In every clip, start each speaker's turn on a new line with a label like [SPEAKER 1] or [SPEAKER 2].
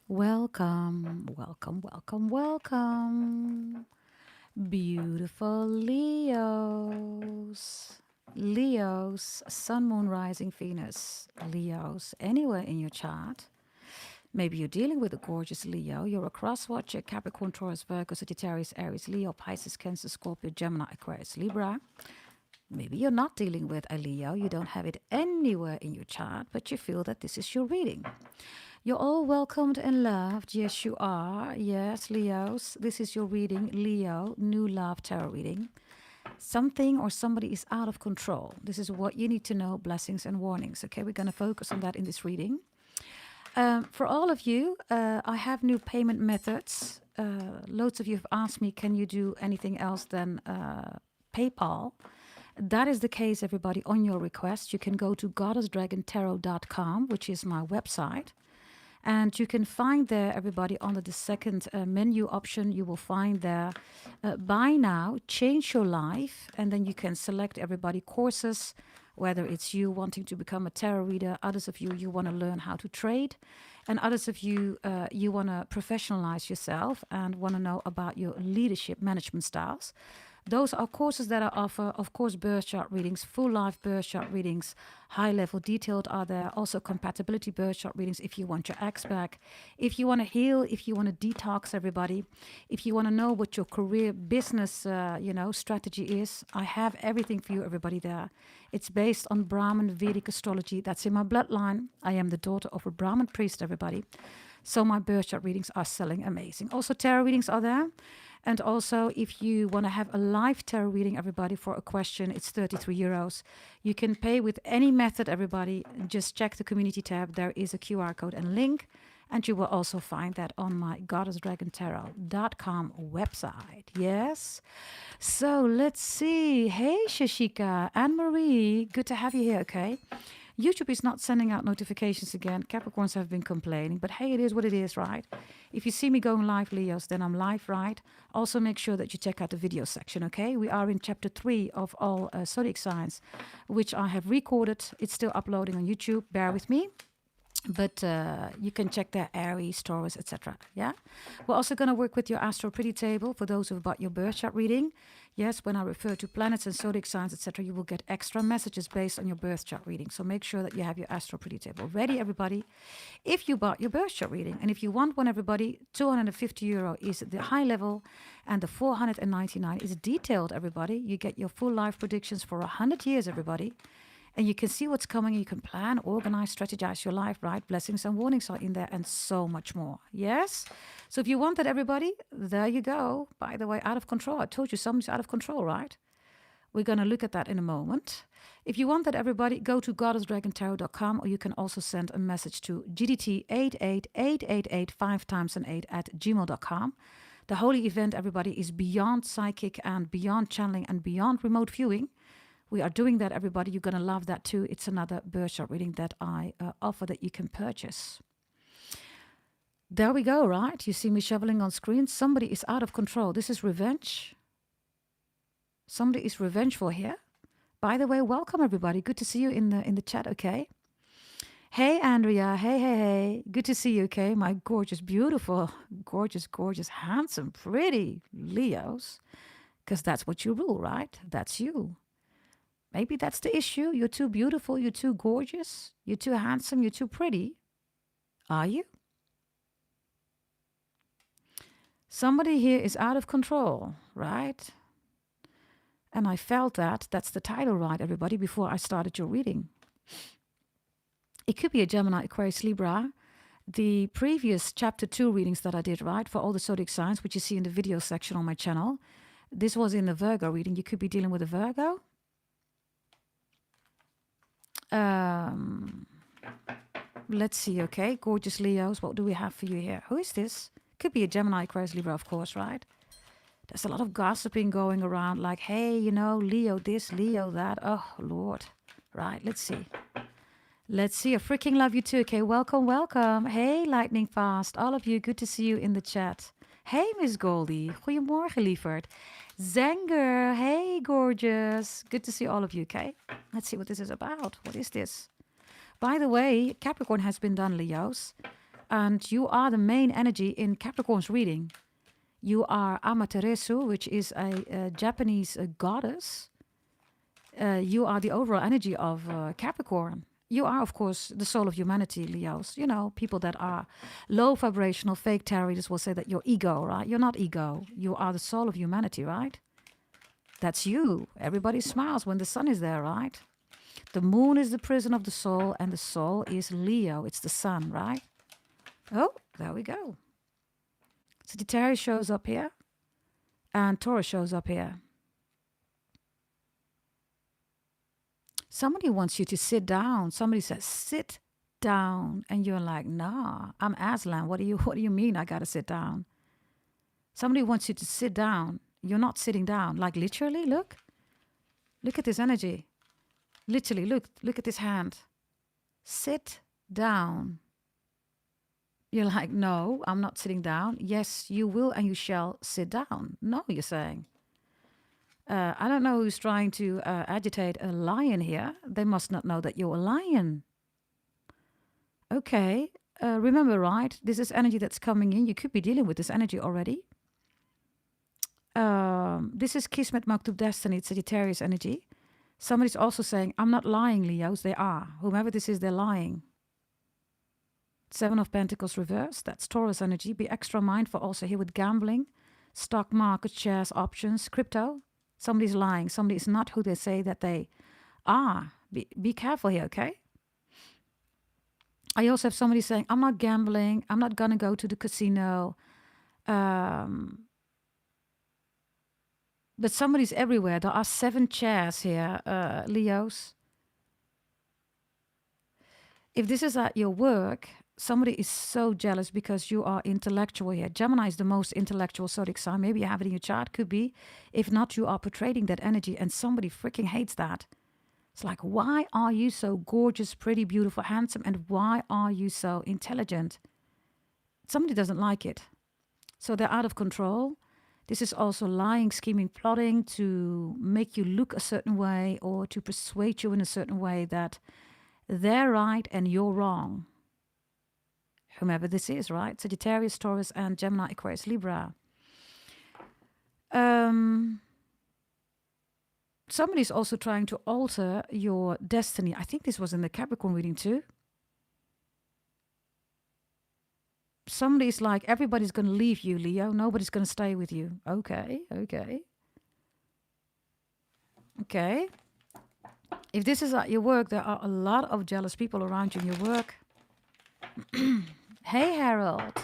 [SPEAKER 1] Welcome, welcome, welcome, welcome. Beautiful Leos. Leos, Sun, Moon, Rising, Venus. Leos, anywhere in your chart. Maybe you're dealing with a gorgeous Leo. You're a cross watcher, Capricorn, Taurus, Virgo, Sagittarius, Aries, Leo, Pisces, Cancer, Scorpio, Gemini, Aquarius, Libra. Maybe you're not dealing with a Leo. You don't have it anywhere in your chart, but you feel that this is your reading. You're all welcomed and loved. Yes, you are. Yes, Leos. This is your reading. Leo, new love tarot reading. Something or somebody is out of control. This is what you need to know, blessings and warnings. Okay, we're going to focus on that in this reading. For all of you, I have new payment methods. Loads of you have asked me, can you do anything else than PayPal? That is the case, everybody, on your request. You can go to goddessdragontarot.com, which is my website. And you can find there, everybody, under the second menu option, you will find there, buy now, change your life. And then you can select, everybody, courses, whether it's you wanting to become a tarot reader, others of you want to learn how to trade, and others of you, you want to professionalize yourself and want to know about your leadership management styles. Those are courses that I offer. Of course, birth chart readings, full life birth chart readings, high level detailed are there. Also compatibility birth chart readings if you want your ex back. If you want to heal, if you want to detox, everybody. If you want to know what your career business, strategy is. I have everything for you, everybody there. It's based on Brahmin Vedic astrology. That's in my bloodline. I am the daughter of a Brahmin priest, everybody. So my birth chart readings are selling amazing. Also tarot readings are there. And also, if you want to have a live tarot reading, everybody, for a question, it's 33 euros. You can pay with any method, everybody. Just check the community tab. There is a QR code and link. And you will also find that on my goddessdragontarot.com website. Yes? So let's see. Hey, Shashika, Anne-Marie. Good to have you here, okay? YouTube is not sending out notifications again. Capricorns have been complaining, but hey, it is what it is, right? If you see me going live, Leos, then I'm live, right? Also, make sure that you check out the video section, okay? We are in chapter 3 of all zodiac signs, which I have recorded. It's still uploading on YouTube. Bear with me. But you can check there, Aries, Taurus, etc. Yeah? We're also going to work with your Astro Pretty Table for those who have bought your birth chart reading. Yes, when I refer to planets and zodiac signs, etc., you will get extra messages based on your birth chart reading. So make sure that you have your Astro Pretty Table ready, everybody. If you bought your birth chart reading, and if you want one, everybody, €250 is the high level, and the 499 is detailed, everybody. You get your full life predictions for 100 years, everybody. And you can see what's coming. You can plan, organize, strategize your life, right? Blessings and warnings are in there and so much more. Yes? So if you want that, everybody, there you go. By the way, out of control. I told you something's out of control, right? We're going to look at that in a moment. If you want that, everybody, go to goddessdragontarot.com, or you can also send a message to gdt88888 5 times an 8 at gmail.com. The holy event, everybody, is beyond psychic and beyond channeling and beyond remote viewing. We are doing that, everybody. You're going to love that too. It's another birth chart reading that I offer that you can purchase. There we go, right? You see me shoveling on screen. Somebody is out of control. This is revenge. Somebody is revengeful here. By the way, welcome, everybody. Good to see you in the chat, okay? Hey, Andrea. Hey. Good to see you, okay? My gorgeous, beautiful, gorgeous, handsome, pretty Leos. Because that's what you rule, right? That's you. Maybe that's the issue. You're too beautiful. You're too gorgeous. You're too handsome. You're too pretty. Are you? Somebody here is out of control, right? And I felt that. That's the title, right, everybody, before I started your reading. It could be a Gemini, Aquarius, Libra. The previous chapter 2 readings that I did, right, for all the zodiac signs, which you see in the video section on my channel. This was in the Virgo reading. You could be dealing with a Virgo. Let's see, okay? Gorgeous Leos, what do we have for you here? Who is this? Could be a Gemini, Aquarius, Libra, of course, right? There's a lot of gossiping going around, like, hey, Leo this, Leo that. Oh, Lord. Right, let's see. Let's see. I freaking love you too. Okay, welcome. Hey, lightning fast. All of you, good to see you in the chat. Hey, Miss Goldie. Goedemorgen, lieverd. Zanger. Hey, gorgeous. Good to see all of you, okay? Let's see what this is about. What is this? By the way, Capricorn has been done, Leos. And you are the main energy in Capricorn's reading. You are Amaterasu, which is a Japanese goddess. You are the overall energy of Capricorn. You are, of course, the soul of humanity, Leos. You know, people that are low vibrational, fake tarot readers will say that you're ego, right? You're not ego. You are the soul of humanity, right? That's you. Everybody smiles when the sun is there, right? The moon is the prison of the soul, and the soul is Leo. It's the sun, right? Oh, there we go. Sagittarius shows up here, and Taurus shows up here. Somebody wants you to sit down. Somebody says, sit down. And you're like, nah, I'm Aslan. What do you mean I gotta sit down? Somebody wants you to sit down. You're not sitting down. Like literally, look. Look at this energy. Literally, look at this hand. Sit down. You're like, no, I'm not sitting down. Yes, you will and you shall sit down. No, you're saying. I don't know who's trying to agitate a lion here. They must not know that you're a lion. Okay. Remember, right? This is energy that's coming in. You could be dealing with this energy already. This is Kismet Maktub Destiny. It's Sagittarius energy. Somebody's also saying, I'm not lying, Leos. They are. Whomever this is, they're lying. Seven of Pentacles reversed. That's Taurus energy. Be extra mindful also here with gambling, stock market, shares, options, crypto. Somebody's lying. Somebody is not who they say that they are. Be careful here, okay? I also have somebody saying, I'm not gambling. I'm not going to go to the casino. But somebody's everywhere. There are 7 chairs here, Leos. If this is at your work, somebody is so jealous because you are intellectual here. Gemini is the most intellectual zodiac sign. Maybe you have it in your chart. Could be. If not, you are portraying that energy and somebody freaking hates that. It's like, why are you so gorgeous, pretty, beautiful, handsome, and why are you so intelligent? Somebody doesn't like it. So they're out of control. This is also lying, scheming, plotting to make you look a certain way or to persuade you in a certain way that they're right and you're wrong. Whomever this is, right? Sagittarius, Taurus, and Gemini, Aquarius, Libra. Somebody's also trying to alter your destiny. I think this was in the Capricorn reading too. Somebody's like, everybody's going to leave you, Leo. Nobody's going to stay with you. Okay. If this is at your work, there are a lot of jealous people around you in your work. Hey, Harold.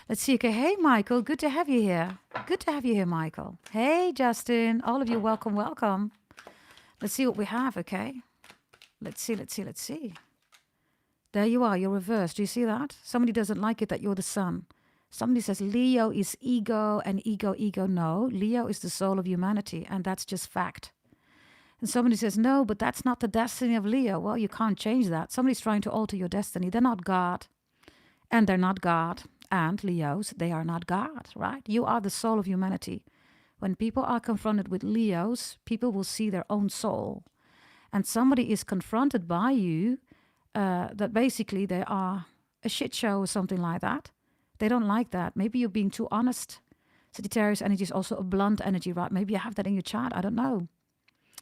[SPEAKER 1] Let's see. Okay. Hey, Michael. Good to have you here. Good to have you here, Michael. Hey, Justin. All of you, welcome. Let's see what we have, okay? Let's see. There you are. You're reversed. Do you see that? Somebody doesn't like it that you're the sun. Somebody says Leo is ego and ego. No, Leo is the soul of humanity, and that's just fact. And somebody says, no, but that's not the destiny of Leo. Well, you can't change that. Somebody's trying to alter your destiny. They're not God. And they're not God. And Leos, they are not God, right? You are the soul of humanity. When people are confronted with Leos, people will see their own soul. And somebody is confronted by you that basically they are a shit show or something like that. They don't like that. Maybe you're being too honest. Sagittarius energy is also a blunt energy, right? Maybe you have that in your chart. I don't know.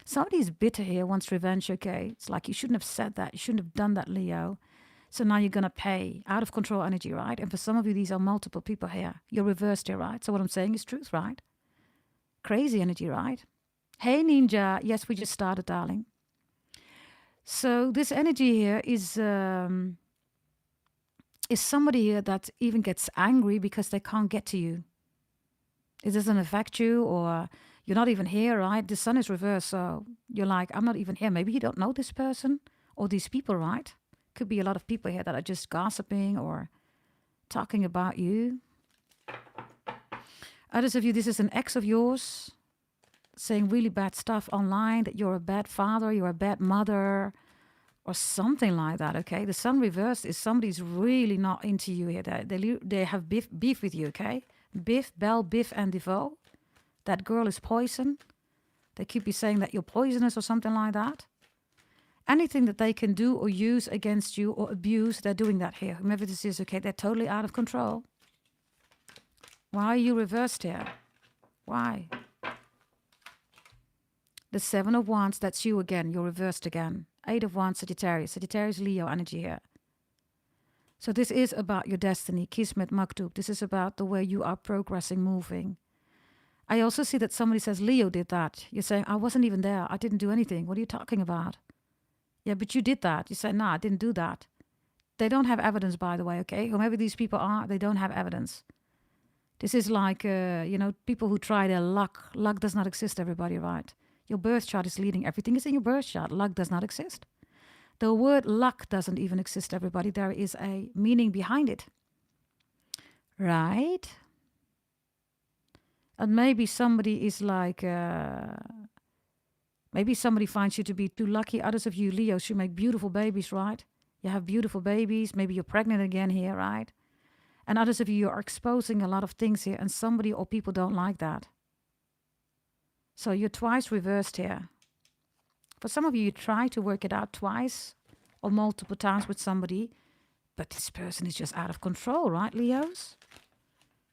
[SPEAKER 1] Somebody's bitter here, wants revenge, okay? It's like you shouldn't have said that. You shouldn't have done that, Leo. So now you're going to pay. Out of control energy, right? And for some of you, these are multiple people here. You're reversed here, right? So what I'm saying is truth, right? Crazy energy, right? Hey, Ninja. Yes, we just started, darling. So this energy here is somebody here that even gets angry because they can't get to you. It doesn't affect you, or you're not even here, right? The sun is reversed, so you're like, I'm not even here. Maybe you don't know this person or these people, right? Could be a lot of people here that are just gossiping or talking about you. Others of you, this is an ex of yours saying really bad stuff online, that you're a bad father, you're a bad mother, or something like that, okay? The sun reversed is somebody's really not into you here. They have beef with you, okay? Biff, Belle, Biff, and DeVoe. That girl is poison. They could be saying that you're poisonous or something like that. anything that they can do or use against you or abuse, they're doing that here. Whomever this is, okay, they're totally out of control. Why are you reversed here? Why? The 7 of Wands, that's you again. You're reversed again. 8 of Wands, Sagittarius. Sagittarius, Leo energy here. So this is about your destiny, Kismet Maktub. This is about the way you are progressing, moving. I also see that somebody says, Leo did that. You're saying, I wasn't even there. I didn't do anything. What are you talking about? Yeah, but you did that. You say, no, I didn't do that. They don't have evidence, by the way, okay? Whomever these people are, they don't have evidence. This is like, people who try their luck. Luck does not exist, everybody, right? Your birth chart is leading. Everything is in your birth chart. Luck does not exist. The word luck doesn't even exist, everybody. There is a meaning behind it. Right? And maybe somebody is like... maybe somebody finds you to be too lucky. Others of you, Leos, you make beautiful babies, right? You have beautiful babies. Maybe you're pregnant again here, right? And others of you are exposing a lot of things here, and somebody or people don't like that. So you're twice reversed here. For some of you, you try to work it out twice or multiple times with somebody, but this person is just out of control, right, Leos?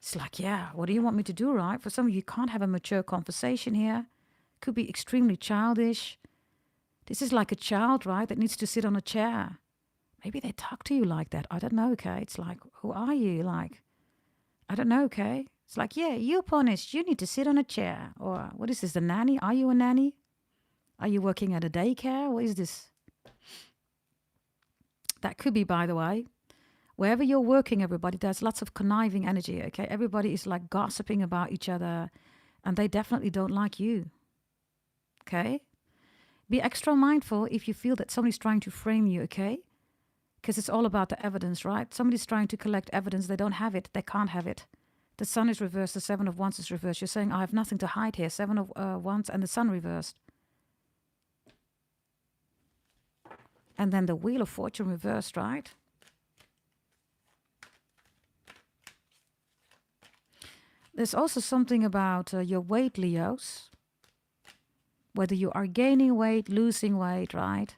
[SPEAKER 1] It's like, yeah, what do you want me to do, right? For some of you, you can't have a mature conversation here. Could be extremely childish. This is like a child, right, that needs to sit on a chair. Maybe they talk to you like that. I don't know, okay? It's like, who are you? Like, I don't know, okay? It's like, yeah, you're punished. You need to sit on a chair. Or what is this, the nanny? Are you a nanny? Are you working at a daycare? What is this? That could be, by the way. Wherever you're working, everybody, there's lots of conniving energy, okay? Everybody is like gossiping about each other, and they definitely don't like you, okay? Be extra mindful if you feel that somebody's trying to frame you, okay? Because it's all about the evidence, right? Somebody's trying to collect evidence. They don't have it. They can't have it. The sun is reversed. The 7 of Wands is reversed. You're saying, I have nothing to hide here. 7 of Wands and the sun reversed. And then the Wheel of Fortune reversed, right? There's also something about your weight, Leos. Whether you are gaining weight, losing weight, right?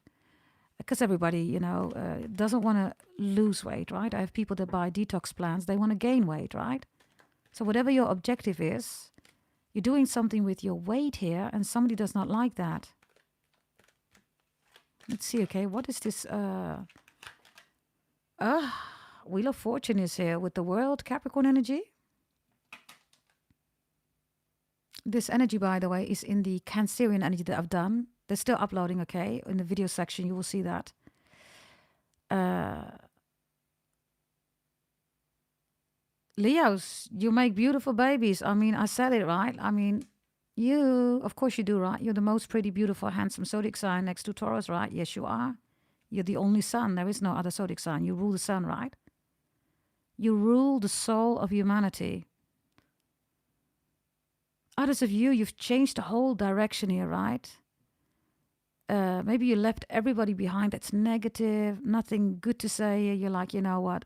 [SPEAKER 1] Because everybody, doesn't want to lose weight, right? I have people that buy detox plans. They want to gain weight, right? So whatever your objective is, you're doing something with your weight here, and somebody does not like that. Let's see, okay, what is this? Wheel of Fortune is here with the World, Capricorn energy. This energy, by the way, is in the Cancerian energy that I've done. They're still uploading, okay? In the video section, you will see that. Leos, you make beautiful babies. I mean, I said it, right? I mean, you, of course you do, right? You're the most pretty, beautiful, handsome zodiac sign next to Taurus, right? Yes, you are. You're the only sun. There is no other zodiac sign. You rule the sun, right? You rule the soul of humanity. Others of you, you've changed the whole direction here, right? Maybe you left everybody behind that's negative, nothing good to say. You're like, you know what?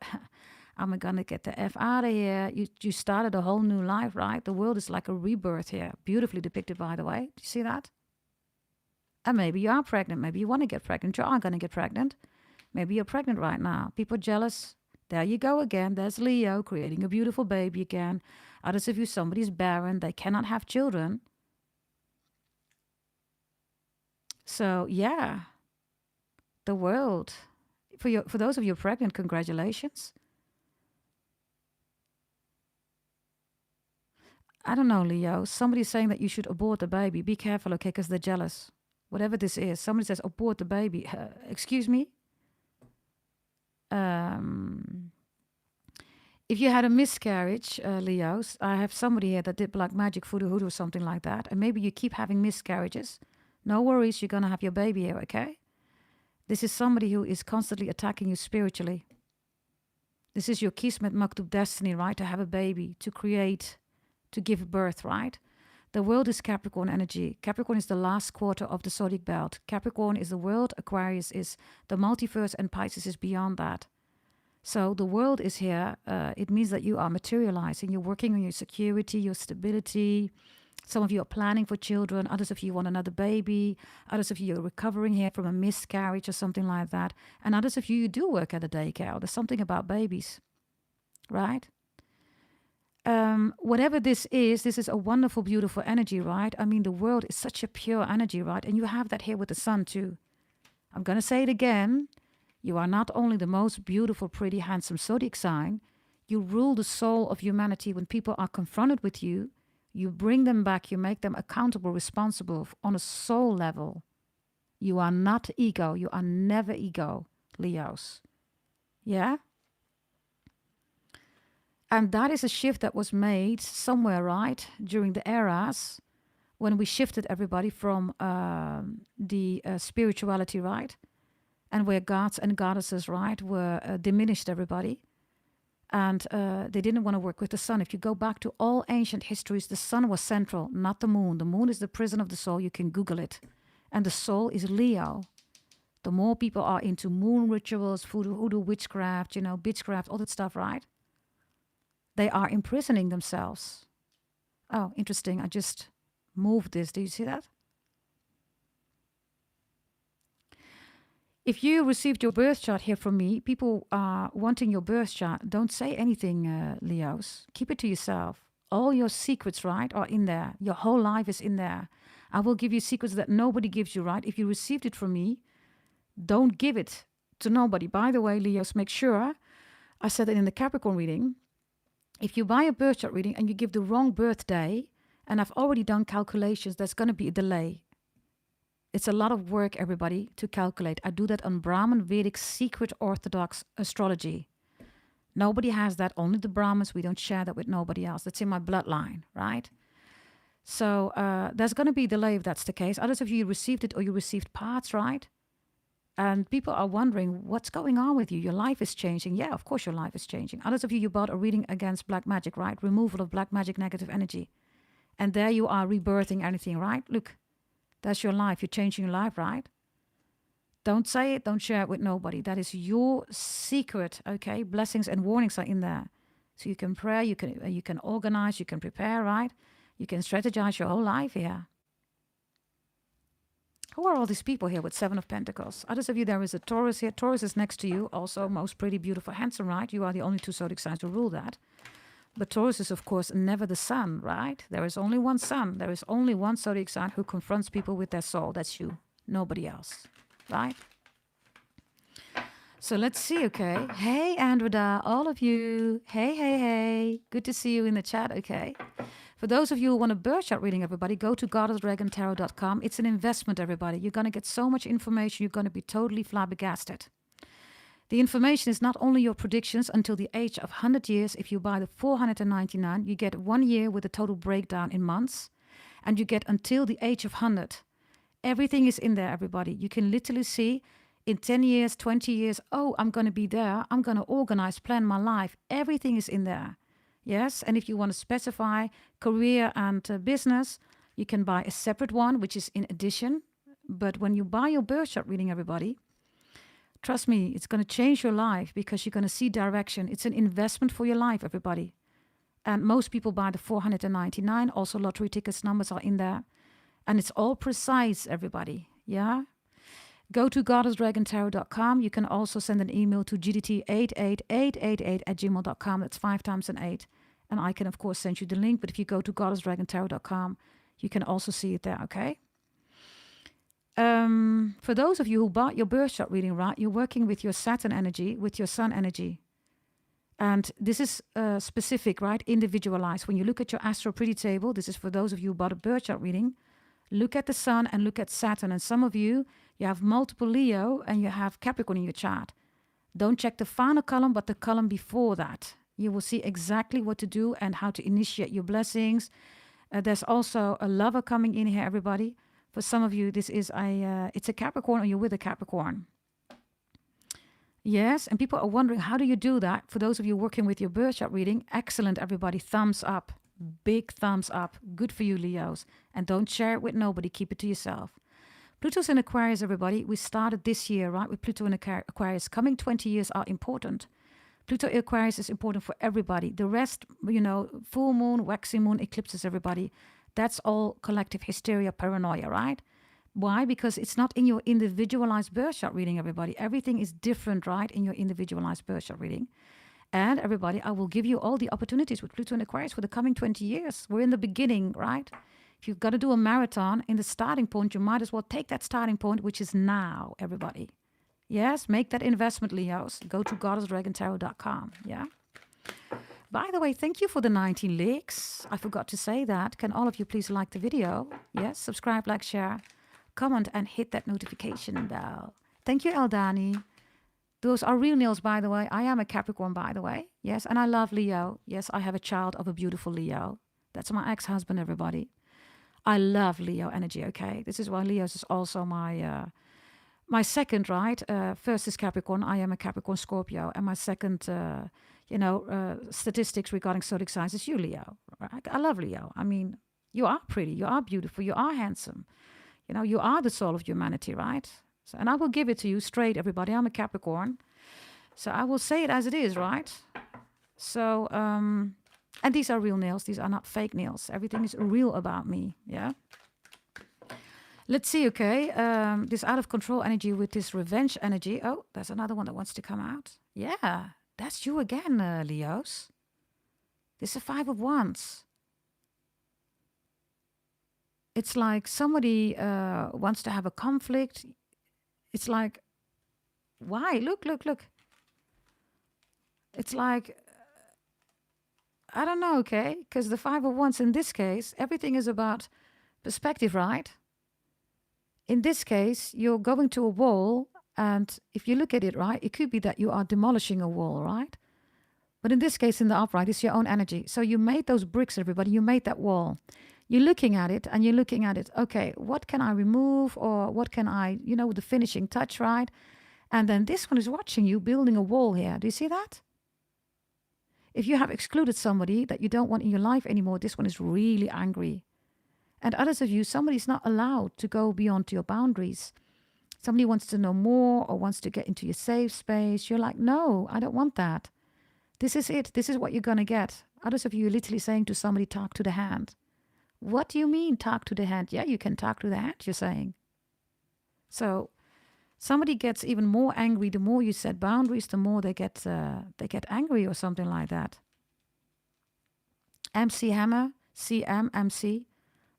[SPEAKER 1] I'm going to get the F out of here. You started a whole new life, right? The world is like a rebirth here. Beautifully depicted, by the way. Do you see that? And maybe you are pregnant. Maybe you want to get pregnant. You are going to get pregnant. Maybe you're pregnant right now. People are jealous. There you go again. There's Leo creating a beautiful baby again. Others of you, somebody's barren. They cannot have children. So, yeah. The world. For those of you pregnant, congratulations. I don't know, Leo. Somebody's saying that you should abort the baby. Be careful, okay, because they're jealous. Whatever this is. Somebody says, abort the baby. Excuse me? If you had a miscarriage, Leos, I have somebody here that did black magic, voodoo, hoodoo, or something like that. And maybe you keep having miscarriages. No worries, you're going to have your baby here, okay? This is somebody who is constantly attacking you spiritually. This is your Kismet Maktub destiny, right? To have a baby, to create, to give birth, right? The world is Capricorn energy. Capricorn is the last quarter of the zodiac belt. Capricorn is the world, Aquarius is the multiverse, and Pisces is beyond that. So the world is here. It means that you are materializing. You're working on your security, your stability, Some of you are planning for children. Others of you want another baby. Others of you are recovering here from a miscarriage or something like that. And others of you do work at a daycare. There's something about babies, right? Whatever this is a wonderful, beautiful energy, right? I mean, the world is such a pure energy, right? And you have that here with the sun too. I'm going to say it again. You are not only the most beautiful, pretty, handsome zodiac sign, you rule the soul of humanity. When people are confronted with you, you bring them back, you make them accountable, responsible on a soul level. You are not ego. You are never ego, Leos. Yeah? And that is a shift that was made somewhere, right, during the eras when we shifted everybody from the spirituality, right, and where gods and goddesses, right, were diminished everybody. And they didn't want to work with the sun. If you go back to all ancient histories, the sun was central, not the moon. The moon is the prison of the soul. You can Google it. And the soul is Leo. The more people are into moon rituals, voodoo, witchcraft, bitchcraft, all that stuff, right? They are imprisoning themselves. Oh, interesting. I just moved this. Do you see that? If you received your birth chart here from me, people are wanting your birth chart. Don't say anything, Leos. Keep it to yourself. All your secrets, right, are in there. Your whole life is in there. I will give you secrets that nobody gives you, right? If you received it from me, don't give it to nobody. By the way, Leos, make sure, I said it in the Capricorn reading, if you buy a birth chart reading and you give the wrong birthday, and I've already done calculations, there's going to be a delay. It's a lot of work, everybody, to calculate. I do that on Brahmin, Vedic, secret Orthodox astrology. Nobody has that, only the Brahmins. We don't share that with nobody else. That's in my bloodline, right? So there's going to be a delay if that's the case. Others of you received it or you received parts, right? And people are wondering, what's going on with you? Your life is changing. Yeah, of course your life is changing. Others of you bought a reading against black magic, right? Removal of black magic, negative energy. And there you are rebirthing anything, right? Look, that's your life. You're changing your life, right? Don't say it. Don't share it with nobody. That is your secret, okay? Blessings and warnings are in there. So you can pray, you can organize, you can prepare, right? You can strategize your whole life here. Who are all these people here with 7 of Pentacles? Others of you, there is a Taurus here. Taurus is next to you. Also, most pretty, beautiful, handsome, right? You are the only 2 zodiac signs who rule that. But Taurus is, of course, never the sun, right? There is only one sun. There is only one zodiac sign who confronts people with their soul. That's you. Nobody else, right? So let's see, okay? Hey, Andreda, all of you. Hey, hey, hey. Good to see you in the chat, okay? For those of you who want a birth chart reading, everybody, go to goddessdragontarot.com. It's an investment, everybody. You're going to get so much information. You're going to be totally flabbergasted. The information is not only your predictions until the age of 100 years. If you buy the 499, you get 1 year with a total breakdown in months. And you get until the age of 100. Everything is in there, everybody. You can literally see in 10 years, 20 years, oh, I'm going to be there. I'm going to organize, plan my life. Everything is in there. Yes, and if you want to specify career and business, you can buy a separate one, which is in addition. But when you buy your birth chart reading, everybody, trust me, it's going to change your life because you're going to see direction. It's an investment for your life, everybody. And most people buy the 499. Also, lottery tickets numbers are in there. And it's all precise, everybody. Yeah? Go to goddessdragontarot.com. You can also send an email to gdt88888@gmail.com. That's 5 times an 8. And I can, of course, send you the link. But if you go to goddessdragontarot.com, you can also see it there, okay? For those of you who bought your birth chart reading, right, you're working with your Saturn energy, with your Sun energy. And this is specific, right, individualized. When you look at your astro pretty table, this is for those of you who bought a birth chart reading, look at the Sun and look at Saturn. And some of you, you have multiple Leo and you have Capricorn in your chart. Don't check the final column, but the column before that. You will see exactly what to do and how to initiate your blessings. There's also a lover coming in here, everybody. For some of you, this is it's a Capricorn or you're with a Capricorn. Yes, and people are wondering, how do you do that? For those of you working with your birth chart reading, excellent, everybody. Thumbs up. Big thumbs up. Good for you, Leos. And don't share it with nobody. Keep it to yourself. Pluto's in Aquarius, everybody. We started this year, right, with Pluto in Aquarius. Coming 20 years are important. Pluto Aquarius is important for everybody. The rest, full moon, waxing moon, eclipses, everybody. That's all collective hysteria, paranoia, right? Why? Because it's not in your individualized birth chart reading, everybody. Everything is different, right, in your individualized birth chart reading. And everybody, I will give you all the opportunities with Pluto and Aquarius for the coming 20 years. We're in the beginning, right? If you've got to do a marathon in the starting point, you might as well take that starting point, which is now, everybody. Yes, make that investment, Leos. Go to goddessdragontarot.com, yeah? By the way, thank you for the 19 likes. I forgot to say that. Can all of you please like the video? Yes, subscribe, like, share, comment, and hit that notification bell. Thank you, Eldani. Those are real nails, by the way. I am a Capricorn, by the way. Yes, and I love Leo. Yes, I have a child of a beautiful Leo. That's my ex-husband, everybody. I love Leo energy, okay? This is why Leo's is also my second, right? First is Capricorn. I am a Capricorn Scorpio. And my second, statistics regarding zodiac signs is you, Leo. Right? I love Leo. I mean, you are pretty. You are beautiful. You are handsome. You know, you are the soul of humanity, right? So, and I will give it to you straight, everybody. I'm a Capricorn. So I will say it as it is, right? So, and these are real nails. These are not fake nails. Everything is real about me, yeah? Let's see, okay. This out of control energy with this revenge energy. Oh, there's another one that wants to come out. Yeah, that's you again, Leos. This is 5 of Wands. It's like somebody wants to have a conflict. It's like, why? Look. It's like, I don't know, okay? Because the 5 of Wands in this case, everything is about perspective, right? In this case, you're going to a wall, and if you look at it, right, it could be that you are demolishing a wall, right? But in this case, in the upright, it's your own energy. So you made those bricks, everybody. You made that wall. You're looking at it, and you're looking at it. Okay, what can I remove, or what can I, the finishing touch, right? And then this one is watching you building a wall here. Do you see that? If you have excluded somebody that you don't want in your life anymore, this one is really angry. And others of you, somebody's not allowed to go beyond your boundaries. Somebody wants to know more or wants to get into your safe space. You're like, no, I don't want that. This is it. This is what you're going to get. Others of you are literally saying to somebody, talk to the hand. What do you mean, talk to the hand? Yeah, you can talk to the hand, you're saying. So somebody gets even more angry. The more you set boundaries, the more they get angry or something like that. MC Hammer, CMMC,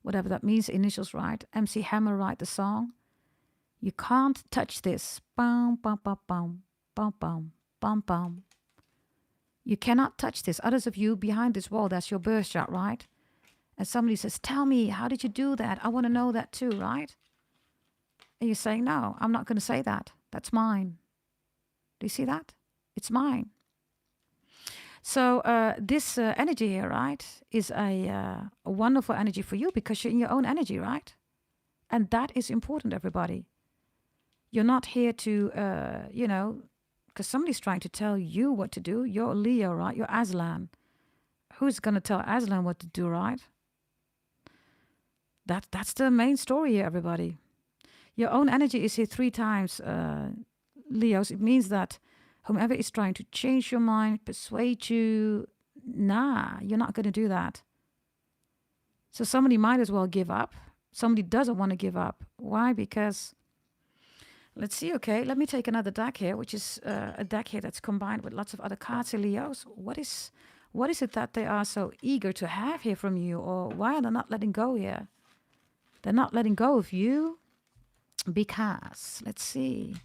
[SPEAKER 1] whatever that means, initials, right? MC Hammer write the song. You can't touch this. Bum, bum, bum, bum, bum, bum, bum, bum. You cannot touch this. Others of you behind this wall, that's your birth chart, right? And somebody says, tell me, how did you do that? I want to know that too, right? And you're saying, no, I'm not going to say that. That's mine. Do you see that? It's mine. So this energy here, right, is a wonderful energy for you because you're in your own energy, right? And that is important, everybody. You're not here to, because somebody's trying to tell you what to do. You're Leo, right? You're Aslan. Who's going to tell Aslan what to do, right? That's the main story here, everybody. Your own energy is here 3 times, Leos. It means that whomever is trying to change your mind, persuade you, nah, you're not going to do that. So somebody might as well give up. Somebody doesn't want to give up. Why? Because, let's see, okay, let me take another deck here, which is a deck here that's combined with lots of other cards here, Leos. What is it that they are so eager to have here from you? Or why are they not letting go here? They're not letting go of you because, let's see.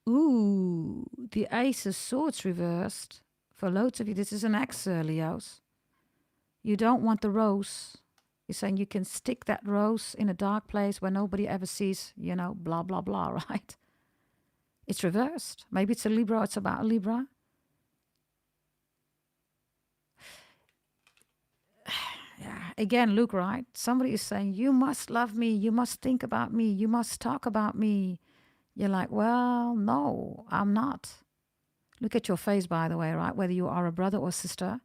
[SPEAKER 1] Ooh, the Ace of Swords reversed. For loads of you, this is an X, Leos. You don't want the rose. You're saying you can stick that rose in a dark place where nobody ever sees, blah, blah, blah, right? It's reversed. Maybe it's a Libra, it's about a Libra. Yeah, again, look, right? Somebody is saying, you must love me, you must think about me, you must talk about me. You're like, well, no, I'm not. Look at your face, by the way, right? Whether you are a brother or sister.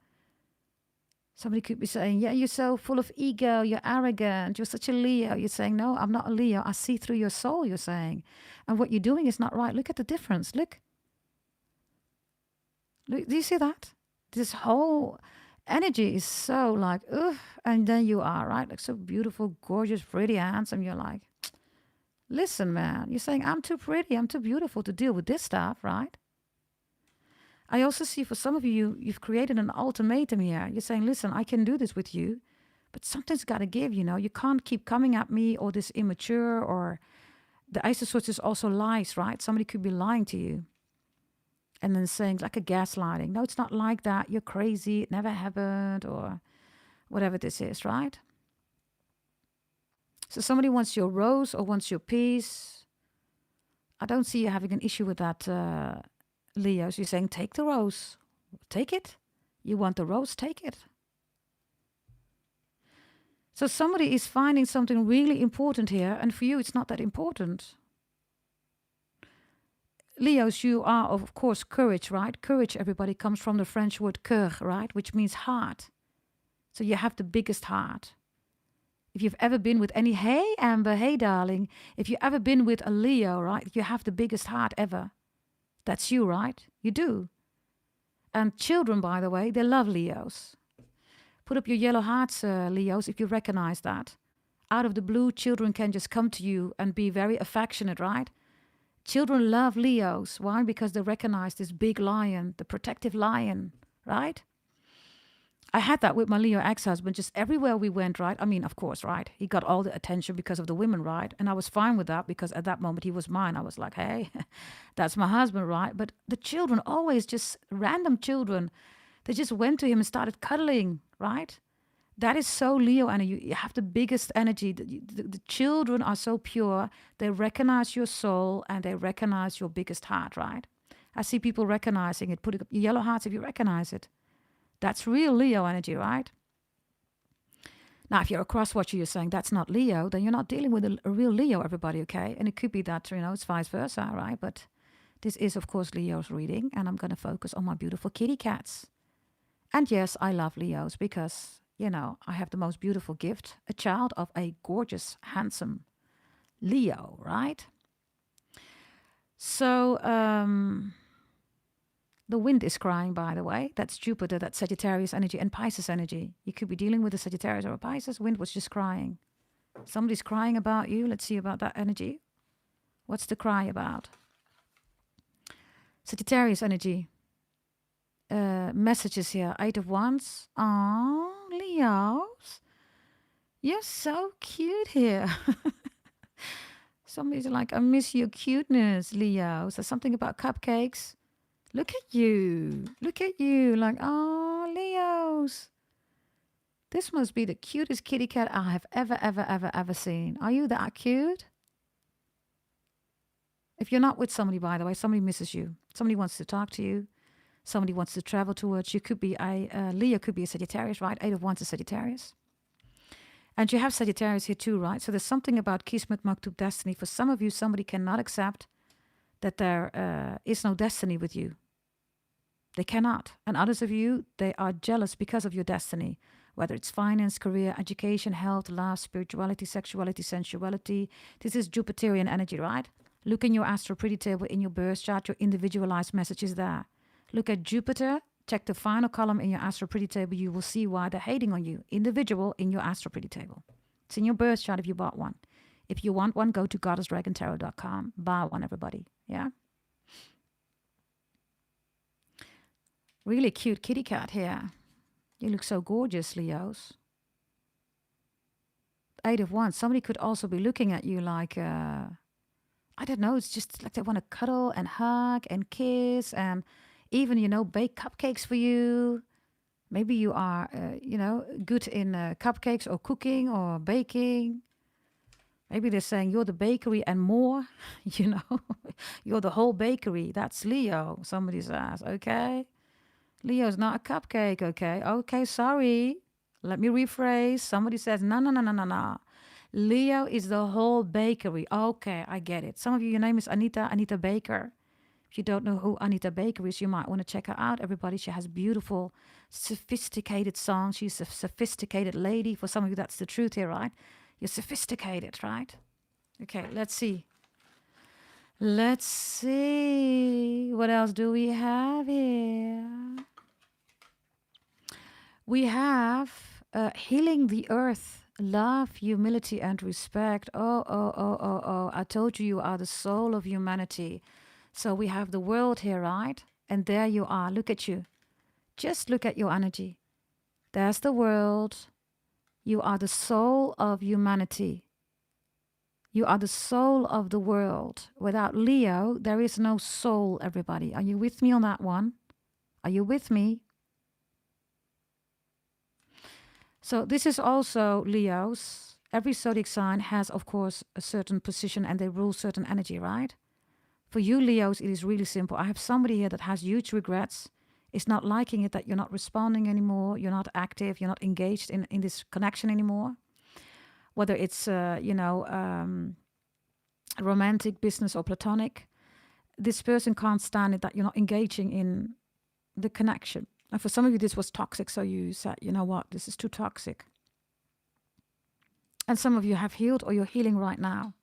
[SPEAKER 1] Somebody could be saying, yeah, you're so full of ego, you're arrogant, you're such a Leo. You're saying, no, I'm not a Leo. I see through your soul, you're saying. And what you're doing is not right. Look at the difference. Look, do you see that? This whole energy is so like, ugh, and then you are, right? Like so beautiful, gorgeous, pretty, handsome. You're like, listen, man, you're saying, I'm too pretty, I'm too beautiful to deal with this stuff, right? I also see for some of you, you've created an ultimatum here. You're saying, listen, I can do this with you, but something's got to give, you know. You can't keep coming at me or this immature or the Ace of Swords is also lies, right? Somebody could be lying to you and then saying like a gaslighting. No, it's not like that. You're crazy. It never happened or whatever this is, right? So somebody wants your rose or wants your peace. I don't see you having an issue with that, Leo. So you're saying, take the rose. Take it. You want the rose, take it. So somebody is finding something really important here, and for you, it's not that important. Leos, you are, of course, courage, right? Courage, everybody, comes from the French word cœur, right? Which means heart. So you have the biggest heart. If you've ever been with any, hey, Amber, hey, darling. If you've ever been with a Leo, right? You have the biggest heart ever. That's you, right? You do. And children, by the way, they love Leos. Put up your yellow hearts, Leos, if you recognize that. Out of the blue, children can just come to you and be very affectionate, right? Children love Leos. Why? Because they recognize this big lion, the protective lion, right? I had that with my Leo ex-husband, just everywhere we went, right? I mean, of course, right? He got all the attention because of the women, right? And I was fine with that because at that moment he was mine. I was like, hey, that's my husband, right? But the children, always just random children, they just went to him and started cuddling, right? That is so Leo, and you have the biggest energy. The children are so pure. They recognize your soul and they recognize your biggest heart, right? I see people recognizing it. Put it up your yellow hearts if you recognize it. That's real Leo energy, right? Now, if you're a cross-watcher, you're saying that's not Leo, then you're not dealing with a real Leo, everybody, okay? And it could be that, you know, it's vice versa, right? But this is, of course, Leo's reading, and I'm going to focus on my beautiful kitty cats. And yes, I love Leos because, you know, I have the most beautiful gift, a child of a gorgeous, handsome Leo, right? So, the wind is crying, by the way. That's Jupiter, that's Sagittarius energy and Pisces energy. You could be dealing with a Sagittarius or a Pisces. Wind was just crying. Somebody's crying about you. Let's see about that energy. What's the cry about? Sagittarius energy. Messages here. 8 of Wands. Oh, Leos. You're so cute here. Somebody's like, I miss your cuteness, Leos. There's something about cupcakes. Look at you. Look at you. Like, oh, Leos. This must be the cutest kitty cat I have ever seen. Are you that cute? If you're not with somebody, by the way, somebody misses you. Somebody wants to talk to you. Somebody wants to travel towards you. Could be Leo could be a Sagittarius, right? 8 of Wands is Sagittarius. And you have Sagittarius here too, right? So there's something about Kismet Maktub destiny. For some of you, somebody cannot accept that there is no destiny with you. They cannot. And others of you, they are jealous because of your destiny. Whether it's finance, career, education, health, love, spirituality, sexuality, sensuality. This is Jupiterian energy, right? Look in your astral pretty table, in your birth chart, your individualized message is there. Look at Jupiter. Check the final column in your astral pretty table. You will see why they're hating on you. Individual in your astral pretty table. It's in your birth chart if you bought one. If you want one, go to goddessdragontarot.com. Buy one, everybody. Yeah? Really cute kitty cat here. You look so gorgeous, Leos. 8 of Wands. Somebody could also be looking at you like, I don't know, it's just like they want to cuddle and hug and kiss and even, you know, bake cupcakes for you. Maybe you are, you know, good in cupcakes or cooking or baking. Maybe they're saying you're the bakery and more, you know. You're the whole bakery. That's Leo, somebody says, okay. Leo's not a cupcake, okay? Okay, sorry. Let me rephrase. Somebody says, no. Leo is the whole bakery. Okay, I get it. Some of you, your name is Anita Baker. If you don't know who Anita Baker is, you might want to check her out. Everybody, she has beautiful, sophisticated songs. She's a sophisticated lady. For some of you, that's the truth here, right? You're sophisticated, right? Okay, let's see. Let's see. What else do we have here? We have healing the earth, love, humility, and respect. Oh, oh, oh, oh, oh. I told you you are the soul of humanity. So we have the world here, right? And there you are. Look at you. Just look at your energy. There's the world. You are the soul of humanity. You are the soul of the world. Without Leo, there is no soul, everybody. Are you with me on that one? Are you with me? So this is also Leos. Every zodiac sign has, of course, a certain position and they rule certain energy, right? For you, Leos, it is really simple. I have somebody here that has huge regrets. Is not liking it that you're not responding anymore. You're not active. You're not engaged in this connection anymore. Whether it's, romantic, business, or platonic. This person can't stand it that you're not engaging in the connection. And for some of you, this was toxic. So you said, you know what, this is too toxic. And some of you have healed or you're healing right now.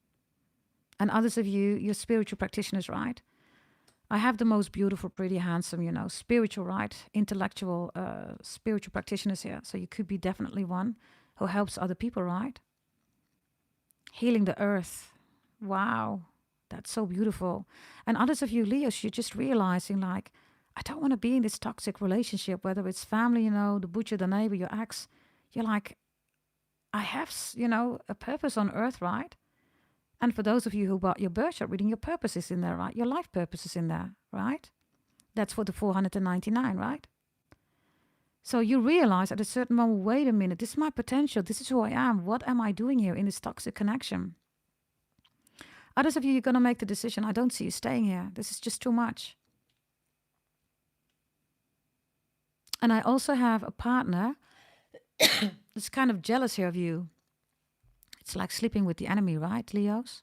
[SPEAKER 1] And others of you, you're spiritual practitioners, right? I have the most beautiful, pretty, handsome, spiritual, right? Intellectual, spiritual practitioners here. So you could be definitely one who helps other people, right? Healing the earth. Wow. That's so beautiful. And others of you, Leos, you're just realizing like, I don't want to be in this toxic relationship, whether it's family, the butcher, the neighbor, your ex. You're like, I have, a purpose on earth, right? And for those of you who bought your birth chart reading, your purpose is in there, right? Your life purpose is in there, right? That's for the 499, right? So you realize at a certain moment, wait a minute, this is my potential. This is who I am. What am I doing here in this toxic connection? Others of you, you're going to make the decision, I don't see you staying here. This is just too much. And I also have a partner that's kind of jealous here of you. It's like sleeping with the enemy, right, Leos?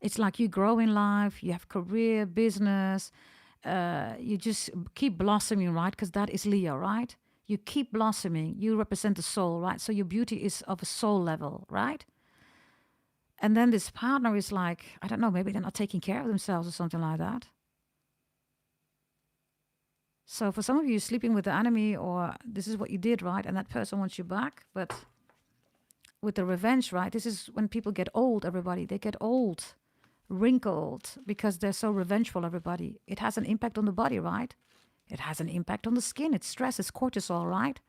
[SPEAKER 1] It's like you grow in life, you have career, business, you just keep blossoming, right? Because that is Leo, right? You keep blossoming. You represent the soul, right? So your beauty is of a soul level, right? And then this partner is like, I don't know, maybe they're not taking care of themselves or something like that. So for some of you, sleeping with the enemy, or this is what you did, right? And that person wants you back. But with the revenge, right? This is when people get old, everybody. They get old, wrinkled, because they're so revengeful, everybody. It has an impact on the body, right? It has an impact on the skin. It's stress, it's cortisol, right?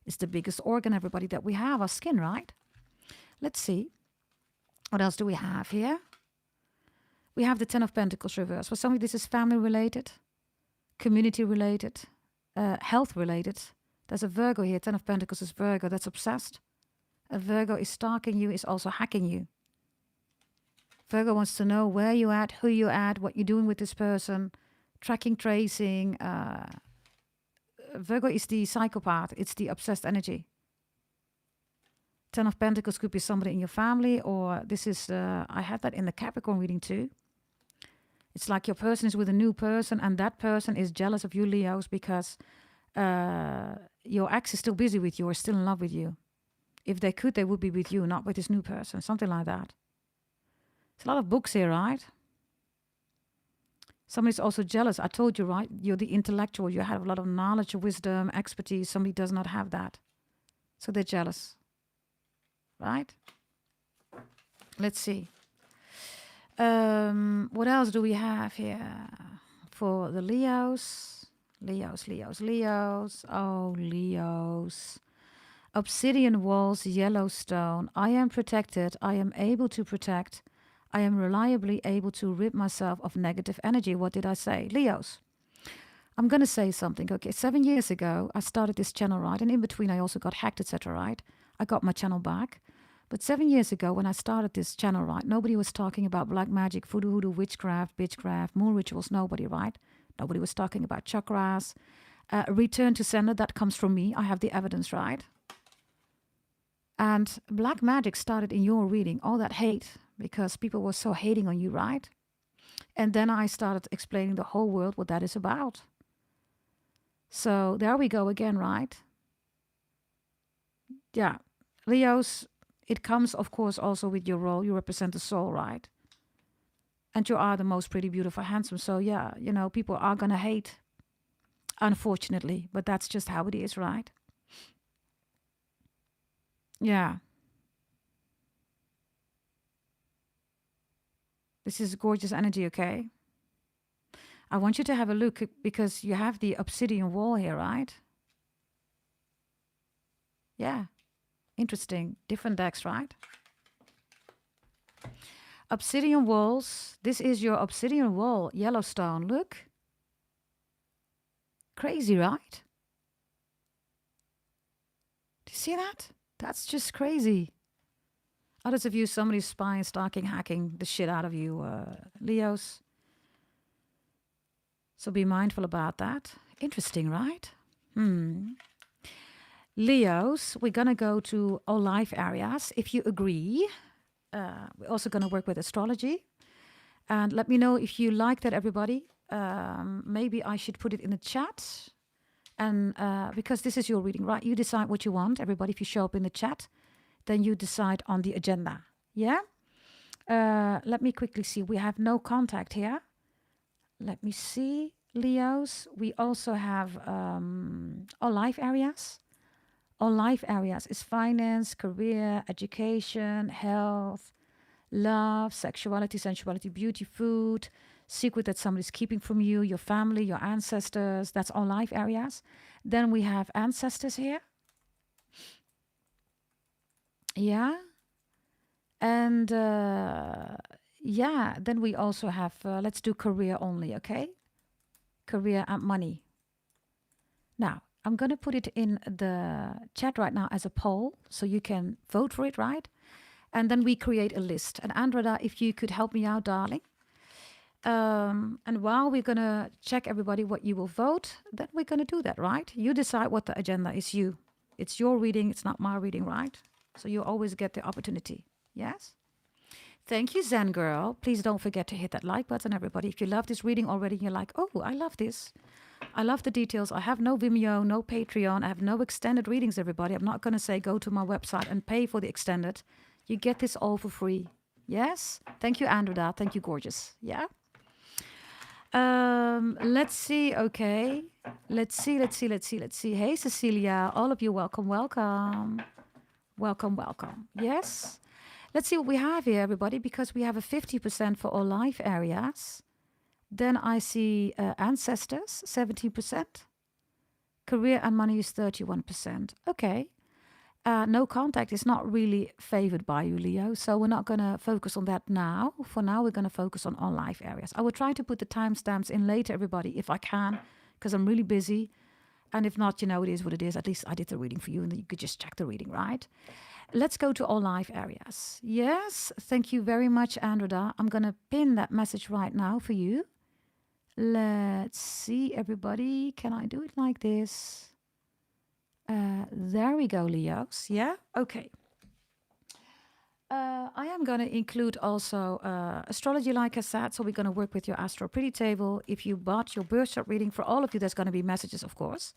[SPEAKER 1] It's the biggest organ, everybody, that we have, our skin, right? Let's see. What else do we have here? We have the 10 of Pentacles reverse. For some of you, this is family related, community related, health related. There's a Virgo here. 10 of Pentacles is Virgo. That's obsessed. A Virgo is stalking you, is also hacking you. Virgo wants to know where you at, who you at, what you're doing with this person, tracking, tracing. Virgo is the psychopath. It's the obsessed energy. 10 of Pentacles could be somebody in your family, or this is, I had that in the Capricorn reading too. It's like your person is with a new person and that person is jealous of you, Leos, because your ex is still busy with you or still in love with you. If they could, they would be with you, not with this new person, something like that. There's a lot of books here, right? Somebody's also jealous. I told you, right? You're the intellectual. You have a lot of knowledge, wisdom, expertise. Somebody does not have that. So they're jealous. Right? Let's see. What else do we have here for the Leos? Leos. Oh, Leos. Obsidian walls, Yellowstone. I am protected. I am able to protect. I am reliably able to rid myself of negative energy. What did I say? Leos. I'm going to say something. Okay, 7 years ago, I started this channel, right? And in between, I also got hacked, etc., right? I got my channel back. But 7 years ago, when I started this channel, right, nobody was talking about black magic, voodoo, hoodoo, witchcraft, bitchcraft, moon rituals. Nobody, right? Nobody was talking about chakras. Return to sender, that comes from me. I have the evidence, right? And black magic started in your reading, all that hate, because people were so hating on you, right? And then I started explaining the whole world what that is about. So there we go again, right? Yeah. Leos, it comes, of course, also with your role. You represent the soul, right? And you are the most pretty, beautiful, handsome. So yeah, people are going to hate, unfortunately. But that's just how it is, right? Yeah. This is gorgeous energy, okay? I want you to have a look because you have the obsidian wall here, right? Yeah. Interesting. Different decks, right? Obsidian walls. This is your obsidian wall, Yellowstone. Look. Crazy, right? Do you see that? That's just crazy. Others of you, somebody's spying, stalking, hacking the shit out of you, Leos. So be mindful about that. Interesting, right? Leos, we're going to go to all life areas. If you agree, we're also going to work with astrology. And let me know if you like that, everybody. Maybe I should put it in the chat. And because this is your reading, right? You decide what you want, everybody. If you show up in the chat, then you decide on the agenda. Yeah? Let me quickly see. We have no contact here. Let me see, Leos. We also have all life areas. All life areas is finance, career, education, health, love, sexuality, sensuality, beauty, food, secret that somebody's keeping from you, your family, your ancestors. That's all life areas. Then we have ancestors here. Yeah. And yeah, then we also have, let's do career only, okay? Career and money. Now, I'm going to put it in the chat right now as a poll, so you can vote for it, right? And then we create a list. And Andrea, if you could help me out, darling. And while we're going to check everybody what you will vote, then we're going to do that, right? You decide what the agenda is. It's your reading. It's not my reading, right? So you always get the opportunity. Yes? Thank you, Zen Girl. Please don't forget to hit that like button, everybody. If you love this reading already, you're like, oh, I love this. I love the details. I have no Vimeo, no Patreon. I have no extended readings, everybody. I'm not going to say go to my website and pay for the extended. You get this all for free. Yes? Thank you, Andrea. Thank you, gorgeous. Yeah? Let's see. Okay. Let's see. Hey, Cecilia. All of you, welcome. Welcome. Yes? Let's see what we have here, everybody, because we have a 50% for all life areas. Then I see ancestors, 17%. Career and money is 31%. Okay. No contact is not really favored by you, Leo. So we're not going to focus on that now. For now, we're going to focus on all life areas. I will try to put the timestamps in later, everybody, if I can, because I'm really busy. And if not, it is what it is. At least I did the reading for you, and then you could just check the reading, right? Let's go to all life areas. Yes, thank you very much, Andrea. I'm going to pin that message right now for you. Let's see, everybody. Can I do it like this? There we go, Leos. Yeah? Okay. I am going to include also astrology, like I said. So we're going to work with your astro pretty table. If you bought your birth chart reading, for all of you, there's going to be messages, of course.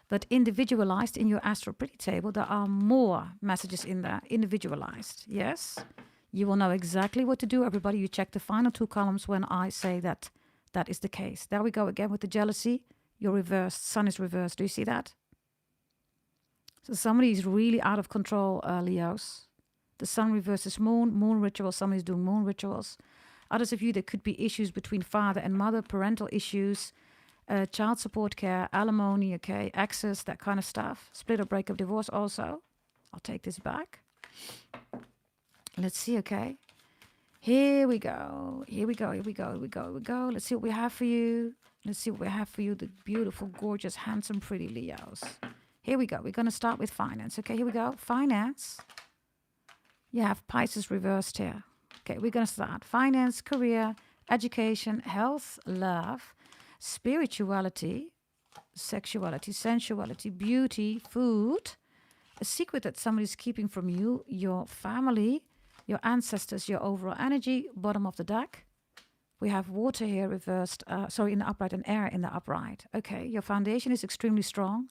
[SPEAKER 1] But individualized in your astro pretty table, there are more messages in there, individualized. Yes? You will know exactly what to do, everybody. You check the final two columns when I say that that is the case. There we go again with the jealousy. You're reversed. Sun is reversed. Do you see that? So somebody is really out of control, Leos. The sun reverses moon, moon rituals. Somebody's doing moon rituals. Others of you, there could be issues between father and mother, parental issues, child support care, alimony, okay, access, that kind of stuff. Split or break up, divorce also. I'll take this back. Let's see, okay. Here we go. Let's see what we have for you. The beautiful, gorgeous, handsome, pretty Leos. Here we go. We're going to start with finance. Okay, here we go. Finance. You have Pisces reversed here. Okay, we're going to start. Finance, career, education, health, love, spirituality, sexuality, sensuality, beauty, food, a secret that somebody's keeping from you, your family, your ancestors, your overall energy, bottom of the deck. We have water here reversed, in the upright and air in the upright. Okay, your foundation is extremely strong.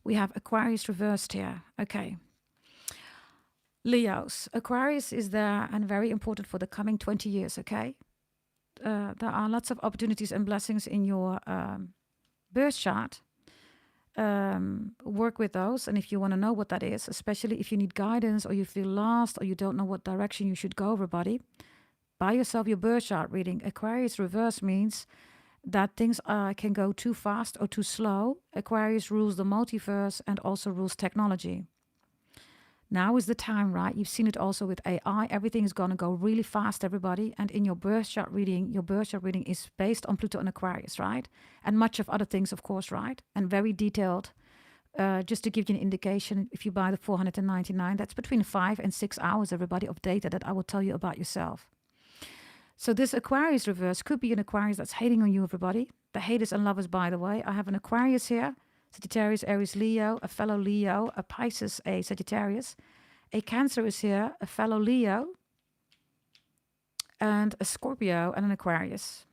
[SPEAKER 1] We have Aquarius reversed here. Okay. Leos, Aquarius is there and very important for the coming 20 years, okay? There are lots of opportunities and blessings in your birth chart. work with those. And if you want to know what that is, especially if you need guidance or you feel lost or you don't know what direction you should go, everybody, buy yourself your birth chart reading. Aquarius reverse means that things can go too fast or too slow. Aquarius rules the multiverse and also rules technology. Now is the time, right? You've seen it also with AI. Everything is going to go really fast, everybody. And in your birth chart reading, is based on Pluto and Aquarius, right? And much of other things, of course, right? And very detailed. Just to give you an indication, if you buy the 499, that's between 5 and 6 hours, everybody, of data that I will tell you about yourself. So this Aquarius reverse could be an Aquarius that's hating on you, everybody. The haters and lovers, by the way. I have an Aquarius here. Sagittarius, Aries, Leo, a fellow Leo, a Pisces, a Sagittarius. A Cancer is here, a fellow Leo, and a Scorpio and an Aquarius.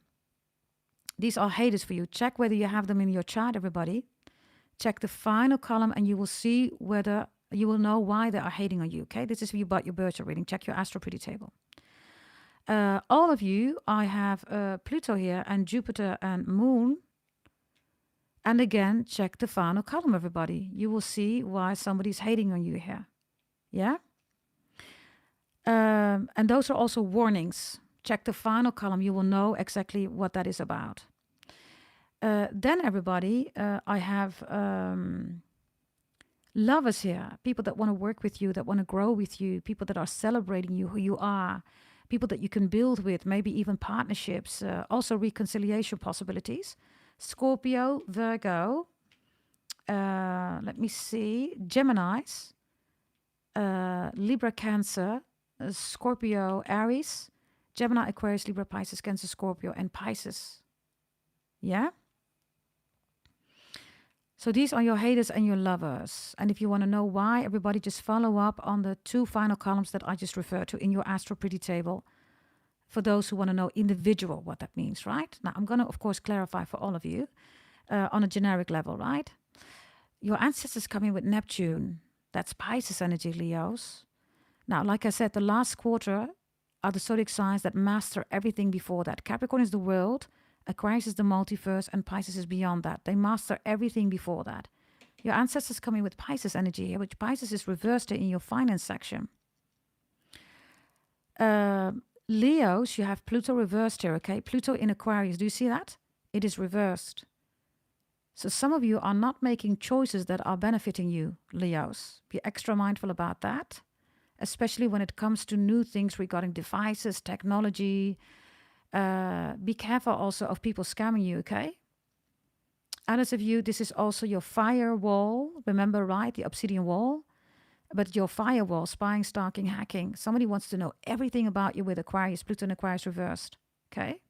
[SPEAKER 1] These are haters for you. Check whether you have them in your chart, everybody. Check the final column and you will see whether you will know why they are hating on you, okay? This is if you bought your birth chart reading. Check your astro pretty table. All of you, I have Pluto here and Jupiter and Moon. And again, check the final column, everybody. You will see why somebody's hating on you here. Yeah? And those are also warnings. Check the final column. You will know exactly what that is about. Then, everybody, I have lovers here. People that want to work with you, that want to grow with you. People that are celebrating you, who you are. People that you can build with, maybe even partnerships. Also reconciliation possibilities. Scorpio, Virgo, let me see, Geminis, Libra, Cancer, Scorpio, Aries, Gemini, Aquarius, Libra, Pisces, Cancer, Scorpio, and Pisces. Yeah? So these are your haters and your lovers. And if you want to know why, everybody just follow up on the 2 final columns that I just referred to in your astro pretty table. For those who want to know individual what that means, right? Now, I'm going to, of course, clarify for all of you on a generic level, right? Your ancestors coming with Neptune. That's Pisces energy, Leos. Now, like I said, the last quarter are the zodiac signs that master everything before that. Capricorn is the world, Aquarius is the multiverse, and Pisces is beyond that. They master everything before that. Your ancestors coming with Pisces energy here, which Pisces is reversed in your finance section. Leos, you have Pluto reversed here, okay? Pluto in Aquarius, do you see that? It is reversed. So some of you are not making choices that are benefiting you, Leos. Be extra mindful about that, especially when it comes to new things regarding devices, technology. Be careful also of people scamming you, okay? Others of you, this is also your firewall. Remember, right? The obsidian wall. But your firewall, spying, stalking, hacking. Somebody wants to know everything about you with Aquarius, Pluto and Aquarius reversed. Okay?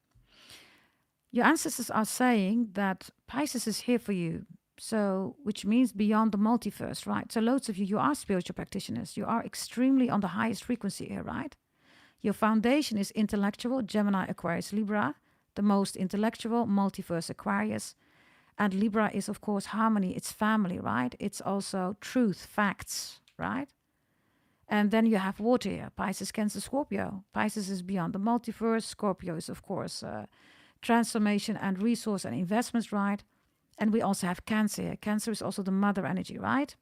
[SPEAKER 1] Your ancestors are saying that Pisces is here for you. So, which means beyond the multiverse, right? So loads of you, you are spiritual practitioners. You are extremely on the highest frequency here, right? Your foundation is intellectual, Gemini, Aquarius, Libra. The most intellectual, multiverse, Aquarius. And Libra is, of course, harmony. It's family, right? It's also truth, facts. Right? And then you have water here, Pisces, Cancer, Scorpio. Pisces is beyond the multiverse. Scorpio is, of course, transformation and resource and investments, right? And we also have Cancer here. Cancer is also the mother energy, right?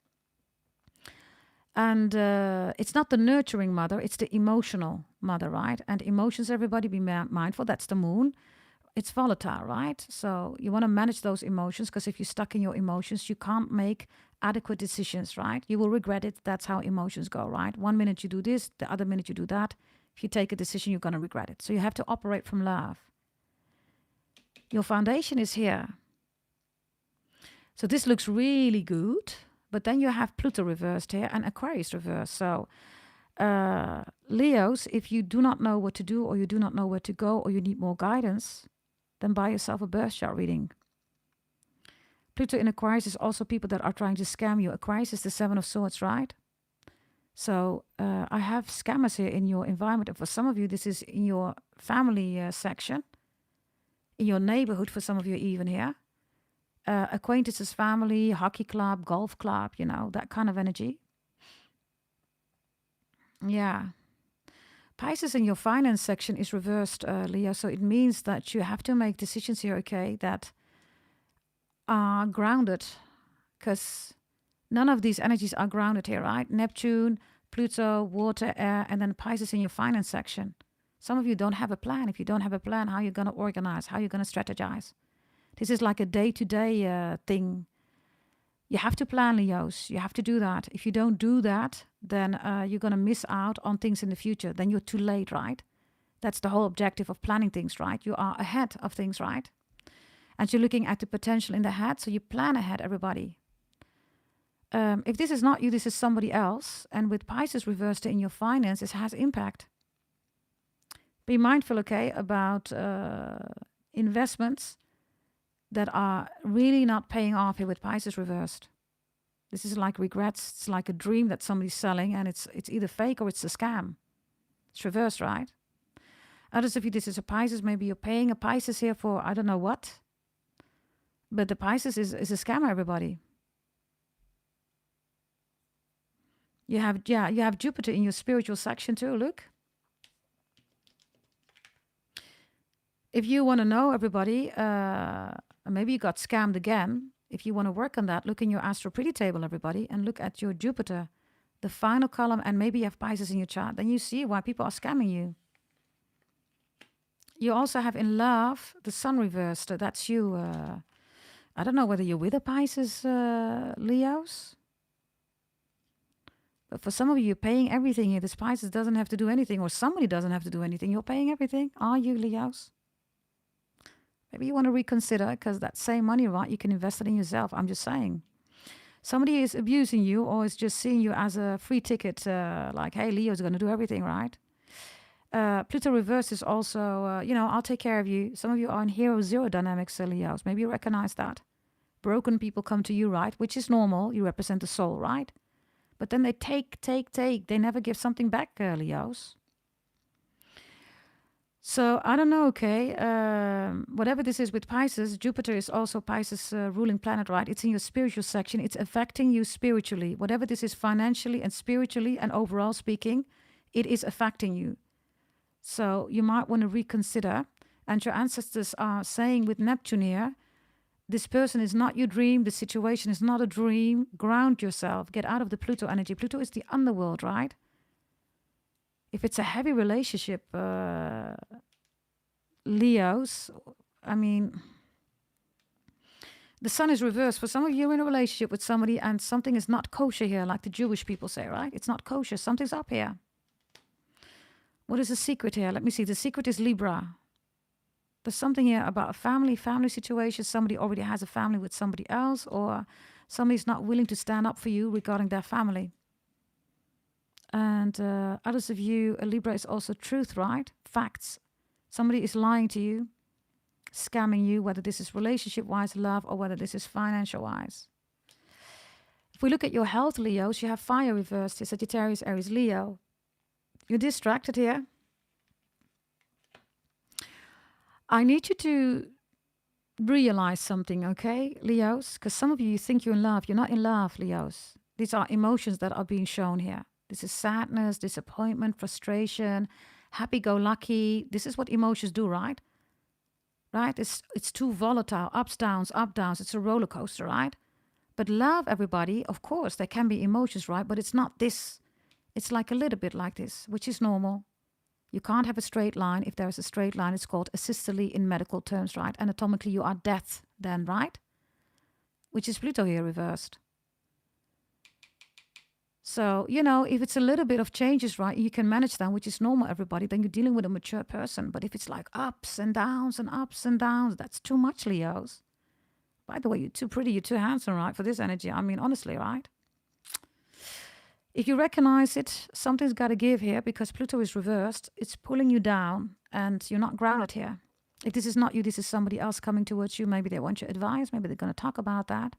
[SPEAKER 1] And it's not the nurturing mother, it's the emotional mother, right? And emotions, everybody be mindful, that's the moon. It's volatile, right? So you want to manage those emotions, because if you're stuck in your emotions, you can't make adequate decisions, right? You will regret it. That's how emotions go, right? 1 minute you do this, the other minute you do that. If you take a decision, you're going to regret it. So you have to operate from love. Your foundation is here. So this looks really good. But then you have Pluto reversed here and Aquarius reversed. So Leos, if you do not know what to do or you do not know where to go or you need more guidance, then buy yourself a birth chart reading. Pluto in Aquarius is also people that are trying to scam you. Aquarius is the 7 of Swords, right? So I have scammers here in your environment. And for some of you, this is in your family section, in your neighborhood for some of you even here. Acquaintances, family, hockey club, golf club, you know, that kind of energy. Yeah. Pisces in your finance section is reversed, Leo. So it means that you have to make decisions here, okay, that are grounded because none of these energies are grounded here, right? Neptune, Pluto, water, air, and then Pisces in your finance section. Some of you don't have a plan. If you don't have a plan, how are you going to organize? How are you going to strategize? This is like a day-to-day thing. You have to plan, Leos. You have to do that. If you don't do that, then you're going to miss out on things in the future. Then you're too late, right? That's the whole objective of planning things, right? You are ahead of things, right? And you're looking at the potential in the head, so you plan ahead, everybody. If this is not you, this is somebody else. And with Pisces reversed in your finances, it has impact. Be mindful, okay, about investments that are really not paying off here with Pisces reversed. This is like regrets. It's like a dream that somebody's selling, and it's either fake or it's a scam. It's reversed, right? Others of you, this is a Pisces. Maybe you're paying a Pisces here for I don't know what. But the Pisces is a scammer, everybody. You have Jupiter in your spiritual section too, look. If you want to know, everybody, maybe you got scammed again. If you want to work on that, look in your astro pretty table, everybody, and look at your Jupiter, the final column, and maybe you have Pisces in your chart. Then you see why people are scamming you. You also have in love the Sun reversed. That's you. I don't know whether you're with a Pisces, Leos. But for some of you, you're paying everything here. This Pisces doesn't have to do anything, or somebody doesn't have to do anything. You're paying everything. Are you, Leos? Maybe you want to reconsider, because that same money, right, you can invest it in yourself. I'm just saying. Somebody is abusing you or is just seeing you as a free ticket, like, hey, Leo's going to do everything, right? Pluto reverse is also, I'll take care of you. Some of you are in hero zero dynamics, Leos. Maybe you recognize that. Broken people come to you, right? Which is normal. You represent the soul, right? But then they take. They never give something back, Leos. So, I don't know, okay. Whatever this is with Pisces, Jupiter is also Pisces' ruling planet, right? It's in your spiritual section. It's affecting you spiritually. Whatever this is financially and spiritually and overall speaking, it is affecting you. So, you might want to reconsider. And your ancestors are saying with Neptune here, this person is not your dream. The situation is not a dream. Ground yourself. Get out of the Pluto energy. Pluto is the underworld, right? If it's a heavy relationship, Leos, I mean, the Sun is reversed. For some of you, you're in a relationship with somebody and something is not kosher here, like the Jewish people say, right? It's not kosher. Something's up here. What is the secret here? Let me see. The secret is Libra. There's something here about a family situation. Somebody already has a family with somebody else, or somebody's not willing to stand up for you regarding their family. And others of you, a Libra is also truth, right? Facts. Somebody is lying to you, scamming you, whether this is relationship-wise, love, or whether this is financial-wise. If we look at your health, Leos, you have fire reversed here, Sagittarius, Aries, Leo. You're distracted here. I need you to realize something, okay, Leos? Because some of you think you're in love. You're not in love, Leos. These are emotions that are being shown here. This is sadness, disappointment, frustration, happy-go-lucky. This is what emotions do, right? Right? It's too volatile. Ups, downs, up, downs. It's a roller coaster, right? But love, everybody, of course, there can be emotions, right? But it's not this. It's like a little bit like this, which is normal. You can't have a straight line. If there's a straight line, it's called asystole in medical terms, right? Anatomically, you are death then, right? Which is Pluto here reversed. So, if it's a little bit of changes, right, you can manage them, which is normal, everybody, then you're dealing with a mature person. But if it's like ups and downs, that's too much, Leos. By the way, you're too pretty, you're too handsome, right, for this energy. I mean, honestly, right? If you recognize it, something's got to give here because Pluto is reversed. It's pulling you down and you're not grounded here. If this is not you, this is somebody else coming towards you. Maybe they want your advice. Maybe they're going to talk about that.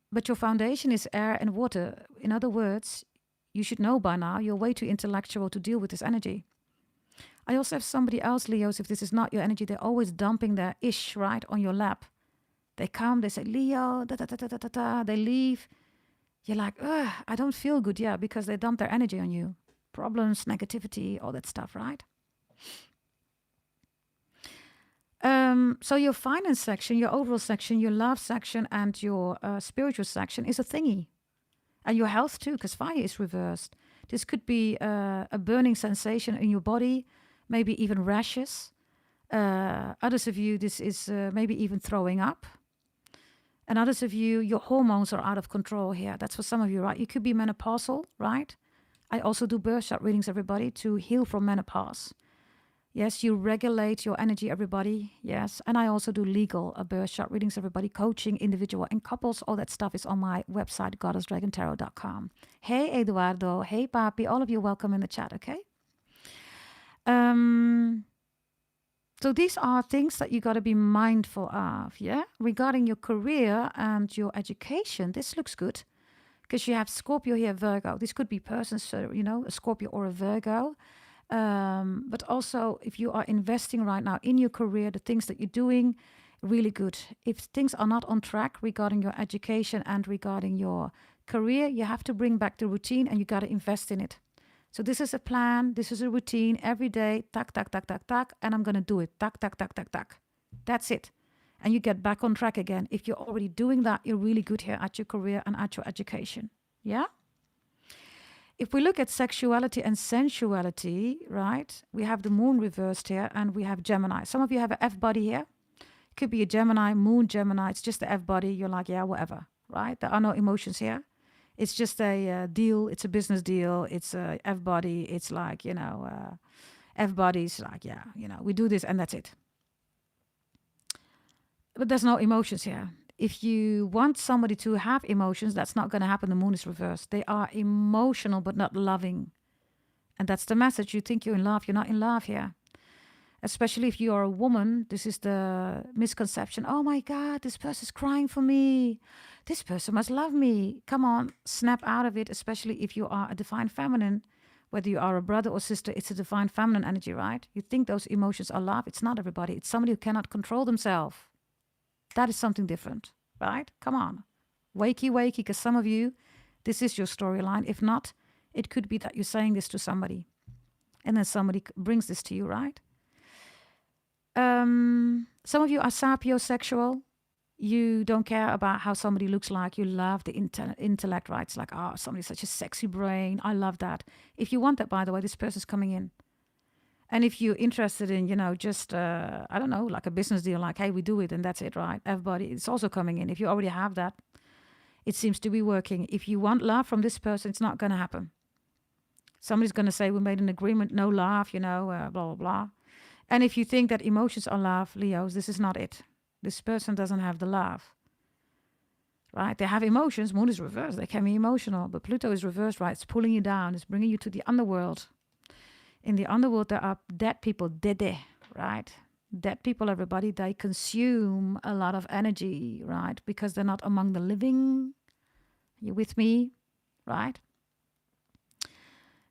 [SPEAKER 1] But your foundation is air and water. In other words, you should know by now, you're way too intellectual to deal with this energy. I also have somebody else, Leos, if this is not your energy, they're always dumping their ish, right, on your lap. They come, they say, Leo, they leave. You're like, ugh, I don't feel good, yeah, because they dump their energy on you. Problems, negativity, all that stuff, right? So your finance section, your overall section, your love section, and your spiritual section is a thingy. And your health too, because fire is reversed. This could be a burning sensation in your body, maybe even rashes. Others of you, this is maybe even throwing up. And others of you, your hormones are out of control here. That's for some of you, right? You could be menopausal, right? I also do birth chart readings, everybody, to heal from menopause. Yes, you regulate your energy, everybody. Yes. And I also do legal birth chart readings, everybody, coaching, individual and couples. All that stuff is on my website, goddessdragontarot.com. Hey, Eduardo. Hey, Papi. All of you, welcome in the chat, okay? So these are things that you got to be mindful of, yeah? Regarding your career and your education, this looks good because you have Scorpio here, Virgo. This could be persons, so, you know, a Scorpio or a Virgo. But also, if you are investing right now in your career, the things that you're doing, really good. If things are not on track regarding your education and regarding your career, you have to bring back the routine and you got to invest in it. So this is a plan, this is a routine every day, tak, tak, tak, tak, tak, and I'm going to do it, tak, tak, tak, tak, tak. That's it. And you get back on track again. If you're already doing that, you're really good here at your career and at your education. Yeah? If we look at sexuality and sensuality, right, we have the moon reversed here and we have Gemini. Some of you have an F body here. It could be a Gemini, moon Gemini. It's just the F body. You're like, yeah, whatever, right? There are no emotions here. It's just a deal. It's a business deal. It's a F body. It's like, you know, F bodies like, yeah, you know, we do this and that's it. But there's no emotions here. If you want somebody to have emotions, that's not going to happen. The moon is reversed. They are emotional, but not loving. And that's the message. You think you're in love. You're not in love here. Especially if you are a woman, this is the misconception. Oh my God, this person's crying for me. This person must love me. Come on, snap out of it, especially if you are a divine feminine. Whether you are a brother or sister, it's a divine feminine energy, right? You think those emotions are love. It's not everybody. It's somebody who cannot control themselves. That is something different, right? Come on. Wakey, wakey, because some of you, this is your storyline. If not, it could be that you're saying this to somebody. And then somebody brings this to you, right? Some of you are sapiosexual. You don't care about how somebody looks like. You love the intellect, right? It's like, oh, somebody's such a sexy brain. I love that. If you want that, by the way, this person's coming in. And if you're interested in, you know, just, I don't know, like a business deal, like, hey, we do it and that's it, right? Everybody, it's also coming in. If you already have that, it seems to be working. If you want love from this person, it's not going to happen. Somebody's going to say, we made an agreement, no love, you know, blah, blah, blah. And if you think that emotions are love, Leos, this is not it. This person doesn't have the love, right? They have emotions. Moon is reversed. They can be emotional, but Pluto is reversed, right? It's pulling you down. It's bringing you to the underworld. In the underworld, there are dead people, dede, right? Dead people, everybody, they consume a lot of energy, right? Because they're not among the living. You with me, right?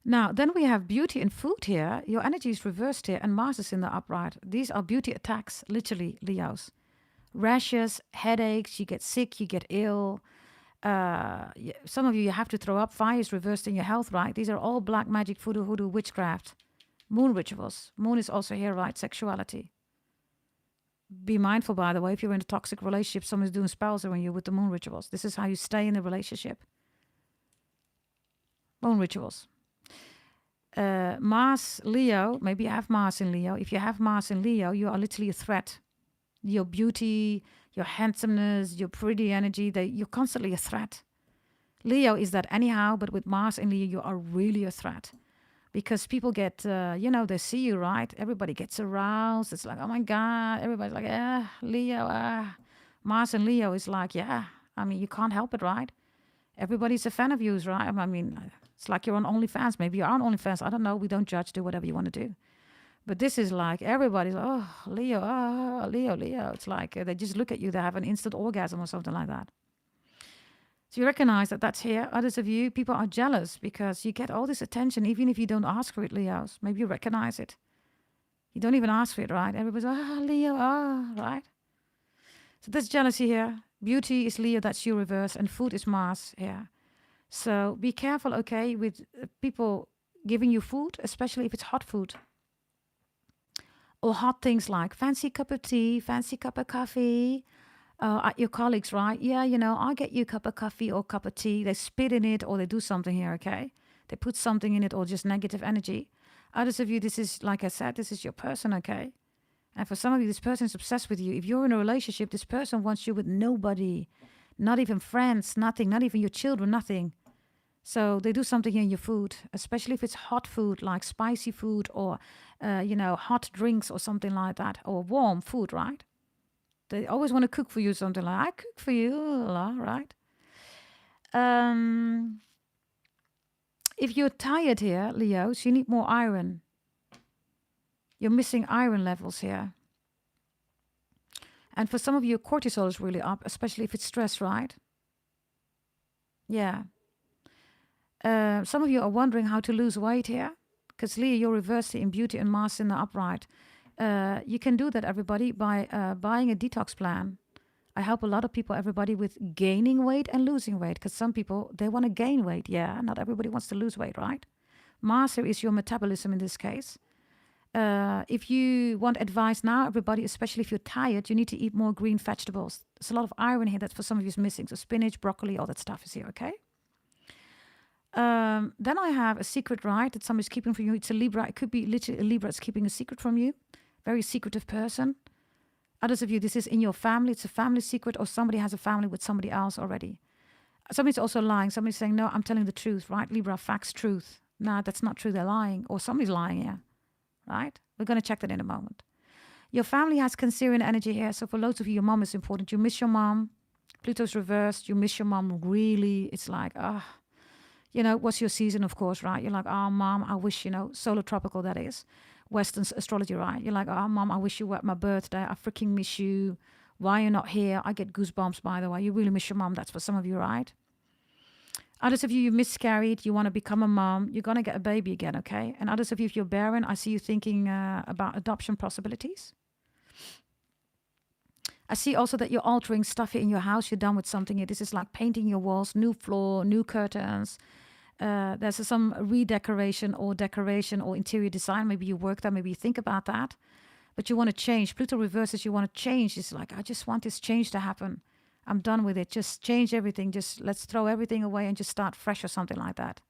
[SPEAKER 1] Now, then we have beauty and food here. Your energy is reversed here and Mars is in the upright. These are beauty attacks, literally, Leos. Rashes, headaches, you get sick, you get ill. Some of you have to throw up. Fire is reversed in your health, right? These are all black magic, voodoo, hoodoo, witchcraft. Moon rituals. Moon is also here, right? Sexuality. Be mindful, by the way, if you're in a toxic relationship, someone's doing spells on you with the moon rituals. This is how you stay in the relationship. Moon rituals. Mars, Leo, maybe you have Mars in Leo. If you have Mars in Leo, you are literally a threat. Your beauty, your handsomeness, your pretty energy, you're constantly a threat. Leo is that anyhow, but with Mars in Leo, you are really a threat. Because people get, they see you, right? Everybody gets aroused. It's like, oh my God. Everybody's like, Leo, Mars and Leo is like, yeah. I mean, you can't help it, right? Everybody's a fan of yours, right? I mean, it's like you're on OnlyFans. Maybe you're on OnlyFans. I don't know. We don't judge. Do whatever you want to do. But this is like, everybody's like, oh, Leo, Leo. It's like they just look at you. They have an instant orgasm or something like that. So you recognize that that's here. Others of you, people are jealous because you get all this attention, even if you don't ask for it, Leos. Maybe you recognize it. You don't even ask for it, right? Everybody's, Leo, right? So there's jealousy here. Beauty is Leo, that's your reverse. And food is Mars here. So be careful, okay, with people giving you food, especially if it's hot food. Or hot things like fancy cup of tea, fancy cup of coffee. At your colleagues, right? Yeah, I'll get you a cup of coffee or cup of tea. They spit in it or they do something here, okay? They put something in it or just negative energy. Others of you, this is, like I said, this is your person, okay? And for some of you, this person is obsessed with you. If you're in a relationship, this person wants you with nobody, not even friends, nothing, not even your children, nothing. So they do something in your food, especially if it's hot food, like spicy food or, hot drinks or something like that, or warm food, right? They always want to cook for you something like, I cook for you, right? If you're tired here, Leos, you need more iron. You're missing iron levels here. And for some of you, cortisol is really up, especially if it's stress, right? Yeah. Some of you are wondering how to lose weight here, because Leo, you're reversed in beauty and Mars in the upright. You can do that, everybody, by buying a detox plan. I help a lot of people, everybody, with gaining weight and losing weight, because some people, they want to gain weight. Yeah, not everybody wants to lose weight, right? Mars here is your metabolism in this case. If you want advice now, everybody, especially if you're tired, you need to eat more green vegetables. There's a lot of iron here that for some of you is missing. So spinach, broccoli, all that stuff is here, okay? Then I have a secret, right, that somebody's keeping from you. It's a Libra. It could be literally a Libra that's keeping a secret from you. Very secretive person. Others of you, this is in your family. It's a family secret, or somebody has a family with somebody else already. Somebody's also lying. Somebody's saying, no, I'm telling the truth, right? Libra, facts, truth. No, that's not true. They're lying. Or somebody's lying here, right? We're going to check that in a moment. Your family has Cancerian energy here. So for loads of you, your mom is important. You miss your mom. Pluto's reversed. You miss your mom really. It's like, what's your season, of course, right? You're like, oh, mom, I wish, solar tropical, that is. Western astrology, right? You're like, oh, mom, I wish you were at my birthday. I freaking miss you. Why you're not here? I get goosebumps, by the way. You really miss your mom. That's for some of you, right? Others of you, you miscarried. You want to become a mom. You're going to get a baby again, okay? And others of you, if you're barren, I see you thinking about adoption possibilities. I see also that you're altering stuff here in your house. You're done with something here. This is like painting your walls, new floor, new curtains. There's some redecoration or decoration or interior design. Maybe you work there, maybe you think about that. But you want to change. Pluto reverses, you want to change. It's like, I just want this change to happen. I'm done with it. Just change everything. Just let's throw everything away and just start fresh or something like that.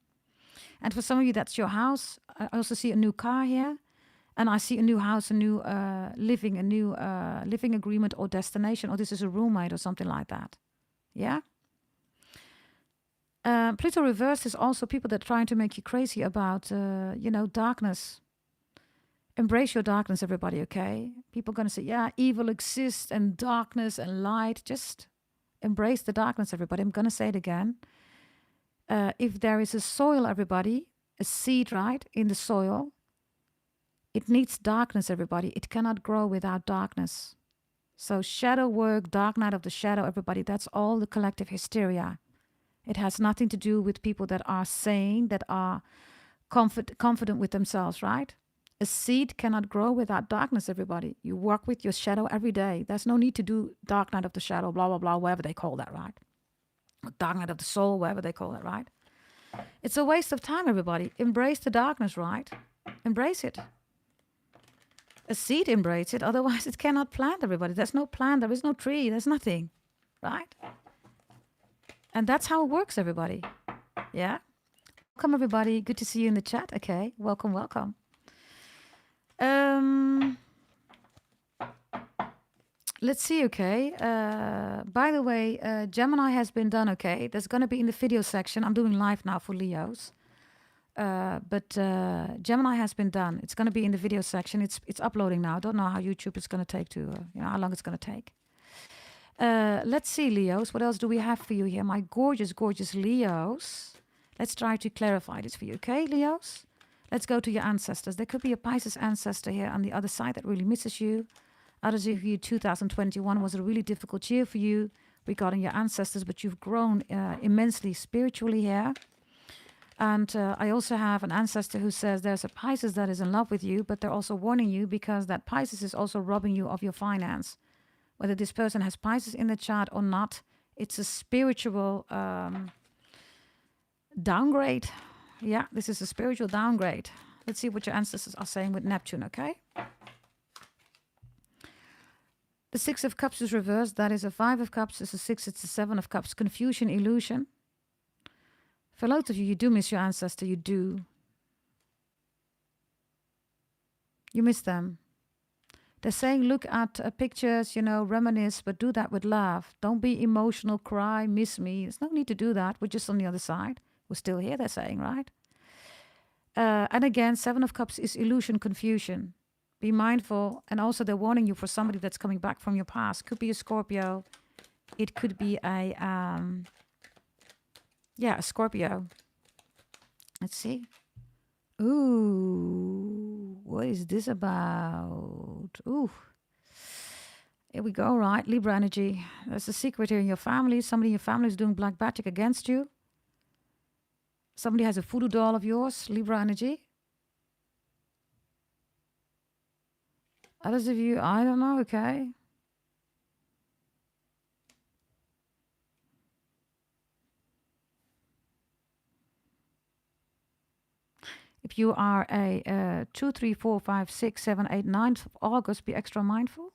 [SPEAKER 1] And for some of you, that's your house. I also see a new car here. And I see a new house, a new living agreement or destination. Or this is a roommate or something like that. Yeah? Pluto reversed is also people that are trying to make you crazy about, darkness. Embrace your darkness, everybody, okay? People are going to say, yeah, evil exists and darkness and light. Just embrace the darkness, everybody. I'm going to say it again. If there is a soil, everybody, a seed, right, in the soil, it needs darkness, everybody. It cannot grow without darkness. So shadow work, dark night of the shadow, everybody, that's all the collective hysteria. It has nothing to do with people that are sane, that are confident with themselves, right? A seed cannot grow without darkness, everybody. You work with your shadow every day. There's no need to do dark night of the shadow, blah, blah, blah, whatever they call that, right? Dark night of the soul, whatever they call it, right? It's a waste of time, everybody. Embrace the darkness, right? Embrace it. A seed embrace it, otherwise it cannot plant, everybody. There's no plant, there is no tree, there's nothing, right? And that's how it works, everybody. Yeah? Welcome, everybody. Good to see you in the chat. Okay, welcome, welcome. Let's see, okay. By the way, Gemini has been done, okay. There's going to be in the video section. I'm doing live now for Leos. But Gemini has been done. It's going to be in the video section. It's uploading now. I don't know how YouTube is going to take how long it's going to take. Let's see, Leos. What else do we have for you here? My gorgeous, gorgeous Leos. Let's try to clarify this for you, okay, Leos? Let's go to your ancestors. There could be a Pisces ancestor here on the other side that really misses you. Others of you, 2021 was a really difficult year for you regarding your ancestors, but you've grown immensely spiritually here. And I also have an ancestor who says there's a Pisces that is in love with you, but they're also warning you because that Pisces is also robbing you of your finance. Whether this person has Pisces in the chart or not, it's a spiritual downgrade. Yeah, this is a spiritual downgrade. Let's see what your ancestors are saying with Neptune, okay? The Six of Cups is reversed. That is a Five of Cups. It's a Six. It's a Seven of Cups. Confusion, illusion. For a lot of you, you do miss your ancestor. You do. You miss them. They're saying, look at pictures, you know, reminisce, but do that with love. Don't be emotional, cry, miss me. There's no need to do that. We're just on the other side. We're still here, they're saying, right? And again, Seven of Cups is illusion, confusion. Be mindful. And also they're warning you for somebody that's coming back from your past. Could be a Scorpio. It could be a Scorpio. Let's see. Ooh, what is this about? Ooh. Here we go, right? Libra energy. There's a secret here in your family. Somebody in your family is doing black magic against you. Somebody has a voodoo doll of yours. Libra energy. Others of you, I don't know, okay. If you are a 2, 3, 4, 5, 6, 7, 8, 9th of August, be extra mindful.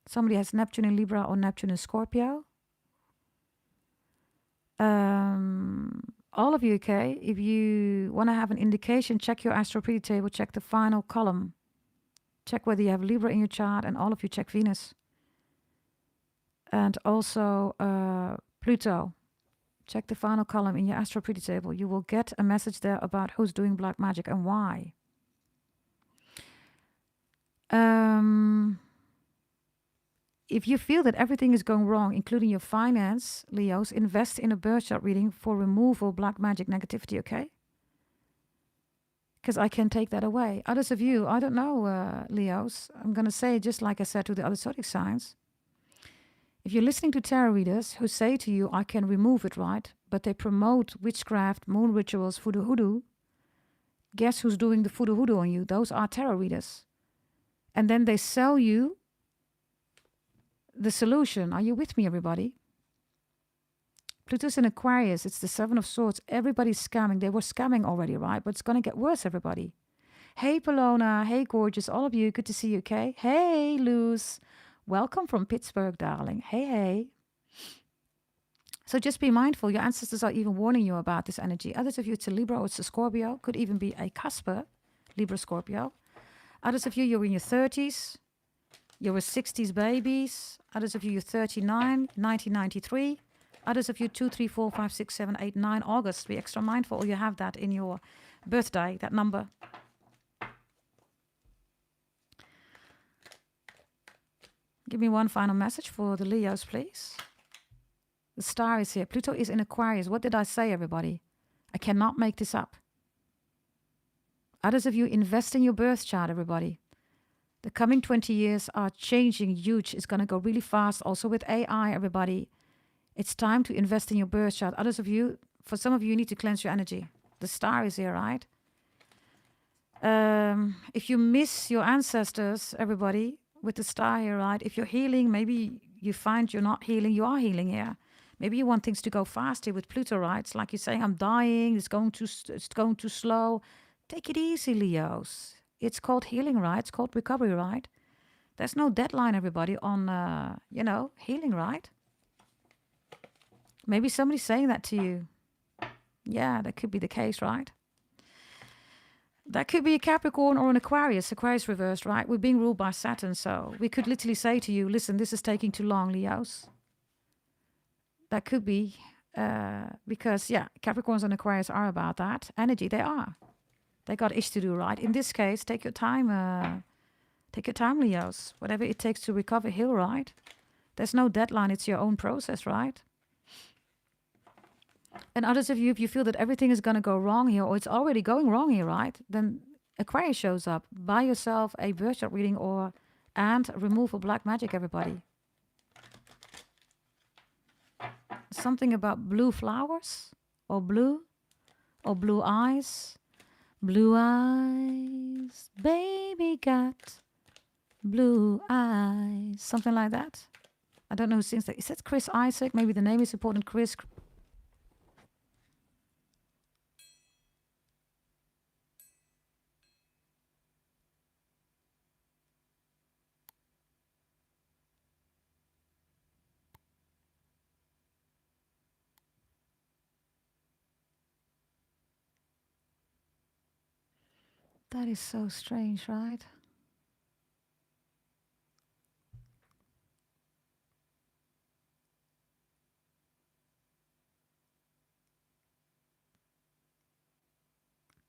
[SPEAKER 1] Somebody has Neptune in Libra or Neptune in Scorpio. All of you, okay? If you want to have an indication, check your astro pretty table, check the final column. Check whether you have Libra in your chart, and all of you check Venus. And also Pluto. Check the final column in your astro pretty table. You will get a message there about who's doing black magic and why. If you feel that everything is going wrong, including your finance, Leos, invest in a birth chart reading for removal black magic negativity, okay? Because I can take that away. Others of you, I don't know, Leos. I'm going to say, just like I said to the other zodiac signs, if you're listening to tarot readers who say to you, I can remove it, right? But they promote witchcraft, moon rituals, voodoo hoodoo. Guess who's doing the voodoo hoodoo on you? Those are tarot readers. And then they sell you the solution. Are you with me, everybody? Pluto's in Aquarius. It's the Seven of Swords. Everybody's scamming. They were scamming already, right? But it's going to get worse, everybody. Hey, Polona. Hey, gorgeous. All of you. Good to see you, okay? Hey, Luz. Welcome from Pittsburgh, darling. Hey, hey. So just be mindful. Your ancestors are even warning you about this energy. Others of you, it's a Libra or it's a Scorpio. Could even be a Casper, Libra, Scorpio. Others of you, you're in your 30s. You're a 60s babies. Others of you, you're 39, 1993. Others of you, 2, 3, 4, 5, 6, 7, 8, 9 August. Be extra mindful, or you have that in your birthday, that number. Give me one final message for the Leos, please. The star is here. Pluto is in Aquarius. What did I say, everybody? I cannot make this up. Others of you, invest in your birth chart, everybody. The coming 20 years are changing huge. It's going to go really fast. Also with AI, everybody. It's time to invest in your birth chart. Others of you, for some of you, you need to cleanse your energy. The star is here, right? If you miss your ancestors, everybody, with the star here, right? If you're healing, maybe you find you're not healing. You are healing here. Maybe you want things to go fast here with Pluto, right? It's like you're saying, I'm dying. It's going too slow. Take it easy, Leos. It's called healing, right? It's called recovery, right? There's no deadline, everybody, on, healing, right? Maybe somebody's saying that to you. Yeah, that could be the case, right? That could be a Capricorn or an Aquarius. Aquarius reversed, right? We're being ruled by Saturn, so we could literally say to you, listen, this is taking too long, Leos. That could be because, Capricorns and Aquarius are about that energy. They are. They got ish to do, right? In this case, take your time. Take your time, Leos. Whatever it takes to recover, heal, right? There's no deadline. It's your own process, right? And others of you, if you feel that everything is going to go wrong here, or it's already going wrong here, right? Then Aquarius shows up. Buy yourself a birth chart reading and remove a black magic, everybody. Something about blue flowers or blue eyes. Blue eyes, baby got blue eyes. Something like that. I don't know who sings that. Is that Chris Isaac? Maybe the name is important. Chris. That is so strange, right?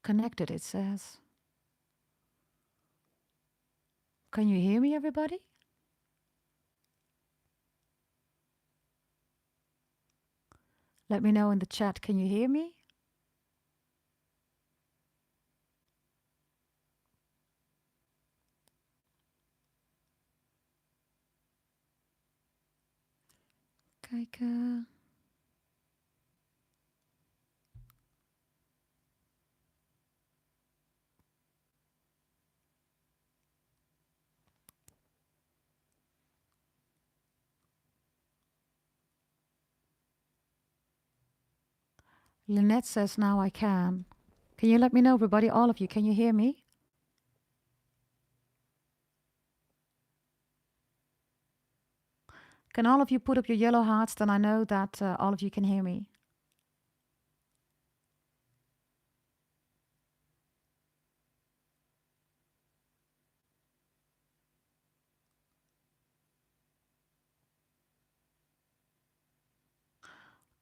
[SPEAKER 1] Connected, it says. Can you hear me, everybody? Let me know in the chat. Can you hear me? Kijken. Lynette says now I can. Can you let me know, everybody? All of you, can you hear me? Can all of you put up your yellow hearts? Then I know that all of you can hear me.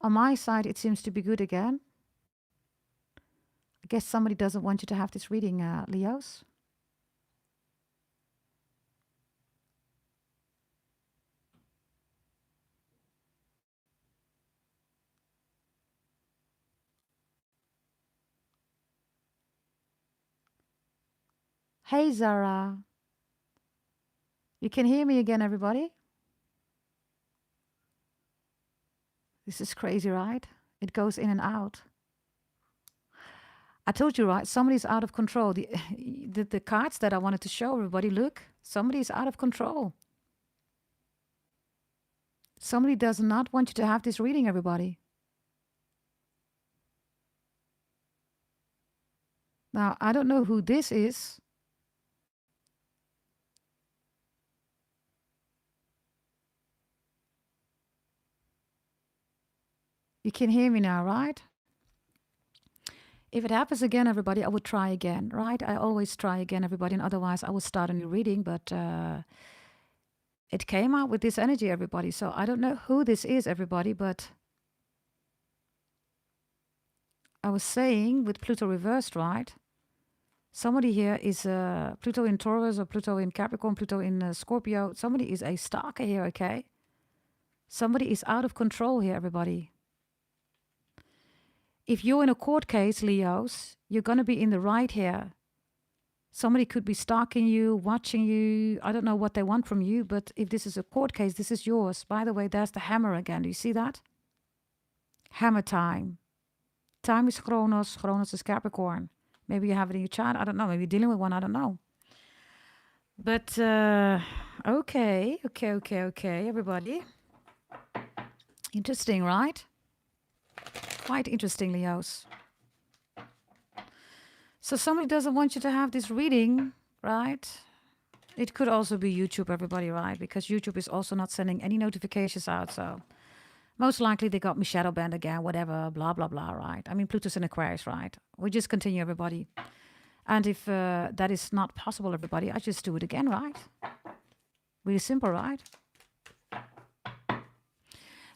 [SPEAKER 1] On my side, it seems to be good again. I guess somebody doesn't want you to have this reading, Leos. Hey, Zara. You can hear me again, everybody? This is crazy, right? It goes in and out. I told you, right? Somebody's out of control. The cards that I wanted to show everybody, look, somebody's out of control. Somebody does not want you to have this reading, everybody. Now, I don't know who this is. You can hear me now, right? If it happens again, everybody, I would try again, right? I always try again, everybody, and otherwise I would start a new reading, but it came out with this energy, everybody. So I don't know who this is, everybody, but I was saying with Pluto reversed, right? Somebody here is Pluto in Taurus or Pluto in Capricorn, Pluto in Scorpio. Somebody is a stalker here, okay? Somebody is out of control here, everybody. If you're in a court case, Leos, you're going to be in the right here. Somebody could be stalking you, watching you. I don't know what they want from you, but if this is a court case, this is yours. By the way, there's the hammer again. Do you see that? Hammer time. Time is Chronos. Chronos is Capricorn. Maybe you have it in your chart. I don't know. Maybe you're dealing with one. I don't know. But, okay, everybody. Interesting, right? Quite interesting, Leos. So somebody doesn't want you to have this reading, right? It could also be YouTube, everybody, right? Because YouTube is also not sending any notifications out. So most likely they got me shadow banned again, whatever, blah, blah, blah, right? I mean, Pluto's in Aquarius, right? We just continue, everybody. And if that is not possible, everybody, I just do it again, right? Really simple, right?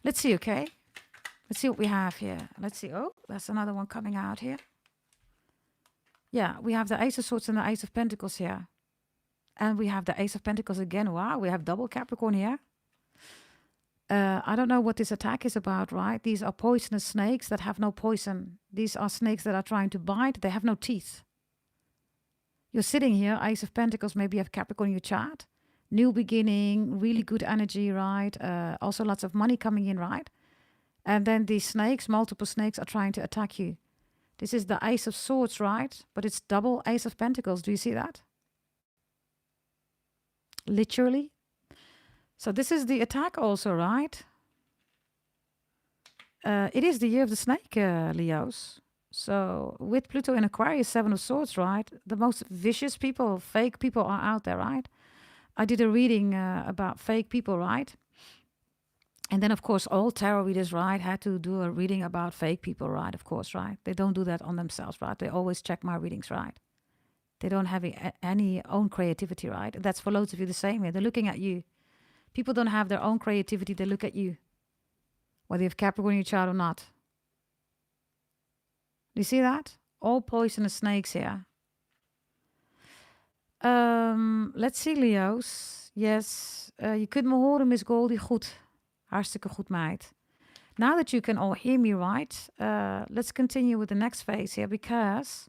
[SPEAKER 1] Let's see, okay? Let's see what we have here. Let's see. Oh, that's another one coming out here. Yeah, we have the Ace of Swords and the Ace of Pentacles here. And we have the Ace of Pentacles again. Wow, we have double Capricorn here. I don't know what this attack is about, right? These are poisonous snakes that have no poison. These are snakes that are trying to bite. They have no teeth. You're sitting here, Ace of Pentacles, maybe you have Capricorn in your chart. New beginning, really good energy, right? Also lots of money coming in, right? And then these snakes, multiple snakes, are trying to attack you. This is the Ace of Swords, right? But it's double Ace of Pentacles. Do you see that? Literally. So this is the attack also, right? It is the year of the snake, Leos. So with Pluto in Aquarius, Seven of Swords, right? The most vicious people, fake people are out there, right? I did a reading about fake people, right? And then, of course, all tarot readers, right, had to do a reading about fake people, right? Of course, right? They don't do that on themselves, right? They always check my readings, right? They don't have any own creativity, right? That's for loads of you the same here. They're looking at you. People don't have their own creativity. They look at you, whether you have Capricorn in your chart or not. Do you see that? All poisonous snakes here. Let's see, Leo's. Yes, je kunt me horen, Miss Goldie. Goed. Hartstikke goed, meid. Now that you can all hear me right, let's continue with the next phase here, because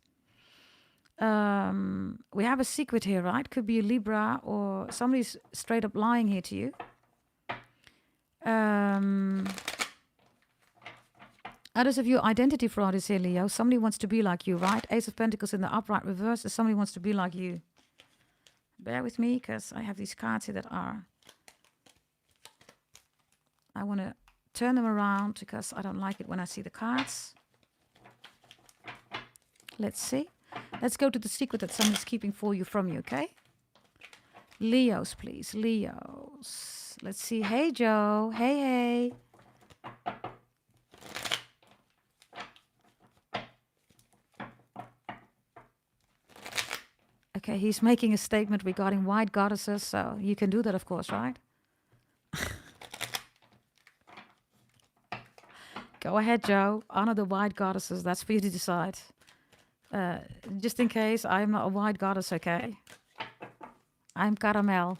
[SPEAKER 1] we have a secret here, right? Could be a Libra, or somebody's straight up lying here to you. Others of you, identity fraud is here, Leo. Somebody wants to be like you, right? Ace of Pentacles in the upright reverse. Somebody wants to be like you. Bear with me, because I have these cards here that are... I want to turn them around because I don't like it when I see the cards. Let's see. Let's go to the secret that someone's keeping for you from you, okay? Leos, please. Leos. Let's see. Hey, Joe. Hey, hey. Okay, he's making a statement regarding white goddesses, so you can do that, of course, right? Go ahead, Joe. Honor the white goddesses. That's for you to decide. Just in case, I'm not a white goddess, okay? I'm caramel.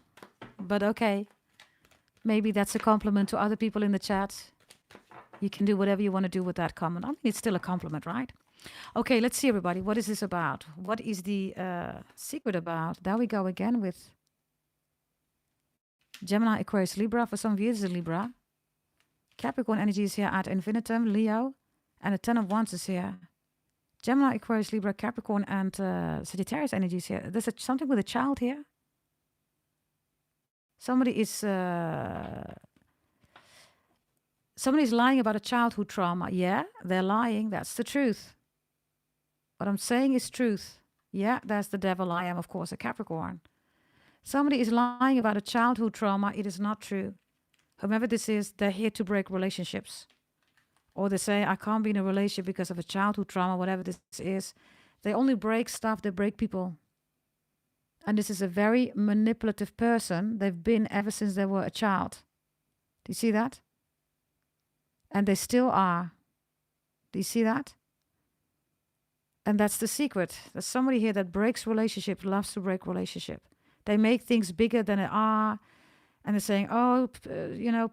[SPEAKER 1] But okay. Maybe that's a compliment to other people in the chat. You can do whatever you want to do with that comment. I mean, it's still a compliment, right? Okay, let's see, everybody. What is this about? What is the secret about? There we go again with Gemini, Aquarius, Libra. For some of you, this is a Libra. Capricorn energy is here at infinitum, Leo. And the 10 of Wands is here. Gemini, Aquarius, Libra, Capricorn, and Sagittarius energy is here. There's something with a child here. Somebody's lying about a childhood trauma. Yeah, they're lying. That's the truth. What I'm saying is truth. Yeah, that's the devil. I am, of course, a Capricorn. Somebody is lying about a childhood trauma. It is not true. Whomever this is, they're here to break relationships. Or they say, I can't be in a relationship because of a childhood trauma, whatever this is. They only break stuff, they break people. And this is a very manipulative person. They've been ever since they were a child. Do you see that? And they still are. Do you see that? And that's the secret. There's somebody here that breaks relationships, loves to break relationship. They make things bigger than they are. And they're saying, oh,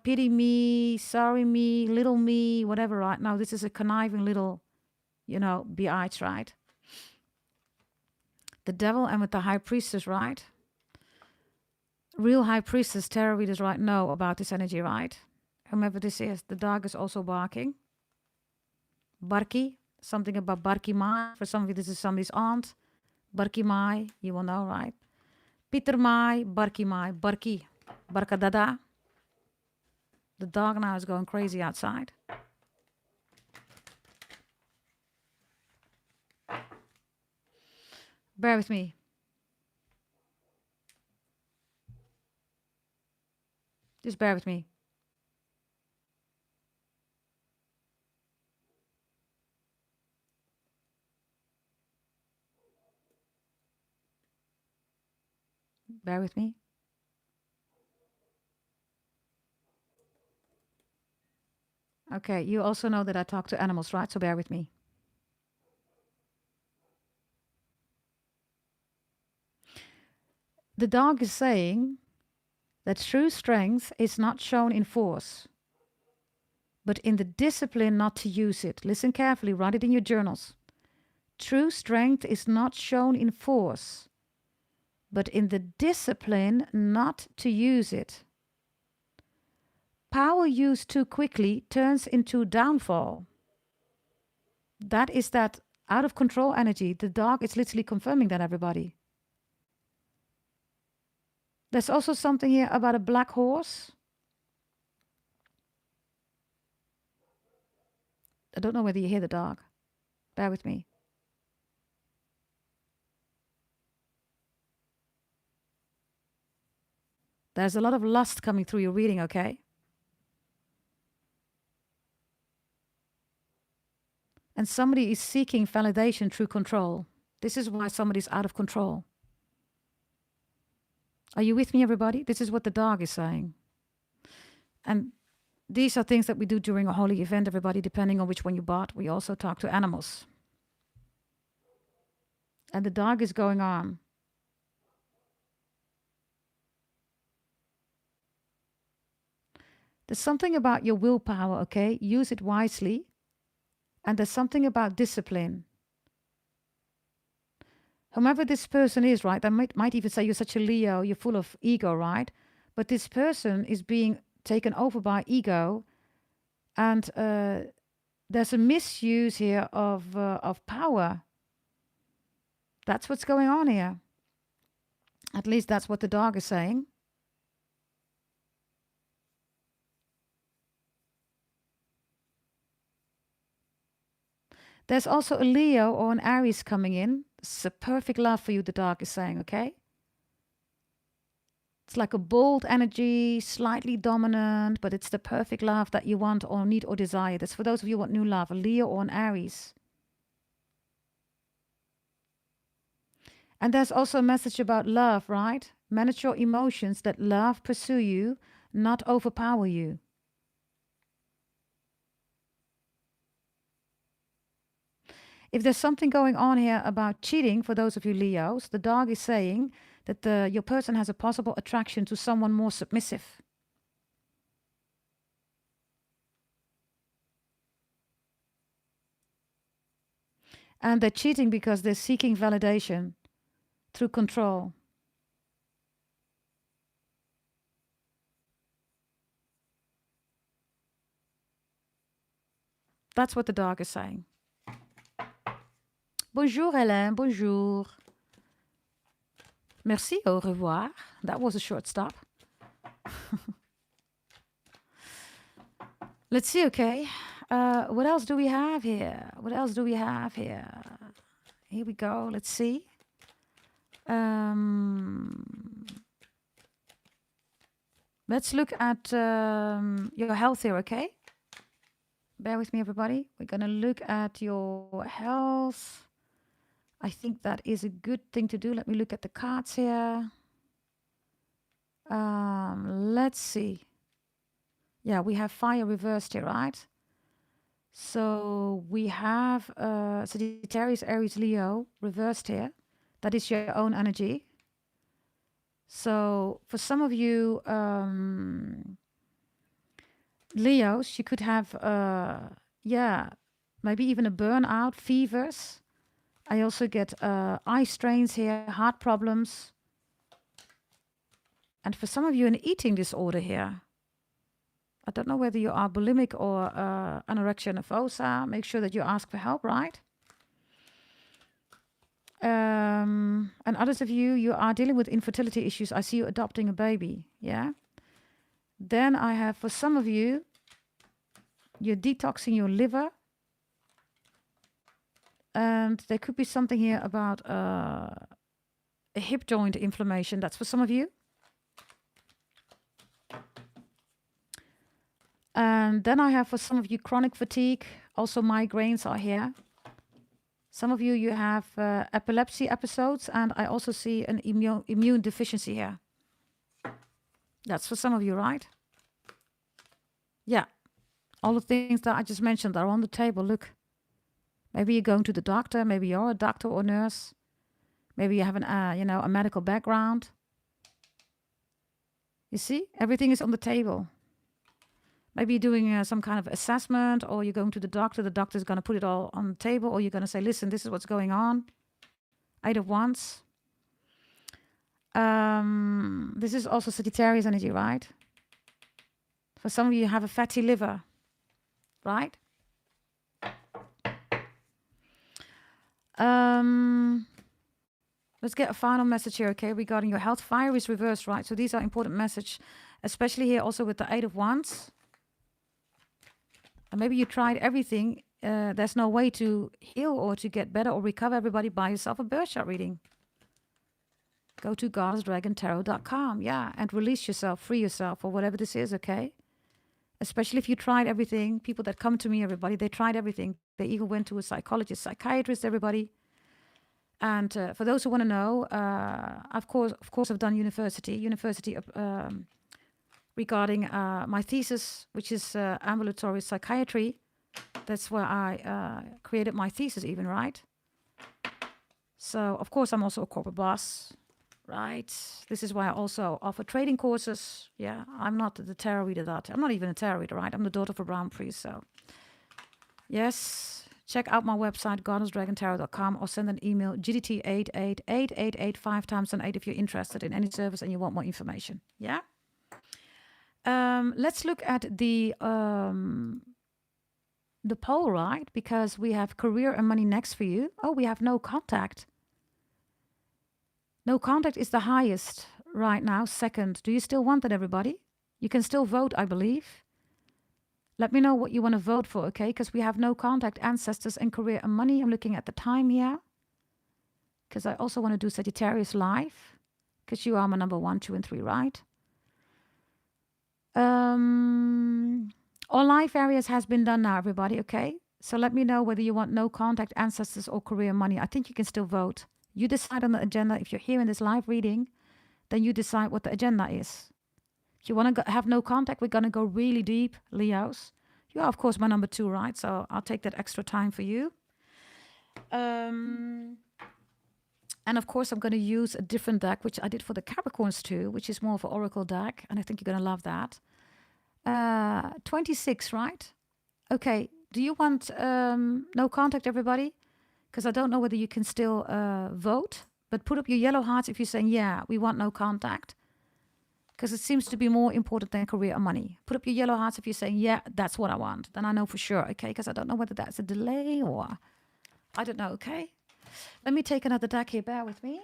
[SPEAKER 1] pity me, sorry me, little me, whatever, right? Now, this is a conniving little, biatch, right? The devil and with the high priestess, right? Real high priestess, tarot readers, right, know about this energy, right? Whomever this is, the dog is also barking. Barky, something about Barky Mai. For some of you, this is somebody's aunt. Barky Mai, you will know, right? Peter Mai, Barky Mai, Barky. Barkadada. The dog now is going crazy outside. Bear with me. Just bear with me. Bear with me. Okay, you also know that I talk to animals, right? So bear with me. The dog is saying that true strength is not shown in force, but in the discipline not to use it. Listen carefully, write it in your journals. True strength is not shown in force, but in the discipline not to use it. Power used too quickly turns into downfall. That is that out of control energy. The dog is literally confirming that, everybody. There's also something here about a black horse. I don't know whether you hear the dog. Bear with me. There's a lot of lust coming through your reading, okay? And somebody is seeking validation through control. This is why somebody's out of control. Are you with me, everybody? This is what the dog is saying. And these are things that we do during a holy event, everybody, depending on which one you bought. We also talk to animals. And the dog is going on. There's something about your willpower, okay? Use it wisely. And there's something about discipline. Whomever this person is, right? I might even say you're such a Leo, you're full of ego, right? But this person is being taken over by ego. And there's a misuse here of power. That's what's going on here. At least that's what the dog is saying. There's also a Leo or an Aries coming in. It's a perfect love for you, the dog is saying, okay? It's like a bold energy, slightly dominant, but it's the perfect love that you want or need or desire. That's for those of you who want new love, a Leo or an Aries. And there's also a message about love, right? Manage your emotions, that love pursue you, not overpower you. If there's something going on here about cheating, for those of you Leos, the dog is saying that your person has a possible attraction to someone more submissive. And they're cheating because they're seeking validation through control. That's what the dog is saying. Bonjour Hélène, bonjour. Merci, au revoir. That was a short stop. Let's see, okay. What else do we have here? What else do we have here? Here we go, let's see. Let's look at your health here, okay? Bear with me, everybody. We're going to look at your health. I think that is a good thing to do. Let me look at the cards here. Let's see. Yeah, we have fire reversed here, right? So we have Sagittarius, Aries, Leo reversed here. That is your own energy. So for some of you Leos, you could have, maybe even a burnout, fevers. I also get eye strains here, heart problems. And for some of you, an eating disorder here. I don't know whether you are bulimic or anorexia nervosa. Make sure that you ask for help, right? And others of you, you are dealing with infertility issues. I see you adopting a baby, yeah? Then I have, for some of you, you're detoxing your liver. And there could be something here about a hip joint inflammation. That's for some of you. And then I have for some of you chronic fatigue. Also migraines are here. Some of you, you have epilepsy episodes. And I also see an immune deficiency here. That's for some of you, right? Yeah. All the things that I just mentioned are on the table. Look. Maybe you're going to the doctor. Maybe you're a doctor or nurse. Maybe you have a medical background. You see, everything is on the table. Maybe you're doing some kind of assessment, or you're going to the doctor. The doctor is going to put it all on the table, or you're going to say, listen, this is what's going on. 8 of Wands. This is also Sagittarius energy, right? For some of you, have a fatty liver, right? Let's get a final message here, okay, regarding your health. Fire is reversed, right? So these are important messages, especially here also with the 8 of Wands. And maybe you tried everything. There's no way to heal or to get better or recover. Everybody, buy yourself a birth chart reading. Go to goddessdragontarot.com, yeah, and release yourself, free yourself, or whatever this is, okay? Especially if you tried everything. People that come to me, everybody, they tried everything. They even went to a psychologist, psychiatrist, everybody. And for those who want to know, of course, I've done university regarding my thesis, which is ambulatory psychiatry. That's where I created my thesis even, right? So, of course, I'm also a corporate boss, right? This is why I also offer trading courses. Yeah, I'm not the tarot reader that. I'm not even a tarot reader, right? I'm the daughter of a brown priest, so. Yes, check out my website, goddessdragontarot.com, or send an email, gdt88888 5 times an 8 if you're interested in any service and you want more information. Yeah? Let's look at the pole, right? Because we have career and money next for you. Oh, we have no contact. No contact is the highest right now. Second, do you still want it, everybody? You can still vote, I believe. Let me know what you want to vote for, okay? Because we have no contact, ancestors, and career and money. I'm looking at the time here. Because I also want to do Sagittarius live. Because you are my number 1, 2, and 3, right? All life areas has been done now, everybody, okay? So let me know whether you want no contact, ancestors, or career money. I think you can still vote. You decide on the agenda. If you're here in this live reading, then you decide what the agenda is. If you want to have no contact, we're going to go really deep, Leos. You are, of course, my number 2, right? So I'll take that extra time for you. And of course, I'm going to use a different deck, which I did for the Capricorns too, which is more of an oracle deck. And I think you're going to love that. 26, right? Okay. Do you want no contact, everybody? Because I don't know whether you can still vote. But put up your yellow hearts if you're saying, yeah, we want no contact. Because it seems to be more important than career or money. Put up your yellow hearts if you're saying, yeah, that's what I want. Then I know for sure, okay? Because I don't know whether that's a delay or... I don't know, okay? Let me take another deck here. Bear with me.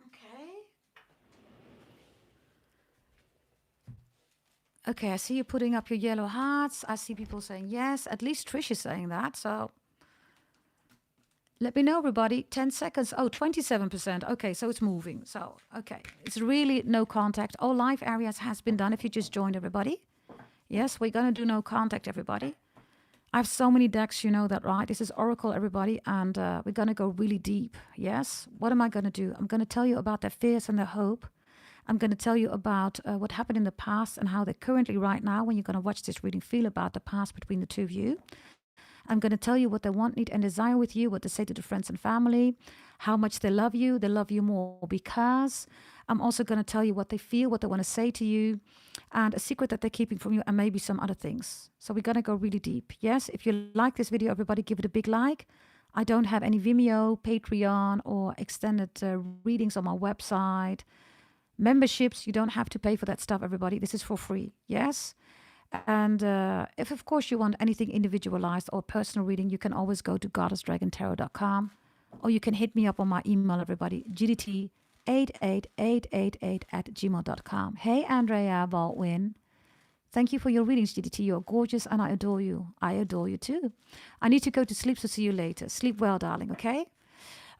[SPEAKER 1] Okay. Okay, I see you putting up your yellow hearts. I see people saying yes. At least Trish is saying that, so... Let me know, everybody. 10 seconds. Oh, 27%. Okay, so it's moving. So, okay. It's really no contact. All live areas has been done if you just joined, everybody. Yes, we're going to do no contact, everybody. I have so many decks, you know that, right? This is Oracle, everybody, and we're going to go really deep. Yes? What am I going to do? I'm going to tell you about their fears and their hope. I'm going to tell you about what happened in the past and how they currently, right now, when you're going to watch this reading, feel about the past between the two of you. I'm going to tell you what they want, need, and desire with you, what they say to the friends and family, how much they love you more because. I'm also going to tell you what they feel, what they want to say to you, and a secret that they're keeping from you, and maybe some other things. So we're going to go really deep. Yes, if you like this video, everybody give it a big like. I don't have any Vimeo, Patreon, or extended readings on my website. Memberships, you don't have to pay for that stuff, everybody. This is for free. Yes. And if, of course, you want anything individualized or personal reading, you can always go to goddessdragontarot.com, or you can hit me up on my email, everybody, gdt88888@gmail.com. Hey, Andrea Baldwin. Thank you for your readings, GDT. You're gorgeous, and I adore you. I adore you, too. I need to go to sleep, so see you later. Sleep well, darling, okay?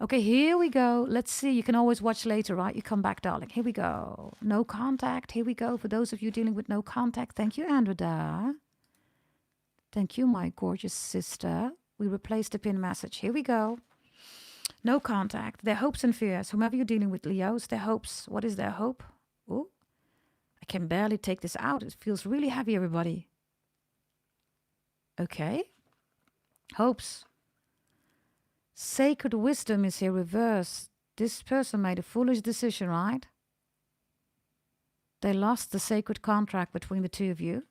[SPEAKER 1] Okay, here we go. Let's see. You can always watch later, right? You come back, darling. Here we go. No contact. Here we go. For those of you dealing with no contact, thank you, Andrea. Thank you, my gorgeous sister. We replaced the pin message. Here we go. No contact. Their hopes and fears. Whomever you're dealing with, Leos, their hopes. What is their hope? Oh, I can barely take this out. It feels really heavy, everybody. Okay. Hopes. Sacred wisdom is here reversed. This person made a foolish decision, right? They lost the sacred contract between the two of you.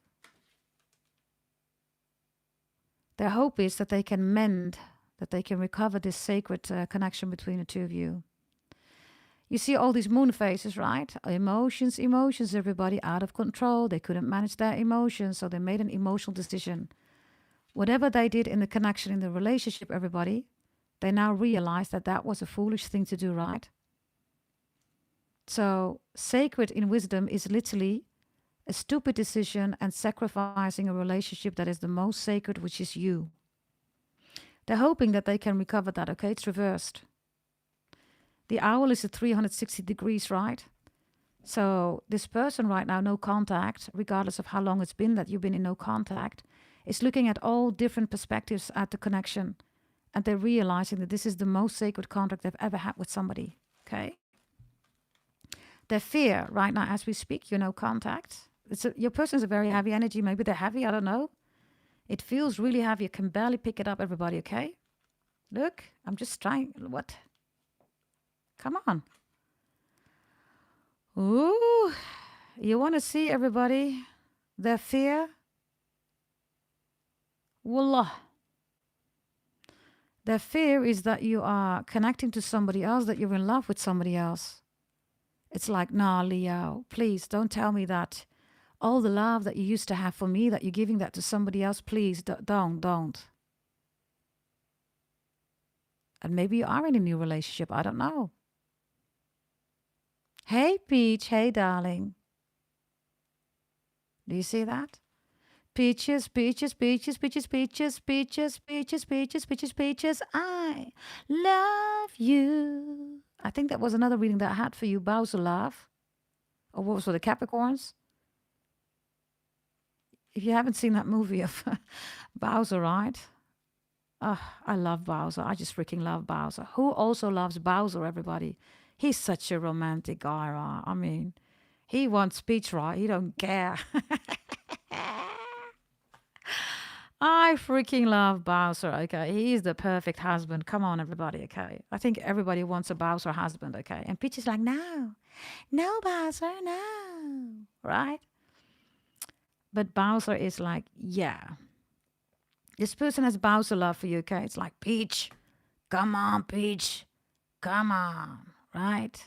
[SPEAKER 1] Their hope is that they can mend, that they can recover this sacred connection between the two of you. You see all these moon phases, right? Emotions, everybody out of control. They couldn't manage their emotions, so they made an emotional decision. Whatever they did in the connection, in the relationship, everybody, they now realize that that was a foolish thing to do, right? So sacred in wisdom is literally a stupid decision and sacrificing a relationship that is the most sacred, which is you. They're hoping that they can recover that, okay? It's reversed. The owl is at 360 degrees, right? So this person right now, no contact, regardless of how long it's been that you've been in no contact, is looking at all different perspectives at the connection. And they're realizing that this is the most sacred contract they've ever had with somebody. Okay. Their fear right now, as we speak, contact. Your person is a very heavy energy. Maybe they're heavy. I don't know. It feels really heavy. You can barely pick it up, everybody. Okay. Look, I'm just trying. What? Come on. Ooh. You want to see, everybody, their fear? Wallah. Their fear is that you are connecting to somebody else, that you're in love with somebody else. It's like, nah, Leo, please don't tell me that all the love that you used to have for me, that you're giving that to somebody else. Please don't. And maybe you are in a new relationship. I don't know. Hey, Peach. Hey, darling. Do you see that? Peaches, peaches, peaches, peaches, peaches, peaches, peaches, peaches, peaches, peaches. I love you. I think that was another reading that I had for you, Bowser Love. Or what was for the Capricorns? If you haven't seen that movie of Bowser, right? I love Bowser. I just freaking love Bowser. Who also loves Bowser, everybody? He's such a romantic guy, right? I mean, he wants Peach, right? He don't care. I freaking love Bowser, okay? He's the perfect husband. Come on, everybody, okay? I think everybody wants a Bowser husband, okay? And Peach is like, no, Bowser, no, right? But Bowser is like, yeah. This person has Bowser love for you, okay? It's like, Peach, come on, Peach, come on, right?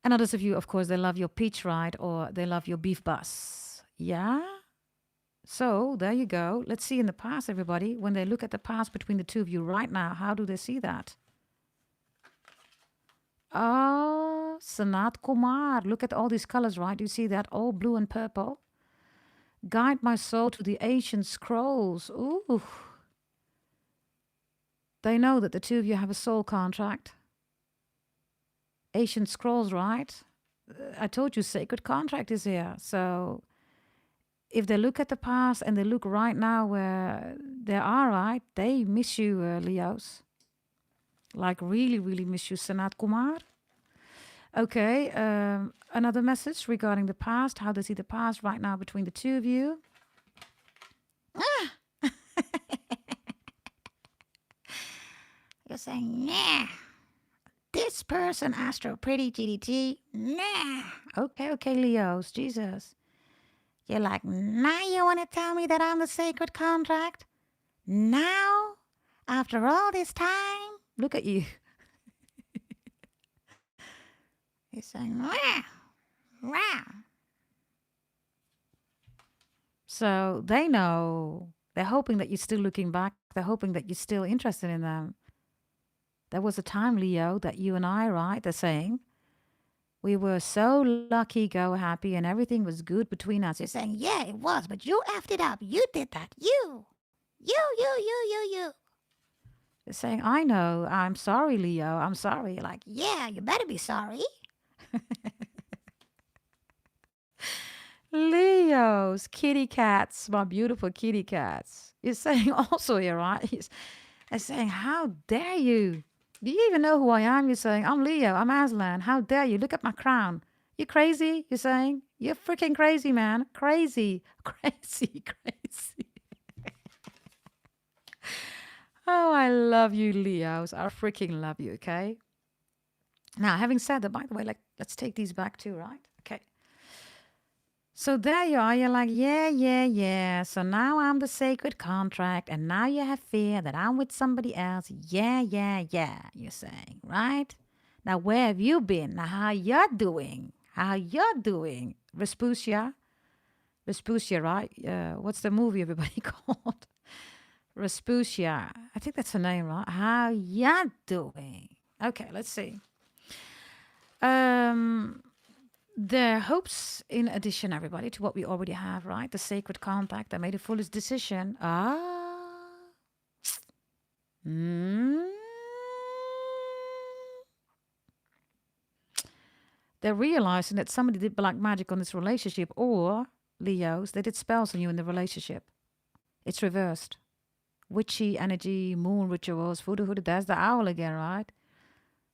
[SPEAKER 1] And others of you, of course, they love your peach ride or they love your beef bus. Yeah? So there you go. Let's see in the past, everybody. When they look at the past between the two of you right now, how do they see that? Oh, Sanat Kumar. Look at all these colors, right? You see that? All blue and purple. Guide my soul to the ancient scrolls. Ooh. They know that the two of you have a soul contract. Ancient scrolls, right? I told you sacred contract is here. So if they look at the past and they look right now where they are, right, they miss you, Leos. Like really, really miss you, Sanat Kumar. Okay, another message regarding the past. How they see the past right now between the two of you. You're saying, nah. This person, Astro Pretty GDT, nah. Okay, Leos, Jesus. You're like, now you want to tell me that I'm the sacred contract? Now? After all this time? Look at you. He's saying, rah, rah. So they know. They're hoping that you're still looking back. They're hoping that you're still interested in them. There was a time, Leo, that you and I, right, they're saying, we were so lucky, go happy, and everything was good between us. You're saying, yeah, it was, but you effed it up. You did that. You. They're saying, I know. I'm sorry, Leo. I'm sorry. You're like, yeah, you better be sorry. Leos, kitty cats, my beautiful kitty cats. You're saying also here, right? They're saying, how dare you? Do you even know who I am? You're saying, I'm Leo, I'm Aslan. How dare you? Look at my crown. You crazy? You're saying, you're freaking crazy, man. Crazy. Oh, I love you, Leos. I freaking love you, okay? Now, having said that, by the way, let's take these back too, right? Okay. So there you are. You're like, yeah. So now I'm the sacred contract, and now you have fear that I'm with somebody else. Yeah. You're saying, right? Now, where have you been? Now, how you're doing? Vespucia, right? What's the movie everybody called? Vespucia. I think that's her name, right? How you doing? Okay, let's see. The hopes, in addition, everybody, to what we already have, right? The sacred compact that made the fullest decision. They're realizing that somebody did black magic on this relationship, or, Leos, they did spells on you in the relationship. It's reversed. witchy energy, moon rituals, voodoo, hoodoo. There's the owl again, right?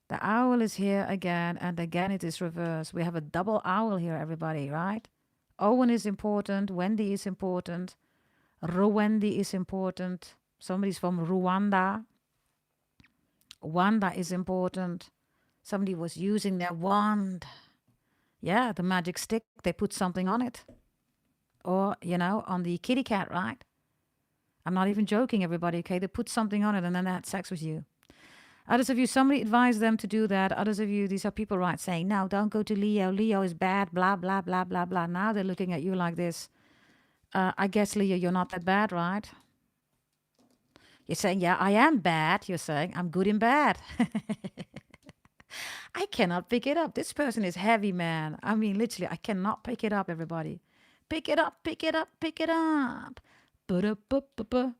[SPEAKER 1] The owl is here again, and again it is reversed. We have a double owl here, everybody, right? Owen is important. Wendy is important. Rwendi is important. Somebody's from Rwanda. Wanda is important. Somebody was using their wand. Yeah, the magic stick. They put something on it. Or, you know, on the kitty cat, right? I'm not even joking, everybody, okay? They put something on it and then they had sex with you. Others of you, somebody advised them to do that. Others of you, these are people, right, saying, no, don't go to Leo. Leo is bad, blah, blah, blah, blah, blah. Now they're looking at you like this. I guess, Leo, you're not that bad, right? You're saying, yeah, I am bad. You're saying, I'm good in bad. I cannot pick it up. This person is heavy, man. I mean, literally, I cannot pick it up, everybody. Pick it up, pick it up, pick it up. Ba-da-ba-ba-ba.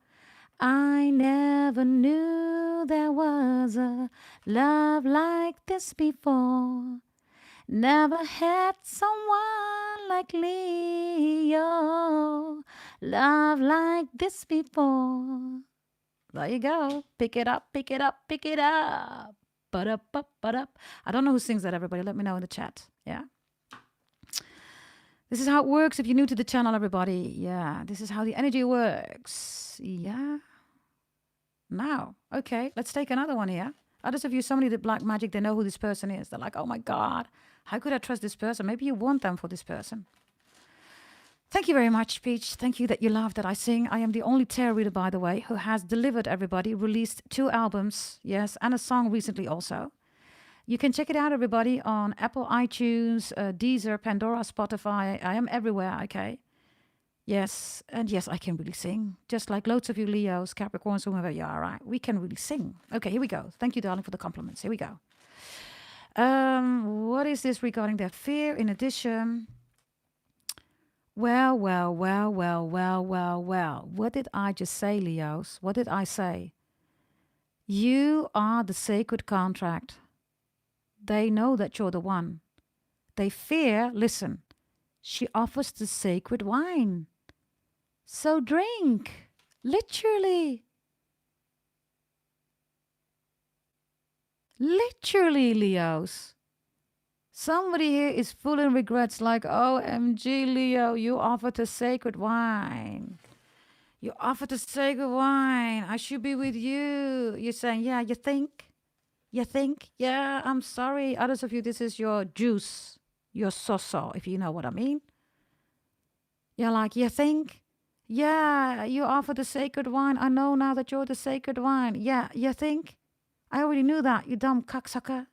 [SPEAKER 1] I never knew there was a love like this before. Never had someone like Leo. Love like this before. There you go. Pick it up, pick it up, pick it up. Ba-da-ba-ba-da. I don't know who sings that, everybody. Let me know in the chat. Yeah. This is how it works if you're new to the channel, everybody. Yeah, this is how the energy works. Yeah. Now, okay, let's take another one here. Others of you, somebody did black magic, they know who this person is. They're like, oh my God, how could I trust this person? Maybe you want them for this person. Thank you very much, Peach. Thank you that you laugh that I sing. I am the only tarot reader, by the way, who has delivered everybody, released 2 albums, yes, and a song recently also. You can check it out, everybody, on Apple, iTunes, Deezer, Pandora, Spotify. I am everywhere, okay? Yes, and yes, I can really sing. Just like loads of you Leos, Capricorns, whoever you are, right? We can really sing. Okay, here we go. Thank you, darling, for the compliments. Here we go. What is this regarding their fear? In addition, well. What did I just say, Leos? What did I say? You are the sacred contract. They know that you're the one. They fear, listen, she offers the sacred wine. So drink, literally. Literally, Leos. Somebody here is full of regrets like, OMG, Leo, you offered the sacred wine. You offered the sacred wine. I should be with you. You're saying, yeah, you think? You think? Yeah, I'm sorry. Others of you, this is your juice, your so-so, if you know what I mean. You're like, you think? Yeah, you offer the sacred wine. I know now that you're the sacred wine. Yeah, you think? I already knew that, you dumb cocksucker.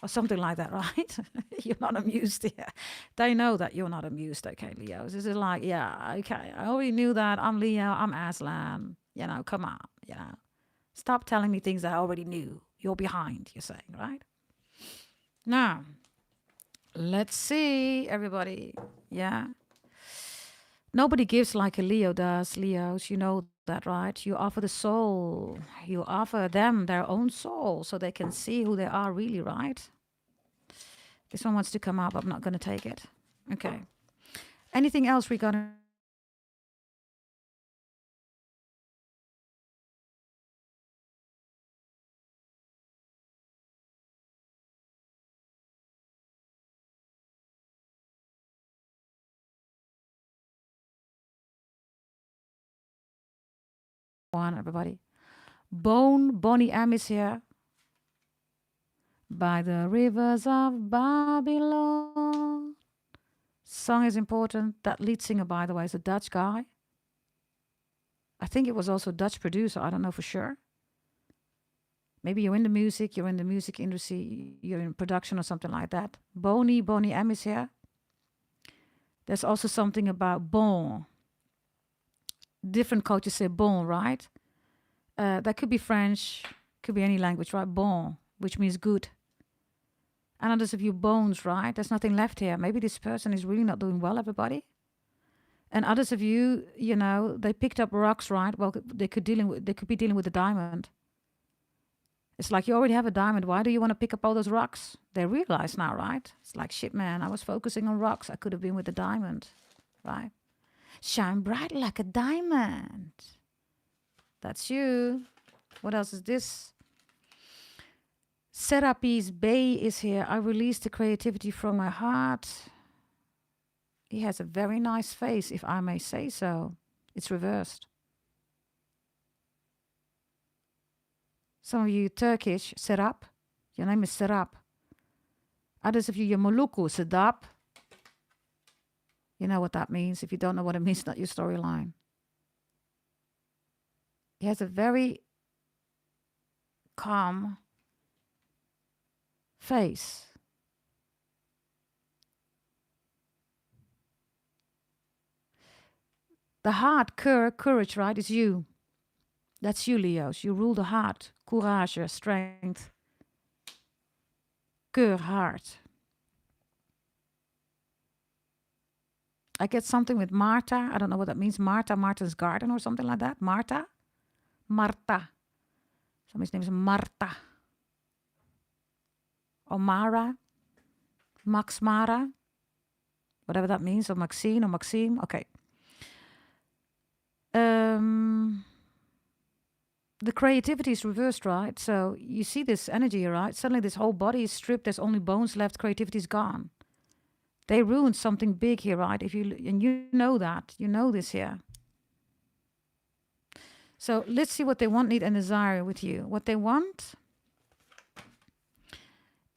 [SPEAKER 1] Or something like that, right? You're not amused here. They know that you're not amused, okay, Leos. This is like, yeah, okay. I already knew that. I'm Leo. I'm Aslan. You know, come on, you know. Stop telling me things I already knew. You're behind, you're saying, right? Now, let's see, everybody. Yeah. Nobody gives like a Leo does, Leos. You know that, right? You offer the soul. You offer them their own soul so they can see who they are really, right? This one wants to come up. I'm not going to take it. Okay. Anything else regarding... one, everybody. Bonnie M is here. By the rivers of Babylon. Song is important. That lead singer, by the way, is a Dutch guy. I think it was also a Dutch producer. I don't know for sure. Maybe you're in the music industry, you're in production or something like that. Bonnie M is here. There's also something about bon. Different cultures say bon, right? That could be French, could be any language, right? Bon, which means good. And others of you bones, right? There's nothing left here. Maybe this person is really not doing well, everybody. And others of you, you know, they picked up rocks, right? Well, they could be dealing with a diamond. It's like, you already have a diamond. Why do you want to pick up all those rocks? They realize now, right? It's like, shit, man, I was focusing on rocks. I could have been with a diamond, right? Shine bright like a diamond. That's you. What else is this? Serapis Bay is here. I release the creativity from my heart. He has a very nice face, if I may say so. It's reversed. Some of you Turkish, Serap. Your name is Serap. Others of you, you're Moluku, Sedap. You know what that means. If you don't know what it means, not your storyline. He has a very calm face. The heart, courage, right, is you. That's you, Leos. You rule the heart. Courage, strength. Heart. I get something with Marta. I don't know what that means. Marta's garden or something like that. Marta. Somebody's name is Marta. Or Mara. Max Mara. Whatever that means. Or Maxine or Maxime. Okay. The creativity is reversed, right? So you see this energy, right? Suddenly this whole body is stripped. There's only bones left. Creativity is gone. They ruined something big here, right? And you know that. You know this here. So let's see what they want, need, and desire with you. What they want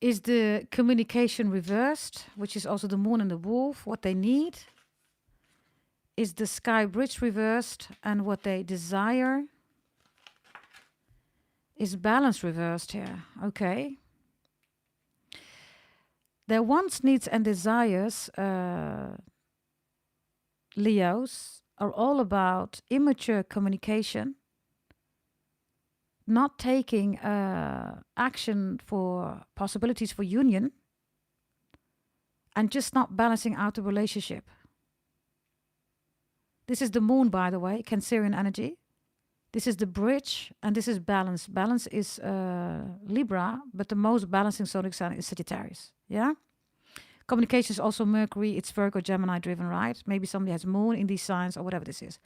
[SPEAKER 1] is the communication reversed, which is also the moon and the wolf. What they need is the sky bridge reversed, and what they desire is balance reversed here. Okay. Their wants, needs, and desires, Leos, are all about immature communication, not taking action for possibilities for union, and just not balancing out the relationship. This is the moon, by the way, Cancerian energy. This is the bridge, and this is balance. Balance is Libra, but the most balancing zodiac sign is Sagittarius. Yeah? Communication is also Mercury. It's Virgo, Gemini driven, right? Maybe somebody has moon in these signs or whatever this is.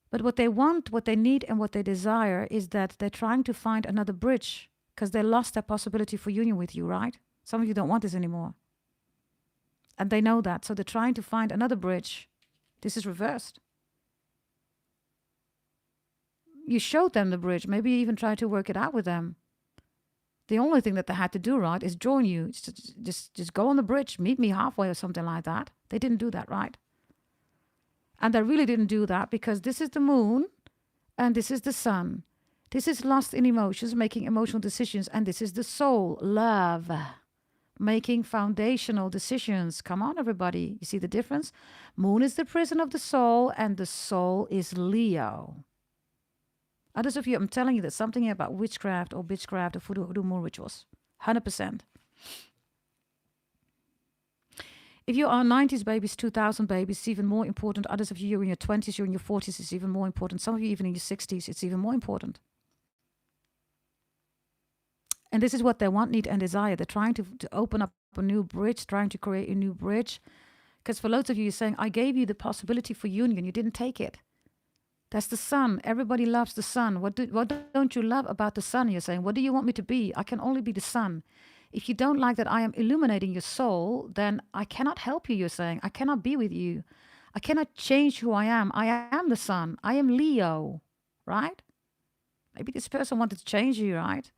[SPEAKER 1] But what they want, what they need, and what they desire is that they're trying to find another bridge because they lost their possibility for union with you, right? Some of you don't want this anymore. And they know that. So they're trying to find another bridge. This is reversed. You showed them the bridge. Maybe you even tried to work it out with them. The only thing that they had to do, right, is join you. Just go on the bridge, meet me halfway or something like that. They didn't do that, right? And they really didn't do that because this is the moon and this is the sun. This is lost in emotions, making emotional decisions. And this is the soul, love, making foundational decisions. Come on, everybody. You see the difference? Moon is the prison of the soul and the soul is Leo. Others of you, I'm telling you, there's something here about witchcraft or bitchcraft or voodoo moon rituals. 100%. If you are 90s babies, 2000 babies, it's even more important. Others of you, you're in your 20s, you're in your 40s, it's even more important. Some of you even in your 60s, it's even more important. And this is what they want, need, and desire. They're trying to open up a new bridge, trying to create a new bridge. Because for loads of you, you're saying, I gave you the possibility for union. You didn't take it. That's the sun. Everybody loves the sun. What don't you love about the sun? You're saying, what do you want me to be? I can only be the sun. If you don't like that I am illuminating your soul, then I cannot help you, you're saying. I cannot be with you. I cannot change who I am. I am the sun. I am Leo, right? Maybe this person wanted to change you, right?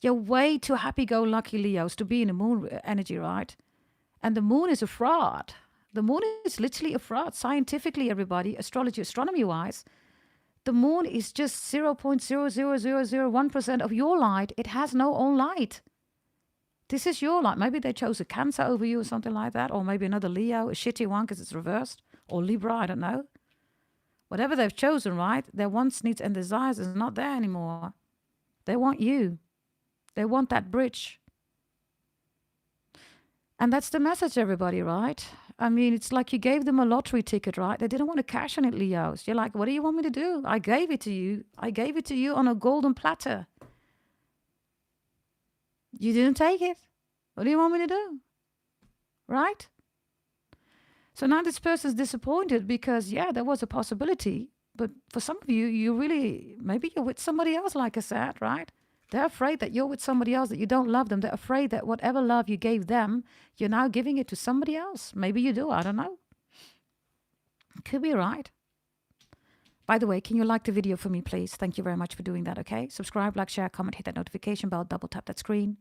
[SPEAKER 1] You're way too happy-go-lucky, Leos, to be in the moon energy, right? And the moon is a fraud. The moon is literally a fraud. Scientifically, everybody, astrology, astronomy-wise, the moon is just 0.00001% of your light. It has no own light. This is your light. Maybe they chose a Cancer over you or something like that. Or maybe another Leo, a shitty one because it's reversed. Or Libra, I don't know. Whatever they've chosen, right? Their wants, needs, and desires is not there anymore. They want you. They want that bridge. And that's the message, everybody, right? I mean, it's like you gave them a lottery ticket, right? They didn't want to cash on it, Leos. You're like, what do you want me to do? I gave it to you. I gave it to you on a golden platter. You didn't take it. What do you want me to do? Right? So now this person's disappointed because, yeah, there was a possibility. But for some of you, you really, maybe you're with somebody else, like I said, right? They're afraid that you're with somebody else, that you don't love them. They're afraid that whatever love you gave them, you're now giving it to somebody else. Maybe you do. I don't know. Could be right. By the way, can you like the video for me, please? Thank you very much for doing that, okay? Subscribe, like, share, comment, hit that notification bell, double tap that screen.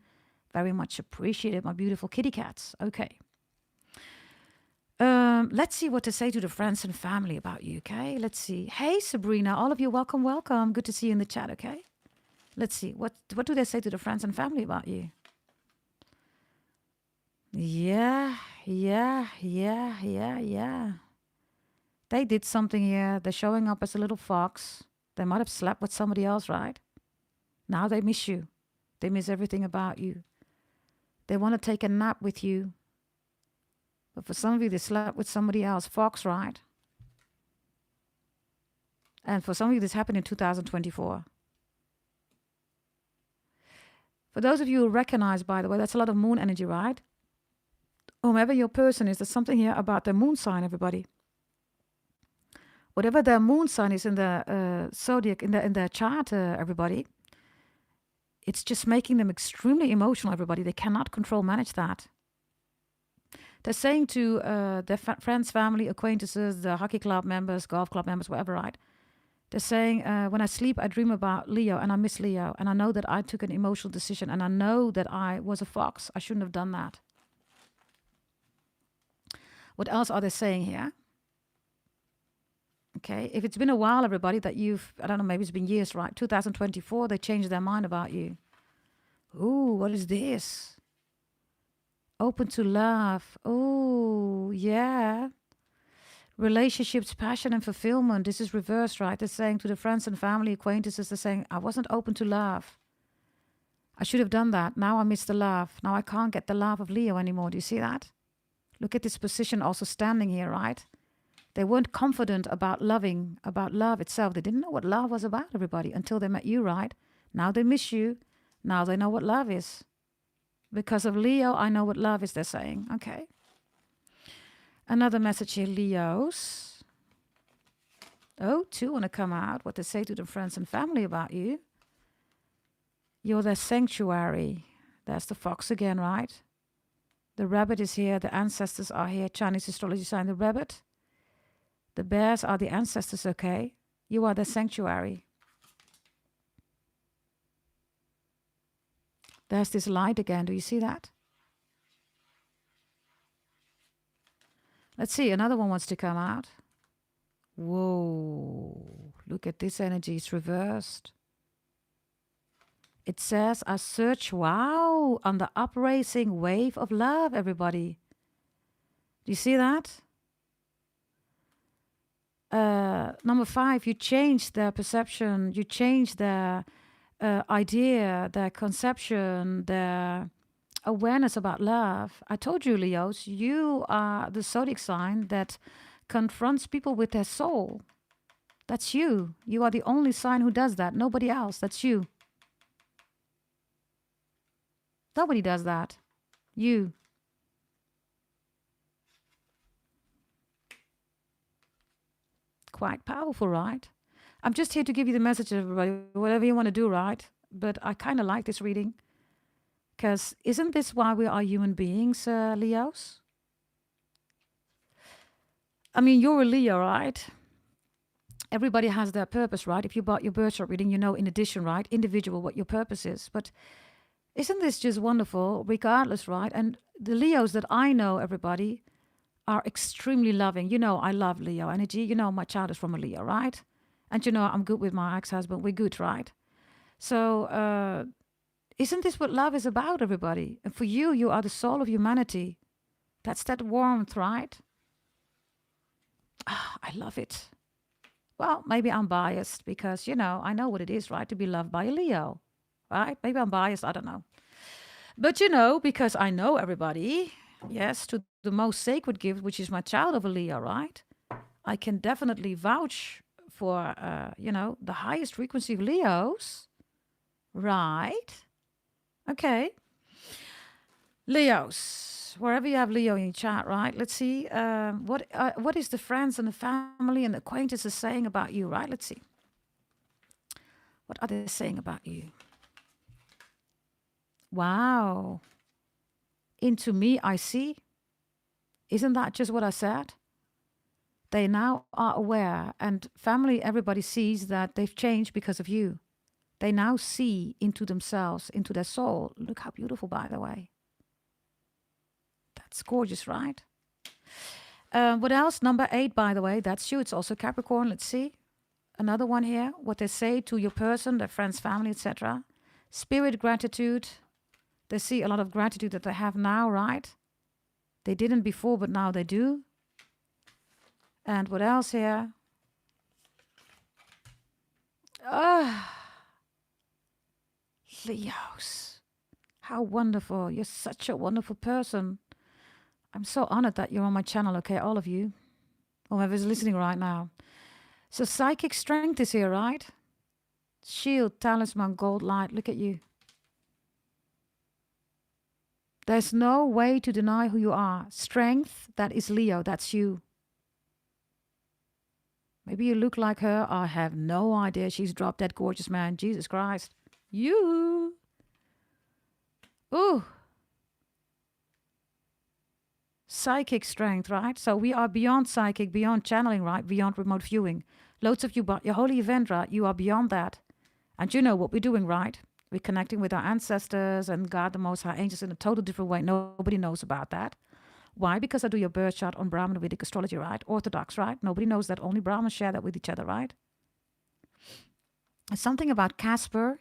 [SPEAKER 1] Very much appreciated, my beautiful kitty cats. Okay. Let's see what to say to the friends and family about you, okay? Let's see. Hey, Sabrina, all of you, welcome, welcome. Good to see you in the chat, okay? Let's see. What do they say to the friends and family about you? Yeah. They did something here. They're showing up as a little fox. They might have slept with somebody else, right? Now they miss you. They miss everything about you. They want to take a nap with you. But for some of you, they slept with somebody else. Fox, right? And for some of you, this happened in 2024. For those of you who recognize, by the way, that's a lot of moon energy, right? Whomever your person is, there's something here about their moon sign, everybody. Whatever their moon sign is in the zodiac, in their chart, everybody, it's just making them extremely emotional, everybody. They cannot manage that. They're saying to their friends, family, acquaintances, the hockey club members, golf club members, whatever, right? They're saying, when I sleep, I dream about Leo and I miss Leo. And I know that I took an emotional decision and I know that I was a fox. I shouldn't have done that. What else are they saying here? Okay, if it's been a while, everybody, that I don't know, maybe it's been years, right? 2024, they changed their mind about you. Ooh, what is this? Open to love. Oh, yeah. Relationships, passion and fulfillment. This is reversed, right? They're saying to the friends and family, acquaintances, they're saying, I wasn't open to love. I should have done that. Now I miss the love. Now I can't get the love of Leo anymore. Do you see that? Look at this position also standing here, right? They weren't confident about love itself. They didn't know what love was about, everybody, until they met you, right? Now they miss you. Now they know what love is. Because of Leo, I know what love is, they're saying. Okay. Another message here, Leos. Oh, two want to come out. What they say to the friends and family about you. You're their sanctuary. There's the fox again, right? The rabbit is here. The ancestors are here. Chinese astrology sign, the rabbit. The bears are the ancestors, okay? You are their sanctuary. There's this light again. Do you see that? Let's see. Another one wants to come out. Whoa. Look at this energy. It's reversed. It says, I search, wow, on the upraising wave of love, everybody. Do you see that? Number 5, you change their perception, you change their idea, their conception, their awareness about love. I told you, Leos, you are the zodiac sign that confronts people with their soul. That's you. You are the only sign who does that. Nobody else. That's you. Nobody does that. You. Quite powerful, right? I'm just here to give you the message, everybody, whatever you want to do, right? But I kind of like this reading. Because isn't this why we are human beings, Leos? I mean, you're a Leo, right? Everybody has their purpose, right? If you bought your birth chart reading, you know, in addition, right? Individual, what your purpose is. But isn't this just wonderful, regardless, right? And the Leos that I know, everybody, are extremely loving. You know, I love Leo energy. You know, my child is from a Leo, right? And you know, I'm good with my ex-husband. We're good, right? So, isn't this what love is about, everybody? And for you, you are the soul of humanity. That's that warmth, right? Ah, I love it. Well, maybe I'm biased because, you know, I know what it is, right? To be loved by a Leo, right? Maybe I'm biased. I don't know. But, you know, because I know everybody, yes, to the most sacred gift, which is my child of a Leo, right? I can definitely vouch for, you know, the highest frequency of Leos, right? Okay. Leos, wherever you have Leo in your chart, right? Let's see what is the friends and the family and acquaintances saying about you, right? Let's see. What are they saying about you? Wow. Into me, I see. Isn't that just what I said? They now are aware, and family, everybody sees that they've changed because of you. They now see into themselves, into their soul. Look how beautiful, by the way. That's gorgeous, right? What else? Number 8, by the way, that's you. It's also Capricorn. Let's see. Another one here. What they say to your person, their friends, family, etc. Spirit, gratitude. They see a lot of gratitude that they have now, right? They didn't before, but now they do. And what else here? Leos. How wonderful. You're such a wonderful person. I'm so honored that you're on my channel, okay, all of you. Whoever's listening right now. So psychic strength is here, right? Shield, talisman, gold light. Look at you. There's no way to deny who you are. Strength, that is Leo. That's you. Maybe you look like her. I have no idea. She's dropped that gorgeous man. Jesus Christ. You. Ooh. Psychic strength, right? So we are beyond psychic, beyond channeling, right? Beyond remote viewing. Loads of you, but your holy event, right? You are beyond that. And you know what we're doing, right? We're connecting with our ancestors and God, the Most High Angels in a total different way. Nobody knows about that. Why? Because I do your birth chart on Brahmin Vedic astrology, right? Orthodox, right? Nobody knows that. Only Brahmins share that with each other, right? It's something about Casper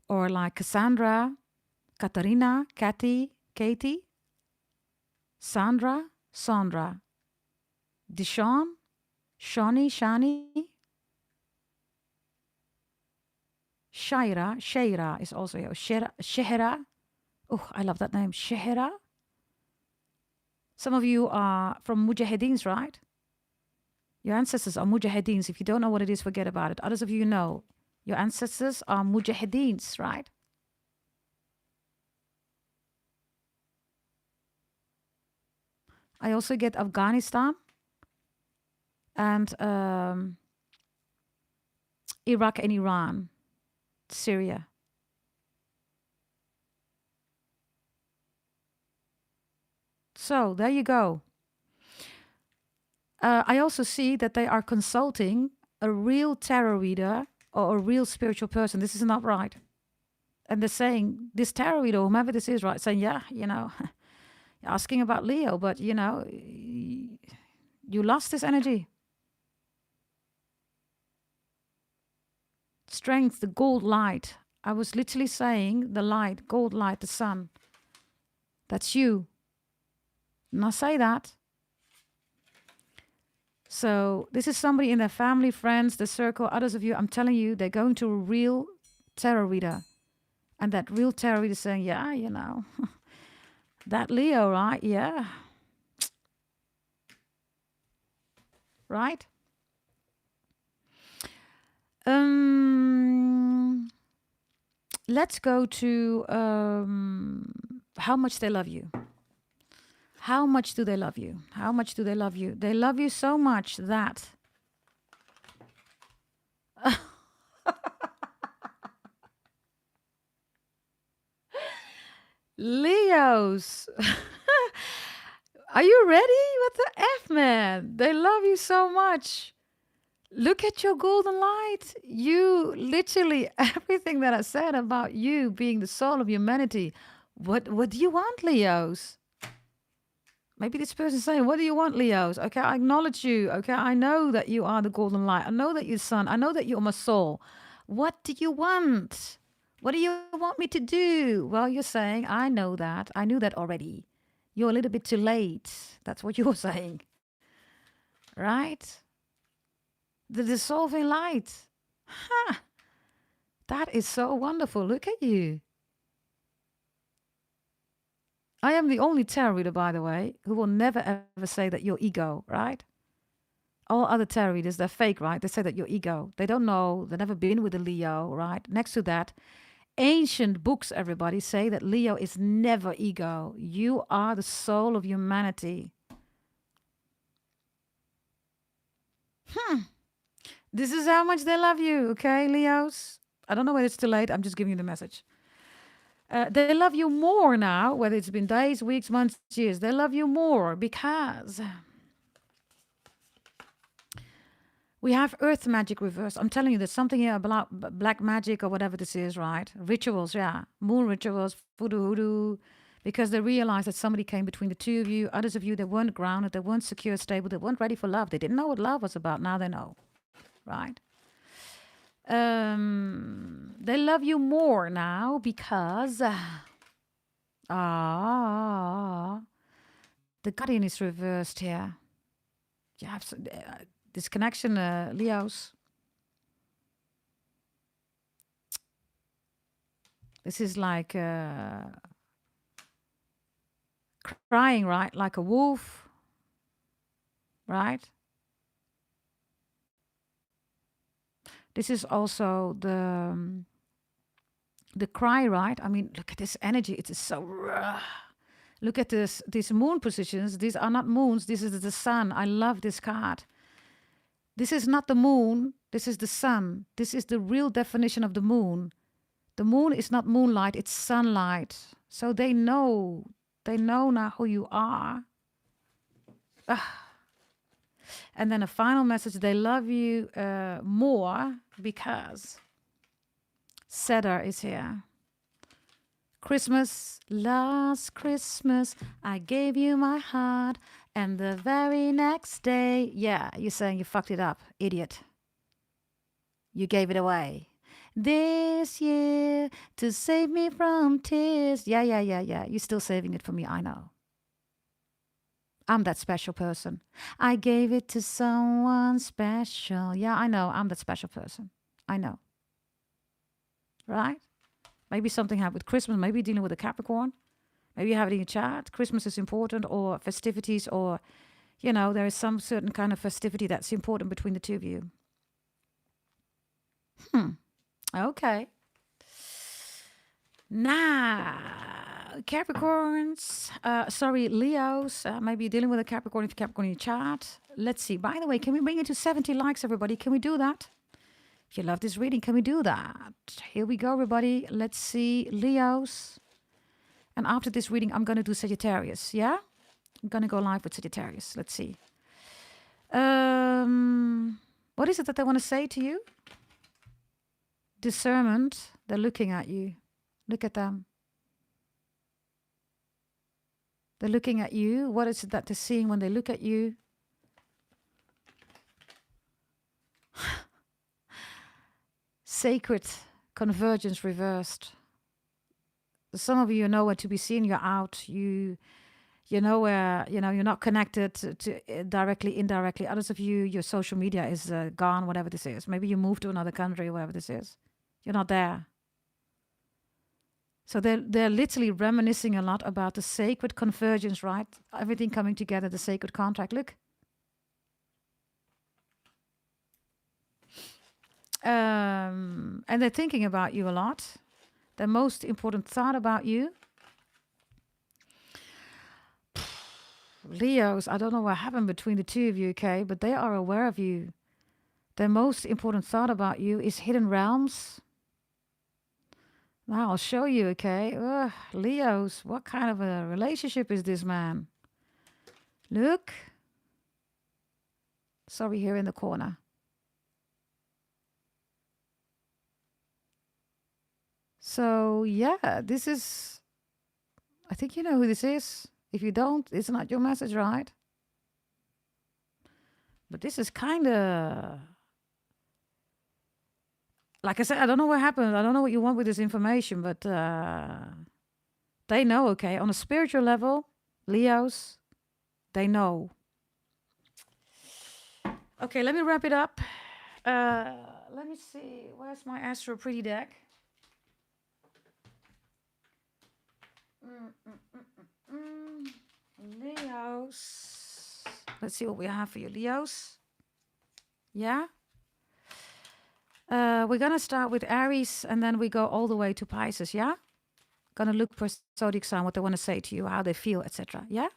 [SPEAKER 1] or like Cassandra, Katarina, Kathy, Katie, Sandra, Sandra, Deshawn, Shawnee, Shani, Shaira, Shaira is also here. Shehra. Oh, I love that name. Shehra. Some of you are from Mujahedeens, right? Your ancestors are Mujahedeens. If you don't know what it is, forget about it. Others of you know. Your ancestors are Mujahedeens, right? I also get Afghanistan and Iraq and Iran, Syria. So there you go. I also see that they are consulting a real tarot reader or a real spiritual person. This is not right. And they're saying, this tarot reader, whomever this is, right, saying, yeah, you know, asking about Leo, but, you know, you lost this energy. Strength, the gold light. I was literally saying the light, gold light, the sun. That's you. And I say that. So this is somebody in their family, friends, the circle, others of you. I'm telling you, they're going to a real tarot reader. And that real tarot reader is saying, yeah, you know, that Leo, right? Yeah. Right? Let's go to how much they love you. How much do they love you? How much do they love you? They love you so much that Leos. Are you ready? What the F, man? They love you so much. Look at your golden light. You literally, everything that I said about you being the soul of humanity. What do you want, Leos? Maybe this person's saying, what do you want, Leos? Okay, I acknowledge you. Okay, I know that you are the golden light. I know that you're the sun. I know that you're my soul. What do you want? What do you want me to do? Well, you're saying, I know that. I knew that already. You're a little bit too late. That's what you're saying. Right? The dissolving light. Ha! That is so wonderful. Look at you. I am the only tarot reader, by the way, who will never ever say that you're ego, right? All other tarot readers, they're fake, right? They say that you're ego. They don't know. They've never been with a Leo, right? Next to that, ancient books, everybody, say that Leo is never ego. You are the soul of humanity. This is how much they love you, okay, Leos? I don't know whether it's too late. I'm just giving you the message. They love you more now, whether it's been days, weeks, months, years. They love you more because we have earth magic reversed. I'm telling you, there's something here about black magic or whatever this is, right? Rituals, yeah. Moon rituals, voodoo, hoodoo. Because they realized that somebody came between the two of you. Others of you, they weren't grounded, they weren't secure, stable, they weren't ready for love. They didn't know what love was about. Now they know, right? They love you more now because the guardian is reversed here. You have this connection, Leos. This is like crying, right? Like a wolf, right? This is also the cry, right? I mean, look at this energy. It is so raw. Look at these moon positions. These are not moons. This is the sun. I love this card. This is not the moon. This is the sun. This is the real definition of the moon. The moon is not moonlight. It's sunlight. So they know. They know now who you are. And then a final message. They love you more because Setter is here. Christmas, last Christmas, I gave you my heart. And the very next day, yeah, you're saying you fucked it up, idiot. You gave it away. This year, to save me from tears. Yeah. You're still saving it for me, I know. I'm that special person. I gave it to someone special. Yeah, I know. I'm that special person. I know. Right? Maybe something happened with Christmas. Maybe you're dealing with a Capricorn. Maybe you have it in your chart. Christmas is important, or festivities, or, you know, there is some certain kind of festivity that's important between the two of you. Okay. Now, Capricorns, Leos, maybe you're dealing with a Capricorn if you're Capricorn in your chart. Let's see. By the way, can we bring it to 70 likes, everybody? Can we do that? If you love this reading, can we do that? Here we go, everybody. Let's see, Leos. And after this reading, I'm going to do Sagittarius, yeah? I'm going to go live with Sagittarius. Let's see. What is it that they want to say to you? Discernment. They're looking at you. Look at them. They're looking at you. What is it that they're seeing when they look at you? Sacred convergence reversed. Some of you know where to be seen. You're out. You know where, you know, you're not connected to directly, indirectly. Others of you, your social media is gone, whatever this is. Maybe you moved to another country, whatever this is. You're not there. So they're literally reminiscing a lot about the sacred convergence, right? Everything coming together, the sacred contract. Look. And they're thinking about you a lot. The most important thought about you. Leos, I don't know what happened between the two of you, okay? But they are aware of you. Their most important thought about you is hidden realms. Now I'll show you, okay? Leos, what kind of a relationship is this, man? Look. Sorry, here in the corner. So, yeah, this is... I think you know who this is. If you don't, it's not your message, right? But this is kind of... Like I said, I don't know what happened. I don't know what you want with this information, but they know, okay? On a spiritual level, Leos, they know. Okay, let me wrap it up. Let me see. Where's my Astro Pretty deck? Leos. Let's see what we have for you, Leos. Yeah? We're going to start with Aries and then we go all the way to Pisces, yeah? Gonna look per zodiac sign, what they want to say to you, how they feel, etc. Yeah?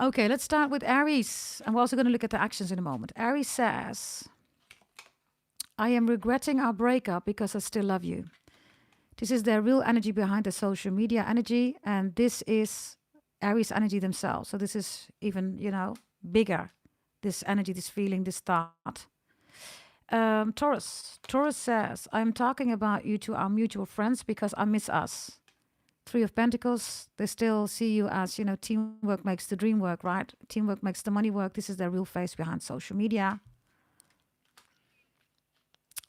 [SPEAKER 1] Okay, let's start with Aries. And we're also going to look at the actions in a moment. Aries says, I am regretting our breakup because I still love you. This is their real energy behind the social media energy. And this is Aries energy themselves. So this is even, bigger. This energy, this feeling, this thought. Taurus. Taurus says, I'm talking about you to our mutual friends because I miss us. Three of Pentacles, they still see you as, teamwork makes the dream work, right? Teamwork makes the money work. This is their real face behind social media.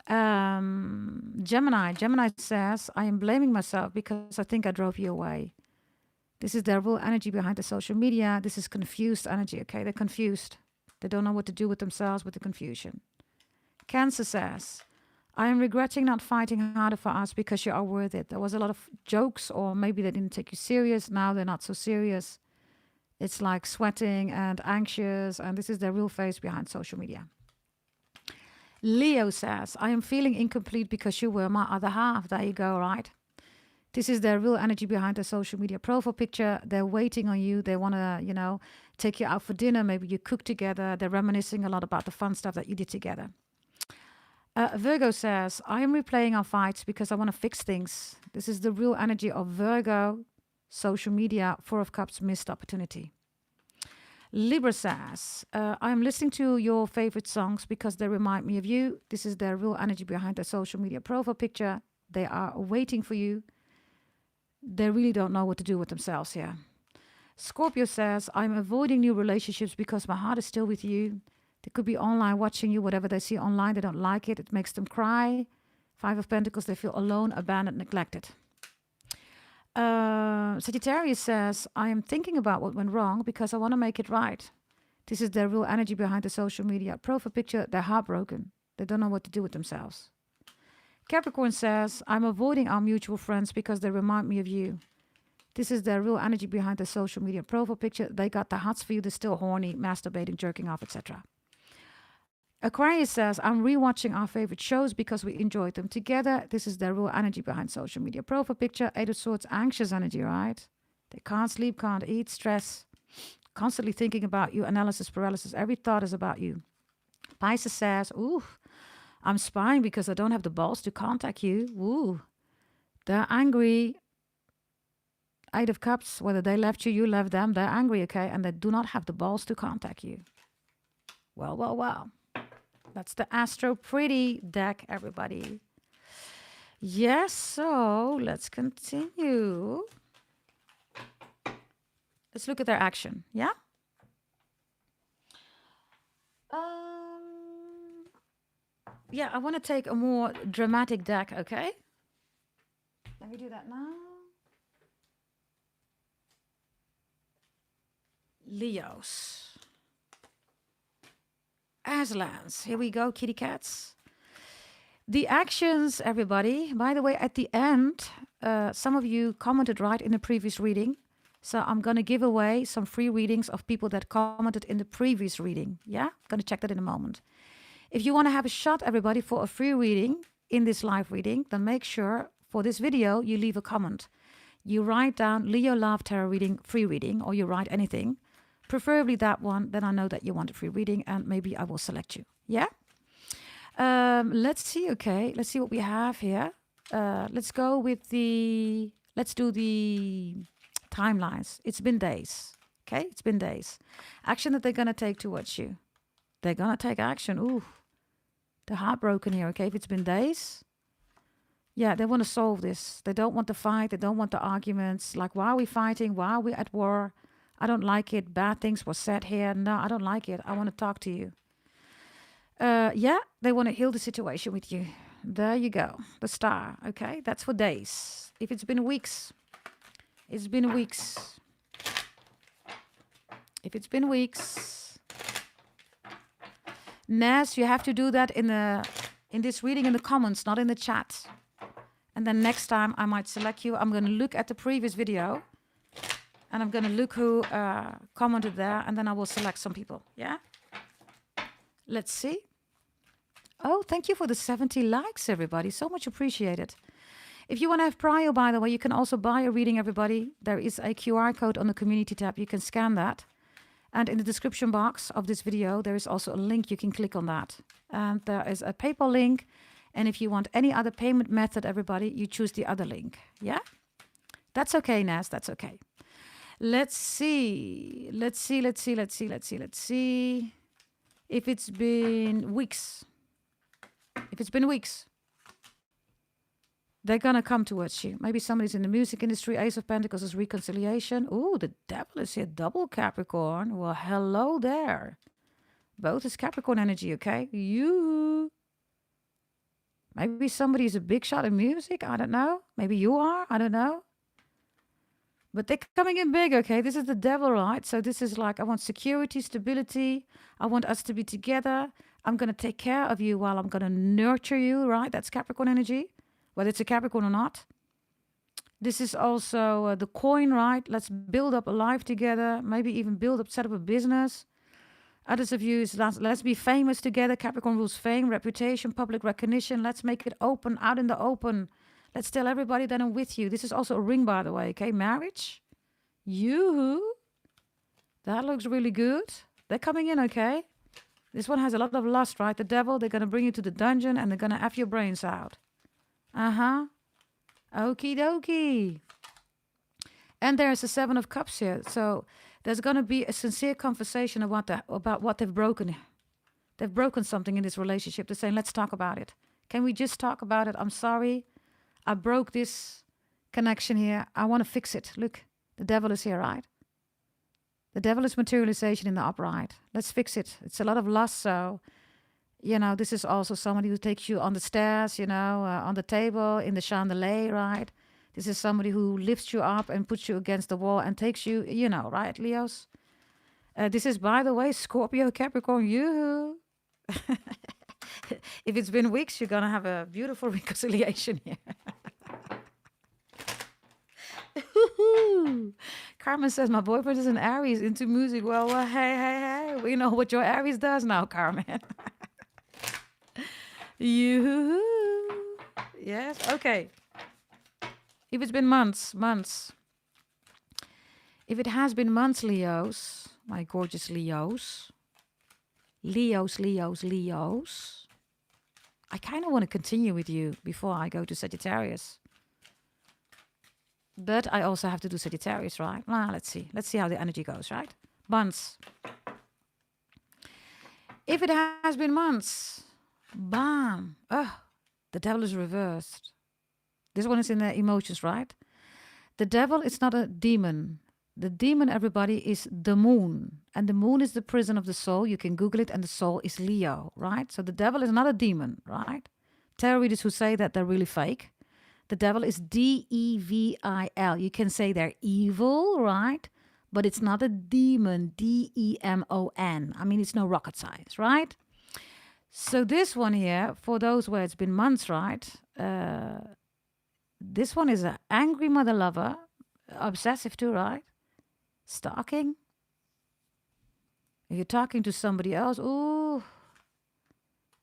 [SPEAKER 1] Gemini. Gemini says, I am blaming myself because I think I drove you away. This is their real energy behind the social media. This is confused energy, okay? They're confused. They don't know what to do with themselves with the confusion. Cancer says, I am regretting not fighting harder for us because you are worth it. There was a lot of jokes, or maybe they didn't take you serious. Now they're not so serious. It's like sweating and anxious, and this is their real face behind social media. Leo says, I am feeling incomplete because you were my other half. There you go, right? This is their real energy behind the social media profile picture. They're waiting on you. They want to, take you out for dinner. Maybe you cook together. They're reminiscing a lot about the fun stuff that you did together. Virgo says, I am replaying our fights because I want to fix things. This is the real energy of Virgo, social media, Four of Cups, missed opportunity. Libra says, I am listening to your favorite songs because they remind me of you. This is their real energy behind their social media profile picture. They are waiting for you. They really don't know what to do with themselves here. Scorpio says, I'm avoiding new relationships because my heart is still with you. They could be online watching you, whatever they see online, they don't like it. It makes them cry. Five of Pentacles, they feel alone, abandoned, neglected. Sagittarius says, I am thinking about what went wrong because I want to make it right. This is their real energy behind the social media profile picture. They're heartbroken. They don't know what to do with themselves. Capricorn says, I'm avoiding our mutual friends because they remind me of you. This is their real energy behind the social media profile picture. They got the hots for you. They're still horny, masturbating, jerking off, etc. Aquarius says, I'm rewatching our favorite shows because we enjoyed them together. This is their real energy behind social media profile picture. Eight of Swords, anxious energy, right? They can't sleep, can't eat, stress, constantly thinking about you, analysis paralysis. Every thought is about you. Pisces says, ooh, I'm spying because I don't have the balls to contact you. Ooh, they're angry. Eight of Cups, whether they left you, you left them, they're angry, okay? And they do not have the balls to contact you. Well, well, well. That's the Astro Pretty deck, everybody. Yes, so let's continue. Let's look at their action, yeah? Yeah, I want to take a more dramatic deck, okay? Let me do that now. Leos. Aslans. Here we go, kitty cats. The actions, everybody. By the way, at the end, some of you commented right in the previous reading. So I'm going to give away some free readings of people that commented in the previous reading. Yeah, I'm going to check that in a moment. If you want to have a shot, everybody, for a free reading in this live reading, then make sure for this video you leave a comment. You write down Leo Love Tarot Reading, free reading, or you write anything. Preferably that one, then I know that you want a free reading and maybe I will select you. Yeah? Let's see, okay. Let's see what we have here. Let's go with let's do the timelines. It's been days. Okay? It's been days. Action that they're going to take towards you. They're going to take action. Ooh. They're heartbroken here, okay? If it's been days. Yeah, they want to solve this. They don't want the fight. They don't want the arguments. Like, why are we fighting? Why are we at war? I don't like it. Bad things were said here. No, I don't like it. I want to talk to you. Yeah, they want to heal the situation with you. There you go. The star. Okay, that's for days. If it's been weeks, it's been weeks. If it's been weeks. Nes, you have to do that in this reading in the comments, not in the chat. And then next time I might select you. I'm going to look at the previous video. And I'm going to look who commented there. And then I will select some people. Yeah? Let's see. Oh, thank you for the 70 likes, everybody. So much appreciated. If you want to have prior, by the way, you can also buy a reading, everybody. There is a QR code on the community tab. You can scan that. And in the description box of this video, there is also a link. You can click on that. And there is a PayPal link. And if you want any other payment method, everybody, you choose the other link. Yeah? That's okay, Nas. That's okay. Let's see. If it's been weeks. They're going to come towards you. Maybe somebody's in the music industry. Ace of Pentacles is reconciliation. Ooh, the devil is here. Double Capricorn. Well, hello there. Both is Capricorn energy, okay? You. Maybe somebody's a big shot in music. I don't know. Maybe you are. I don't know. But they're coming in big, okay? This is the devil, right? So this is like, I want security, stability. I want us to be together. I'm going to take care of you while I'm going to nurture you, right? That's Capricorn energy. Whether it's a Capricorn or not. This is also the coin, right? Let's build up a life together. Maybe even set up a business. Others of you is let's be famous together. Capricorn rules fame, reputation, public recognition. Let's make it open, out in the open. Let's tell everybody that I'm with you. This is also a ring, by the way, okay? Marriage. Yoo-hoo. That looks really good. They're coming in, okay? This one has a lot of lust, right? The devil, they're going to bring you to the dungeon and they're going to F your brains out. Uh-huh. Okie dokie. And there's a 7 of Cups here. So there's going to be a sincere conversation about what they've broken. They've broken something in this relationship. They're saying, let's talk about it. Can we just talk about it? I'm sorry. I broke this connection here. I want to fix it. Look, the devil is here, right? The devil is materialization in the upright. Let's fix it. It's a lot of lust, so... You know, this is also somebody who takes you on the stairs, you know, on the table, in the chandelier, right? This is somebody who lifts you up and puts you against the wall and takes you, you know, right, Leos? This is, by the way, Scorpio, Capricorn, you. If it's been weeks, you're going to have a beautiful reconciliation here. Carmen says, my boyfriend is an Aries into music. Well, hey. We know what your Aries does now, Carmen. You. Yes, okay. If it's been months. If it has been months, Leos, my gorgeous Leos. Leos. I kind of want to continue with you before I go to Sagittarius. But I also have to do Sagittarius, right? Well, let's see. Let's see how the energy goes, right? Months. If it has been months... Bam. Oh, the devil is reversed. This one is in the emotions, right? The devil is not a demon. The demon, everybody, is the moon. And the moon is the prison of the soul. You can Google it, and the soul is Leo, right? So the devil is not a demon, right? Tarot readers who say that they're really fake. The devil is D-E-V-I-L. You can say they're evil, right? But it's not a demon, D-E-M-O-N. I mean, it's no rocket science, right? So this one here, for those where it's been months, right? This one is an angry mother lover, obsessive too, right? Stalking. If you're talking to somebody else, ooh.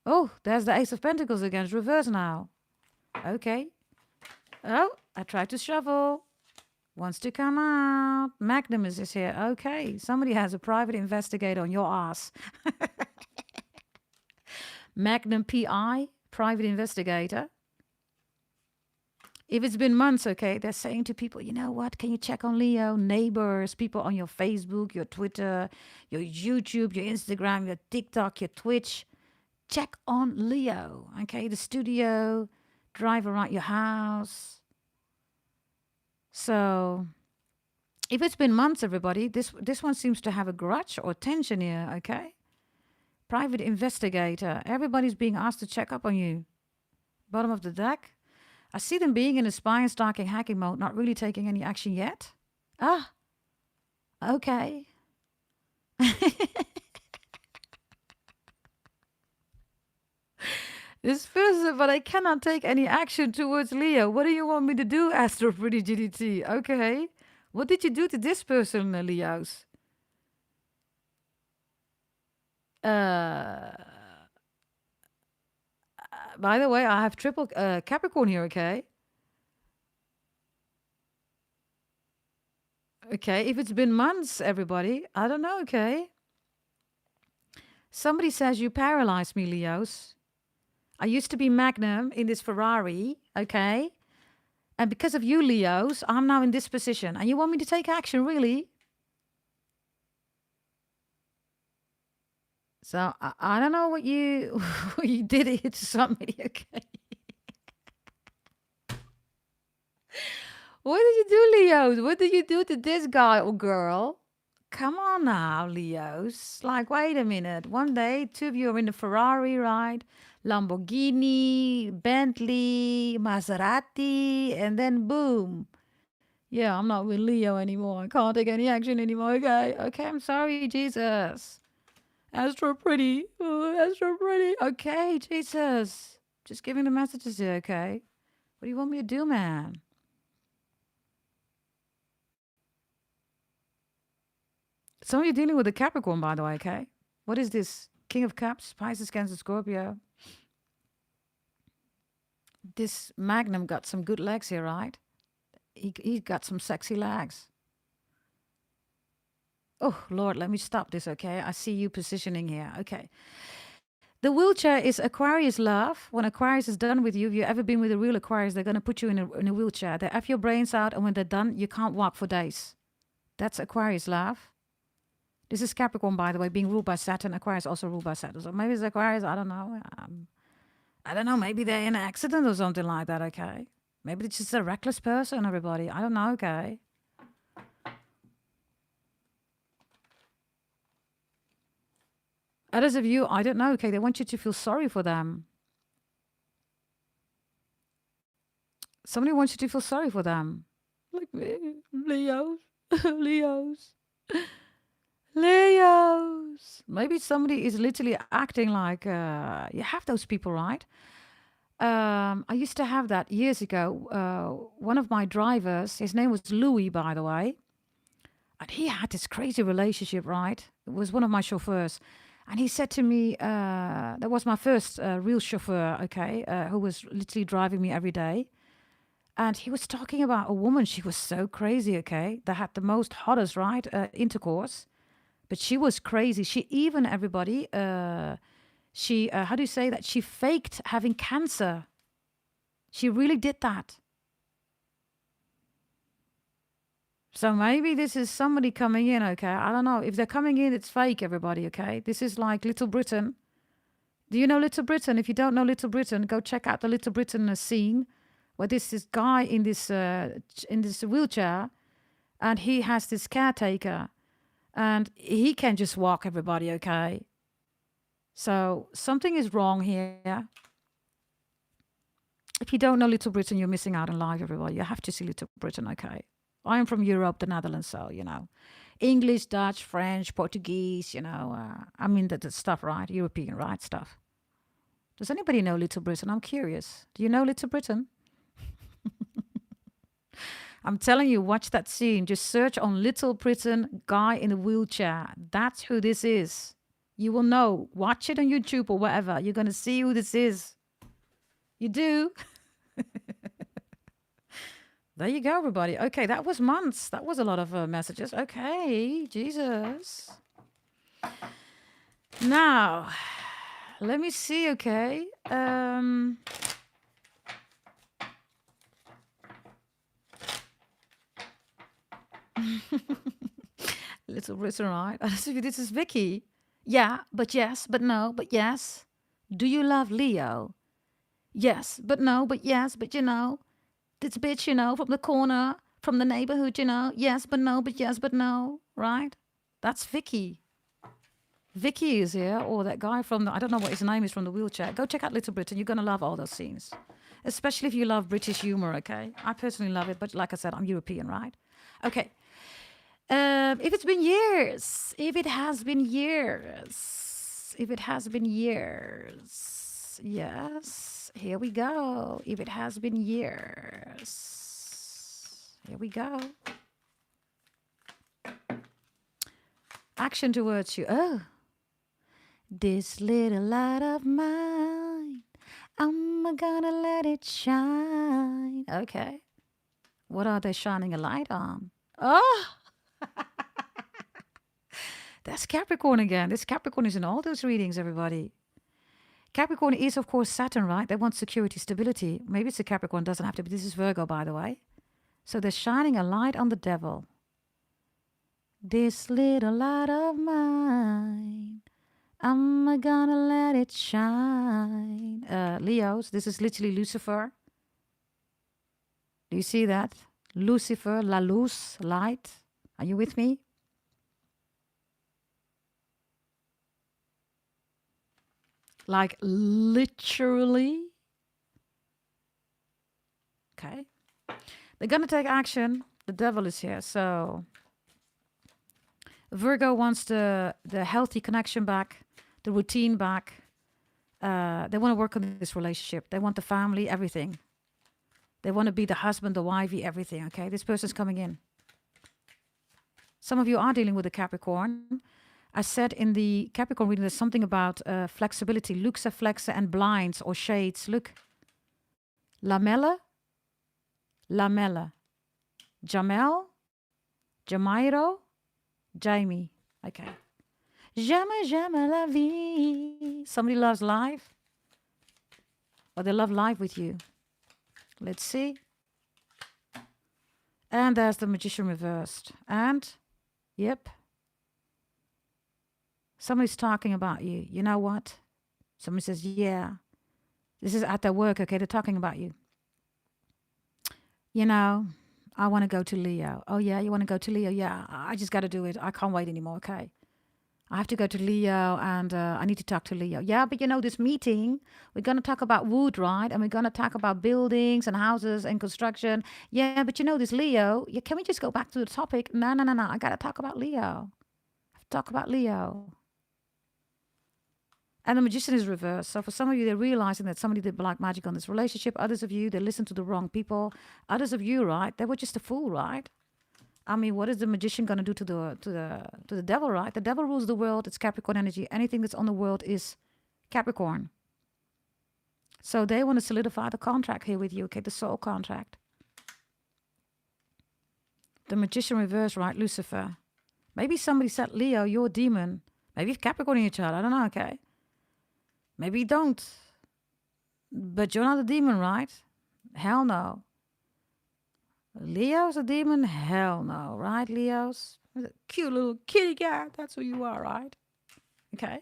[SPEAKER 1] Oh, there's the Ace of Pentacles again. It's reverse now. Okay. Oh, I tried to shuffle. Wants to come out. Magnus is here. Okay, somebody has a private investigator on your ass. Magnum PI, private investigator. If it's been months, okay, they're saying to people, you know what, can you check on Leo? Neighbors, people on your Facebook, your Twitter, your YouTube, your Instagram, your TikTok, your Twitch. Check on Leo, okay? The studio, drive around your house. So, if it's been months, everybody, this one seems to have a grudge or tension here, okay? Private investigator. Everybody's being asked to check up on you. Bottom of the deck. I see them being in a spying, stalking, hacking mode, not really taking any action yet. Ah, okay. This person, but I cannot take any action towards Leo. What do you want me to do, Astro Pretty GDT? Okay. What did you do to this person, Leos? By the way, I have triple Capricorn here, okay? Okay, if it's been months, everybody, I don't know, okay? Somebody says you paralyzed me, Leos. I used to be Magnum in this Ferrari, okay? And because of you, Leos, I'm now in this position. And you want me to take action, really? So I don't know what you what you did here to somebody, okay? What did you do, Leos? What did you do to this guy or girl? Come on now, Leos. Like, wait a minute. One day, two of you are in the Ferrari, right? Lamborghini, Bentley, Maserati, and then boom. Yeah, I'm not with Leo anymore. I can't take any action anymore. Okay, okay, I'm sorry, Jesus. Astro pretty. Oh, Astro pretty. Okay, Jesus. Just giving the messages here, okay? What do you want me to do, man? Some of you dealing with a Capricorn, by the way, okay? What is this? King of Cups, Pisces, Cancer, Scorpio. This Magnum got some good legs here, right? He got some sexy legs. Oh, Lord, let me stop this, okay? I see you positioning here. Okay. The wheelchair is Aquarius love. When Aquarius is done with you, if you've ever been with a real Aquarius, they're going to put you in a wheelchair. They have your brains out, and when they're done, you can't walk for days. That's Aquarius love. This is Capricorn, by the way, being ruled by Saturn. Aquarius also ruled by Saturn. So maybe it's Aquarius, I don't know. I don't know, maybe they're in an accident or something like that, okay? Maybe it's just a reckless person, everybody. I don't know, okay? Others of you, I don't know, okay? They want you to feel sorry for them. Somebody wants you to feel sorry for them. Like Leos. Leos. Leos. Maybe somebody is literally acting like, you have those people, right? I used to have that years ago. One of my drivers, his name was Louis, by the way. And he had this crazy relationship, right? It was one of my chauffeurs. And he said to me, that was my first real chauffeur, okay, who was literally driving me every day. And he was talking about a woman. She was so crazy, okay, that had the most hottest, right, intercourse. But she was crazy. She even, everybody, how do you say that? She faked having cancer. She really did that. So maybe this is somebody coming in, okay? I don't know. If they're coming in, it's fake, everybody, okay? This is like Little Britain. Do you know Little Britain? If you don't know Little Britain, go check out the Little Britain scene where this guy in this wheelchair, and he has this caretaker, and he can just walk, everybody, okay? So something is wrong here. If you don't know Little Britain, you're missing out on life, everybody. You have to see Little Britain, okay? I am from Europe, the Netherlands, so, you know. English, Dutch, French, Portuguese, you know. I mean, the stuff, right? European, right? Stuff. Does anybody know Little Britain? I'm curious. Do you know Little Britain? I'm telling you, watch that scene. Just search on Little Britain, guy in a wheelchair. That's who this is. You will know. Watch it on YouTube or whatever. You're going to see who this is. You do? There you go, everybody. Okay, that was months. That was a lot of messages. Okay, Jesus. Now, let me see, okay. Little Britain, right? This is Vicky. Yeah, but yes, but no, but yes. Do you love Leo? Yes, but no, but yes, but you know. This bitch, you know, from the corner, from the neighborhood, you know. Yes, but no, but yes, but no, right? That's Vicky. Vicky is here, or that guy from I don't know what his name is, from the wheelchair. Go check out Little Britain. You're going to love all those scenes. Especially if you love British humor, okay? I personally love it, but like I said, I'm European, right? Okay. If it's been years, if it has been years, yes, here we go. If it has been years, here we go. Action towards you. Oh, this little light of mine, I'm gonna let it shine? Okay. What are they shining a light on? Oh, that's Capricorn again. This Capricorn is in all those readings, everybody. Capricorn is, of course, Saturn, right? They want security, stability. Maybe it's a Capricorn, doesn't have to be. This is Virgo, by the way. So they're shining a light on the devil. This little light of mine, I'm gonna let it shine. Leos, this is literally Lucifer. Do you see that? Lucifer, la luz, light. Are you with me? Like literally. Okay. They're going to take action. The devil is here. So Virgo wants the healthy connection back, the routine back. They want to work on this relationship. They want the family, everything. They want to be the husband, the wifey, everything. Okay. This person's coming in. Some of you are dealing with a Capricorn. I said in the Capricorn reading, there's something about flexibility, luxe, flexe, and blinds or shades. Look. Lamelle, Lamelle, Jamel, Jamairo, Jamie. Okay. J'aime la vie. Somebody loves life. Or they love life with you. Let's see. And there's the Magician reversed. And, yep. Somebody's talking about you. You know what? Somebody says, yeah. This is at their work, okay? They're talking about you. You know, I want to go to Leo. Oh, yeah, you want to go to Leo? Yeah, I just got to do it. I can't wait anymore, okay? I have to go to Leo and I need to talk to Leo. Yeah, but you know, this meeting, we're going to talk about wood, right? And we're going to talk about buildings and houses and construction. Yeah, but you know, this Leo, can we just go back to the topic? No. I got to talk about Leo. I have to talk about Leo. And the Magician is reversed. So for some of you, they're realizing that somebody did black magic on this relationship. Others of you, they listened to the wrong people. Others of you, right? They were just a fool, right? I mean, what is the Magician going to do to the devil, right? The devil rules the world. It's Capricorn energy. Anything that's on the world is Capricorn. So they want to solidify the contract here with you, okay? The soul contract. The Magician reverse, right? Lucifer. Maybe somebody said, Leo, you're a demon. Maybe you've Capricorn in your chart. I don't know, okay? Maybe you don't. But you're not a demon, right? Hell no. Leo's a demon? Hell no, right, Leos? Cute little kitty cat. That's who you are, right? Okay.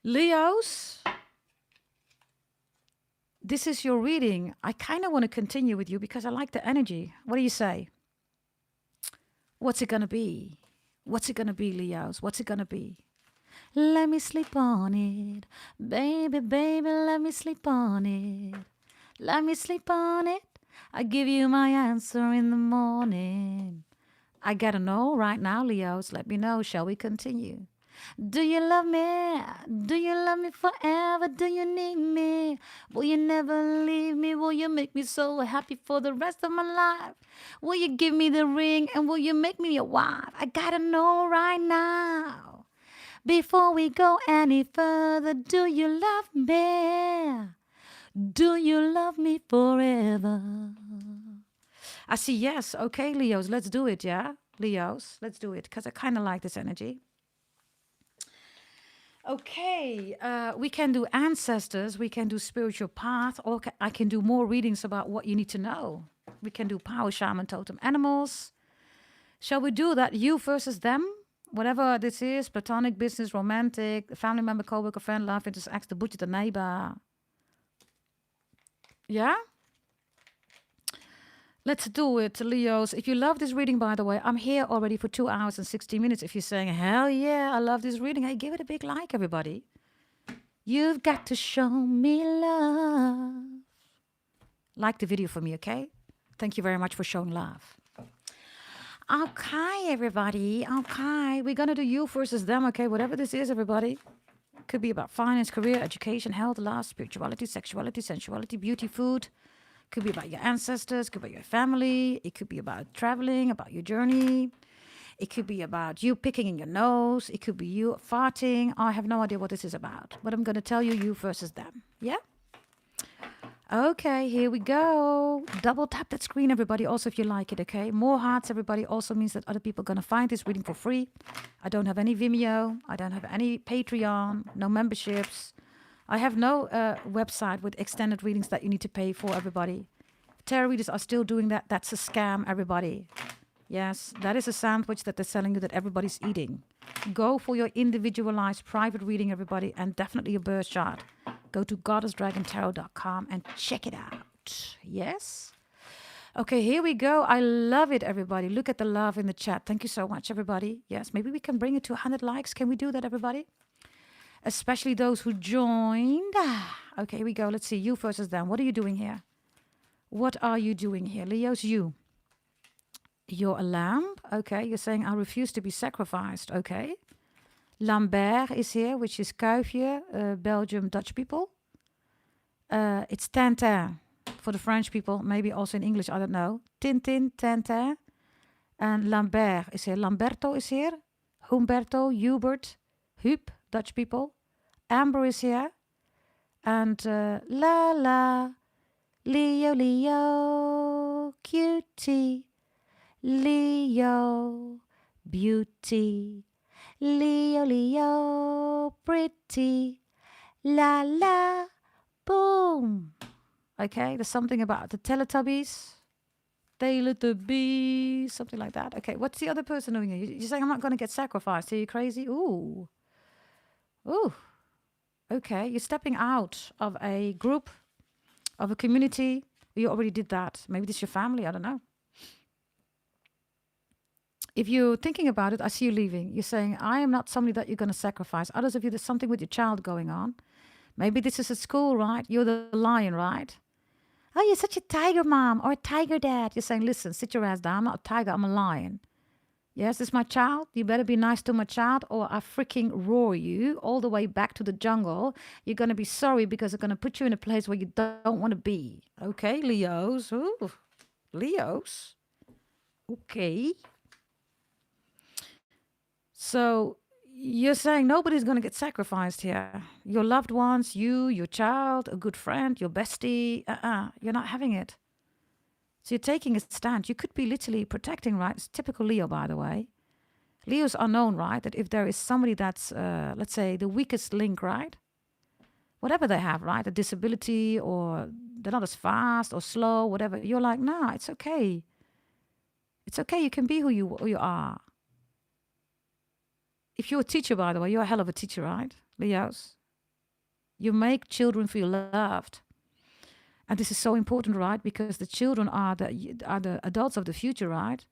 [SPEAKER 1] Leos, this is your reading. I kind of want to continue with you because I like the energy. What do you say? What's it going to be? What's it going to be, Leos? What's it going to be? Let me sleep on it. Baby, let me sleep on it. Let me sleep on it. I give you my answer in the morning. I gotta know right now, Leos. Let me know. Shall we continue? Do you love me? Do you love me forever? Do you need me? Will you never leave me? Will you make me so happy for the rest of my life? Will you give me the ring and will you make me your wife? I gotta know right now. Before we go any further, do you love me? Do you love me forever? I see yes. Okay, Leos, let's do it, yeah? Leos, let's do it, because I kind of like this energy. Okay, we can do ancestors, we can do spiritual path, or I can do more readings about what you need to know. We can do power, shaman, totem, animals. Shall we do that? You versus them? Whatever this is, platonic, business, romantic, family member, co-worker, friend, love, interest, ex, the butcher, the neighbor. Yeah? Let's do it, Leos. If you love this reading, by the way, I'm here already for 2 hours and 60 minutes. If you're saying, hell yeah, I love this reading, hey, give it a big like, everybody. You've got to show me love. Like the video for me, okay? Thank you very much for showing love. Okay, everybody. Okay, we're going to do you versus them, okay? Whatever this is, everybody. Could be about finance, career, education, health, love, spirituality, sexuality, sensuality, beauty, food. Could be about your ancestors, could be about your family. It could be about traveling, about your journey. It could be about you picking in your nose. It could be you farting. I have no idea what this is about. But I'm going to tell you, you versus them. Yeah? Okay, here we go. Double tap that screen, everybody, also if you like it, okay? More hearts, everybody, also means that other people are going to find this reading for free. I don't have any Vimeo. I don't have any Patreon, no memberships. I have no website with extended readings that you need to pay for, everybody. Tarot readers are still doing that. That's a scam, everybody. Yes, that is a sandwich that they're selling you that everybody's eating. Go for your individualized private reading, everybody, and definitely a birth chart. Go to goddessdragontarot.com and check it out. Yes? Okay, here we go. I love it, everybody. Look at the love in the chat. Thank you so much, everybody. Yes, maybe we can bring it to 100 likes. Can we do that, everybody? Especially those who joined. Okay, here we go. Let's see. You versus them. What are you doing here? What are you doing here? Leo's you. You're a lamb. Okay, you're saying, I refuse to be sacrificed. Okay. Lambert is here, which is kuifje, Belgium, Dutch people. It's Tintin for the French people, maybe also in English, I don't know. Tintin, Tintin. And Lambert is here. Lamberto is here. Humberto, Hubert, Huub, Dutch people. Amber is here. And La La, Leo, Leo, cutie. Leo, beauty. Leo, Leo, pretty. La la, boom. Okay, there's something about the Teletubbies. Teletubbies, something like that. Okay, what's the other person doing here? You're saying I'm not going to get sacrificed. Are you crazy? Ooh. Ooh. Okay, you're stepping out of a group, of a community. You already did that. Maybe this is your family. I don't know. If you're thinking about it, I see you leaving. You're saying, I am not somebody that you're going to sacrifice. Others of you, there's something with your child going on. Maybe this is at school, right? You're the lion, right? Oh, you're such a tiger mom or a tiger dad. You're saying, listen, sit your ass down. I'm not a tiger, I'm a lion. Yes, this is my child. You better be nice to my child or I freaking roar you all the way back to the jungle. You're going to be sorry because I'm going to put you in a place where you don't want to be. Okay, Leos. Ooh, Leos. Okay. So you're saying nobody's going to get sacrificed here. Your loved ones, you, your child, a good friend, your bestie, you're not having it. So you're taking a stand. You could be literally protecting, right? It's typical Leo, by the way. Leos are known, right? That if there is somebody that's, let's say, the weakest link, right? Whatever they have, right? A disability or they're not as fast or slow, whatever. You're like, nah, it's okay. It's okay. You can be who you are. If you're a teacher, by the way, you're a hell of a teacher, right, Leos? You make children feel loved. And this is so important, right? Because the children are the adults of the future, right?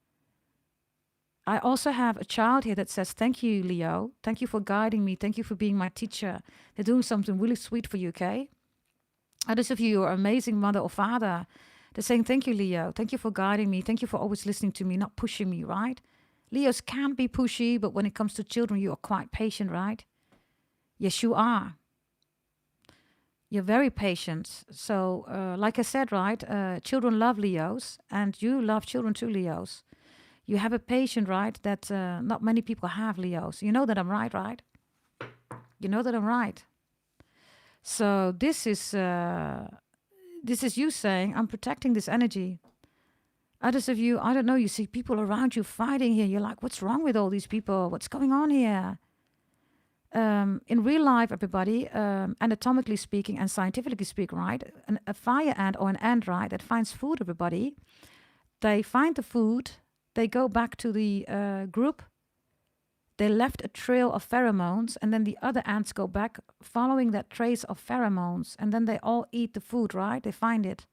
[SPEAKER 1] I also have a child here that says, thank you, Leo. Thank you for guiding me. Thank you for being my teacher. They're doing something really sweet for you, okay? Others of you are amazing mother or father. They're saying, thank you, Leo. Thank you for guiding me. Thank you for always listening to me, not pushing me, right? Leos can be pushy, but when it comes to children, you are quite patient, right? Yes, you are. You're very patient. So, like I said, right, children love Leos, and you love children too, Leos. You have a patience, right, that not many people have, Leos. You know that I'm right, right? You know that I'm right. So this is you saying, I'm protecting this energy. Others of you, I don't know, you see people around you fighting here. You're like, what's wrong with all these people? What's going on here? In real life, everybody, anatomically speaking and scientifically speaking, right? A fire ant or an ant, right, that finds food, everybody. They find the food. They go back to the group. They left a trail of pheromones, and then the other ants go back following that trace of pheromones, and then they all eat the food, right? They find it.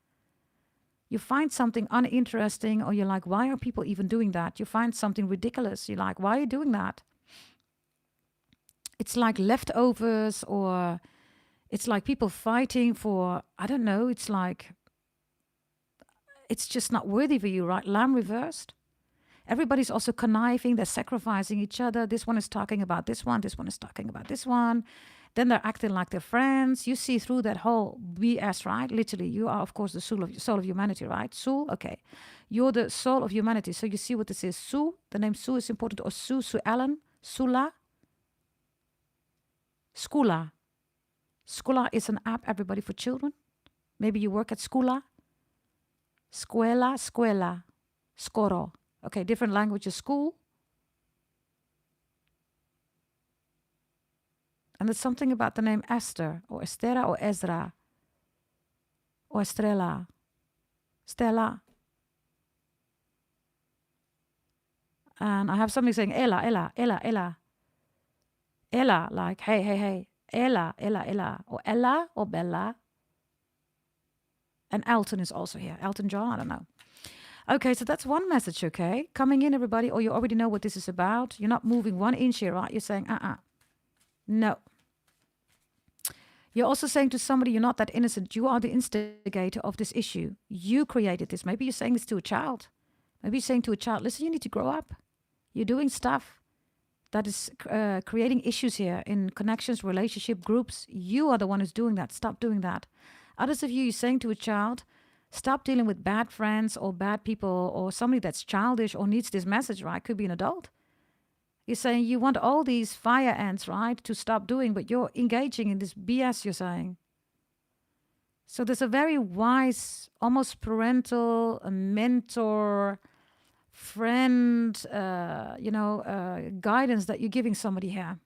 [SPEAKER 1] You find something uninteresting, or you're like, why are people even doing that? You find something ridiculous. You're like, why are you doing that? It's like leftovers, or it's like people fighting for, I don't know, it's like, it's just not worthy for you, right? Lamb reversed. Everybody's also conniving. They're sacrificing each other. This one is talking about this one. This one is talking about this one. Then they're acting like they're friends. You see through that whole BS, right? Literally, you are, of course, the soul of humanity, right? Soul, okay. You're the soul of humanity. So you see what this is. Sue, the name Sue is important. Or Sue Ellen, Sula. Skula. Skula is an app, everybody, for children. Maybe you work at Skula. Scuela. Skoro. Okay, different languages, school. And there's something about the name Esther, or Estera, or Ezra, or Estrella. Stella. And I have something saying Ella, Ella, Ella, Ella. Ella, like, hey, hey, hey. Ella, Ella, Ella. Or Ella, or Bella. And Elton is also here. Elton John, I don't know. Okay, so that's one message, okay? Coming in, everybody, or you already know what this is about. You're not moving 1 inch here, right? You're saying, no. You're also saying to somebody, you're not that innocent. You are the instigator of this issue. You created this. Maybe you're saying this to a child. Maybe you're saying to a child, listen, you need to grow up. You're doing stuff that is creating issues here in connections, relationship, groups. You are the one who's doing that. Stop doing that. Others of you, you're saying to a child, stop dealing with bad friends or bad people or somebody that's childish or needs this message, right? Could be an adult. You're saying you want all these fire ants, right, to stop doing, but you're engaging in this BS, you're saying. So there's a very wise, almost parental, a mentor, friend, guidance that you're giving somebody here.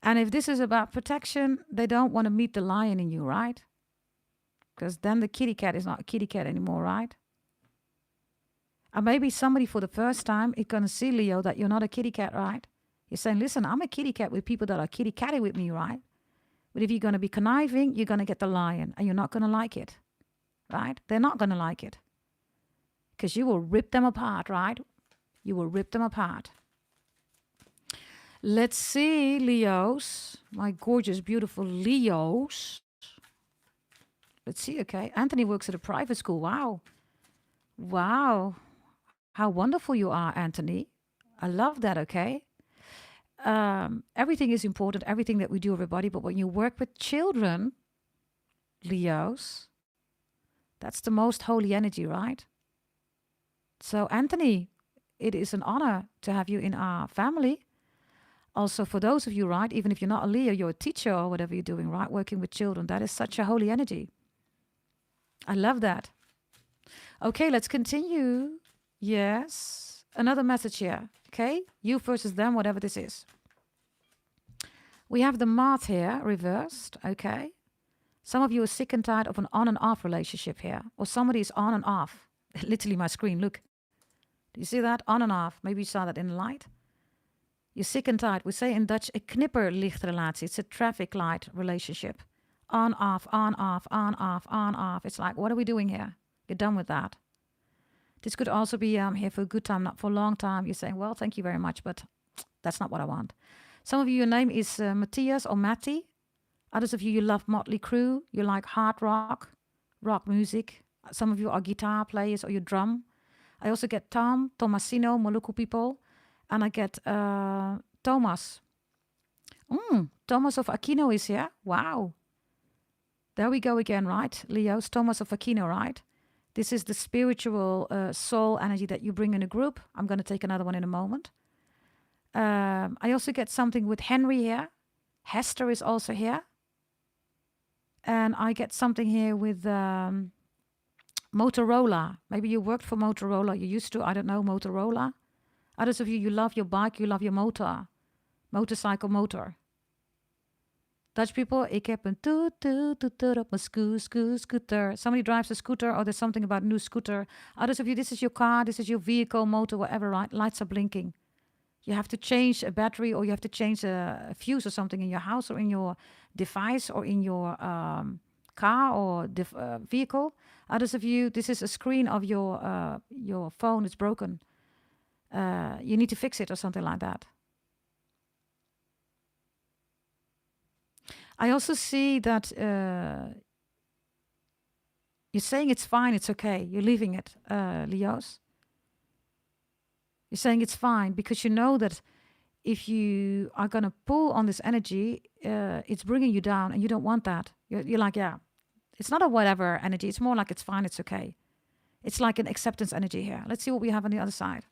[SPEAKER 1] And if this is about protection, they don't want to meet the lion in you, right? Because then the kitty cat is not a kitty cat anymore, right? And maybe somebody for the first time is going to see, Leo, that you're not a kitty cat, right? You're saying, listen, I'm a kitty cat with people that are kitty catty with me, right? But if you're going to be conniving, you're going to get the lion and you're not going to like it, right? They're not going to like it because you will rip them apart, right? You will rip them apart. Let's see, Leos, my gorgeous, beautiful Leos. Let's see, okay. Anthony works at a private school. Wow. Wow. How wonderful you are, Anthony. I love that, okay? Everything is important, everything that we do, everybody. But when you work with children, Leos, that's the most holy energy, right? So, Anthony, it is an honor to have you in our family. Also, for those of you, right, even if you're not a Leo, you're a teacher or whatever you're doing, right, working with children, that is such a holy energy. I love that. Okay, let's continue. Yes. Another message here. Okay, you versus them, whatever this is. We have the Moth here, reversed. Okay. Some of you are sick and tired of an on and off relationship here. Or somebody is on and off. Literally my screen, look. Do you see that? On and off. Maybe you saw that in the light. You're sick and tired. We say in Dutch, a knipperlichtrelatie. It's a traffic light relationship. On, off, on, off, on, off, on, off. It's like, what are we doing here? You're done with that. This could also be here for a good time, not for a long time. You're saying, well, thank you very much, but that's not what I want. Some of you, your name is Matthias or Matty. Others of you, you love Motley Crue. You like hard rock, rock music. Some of you are guitar players or you drum. I also get Tom, Tomasino, Moluku people. And I get Thomas. Thomas of Aquino is here. Wow. There we go again, right? Leos, Thomas of Aquino, right? This is the spiritual soul energy that you bring in a group. I'm going to take another one in a moment. I also get something with Henry here. Hester is also here. And I get something here with Motorola. Maybe you worked for Motorola. You used to, I don't know, Motorola. Others of you, you love your bike, you love your motorcycle motor. Dutch people, ik heb een toet op mijn scooter. Somebody drives a scooter or there's something about a new scooter. Others of you, this is your car, this is your vehicle, motor, whatever, right? Lights are blinking. You have to change a battery or you have to change a fuse or something in your house or in your device or in your car or vehicle. Others of you, this is a screen of your phone is broken. You need to fix it or something like that. I also see that you're saying it's fine, it's okay. You're leaving it, Leos. You're saying it's fine because you know that if you are going to pull on this energy, it's bringing you down and you don't want that. You're like, yeah, it's not a whatever energy. It's more like it's fine, it's okay. It's like an acceptance energy here. Let's see what we have on the other side.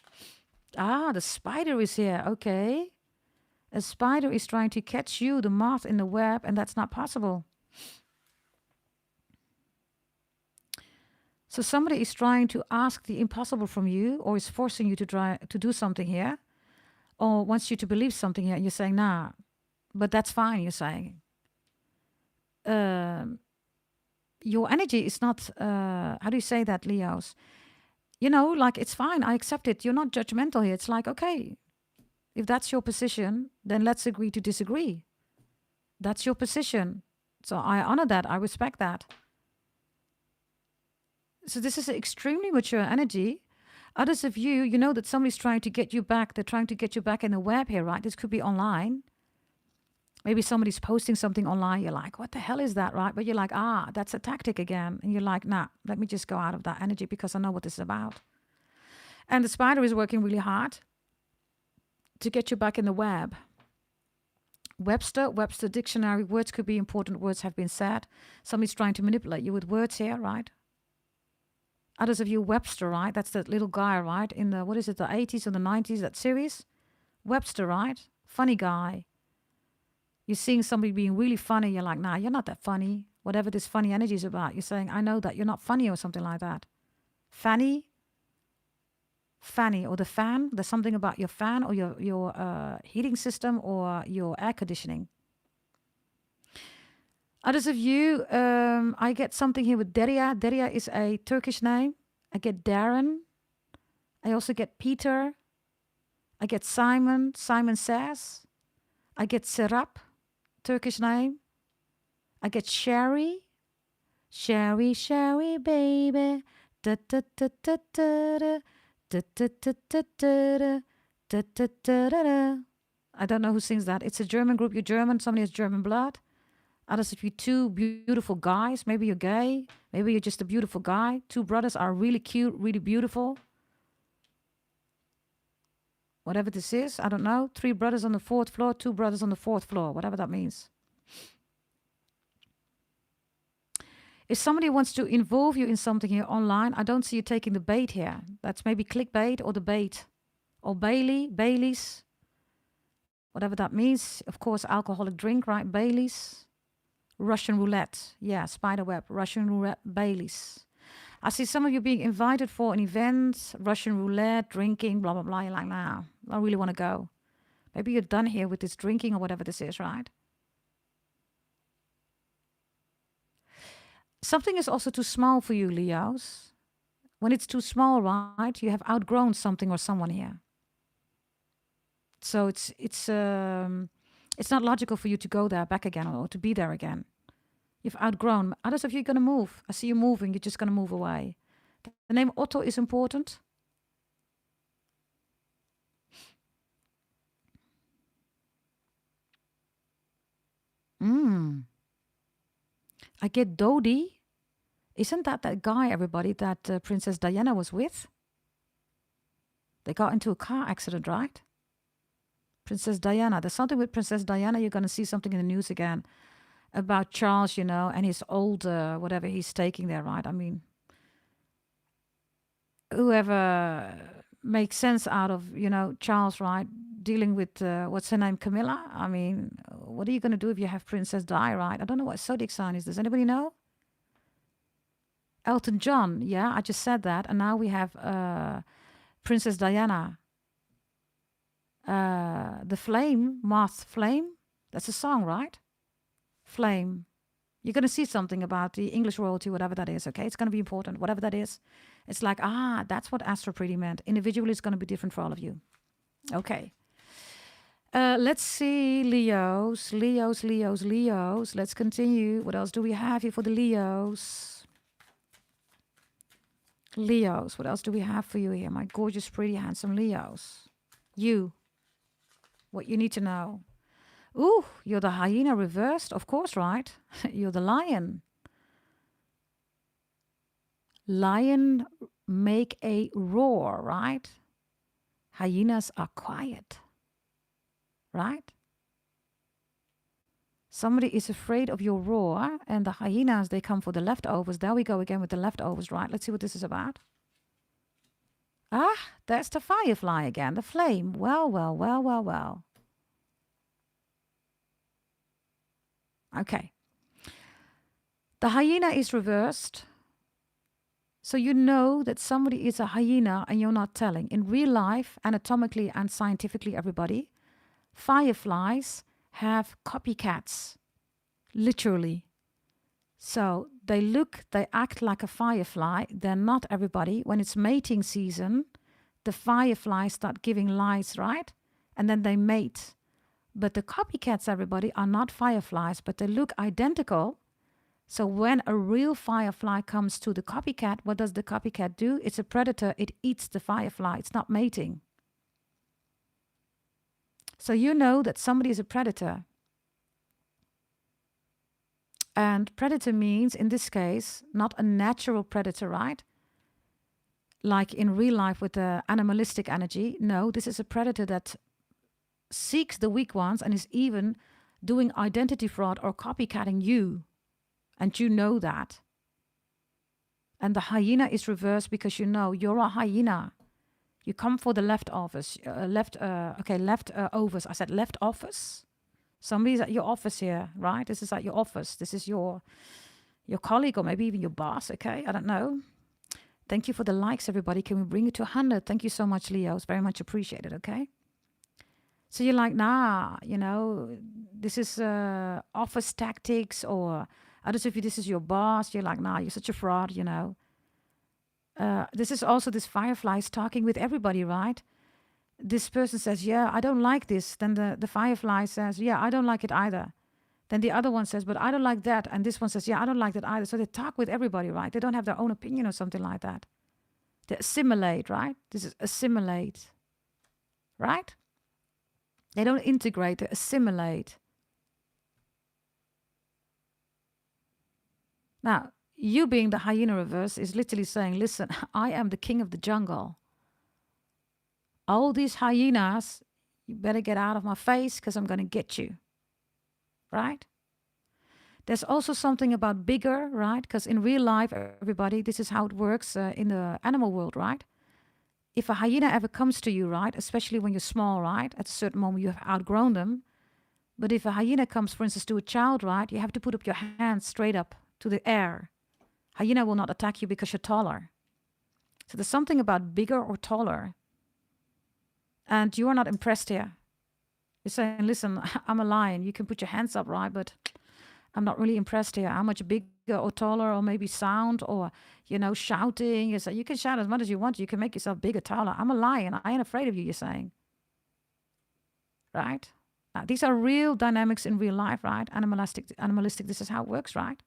[SPEAKER 1] Ah, the spider is here. Okay. A spider is trying to catch you, the moth in the web, and that's not possible. So somebody is trying to ask the impossible from you, or is forcing you to try to do something here, or wants you to believe something here, and you're saying, nah, but that's fine, you're saying. Your energy is not, how do you say that, Leos? You know, like, it's fine, I accept it. You're not judgmental here. It's like, okay, if that's your position, then let's agree to disagree. That's your position. So I honor that. I respect that. So this is an extremely mature energy. Others of you, you know that somebody's trying to get you back. They're trying to get you back in the web here, right? This could be online. Maybe somebody's posting something online. You're like, what the hell is that, right? But you're like, that's a tactic again. And you're like, nah, let me just go out of that energy because I know what this is about. And the spider is working really hard to get you back in the web. Webster dictionary, words could be important. Words have been said. Somebody's trying to manipulate you with words here, right? Others of you, Webster, right? That's that little guy, right? In the, what is it, the 80s or the 90s, that series? Webster, right? Funny guy. You're seeing somebody being really funny. You're like, nah, you're not that funny. Whatever this funny energy is about. You're saying, I know that you're not funny, or something like that. Fanny, or the fan. There's something about your fan, or your heating system, or your air conditioning. Others of you, I get something here with Derya. Derya is a Turkish name. I get Darren. I also get Peter. I get Simon. Simon says. I get Serap, Turkish name. I get Sherry. Sherry, Sherry, baby. Da da da da da da. Da da da da da da da da da. I don't know who sings that. It's a German group. You're German. Somebody has German blood. Others of you, two beautiful guys. Maybe you're gay. Maybe you're just a beautiful guy. Two brothers are really cute, really beautiful. Whatever this is, I don't know. 3 brothers on the 4th floor, 2 brothers on the 4th floor. Whatever that means. If somebody wants to involve you in something here online, I don't see you taking the bait here. That's maybe clickbait or the bait. Or Baileys. Whatever that means. Of course, alcoholic drink, right? Baileys. Russian roulette. Yeah, spiderweb. Russian roulette. Baileys. I see some of you being invited for an event. Russian roulette, drinking, blah, blah, blah. You're like, nah, I really want to go. Maybe you're done here with this drinking or whatever this is, right? Something is also too small for you, Leos. When it's too small, right, you have outgrown something or someone here. So it's not logical for you to go there back again, or to be there again. You've outgrown. Others of you are going to move. I see you moving. You're just going to move away. The name Otto is important. I get Dodi. Isn't that guy, everybody, that Princess Diana was with? They got into a car accident, right? Princess Diana. There's something with Princess Diana. You're going to see something in the news again about Charles, you know, and his old, whatever he's taking there, right? I mean, whoever makes sense out of, you know, Charles, right? Dealing with, what's her name, Camilla? I mean, what are you going to do if you have Princess Di, right? I don't know what Zodiac sign is. Does anybody know? Elton John. Yeah, I just said that. And now we have Princess Diana. The Flame, Moth Flame. That's a song, right? Flame. You're going to see something about the English royalty, whatever that is, okay? It's going to be important, whatever that is. It's like, that's what Astro Pretty meant. Individually, it's going to be different for all of you. Okay. Let's see, Leos. Let's continue. What else do we have here for the Leos? Leos, what else do we have for you here? My gorgeous, pretty, handsome Leos. You. What you need to know. Ooh, you're the hyena reversed, of course, right? You're the lion. Lion make a roar, right? Hyenas are quiet, right? Somebody is afraid of your roar, and the hyenas, they come for the leftovers. There we go again with the leftovers, right? Let's see what this is about. There's the firefly again, the flame. Well. Okay. The hyena is reversed. So you know that somebody is a hyena and you're not telling. In real life, anatomically and scientifically, everybody, fireflies have copycats, literally. So they act like a firefly. They're not everybody. When it's mating season, the fireflies start giving lights, right? And then they mate. But the copycats, everybody, are not fireflies, but they look identical. So when a real firefly comes to the copycat, what does the copycat do? It's a predator. It eats the firefly. It's not mating. So you know that somebody is a predator. And predator means, in this case, not a natural predator, right? Like in real life with the animalistic energy. No, this is a predator that seeks the weak ones and is even doing identity fraud or copycatting you. And you know that. And the hyena is reversed because you know you're a hyena. You come for the leftovers. Leftovers. I said left office. Somebody's at your office here, right? This is at your office. This is your colleague or maybe even your boss, okay? I don't know. Thank you for the likes, everybody. Can we bring it to 100? Thank you so much, Leo. It's very much appreciated, okay? So you're like, nah, this is office tactics, or others of you, this is your boss. You're like, nah, you're such a fraud, This is also this fireflies talking with everybody, right? This person says, yeah, I don't like this. Then the firefly says, yeah, I don't like it either. Then the other one says, but I don't like that. And this one says, yeah, I don't like that either. So they talk with everybody, right? They don't have their own opinion or something like that. They assimilate, right? This is assimilate, right? They don't integrate, they assimilate. Now, you being the hyena reverse is literally saying, listen, I am the king of the jungle. All these hyenas, you better get out of my face because I'm going to get you. Right? There's also something about bigger, right? Because in real life, everybody, this is how it works in the animal world, right? If a hyena ever comes to you, right, especially when you're small, right, at a certain moment you have outgrown them. But if a hyena comes, for instance, to a child, right, you have to put up your hands straight up to the air. Hyena will not attack you because you're taller. So there's something about bigger or taller. And you are not impressed here. You're saying, listen, I'm a lion. You can put your hands up, right, but I'm not really impressed here. How much bigger or taller, or maybe sound, or, shouting. You can shout as much as you want. You can make yourself bigger, taller. I'm a lion. I ain't afraid of you, you're saying. Right? Now, these are real dynamics in real life, right? Animalistic, this is how it works, right?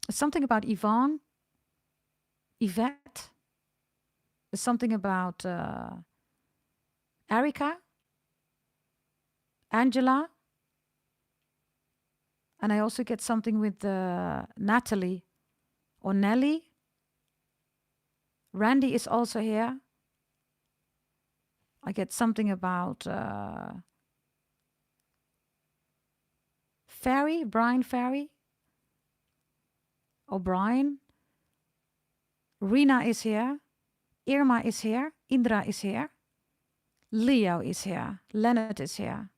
[SPEAKER 1] There's something about Yvette. There's something about Erica. Angela. And I also get something with Natalie or Nelly. Randy is also here. I get something about Brian Ferry. O'Brien. Rina is here. Irma is here. Indra is here. Leo is here. Leonard is here.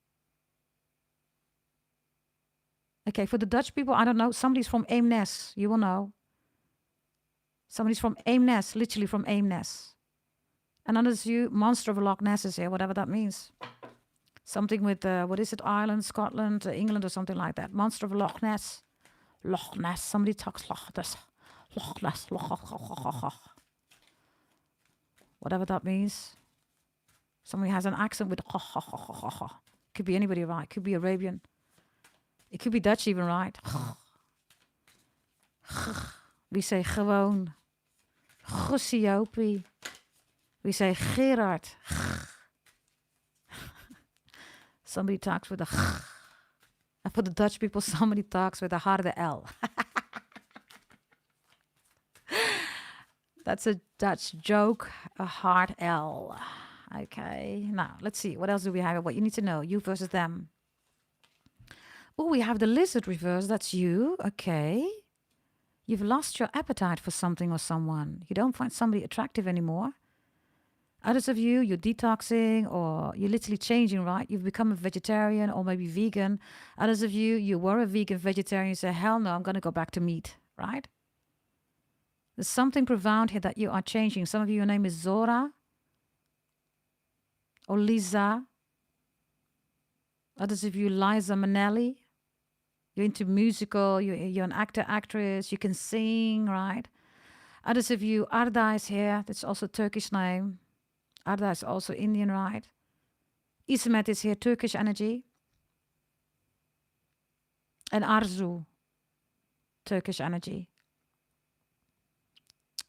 [SPEAKER 1] Okay, for the Dutch people, I don't know. Somebody's from Eemnes. You will know. Somebody's from Eemnes, literally from Eemnes. And others, you, monster of Loch Ness is here, whatever that means. Something with, what is it, Ireland, Scotland, England, or something like that. Monster of Loch Ness. Loch Ness. Somebody talks Loch Ness. Loch Ness. Whatever that means. Somebody has an accent with could be anybody, right? Could be Arabian. It could be Dutch even, right? We say gewoon. Gussiopi. We say Gerard. Somebody talks with a and for the Dutch people, somebody talks with a harde L. That's a Dutch joke, a hard L. Okay, now let's see. What else do we have? What you need to know, you versus them. Oh, we have the lizard reverse. That's you. Okay. You've lost your appetite for something or someone. You don't find somebody attractive anymore. Others of you, you're detoxing or you're literally changing, right? You've become a vegetarian or maybe vegan. Others of you, you were a vegan, vegetarian. You say, hell no, I'm going to go back to meat, right? There's something profound here that you are changing. Some of you, your name is Zora or Lisa. Others of you, Liza Minnelli. You're into musical, you're an actor, actress. You can sing, right? Others of you, Arda is here. That's also a Turkish name. Arda is also Indian, right? Ismet is here, Turkish energy. And Arzu, Turkish energy.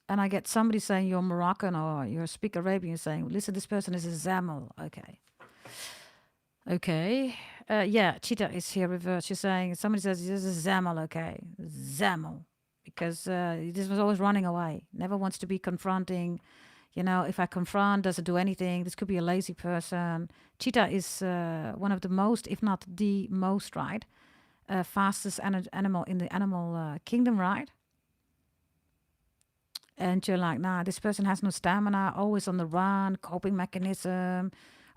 [SPEAKER 1] And I get somebody saying you're Moroccan or you speak Arabian saying, listen, this person is a Zamel. Okay. Okay. Yeah, Cheetah is here reversed. She's saying, somebody says, this is Zamel. Okay. Zamel. Because this was always running away. Never wants to be confronting. You know, if I confront, doesn't do anything. This could be a lazy person. Cheetah is one of the most, if not the most, right? Fastest animal in the animal kingdom, right? And you're like, nah, this person has no stamina, always on the run, coping mechanism,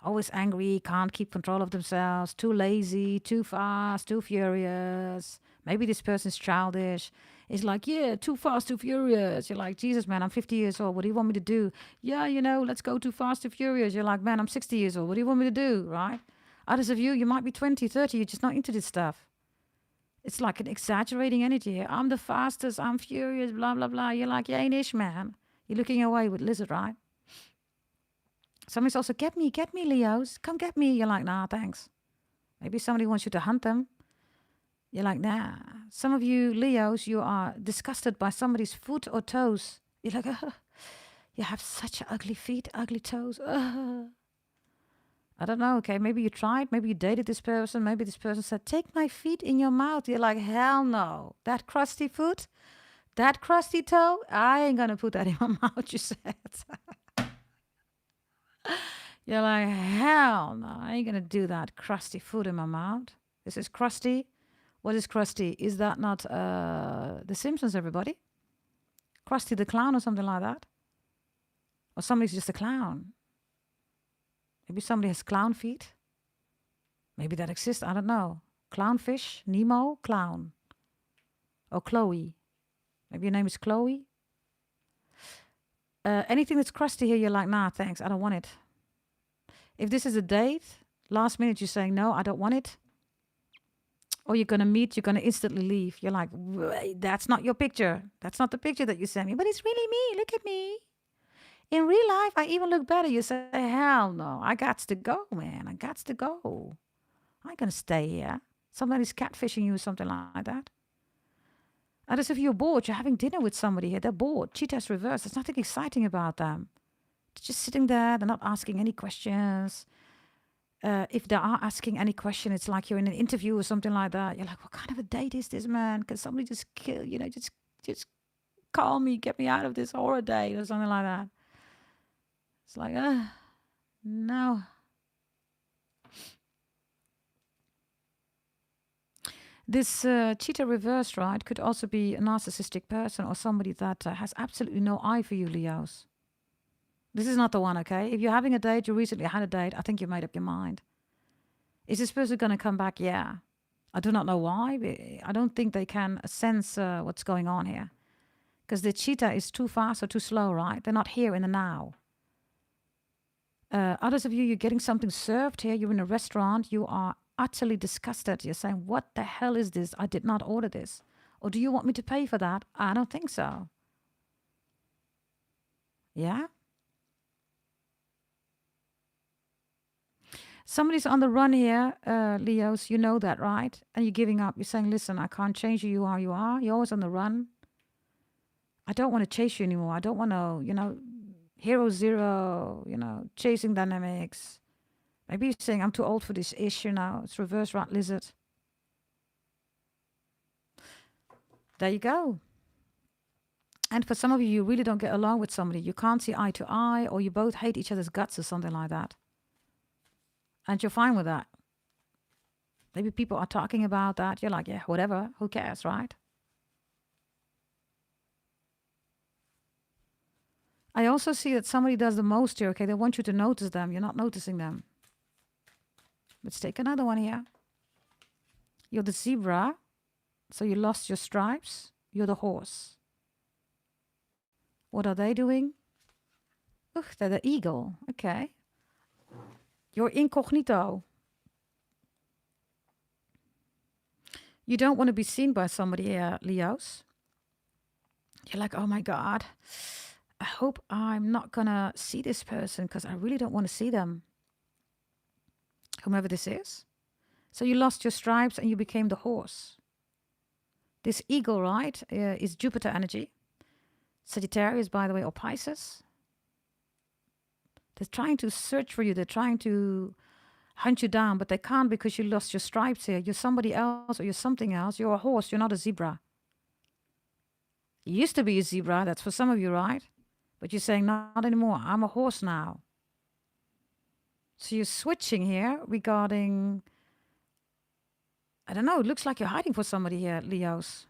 [SPEAKER 1] always angry, can't keep control of themselves, too lazy, too fast, too furious. Maybe this person's childish. It's like, yeah, too fast, too furious. You're like, Jesus, man, I'm 50 years old. What do you want me to do? Yeah, you know, let's go too fast, too furious. You're like, man, I'm 60 years old. What do you want me to do, right? Others of you, you might be 20, 30. You're just not into this stuff. It's like an exaggerating energy. I'm the fastest. I'm furious, blah, blah, blah. You're like, you ain't ish, man. You're looking away with lizard, right? Somebody's also, get me, Leos. Come get me. You're like, nah, thanks. Maybe somebody wants you to hunt them. You're like, nah. Some of you Leos, you are disgusted by somebody's foot or toes. You're like, you have such ugly feet, ugly toes. I don't know, okay, maybe you tried, maybe you dated this person, maybe this person said, take my feet in your mouth. You're like, hell no. That crusty foot, that crusty toe, I ain't gonna put that in my mouth, you said. You're like, hell no, I ain't gonna do that crusty foot in my mouth. This is crusty. What is crusty? Is that not The Simpsons, everybody? Krusty the Clown or something like that? Or somebody's just a clown. Maybe somebody has clown feet. Maybe that exists. I don't know. Clownfish, Nemo, clown. Or Chloe. Maybe your name is Chloe. Anything that's crusty here, you're like, nah, thanks. I don't want it. If this is a date, last minute you're saying, no, I don't want it. Or you're going to meet, you're going to instantly leave. You're like, that's not your picture. That's not the picture that you sent me. But it's really me. Look at me. In real life, I even look better. You say, hell no, I got to go, man. I got to go. I ain't going to stay here. Somebody's catfishing you or something like that. And as if you're bored, you're having dinner with somebody here. They're bored. Cheetah's reverse. There's nothing exciting about them. They're just sitting there. They're not asking any questions. If they are asking any question, it's like you're in an interview or something like that. You're like, what kind of a date is this, man? Can somebody just kill, just call me, get me out of this horror date or something like that. It's like, no. This cheetah reverse, right, could also be a narcissistic person or somebody that has absolutely no eye for you, Leos. This is not the one, okay? If you're having a date, you recently had a date, I think you made up your mind. Is this person going to come back? Yeah. I do not know why. But I don't think they can sense what's going on here. Because the cheetah is too fast or too slow, right? They're not here in the now. Others of you, you're getting something served here. You're in a restaurant. You are utterly disgusted. You're saying, what the hell is this? I did not order this. Or do you want me to pay for that? I don't think so. Yeah? Somebody's on the run here, Leos. You know that, right? And you're giving up. You're saying, listen, I can't change you. You are, you are. You're always on the run. I don't want to chase you anymore. I don't want to, hero zero, chasing dynamics. Maybe you're saying, I'm too old for this issue now. It's reverse rat lizard. There you go. And for some of you, you really don't get along with somebody. You can't see eye to eye, or you both hate each other's guts or something like that. And you're fine with that. Maybe people are talking about that. You're like, yeah, whatever. Who cares, right? I also see that somebody does the most here, okay? They want you to notice them. You're not noticing them. Let's take another one here. You're the zebra, so you lost your stripes. You're the horse. What are they doing? Ugh, they're the eagle. Okay. You're incognito. You don't want to be seen by somebody here, Leos. You're like, oh my God, I hope I'm not going to see this person because I really don't want to see them. Whomever this is. So you lost your stripes and you became the horse. This eagle, right, is Jupiter energy. Sagittarius, by the way, or Pisces. They're trying to search for you. They're trying to hunt you down, but they can't because you lost your stripes here. You're somebody else or you're something else. You're a horse. You're not a zebra. You used to be a zebra. That's for some of you, right? But you're saying, not anymore. I'm a horse now. So you're switching here regarding, I don't know, it looks like you're hiding for somebody here, Leos.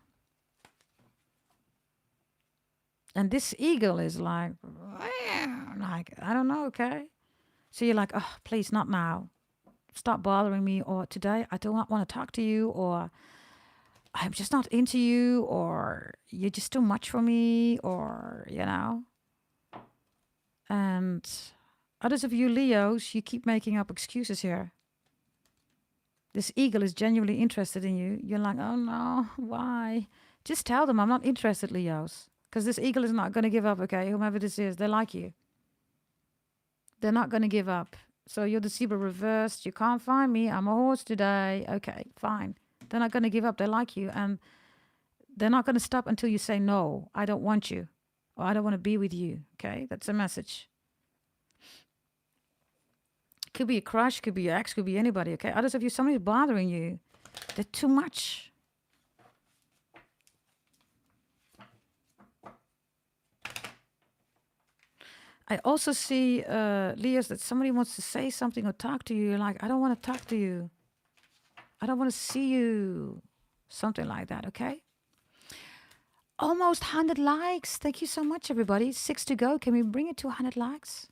[SPEAKER 1] And this eagle is like, I don't know, okay? So you're like, oh, please, not now. Stop bothering me. Or today, I do not want to talk to you. Or I'm just not into you. Or you're just too much for me. Or, you know. And others of you Leos, you keep making up excuses here. This eagle is genuinely interested in you. You're like, oh no, why? Just tell them I'm not interested, Leos. Because this eagle is not going to give up, okay? Whomever this is, they like you. They're not going to give up. So you're the zebra reversed. You can't find me. I'm a horse today. Okay, fine. They're not going to give up. They like you. And they're not going to stop until you say, no, I don't want you. Or I don't want to be with you. Okay, that's a message. Could be a crush, could be your ex, could be anybody, okay? Others of you, somebody's bothering you. They're too much. I also see, Leos, that somebody wants to say something or talk to you. You're like, I don't want to talk to you. I don't want to see you. Something like that, okay? Almost 100 likes. Thank you so much, everybody. 6 to go. Can we bring it to 100 likes?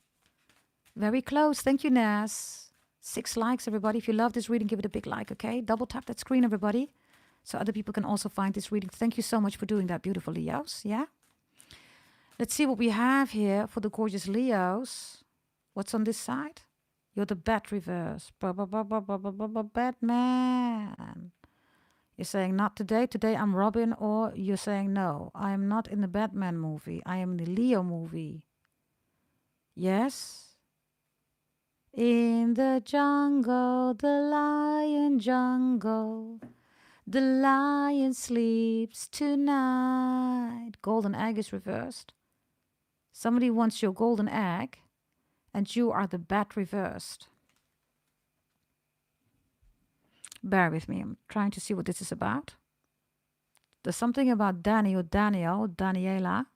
[SPEAKER 1] Very close. Thank you, Nas. 6 likes, everybody. If you love this reading, give it a big like, okay? Double tap that screen, everybody, so other people can also find this reading. Thank you so much for doing that, beautiful Leos. Yeah? Let's see what we have here for the gorgeous Leos. What's on this side? You're the bat reverse. Batman. You're saying, not today. Today I'm Robin. Or you're saying, no, I am not in the Batman movie. I am in the Leo movie. Yes? In the jungle, the lion jungle. The lion sleeps tonight. Golden egg is reversed. Somebody wants your golden egg, and you are the bat reversed. Bear with me. I'm trying to see what this is about. There's something about Danny or Daniel, Daniela.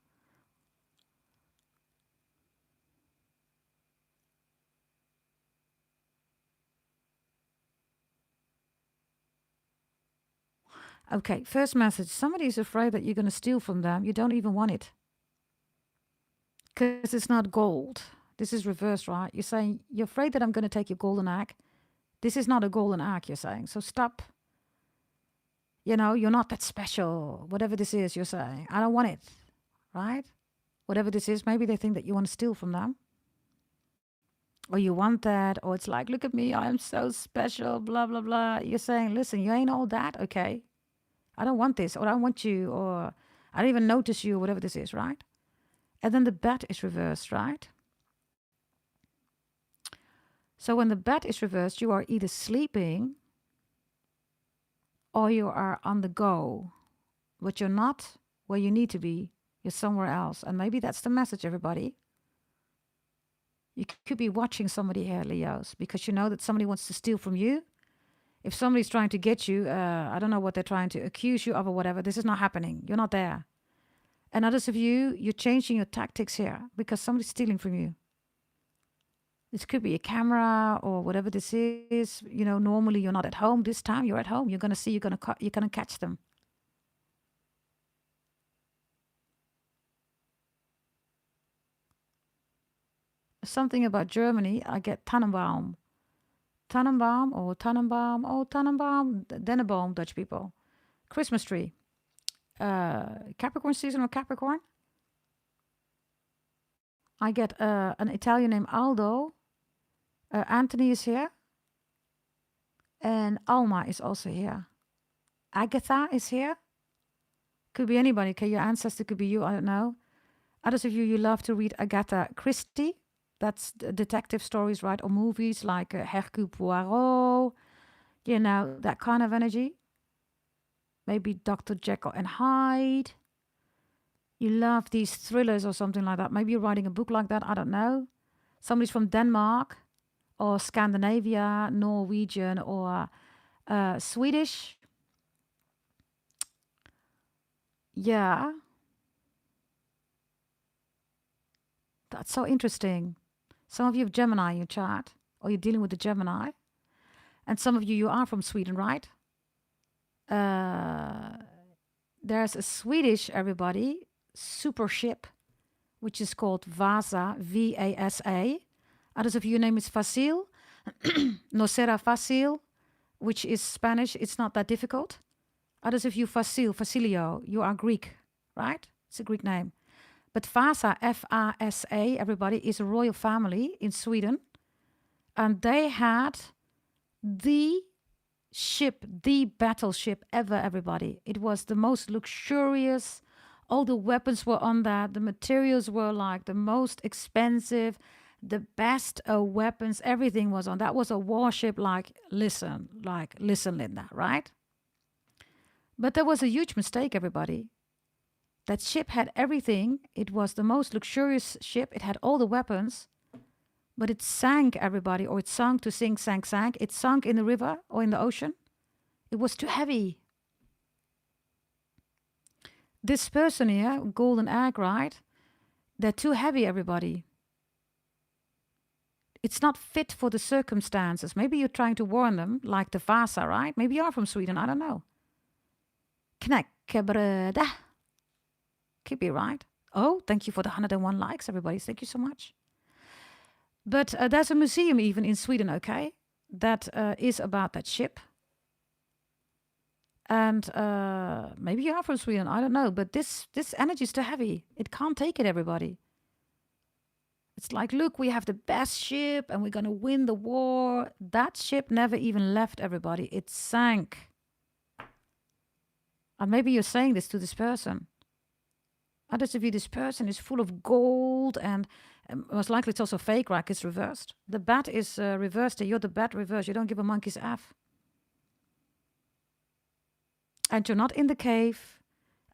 [SPEAKER 1] Okay, first message. Somebody is afraid that you're going to steal from them. You don't even want it. Because it's not gold. This is reversed, right? You're saying, you're afraid that I'm going to take your golden egg. This is not a golden egg, you're saying. So stop. You know, you're not that special. Whatever this is, you're saying. I don't want it, right? Whatever this is, maybe they think that you want to steal from them. Or you want that. Or it's like, look at me, I'm so special, blah, blah, blah. You're saying, listen, you ain't all that, okay? I don't want this, or I don't want you, or I don't even notice you, or whatever this is, right? And then the bat is reversed, right? So when the bat is reversed, you are either sleeping or you are on the go. But you're not where you need to be. You're somewhere else. And maybe that's the message, everybody. You could be watching somebody here, Leos, because you know that somebody wants to steal from you. If somebody's trying to get you, I don't know what they're trying to accuse you of or whatever. This is not happening. You're not there. And others of you, you're changing your tactics here because somebody's stealing from you. This could be a camera or whatever this is. You know, normally you're not at home. This time you're at home. You're going to see, you're going to catch them. something about Germany, I get Tannenbaum. Tannenbaum, oh, Tannenbaum, oh, Tannenbaum. Dennenboom, Dutch people. Christmas tree. Capricorn season or Capricorn. I get an Italian named Aldo. Anthony is here. And Alma is also here. Agatha is here. Could be anybody. Okay, your ancestor could be you. I don't know. Others of you, you love to read Agatha Christie. That's detective stories, right? Or movies like Hercule Poirot. You know, that kind of energy. Maybe Dr. Jekyll and Hyde. You love these thrillers or something like that. Maybe you're writing a book like that. I don't know. Somebody's from Denmark or Scandinavia, Norwegian or Swedish. Yeah. That's so interesting. Some of you have Gemini in your chart, or you're dealing with the Gemini. And some of you, you are from Sweden, right? There's a Swedish, everybody, super ship, which is called Vasa, V-A-S-A. Others of you, your name is Facil, no será fácil, which is Spanish. It's not that difficult. Others of you, Facilio, you are Greek, right? It's a Greek name. But Vasa, F-A-S-A, everybody, is a royal family in Sweden. And they had the ship, the battleship ever, everybody. It was the most luxurious. All the weapons were on that. The materials were like the most expensive, the best weapons. Everything was on. That was a warship like, listen, Linda, right? But there was a huge mistake, everybody. That ship had everything. It was the most luxurious ship. It had all the weapons. But it sank, everybody, or it sunk to sink, sank. It sunk in the river or in the ocean. It was too heavy. This person here, golden egg, right? They're too heavy, everybody. It's not fit for the circumstances. Maybe you're trying to warn them, like the Vasa, right? Maybe you are from Sweden, I don't know. Knäckebröd. Could be right. Oh, thank you for the 101 likes, everybody. Thank you so much. But there's a museum even in Sweden, okay, that is about that ship. And maybe you are from Sweden, I don't know. But this energy is too heavy. It can't take it, everybody. It's like, look, we have the best ship and we're going to win the war. That ship never even left, everybody. It sank. And maybe you're saying this to this person. Others of you, this person is full of gold and most likely it's also fake, right? It's reversed. The bat is reversed. You're the bat reversed. You don't give a monkey's F. And you're not in the cave.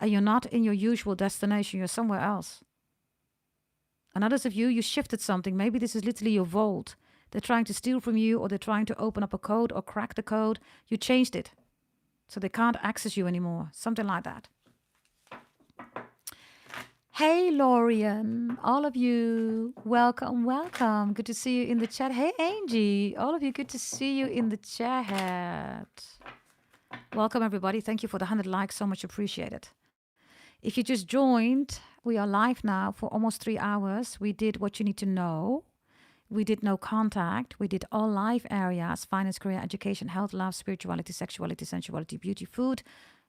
[SPEAKER 1] And you're not in your usual destination. You're somewhere else. And others of you, you shifted something. Maybe this is literally your vault. They're trying to steal from you or they're trying to open up a code or crack the code. You changed it. So they can't access you anymore. Something like that. Hey, Lorian, all of you, welcome, welcome. Good to see you in the chat. Hey, Angie, all of you, good to see you in the chat. Welcome, everybody. Thank you for the 100 likes. So much appreciated. If you just joined, we are live now for almost 3 hours. We did what you need to know. We did no contact. We did all live areas: finance, career, education, health, love, spirituality, sexuality, sensuality, beauty, food,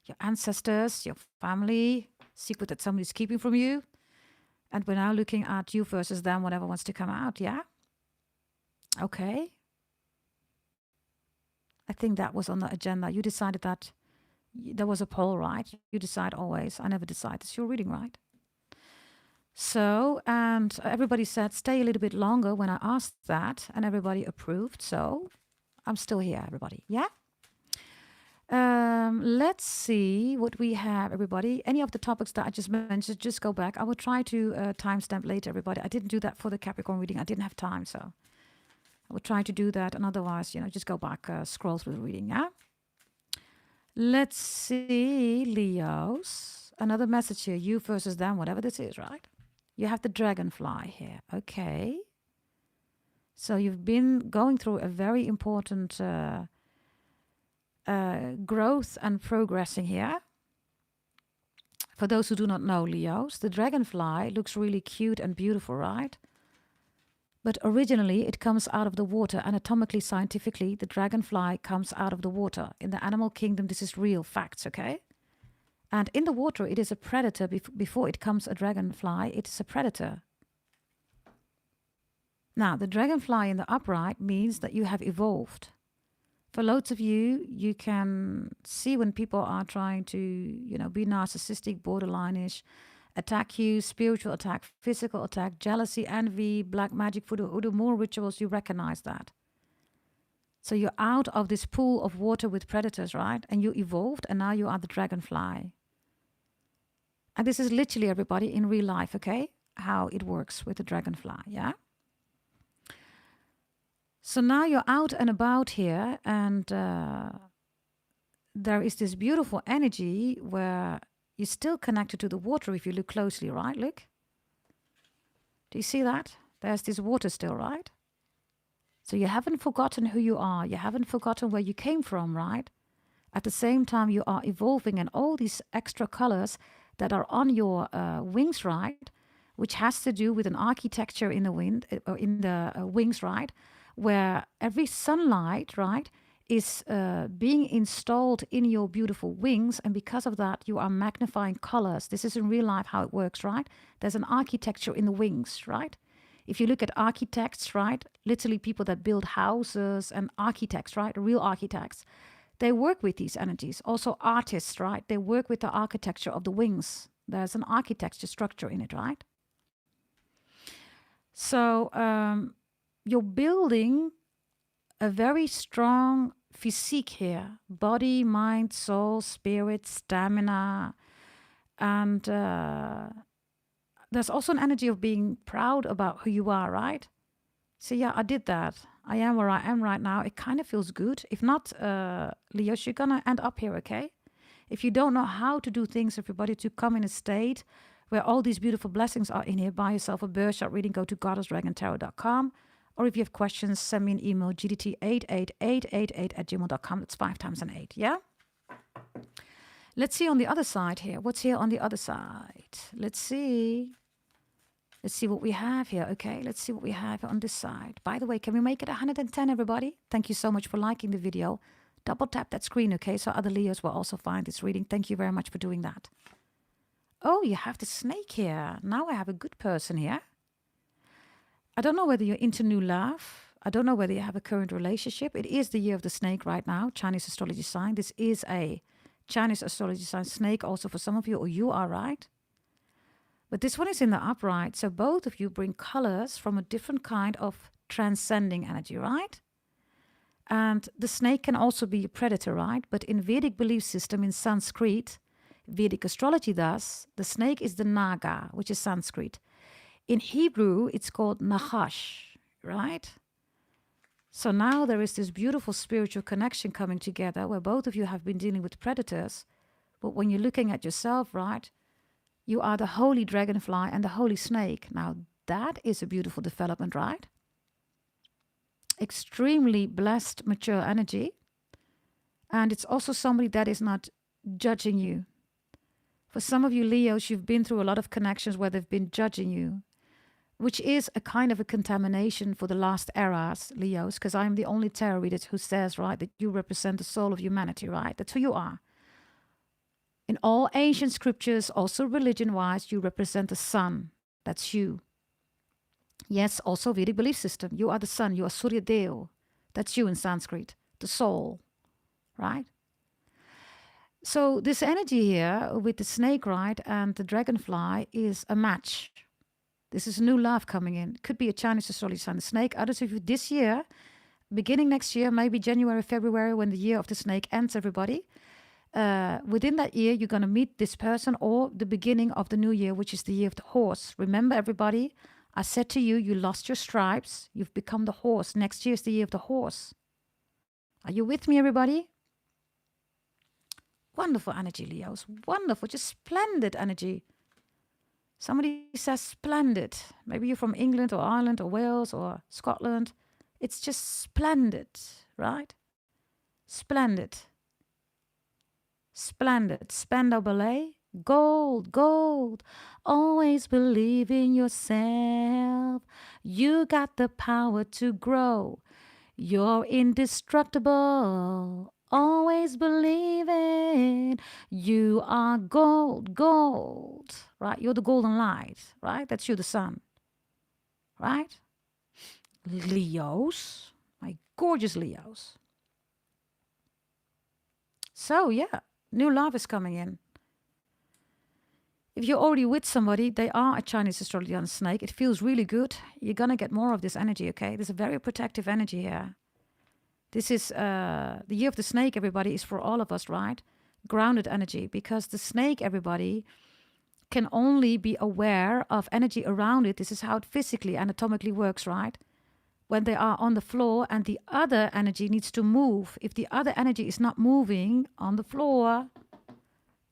[SPEAKER 1] your ancestors, your family, secret that somebody's keeping from you. And we're now looking at you versus them, whatever wants to come out, yeah? Okay. I think that was on the agenda. You decided that there was a poll, right? You decide always. I never decide. It's your reading, right? So, and everybody said stay a little bit longer when I asked that, and everybody approved. So I'm still here, everybody. Yeah? Let's see what we have, everybody. Any of the topics that I just mentioned, just go back. I will try to timestamp later, everybody. I didn't do that for the Capricorn reading. I didn't have time, so I will try to do that. And otherwise, just go back, scroll through the reading, yeah? Let's see, Leos. Another message here, you versus them, whatever this is, right? You have the dragonfly here, okay. So you've been going through a very important growth and progressing here. For those who do not know, Leos, the dragonfly looks really cute and beautiful, right? But originally, it comes out of the water. Anatomically, scientifically, the dragonfly comes out of the water. In the animal kingdom, this is real facts, okay? And in the water, it is a predator. Before it comes a dragonfly, it is a predator. Now, the dragonfly in the upright means that you have evolved. For loads of you, you can see when people are trying to, be narcissistic, borderline-ish, attack you, spiritual attack, physical attack, jealousy, envy, black magic, voodoo, more rituals, you recognize that. So you're out of this pool of water with predators, right? And you evolved, and now you are the dragonfly. And this is literally, everybody, in real life, okay? How it works with the dragonfly, yeah? So now you're out and about here, and there is this beautiful energy where you're still connected to the water if you look closely, right? Look. Do you see that? There's this water still, right? So you haven't forgotten who you are. You haven't forgotten where you came from, right? At the same time, you are evolving, and all these extra colors that are on your wings, right? Which has to do with an architecture in the wind, or in the wings, right? Where every sunlight, right, is being installed in your beautiful wings. And because of that, you are magnifying colors. This is in real life how it works, right? There's an architecture in the wings, right? If you look at architects, right, literally people that build houses and architects, right, real architects, they work with these energies. Also artists, right, they work with the architecture of the wings. There's an architecture structure in it, right? So you're building a very strong physique here. Body, mind, soul, spirit, stamina. And there's also an energy of being proud about who you are, right? So yeah, I did that. I am where I am right now. It kind of feels good. If not, Leos, you're going to end up here, okay? If you don't know how to do things, everybody, to come in a state where all these beautiful blessings are in here, buy yourself a birth chart reading, go to goddessdragontarot.com. Or if you have questions, send me an email, gdt88888@gmail.com. That's 5 times an 8, yeah? Let's see on the other side here. What's here on the other side? Let's see. Let's see what we have here, okay? Let's see what we have on this side. By the way, can we make it 110, everybody? Thank you so much for liking the video. Double tap that screen, okay? So other Leos will also find this reading. Thank you very much for doing that. Oh, you have the snake here. Now I have a good person here. I don't know whether you're into new love. I don't know whether you have a current relationship. It is the year of the snake right now, Chinese astrology sign. This is a Chinese astrology sign snake also for some of you, or you are, right? But this one is in the upright. So both of you bring colors from a different kind of transcending energy, right? And the snake can also be a predator, right? But in Vedic belief system, in Sanskrit, Vedic astrology thus, the snake is the Naga, which is Sanskrit. In Hebrew, it's called Nachash, right? So now there is this beautiful spiritual connection coming together where both of you have been dealing with predators. But when you're looking at yourself, right, you are the holy dragonfly and the holy snake. Now, that is a beautiful development, right? Extremely blessed, mature energy. And it's also somebody that is not judging you. For some of you Leos, you've been through a lot of connections where they've been judging you, which is a kind of a contamination for the last eras, Leos, because I'm the only tarot reader who says, right, that you represent the soul of humanity, right? That's who you are. In all ancient scriptures, also religion-wise, you represent the sun. That's you. Yes, also Vedic belief system. You are the sun. You are Surya Deo. That's you in Sanskrit. The soul, right? So this energy here with the snake, right, and the dragonfly is a match. This is new love coming in. Could be a Chinese astrology sign, the snake. Others of you this year, beginning next year, maybe January, February, when the year of the snake ends, everybody. Within that year, you're going to meet this person, or the beginning of the new year, which is the year of the horse. Remember, everybody, I said to you, you lost your stripes. You've become the horse. Next year is the year of the horse. Are you with me, everybody? Wonderful energy, Leos. Wonderful, just splendid energy. Somebody says splendid. Maybe you're from England or Ireland or Wales or Scotland. It's just splendid, right? Splendid. Splendid. Spandau Ballet, Gold, gold. Always believe in yourself. You got the power to grow. You're indestructible. Always believe it. You are gold, gold. Right? You're the golden light. Right? That's you, the sun. Right? Leos. My gorgeous Leos. So, yeah, new love is coming in. If you're already with somebody, they are a Chinese astrology on a snake. It feels really good. You're going to get more of this energy, okay? There's a very protective energy here. This is the year of the snake, everybody, is for all of us, right? Grounded energy, because the snake, everybody, can only be aware of energy around it. This is how it physically, anatomically works, right? When they are on the floor and the other energy needs to move. If the other energy is not moving on the floor,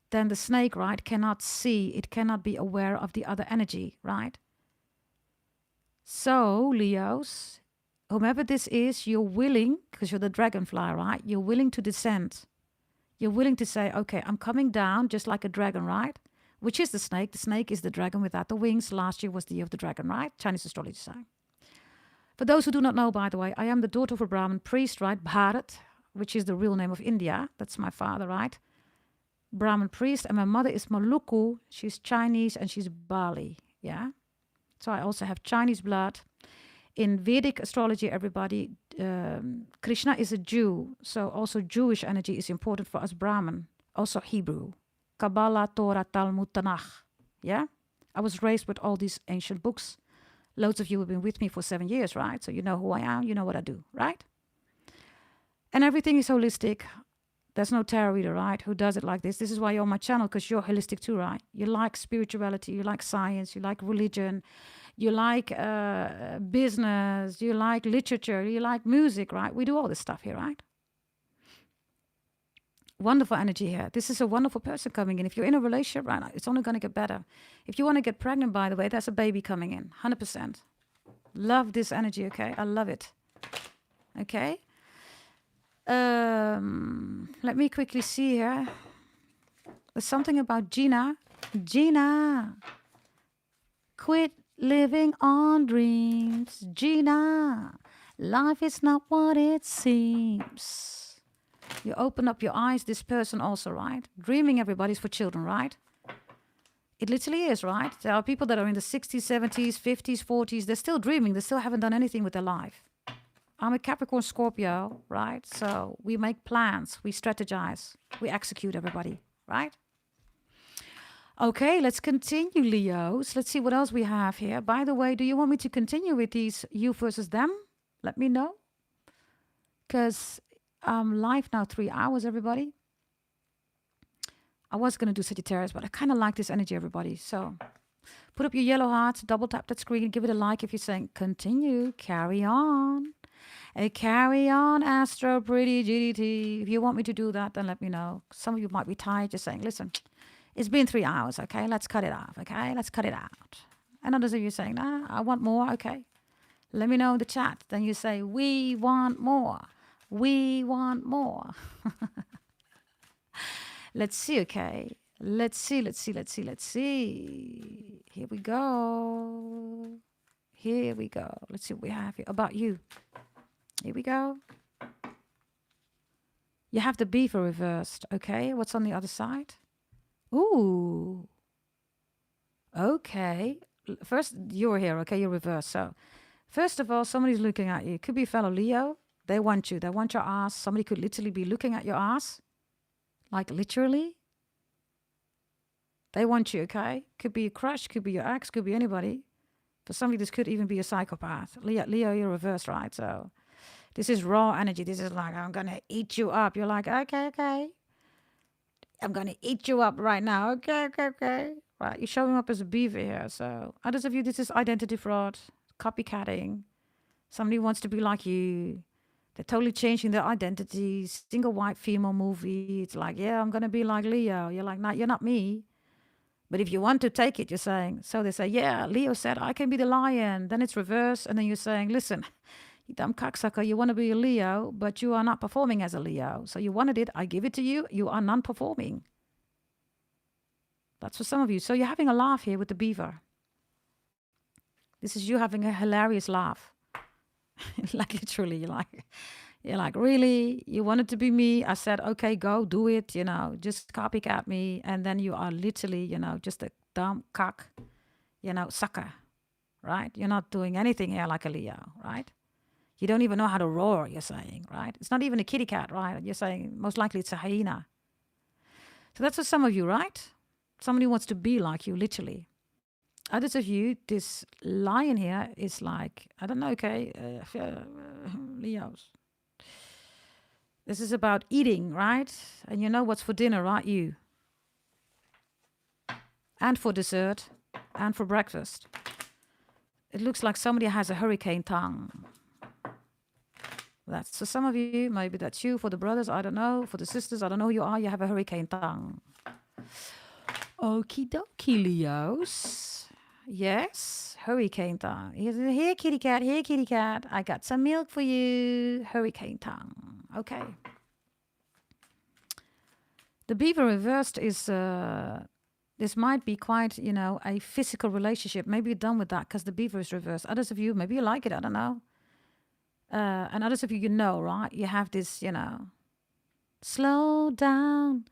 [SPEAKER 1] then the snake, right, cannot see. It cannot be aware of the other energy, right? So, Leos, whomever this is, you're willing, because you're the dragonfly, right? You're willing to descend. You're willing to say, okay, I'm coming down just like a dragon, right? Which is the snake. The snake is the dragon without the wings. Last year was the year of the dragon, right? Chinese astrology sign. For those who do not know, by the way, I am the daughter of a Brahmin priest, right? Bharat, which is the real name of India. That's my father, right? Brahmin priest. And my mother is Maluku. She's Chinese and she's Bali, yeah? So I also have Chinese blood. In Vedic astrology, everybody, Krishna is a Jew. So also Jewish energy is important for us Brahmin. Also Hebrew. Kabbalah, Torah, Talmud, Tanakh. Yeah? I was raised with all these ancient books. Loads of you have been with me for 7 years, right? So you know who I am, you know what I do, right? And everything is holistic. There's no tarot reader, right? Who does it like this? This is why you're on my channel, because you're holistic too, right? You like spirituality, you like science, you like religion, you like business, you like literature, you like music, right? We do all this stuff here, right? Wonderful energy here. This is a wonderful person coming in. If you're in a relationship right now, it's only going to get better. If you want to get pregnant, by the way, there's a baby coming in, 100%. Love this energy, okay? I love it. Okay? Let me quickly see here. There's something about Gina. Gina! Quit living on dreams. Gina! Life is not what it seems. You open up your eyes, this person also, right? Dreaming, everybody's for children, right? It literally is, right? There are people that are in the 60s, 70s, 50s, 40s. They're still dreaming. They still haven't done anything with their life. I'm a Capricorn Scorpio, right? So we make plans. We strategize. We execute, everybody, right? Okay, let's continue, Leos. Let's see what else we have here. By the way, do you want me to continue with these you versus them? Let me know. Because I'm live now 3 hours, everybody. I was going to do Sagittarius, but I kind of like this energy, everybody. So put up your yellow hearts, double tap that screen, give it a like if you're saying continue, carry on. Carry on, Astro, pretty GDT. If you want me to do that, then let me know. Some of you might be tired, just saying, listen, it's been 3 hours, okay? Let's cut it off, okay? Let's cut it out. And others of you saying, nah, I want more, okay? Let me know in the chat. Then you say, we want more. We want more. Let's see, okay? Let's see. Here we go. Let's see what we have here about you. Here we go. You have the beaver reversed, okay? What's on the other side? Ooh. Okay. First, you're here, okay? You're reversed. So, first of all, somebody's looking at you. Could be a fellow Leo. They want you. They want your ass. Somebody could literally be looking at your ass. Like literally. They want you, okay? Could be a crush, could be your ex, could be anybody. For somebody, this could even be a psychopath. Leo, you're reversed, right? So this is raw energy. This is like, I'm going to eat you up. You're like, okay. I'm going to eat you up right now. Okay. Right, you're showing up as a beaver here. So others of you, this is identity fraud, copycatting. Somebody wants to be like you. They're totally changing their identity. Single white female movie. It's like, yeah, I'm going to be like Leo. You're like, no, you're not me. But if you want to take it, you're saying, so they say, yeah, Leo said, I can be the lion. Then it's reverse. And then you're saying, listen, you dumb cocksucker, you want to be a Leo, but you are not performing as a Leo. So you wanted it. I give it to you. You are non-performing. That's for some of you. So you're having a laugh here with the beaver. This is you having a hilarious laugh. Like literally, you're like, really? You wanted to be me? I said, okay, go do it, just copycat me. And then you are literally, just a dumb cock, sucker, right? You're not doing anything here like a Leo, right? You don't even know how to roar, you're saying, right? It's not even a kitty cat, right? You're saying most likely it's a hyena. So that's for some of you, right? Somebody wants to be like you, literally. Others of you, this lion here is like, I don't know, okay, Leos. This is about eating, right? And you know what's for dinner, right? You. And for dessert. And for breakfast. It looks like somebody has a hurricane tongue. That's for some of you. Maybe that's you. For the brothers, I don't know. For the sisters, I don't know who you are. You have a hurricane tongue. Okie dokie, Leos. Yes, hurricane tongue. Here, kitty cat. Here, kitty cat. I got some milk for you. Hurricane tongue. Okay. The beaver reversed is, this might be quite, a physical relationship. Maybe you're done with that because the beaver is reversed. Others of you, maybe you like it. I don't know. And others of you, right? You have this, slow down.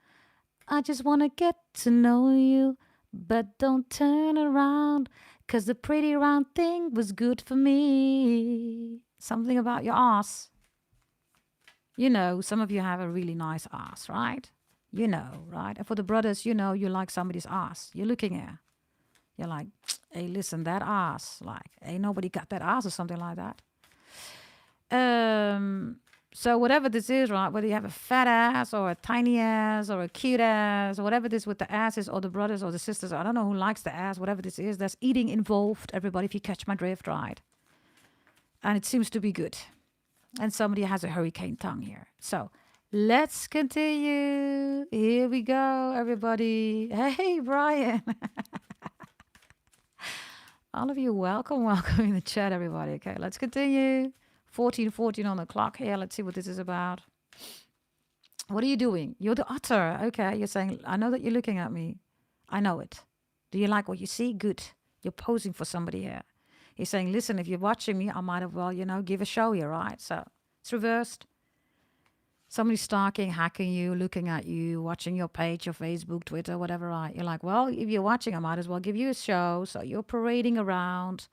[SPEAKER 1] I just want to get to know you, but don't turn around, 'cause the pretty round thing was good for me. Something about your ass. Some of you have a really nice ass, right? Right? And for the brothers, you like somebody's ass. You're looking at. You're like, hey, listen, that ass. Like, ain't nobody got that ass or something like that. So whatever this is, right, whether you have a fat ass or a tiny ass or a cute ass or whatever this with the asses or the brothers or the sisters, I don't know who likes the ass, whatever this is, there's eating involved, everybody, if you catch my drift, right? And it seems to be good. And somebody has a hurricane tongue here. So let's continue. Here we go, everybody. Hey, Brian. All of you, welcome in the chat, everybody. Okay, let's continue. 14:14 on the clock here. Let's see what this is about. What are you doing? You're the otter. Okay, you're saying, I know that you're looking at me. I know it. Do you like what you see? Good. You're posing for somebody here. He's saying, listen, if you're watching me, I might as well, give a show here, right? So it's reversed. Somebody's stalking, hacking you, looking at you, watching your page, your Facebook, Twitter, whatever, right? You're like, well, if you're watching, I might as well give you a show. So you're parading around.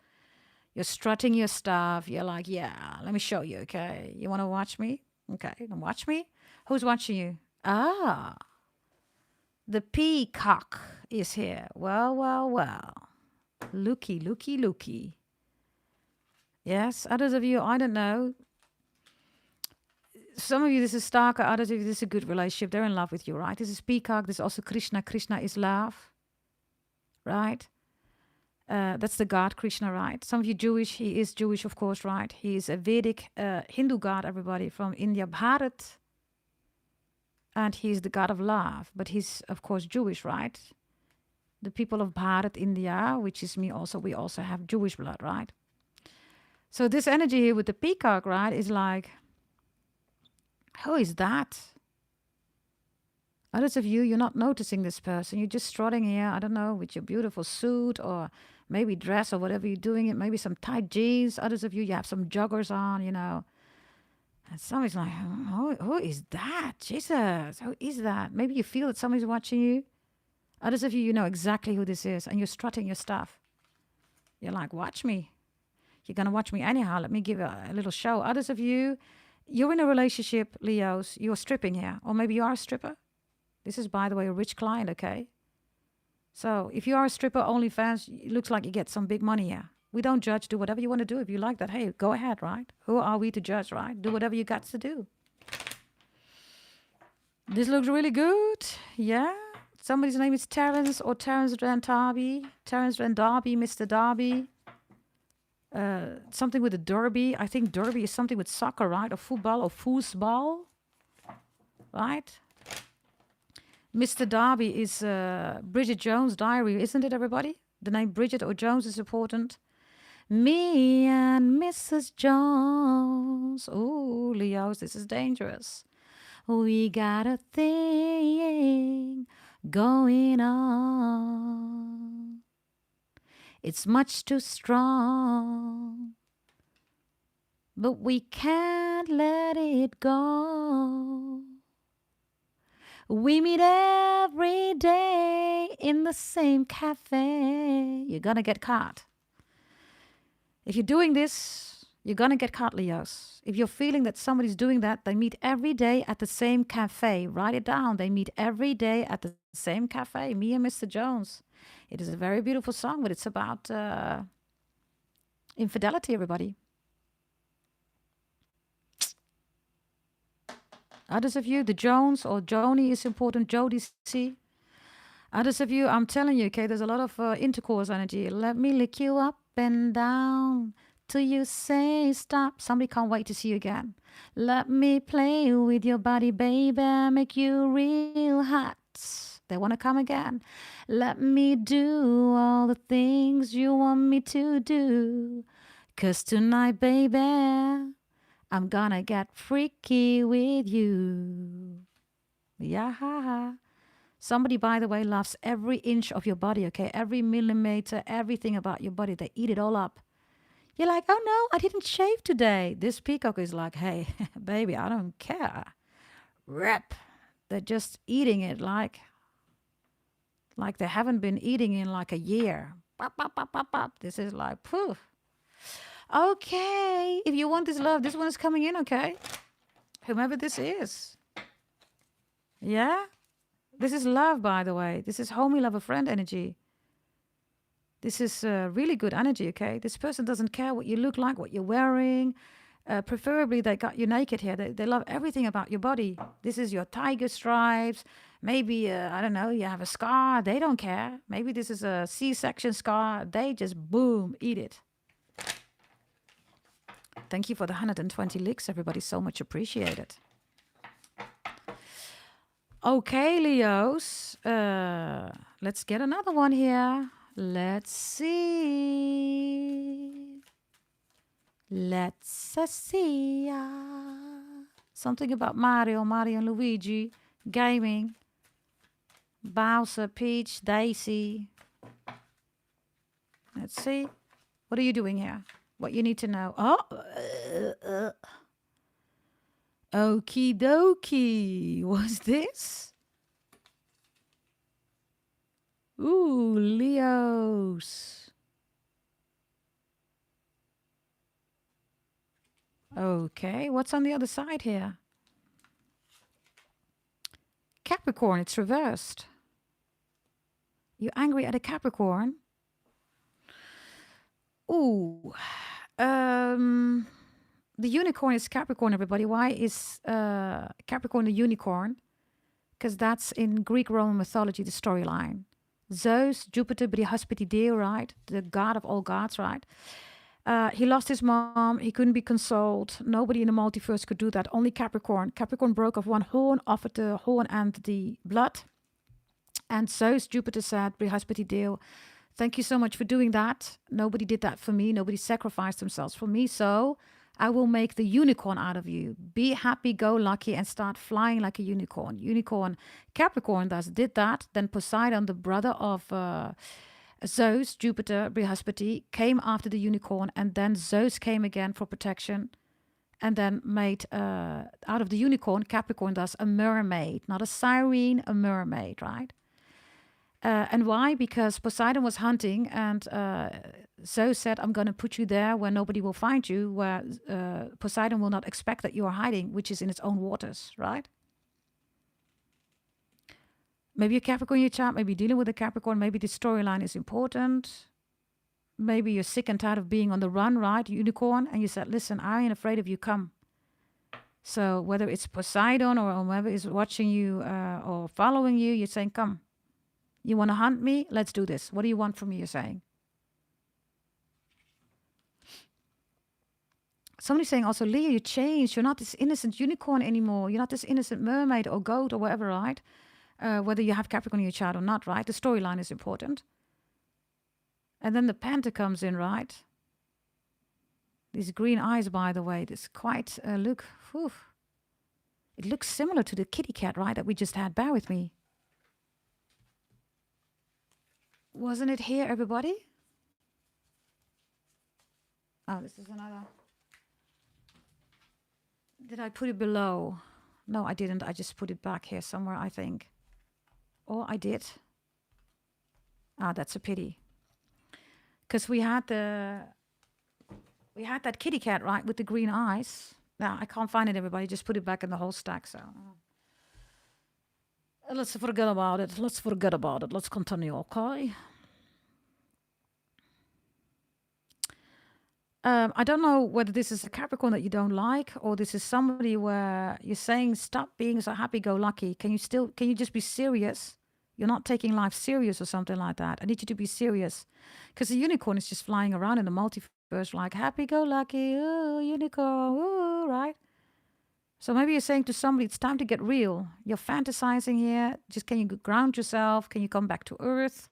[SPEAKER 1] You're strutting your stuff. You're like, yeah, let me show you, okay? You want to watch me? Okay, then watch me. Who's watching you? Ah, the peacock is here. Well. Looky. Yes, others of you, I don't know. Some of you, this is stalker. Others of you, this is a good relationship. They're in love with you, right? This is peacock. This is also Krishna. Krishna is love, right? That's the god Krishna, right? Some of you Jewish, he is Jewish, of course, right? He is a Vedic Hindu god, everybody, from India, Bharat. And he's the god of love, but he's, of course, Jewish, right? The people of Bharat, India, which is me also, we also have Jewish blood, right? So this energy here with the peacock, right, is like, who is that? Others of you, you're not noticing this person. You're just strutting here, I don't know, with your beautiful suit or maybe dress or whatever you're doing it, maybe some tight jeans. Others of you, you have some joggers on, And somebody's like, who is that? Jesus, who is that? Maybe you feel that somebody's watching you. Others of you, you know exactly who this is, and you're strutting your stuff. You're like, watch me. You're going to watch me anyhow. Let me give a little show. Others of you, you're in a relationship, Leos. You're stripping here. Or maybe you are a stripper. This is, by the way, a rich client, okay? So if you are a stripper, OnlyFans, it looks like you get some big money here. We don't judge. Do whatever you want to do. If you like that, hey, go ahead, right? Who are we to judge, right? Do whatever you got to do. This looks really good. Yeah. Somebody's name is Terence or Terence Randarby. Terence Randarby, Mr. Darby. Something with a derby. I think derby is something with soccer, right? Or football or foosball. Right? Mr. Darby is Bridget Jones' diary, isn't it, everybody? The name Bridget or Jones is important. Me and Mrs. Jones. Oh, Leos, this is dangerous. We got a thing going on. It's much too strong, but we can't let it go. We meet every day in the same cafe. You're gonna get caught. If you're doing this, you're gonna get caught, Leos. If you're feeling that somebody's doing that, they meet every day at the same cafe. Write it down. They meet every day at the same cafe. Me and Mr. Jones. It is a very beautiful song, but it's about infidelity, everybody. Others of you, the Jones or Joni is important. Jody C. Others of you, I'm telling you, okay, there's a lot of intercourse energy. Let me lick you up and down till you say stop. Somebody can't wait to see you again. Let me play with your body, baby, make you real hot. They want to come again. Let me do all the things you want me to do. 'Cause tonight, baby, I'm gonna get freaky with you. Yeah. Somebody, by the way, loves every inch of your body, okay? Every millimeter, everything about your body. They eat it all up. You're like, oh no, I didn't shave today. This peacock is like, hey, baby, I don't care. Rip. They're just eating it like they haven't been eating in like a year. Pop, pop, pop, pop, pop. This is like, poof. Okay, if you want this love, this one is coming in, okay? Whomever this is. Yeah? This is love, by the way. This is homie, love a friend energy. This is really good energy, okay? This person doesn't care what you look like, what you're wearing. Preferably, they got you naked here. They love everything about your body. This is your tiger stripes. Maybe, I don't know, you have a scar. They don't care. Maybe this is a C-section scar. They just, boom, eat it. Thank you for the 120 licks, everybody. So much appreciated. Okay, Leos. Let's get another one here. Let's see. Let's see. Something about Mario and Luigi. Gaming. Bowser, Peach, Daisy. Let's see. What are you doing here? What you need to know. Oh. Okie dokie. What's this? Ooh, Leos. Okay, what's on the other side here? Capricorn, it's reversed. You're angry at a Capricorn? Ooh. The unicorn is Capricorn, everybody. Why is Capricorn a unicorn? Because that's in Greek Roman mythology, the storyline. Zeus, Jupiter, Brihaspati, right? The god of all gods, right? He lost his mom. He couldn't be consoled. Nobody in the multiverse could do that. Only Capricorn. Capricorn broke off one horn, offered the horn and the blood. And Zeus, Jupiter said, Brihaspati, thank you so much for doing that. Nobody did that for me. Nobody sacrificed themselves for me. So I will make the unicorn out of you. Be happy, go lucky, and start flying like a unicorn. Unicorn, Capricorn did that. Then Poseidon, the brother of Zeus, Jupiter, Brihaspati, came after the unicorn. And then Zeus came again for protection. And then made, out of the unicorn, Capricorn does a mermaid. Not a siren, a mermaid, right? And why? Because Poseidon was hunting and Zeus said, I'm going to put you there where nobody will find you, where Poseidon will not expect that you are hiding, which is in its own waters, right? Maybe a Capricorn in your chart, maybe dealing with a Capricorn, maybe the storyline is important. Maybe you're sick and tired of being on the run, right? Unicorn. And you said, listen, I ain't afraid of you, come. So whether it's Poseidon or whoever is watching you or following you, you're saying, come. You want to hunt me? Let's do this. What do you want from me, you're saying? Somebody's saying also, Leo, you changed. You're not this innocent unicorn anymore. You're not this innocent mermaid or goat or whatever, right? Whether you have Capricorn in your chart or not, right? The storyline is important. And then the Panther comes in, right? These green eyes, by the way, this quite, look, whew. It looks similar to the kitty cat, right, that we just had. Bear with me. Wasn't it here, everybody? Oh, this is another. Did I put it below? No, I didn't. I just put it back here somewhere, I think. Or I did. Ah, that's a pity. Because we had that kitty cat, right, with the green eyes. Now, I can't find it, everybody. Just put it back in the whole stack, so... Let's forget about it. Let's forget about it. Let's continue, okay? I don't know whether this is a Capricorn that you don't like, or this is somebody where you're saying, stop being so happy-go-lucky. Can you just be serious? You're not taking life serious or something like that. I need you to be serious. Because the unicorn is just flying around in the multiverse like, happy-go-lucky, ooh, unicorn, ooh, right? So maybe you're saying to somebody, it's time to get real. You're fantasizing here. Just can you ground yourself? Can you come back to earth?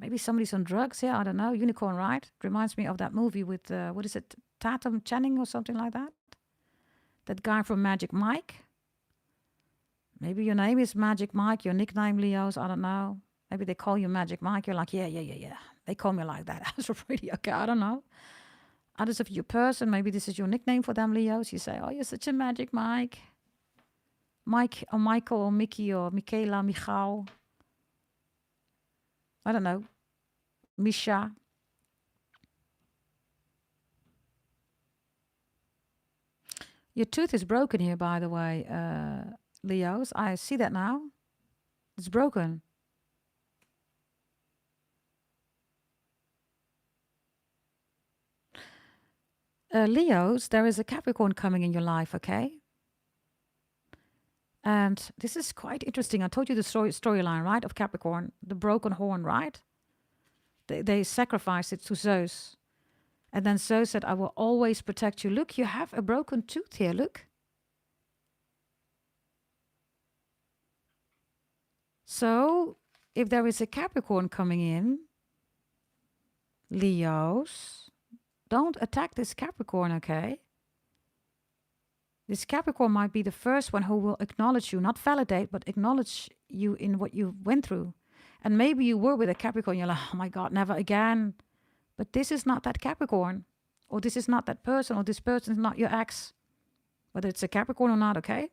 [SPEAKER 1] Maybe somebody's on drugs here. I don't know. Unicorn, right? It reminds me of that movie with, what is it? Tatum Channing or something like that? That guy from Magic Mike. Maybe your name is Magic Mike. Your nickname, Leos. I don't know. Maybe they call you Magic Mike. You're like, yeah. They call me like that. That's pretty okay. I don't know. Others of your person, maybe this is your nickname for them, Leos. You say, oh, you're such a Magic Mike. Mike or Michael or Mickey or Michaela, Michal. I don't know. Misha. Your tooth is broken here, by the way, Leos. I see that now. It's broken. Leos, there is a Capricorn coming in your life, okay? And this is quite interesting. I told you the storyline, right, of Capricorn, the broken horn, right? They sacrificed it to Zeus. And then Zeus said, I will always protect you. Look, you have a broken tooth here, look. So, if there is a Capricorn coming in, Leos, don't attack this Capricorn, okay? This Capricorn might be the first one who will acknowledge you, not validate, but acknowledge you in what you went through. And maybe you were with a Capricorn, you're like, oh my God, never again. But this is not that Capricorn, or this is not that person, or this person is not your ex. Whether it's a Capricorn or not, okay?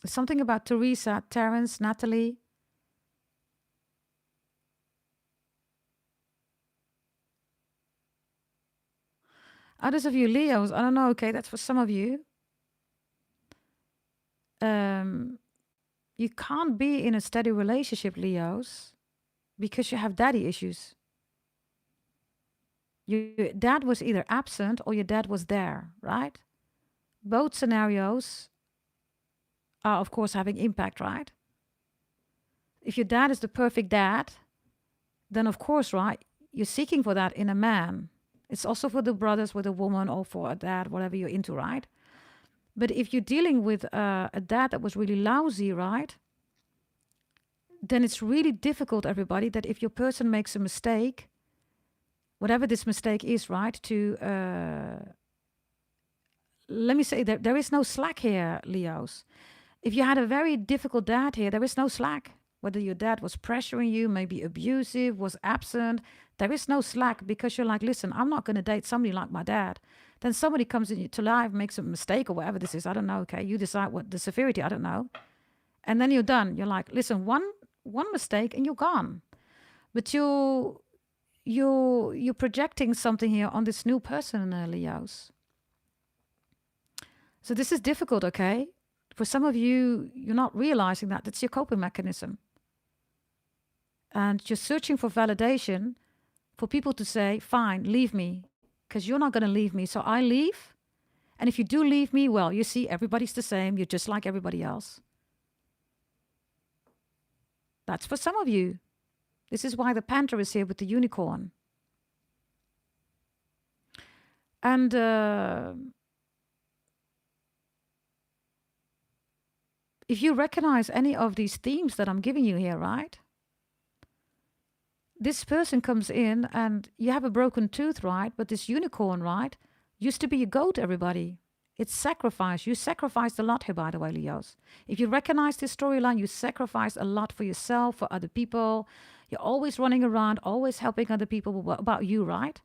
[SPEAKER 1] Something about Teresa, Terence, Natalie. Others of you Leos, I don't know, okay, that's for some of you. You can't be in a steady relationship, Leos, because you have daddy issues. Your dad was either absent or your dad was there, right? Both scenarios are, of course, having impact, right? If your dad is the perfect dad, then, of course, right, you're seeking for that in a man. It's also for the brothers with a woman or for a dad, whatever you're into, right? But if you're dealing with a dad that was really lousy, right? Then it's really difficult, everybody, that if your person makes a mistake, whatever this mistake is, right? Let me say that there is no slack here, Leos. If you had a very difficult dad here, there is no slack. Whether your dad was pressuring you, maybe abusive, was absent, there is no slack because you're like, listen, I'm not going to date somebody like my dad. Then somebody comes into life, makes a mistake or whatever this is. I don't know, okay? You decide what the severity, I don't know. And then you're done. You're like, listen, one mistake and you're gone. But you're projecting something here on this new person, Leos. So this is difficult, okay? For some of you, you're not realizing that. That's your coping mechanism. And you're searching for validation for people to say, fine, leave me. Because you're not going to leave me. So I leave. And if you do leave me, well, you see, everybody's the same. You're just like everybody else. That's for some of you. This is why the panther is here with the unicorn. And if you recognize any of these themes that I'm giving you here, right? This person comes in and you have a broken tooth, right? But this unicorn, right, used to be a goat, everybody. It's sacrifice. You sacrificed a lot here, by the way, Leos. If you recognize this storyline, you sacrificed a lot for yourself, for other people. You're always running around, always helping other people. What about you, right?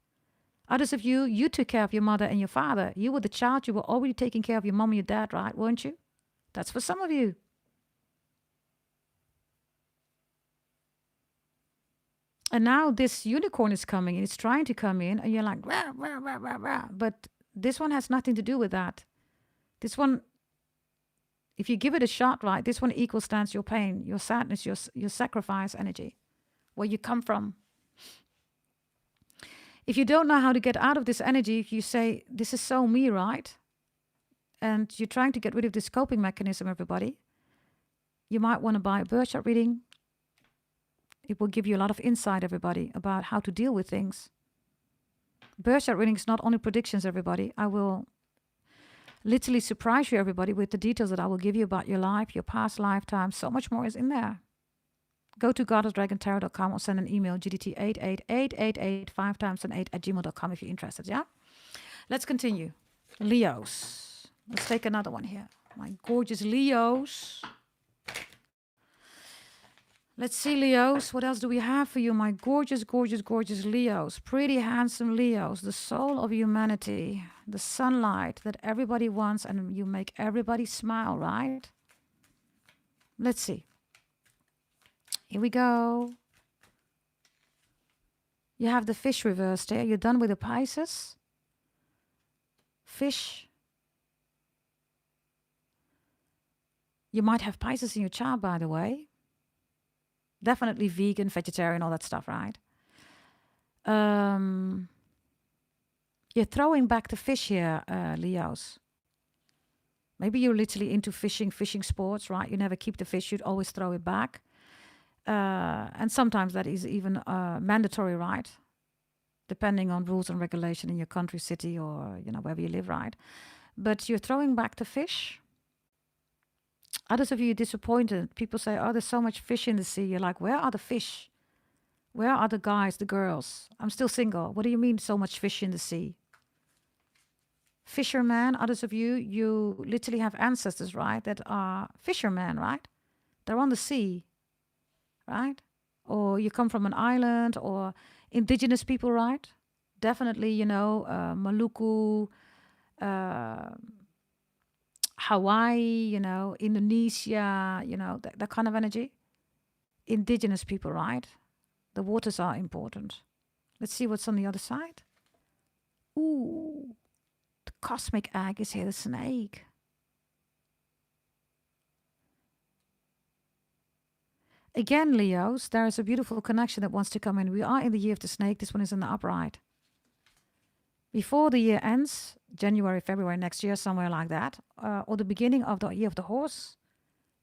[SPEAKER 1] Others of you, you took care of your mother and your father. You were the child. You were already taking care of your mom and your dad, right? Weren't you? That's for some of you. And now this unicorn is coming and it's trying to come in, and you're like, rah, rah, rah, rah, rah. But this one has nothing to do with that. This one, if you give it a shot, right, this one equals stands your pain, your sadness, your sacrifice energy, where you come from. If you don't know how to get out of this energy, if you say, this is so me, right? And you're trying to get rid of this coping mechanism, everybody, you might want to buy a birth chart reading. It will give you a lot of insight, everybody, about how to deal with things. Birth chart reading is not only predictions, everybody. I will literally surprise you, everybody, with the details that I will give you about your life, your past lifetime. So much more is in there. Go to goddessdragontarot.com or send an email, gdt88888 5 times an 8 @gmail.com if you're interested, yeah? Let's continue. Leos. Let's take another one here. My gorgeous Leos. Let's see, Leos. What else do we have for you? My gorgeous, gorgeous, gorgeous Leos. Pretty handsome Leos. The soul of humanity. The sunlight that everybody wants, and you make everybody smile, right? Let's see. Here we go. You have the fish reversed there. You're done with the Pisces. Fish. You might have Pisces in your chart, by the way. Definitely vegan, vegetarian, all that stuff, right? You're throwing back the fish here, Leos. Maybe you're literally into fishing sports, right? You never keep the fish, you'd always throw it back. And sometimes that is even mandatory, right? Depending on rules and regulation in your country, city, or, you know, wherever you live, right? But you're throwing back the fish. Others of you are disappointed. People say, oh, there's so much fish in the sea. You're like, where are the fish? Where are the guys, the girls? I'm still single. What do you mean so much fish in the sea? Fishermen, others of you, you literally have ancestors, right? That are fishermen, right? They're on the sea, right? Or you come from an island, or indigenous people, right? Definitely, you know, Maluku, Hawaii, you know, Indonesia, you know, that kind of energy. Indigenous people, right? The waters are important. Let's see what's on the other side. Ooh, the cosmic egg is here, the snake. Again, Leos, there is a beautiful connection that wants to come in. We are in the year of the snake. This one is in the upright. Before the year ends, January, February next year, somewhere like that, or the beginning of the year of the horse,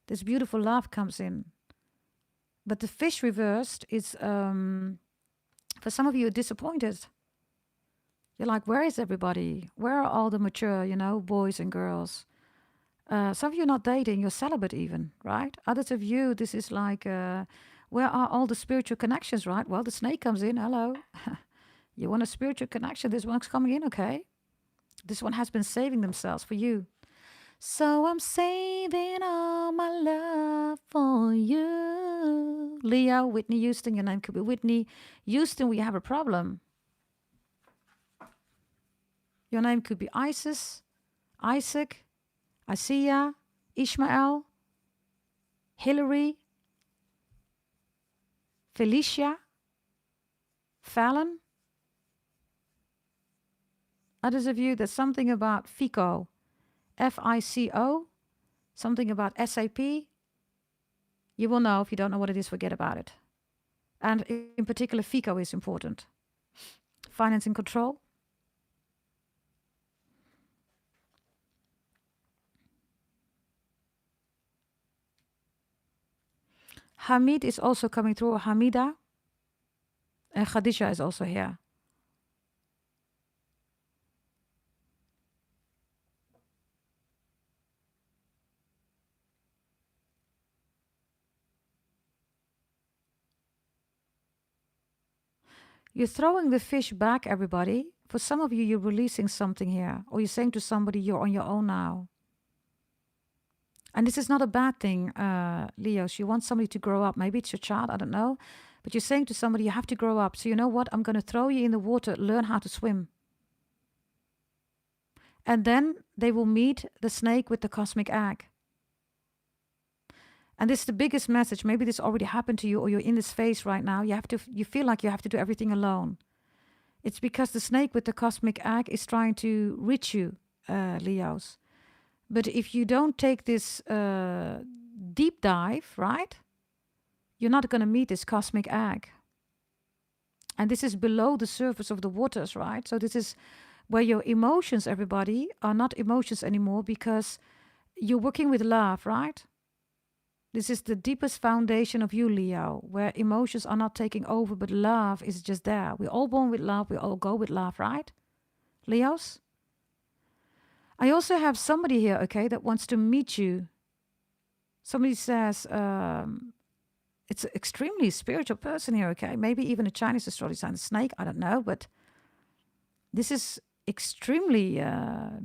[SPEAKER 1] this beautiful love comes in. But the fish reversed is, for some of you, disappointed. You're like, where is everybody? Where are all the mature, you know, boys and girls? Some of you are not dating, you're celibate even, right? Others of you, this is like, where are all the spiritual connections, right? Well, the snake comes in, hello. You want a spiritual connection, this one's coming in, okay? This one has been saving themselves for you. So I'm saving all my love for you. Leo, Whitney Houston, your name could be Whitney Houston, we have a problem. Your name could be Isis, Isaac, Isaiah, Ishmael, Hillary, Felicia, Fallon. Others of you, there's something about FICO, FICO, something about SAP. You will know. If you don't know what it is, forget about it. And in particular, FICO is important. Finance and control. Hamid is also coming through, Hamida. And Khadija is also here. You're throwing the fish back, everybody. For some of you, you're releasing something here, or you're saying to somebody, you're on your own now. And this is not a bad thing, Leos. You want somebody to grow up. Maybe it's your child, I don't know. But you're saying to somebody, you have to grow up. So you know what? I'm going to throw you in the water, learn how to swim. And then they will meet the snake with the cosmic egg. And this is the biggest message. Maybe this already happened to you, or you're in this phase right now. You feel like you have to do everything alone. It's because the snake with the cosmic egg is trying to reach you, Leos. But if you don't take this deep dive, right, you're not going to meet this cosmic egg. And this is below the surface of the waters, right? So this is where your emotions, everybody, are not emotions anymore, because you're working with love, right? This is the deepest foundation of you, Leo, where emotions are not taking over, but love is just there. We're all born with love. We all go with love, right? Leos? I also have somebody here, okay, that wants to meet you. Somebody says, it's an extremely spiritual person here, okay? Maybe even a Chinese astrology sign, the snake, I don't know. But this is extremely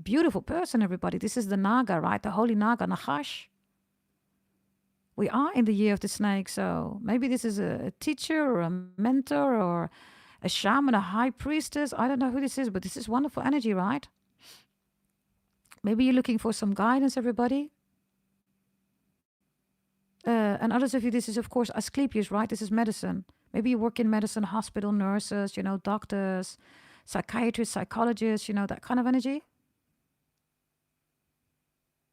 [SPEAKER 1] beautiful person, everybody. This is the Naga, right? The holy Naga, Nagash. We are in the year of the snake, so maybe this is a teacher or a mentor or a shaman, a high priestess. I don't know who this is, but this is wonderful energy, right? Maybe you're looking for some guidance, everybody. And others of you, this is, of course, Asclepius, right? This is medicine. Maybe you work in medicine, hospital, nurses, doctors, psychiatrists, psychologists, that kind of energy.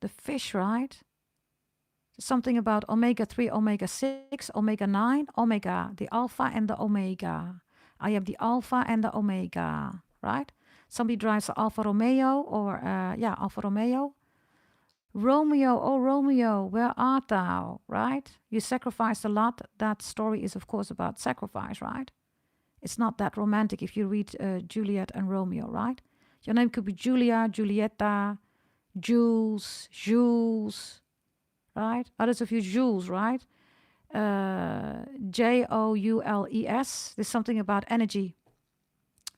[SPEAKER 1] The fish, right? Something about omega-3, omega-6, omega-9, omega, the alpha and the omega. I am the alpha and the omega, right? Somebody drives an Alfa Romeo or, Alfa Romeo. Romeo, oh Romeo, where art thou, right? You sacrificed a lot. That story is, of course, about sacrifice, right? It's not that romantic if you read Juliet and Romeo, right? Your name could be Julia, Julieta, Jules, right? Others of you, Jules, right? Joules. There's something about energy.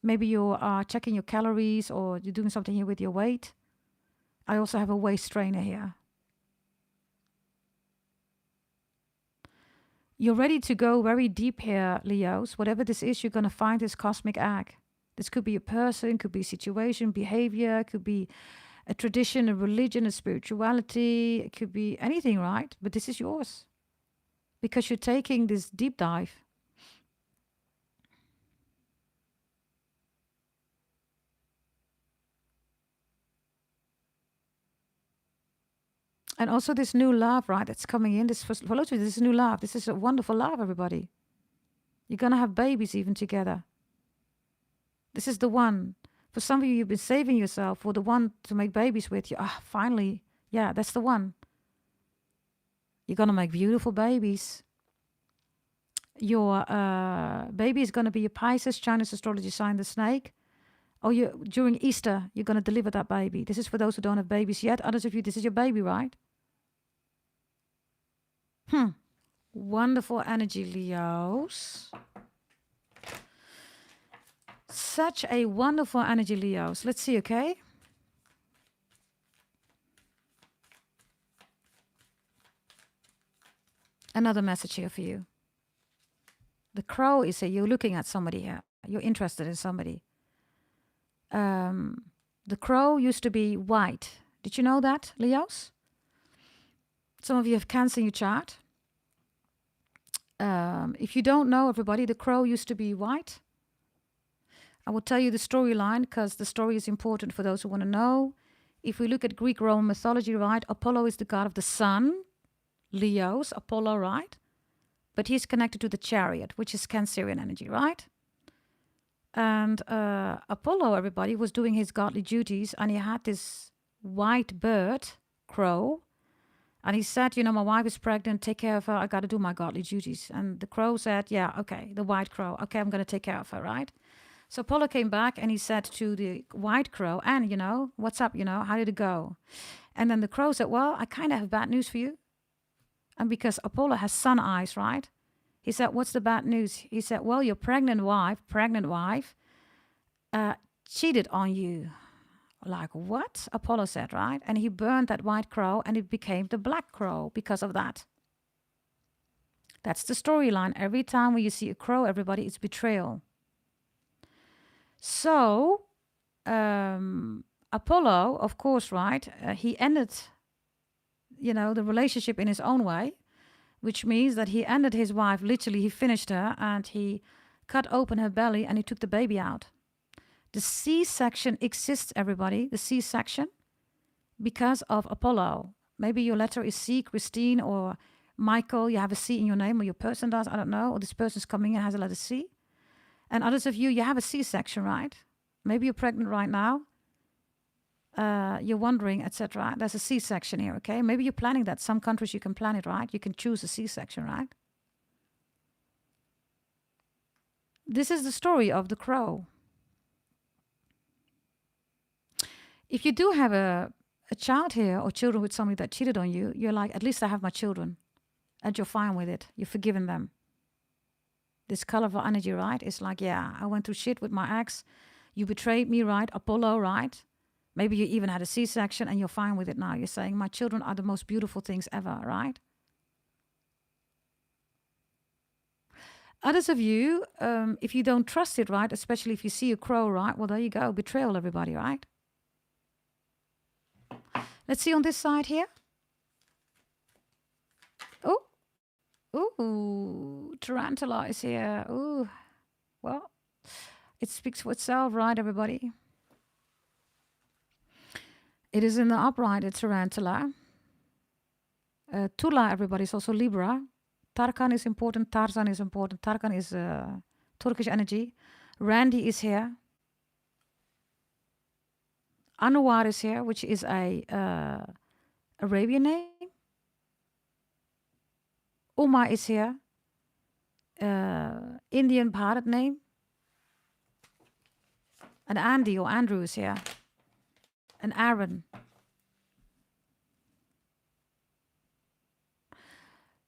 [SPEAKER 1] Maybe you are checking your calories, or you're doing something here with your weight. I also have a waist trainer here. You're ready to go very deep here, Leos. Whatever this is, you're going to find this cosmic egg. This could be a person, could be a situation, behavior, could be a tradition, a religion, a spirituality. It could be anything, right? But this is yours because you're taking this deep dive. And also this new love, right, that's coming in. This for lots of you, this is new love. This is a wonderful love, everybody. You're going to have babies even together. This is the one. For some of you, you've been saving yourself for the one to make babies with you. Finally, yeah, that's the one. You're going to make beautiful babies. Your baby is going to be a Pisces, Chinese astrology sign, the snake. Oh, during Easter, you're going to deliver that baby. This is for those who don't have babies yet. Others of you, this is your baby, right? Wonderful energy, Leos. Such a wonderful energy, Leos. Let's see, okay? Another message here for you. The crow is here. You're looking at somebody here. You're interested in somebody. The crow used to be white. Did you know that, Leos? Some of you have Cancer in your chart. If you don't know, everybody, the crow used to be white. I will tell you the storyline because the story is important for those who want to know. If we look at Greek Roman mythology, right, Apollo is the god of the sun. Leos, Apollo, right? But he's connected to the chariot, which is Cancerian energy, right? And Apollo, everybody, was doing his godly duties, and he had this white bird, crow, and he said, my wife is pregnant, take care of her, I got to do my godly duties. And the crow said, yeah, okay, the white crow, okay, I'm going to take care of her, right? So Apollo came back and he said to the white crow, and, what's up, how did it go? And then the crow said, well, I kind of have bad news for you. And because Apollo has sun eyes, right? He said, what's the bad news? He said, well, your pregnant wife cheated on you. Like, what? Apollo said, right? And he burned that white crow and it became the black crow because of that. That's the storyline. Every time when you see a crow, everybody, it's betrayal. So, Apollo, of course, right? He ended, the relationship in his own way, which means that he ended his wife. Literally, he finished her and he cut open her belly and he took the baby out. The C-section exists, everybody. The C-section, because of Apollo. Maybe your letter is C, Christine, or Michael. You have a C in your name, or your person does. I don't know. Or this person's coming in has a letter C. And others of you, you have a C-section, right? Maybe you're pregnant right now. You're wondering, etc. There's a C-section here, okay? Maybe you're planning that. Some countries you can plan it, right? You can choose a C-section, right? This is the story of the crow. If you do have a child here or children with somebody that cheated on you, you're like, at least I have my children. And you're fine with it. You've forgiven them. This colorful energy, right? It's like, yeah, I went through shit with my ex. You betrayed me, right? Apollo, right? Maybe you even had a C-section and you're fine with it now. You're saying, my children are the most beautiful things ever, right? Others of you, if you don't trust it, right? Especially if you see a crow, right? Well, there you go. Betrayal, everybody, right? Let's see on this side here. Oh. Ooh, tarantula is here. Ooh. Well, it speaks for itself, right, everybody? It is in the upright, it's tarantula. Tula, everybody, is also Libra. Tarkan is important. Tarzan is important. Tarkan is Turkish energy. Randy is here. Anwar is here, which is a Arabian name. Uma is here. Indian Bharat name. And Andy or Andrew is here. And Aaron.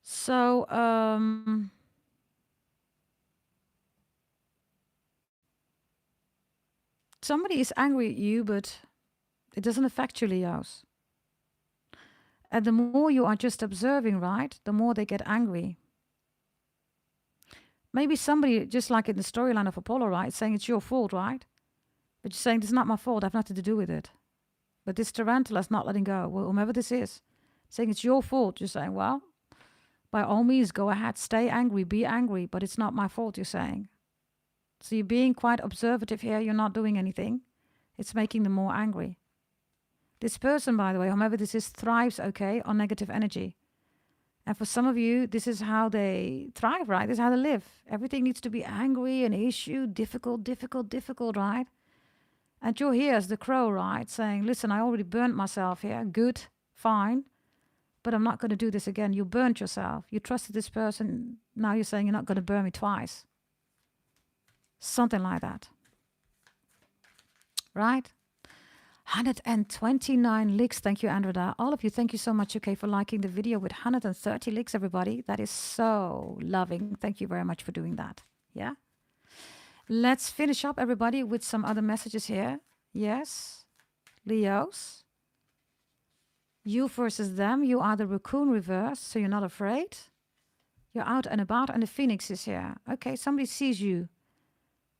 [SPEAKER 1] So, somebody is angry at you, but it doesn't affect you, Leos. And the more you are just observing, right, the more they get angry. Maybe somebody, just like in the storyline of Apollo, right, saying it's your fault, right? But you're saying, this is not my fault, I have nothing to do with it. But this tarantula is not letting go, well, whomever this is, saying it's your fault. You're saying, well, by all means, go ahead, stay angry, be angry, but it's not my fault, you're saying. So you're being quite observative here, you're not doing anything. It's making them more angry. This person, by the way, whomever this is, thrives, okay, on negative energy. And for some of you, this is how they thrive, right? This is how they live. Everything needs to be angry, an issue, difficult, right? And you're here as the crow, right? Saying, listen, I already burnt myself here. Good, fine. But I'm not going to do this again. You burnt yourself. You trusted this person. Now you're saying you're not going to burn me twice. Something like that. Right? 129 licks. Thank you, Andreda. All of you, thank you so much, okay, for liking the video with 130 licks, everybody. That is so loving. Thank you very much for doing that. Yeah? Let's finish up, everybody, with some other messages here. Yes? Leos. You versus them. You are the raccoon reverse, so you're not afraid. You're out and about, and the phoenix is here. Okay, somebody sees you.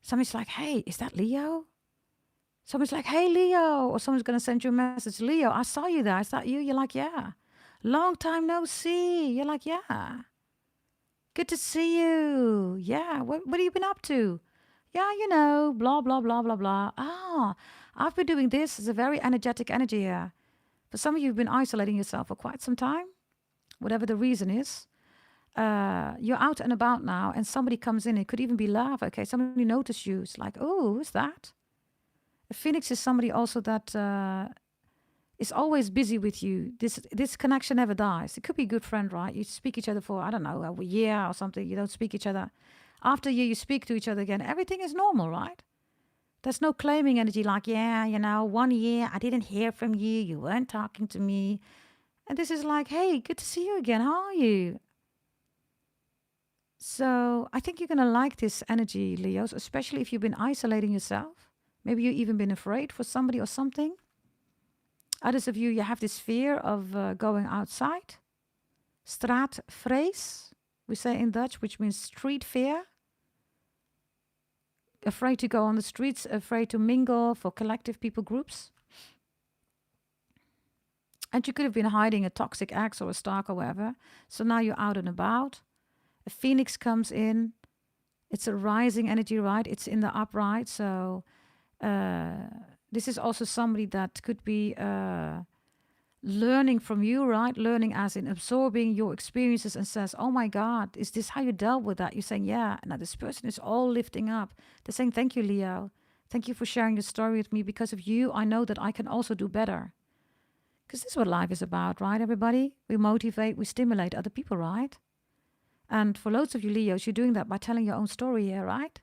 [SPEAKER 1] Somebody's like, hey, is that Leo? Somebody's like, hey, Leo. Or someone's going to send you a message. Leo, I saw you there. Is that you? You're like, yeah. Long time no see. You're like, yeah. Good to see you. Yeah. What have you been up to? Yeah, you know, blah, blah, blah, blah, blah. Ah, I've been doing this. It's a very energetic energy here. For some of you, you've been isolating yourself for quite some time. Whatever the reason is. You're out and about now, and somebody comes in. It could even be love. Okay, somebody noticed you. It's like, oh, who's that? A phoenix is somebody also that is always busy with you. This connection never dies. It could be a good friend, right? You speak each other for, I don't know, a year or something. You don't speak each other. After a year, you speak to each other again. Everything is normal, right? There's no claiming energy like, yeah, you know, 1 year, I didn't hear from you. You weren't talking to me. And this is like, hey, good to see you again. How are you? So I think you're going to like this energy, Leos, especially if you've been isolating yourself. Maybe you've even been afraid for somebody or something. Others of you, you have this fear of going outside. Straatvrees, we say in Dutch, which means street fear. Afraid to go on the streets, afraid to mingle for collective people groups. And you could have been hiding a toxic ex or a stalker or whatever. So now you're out and about. A phoenix comes in. It's a rising energy, right? It's in the upright. So this is also somebody that could be learning from you, right? Learning as in absorbing your experiences and says, oh my God, is this how you dealt with that? You're saying, yeah. Now this person is all lifting up. They're saying, thank you, Leo. Thank you for sharing your story with me. Because of you, I know that I can also do better. Because this is what life is about, right, everybody? We motivate, we stimulate other people, right? And for loads of you Leos, you're doing that by telling your own story here, right?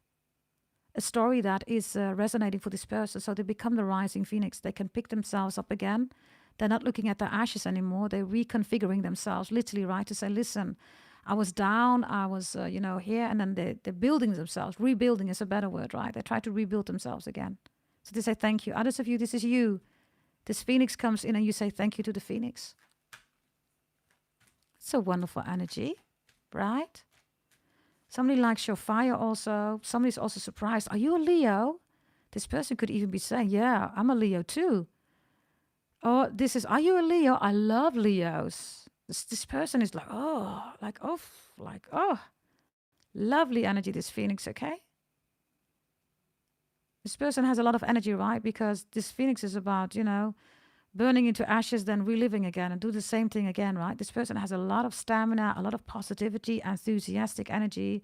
[SPEAKER 1] A story that is resonating for this person. So they become the rising phoenix. They can pick themselves up again. They're not looking at their ashes anymore. They're reconfiguring themselves, literally, right? To say, listen, I was down, I was, here. And then they're building themselves. Rebuilding is a better word, right? They try to rebuild themselves again. So they say, thank you. Others of you, this is you. This phoenix comes in and you say thank you to the phoenix. It's a wonderful energy, right? Somebody likes your fire also. Somebody's also surprised. Are you a Leo? This person could even be saying, yeah, I'm a Leo too. Or this is, are you a Leo? I love Leos. This person is like, oh. Lovely energy, this phoenix, okay? This person has a lot of energy, right? Because this phoenix is about, burning into ashes, then reliving again and do the same thing again, right? This person has a lot of stamina, a lot of positivity, enthusiastic energy.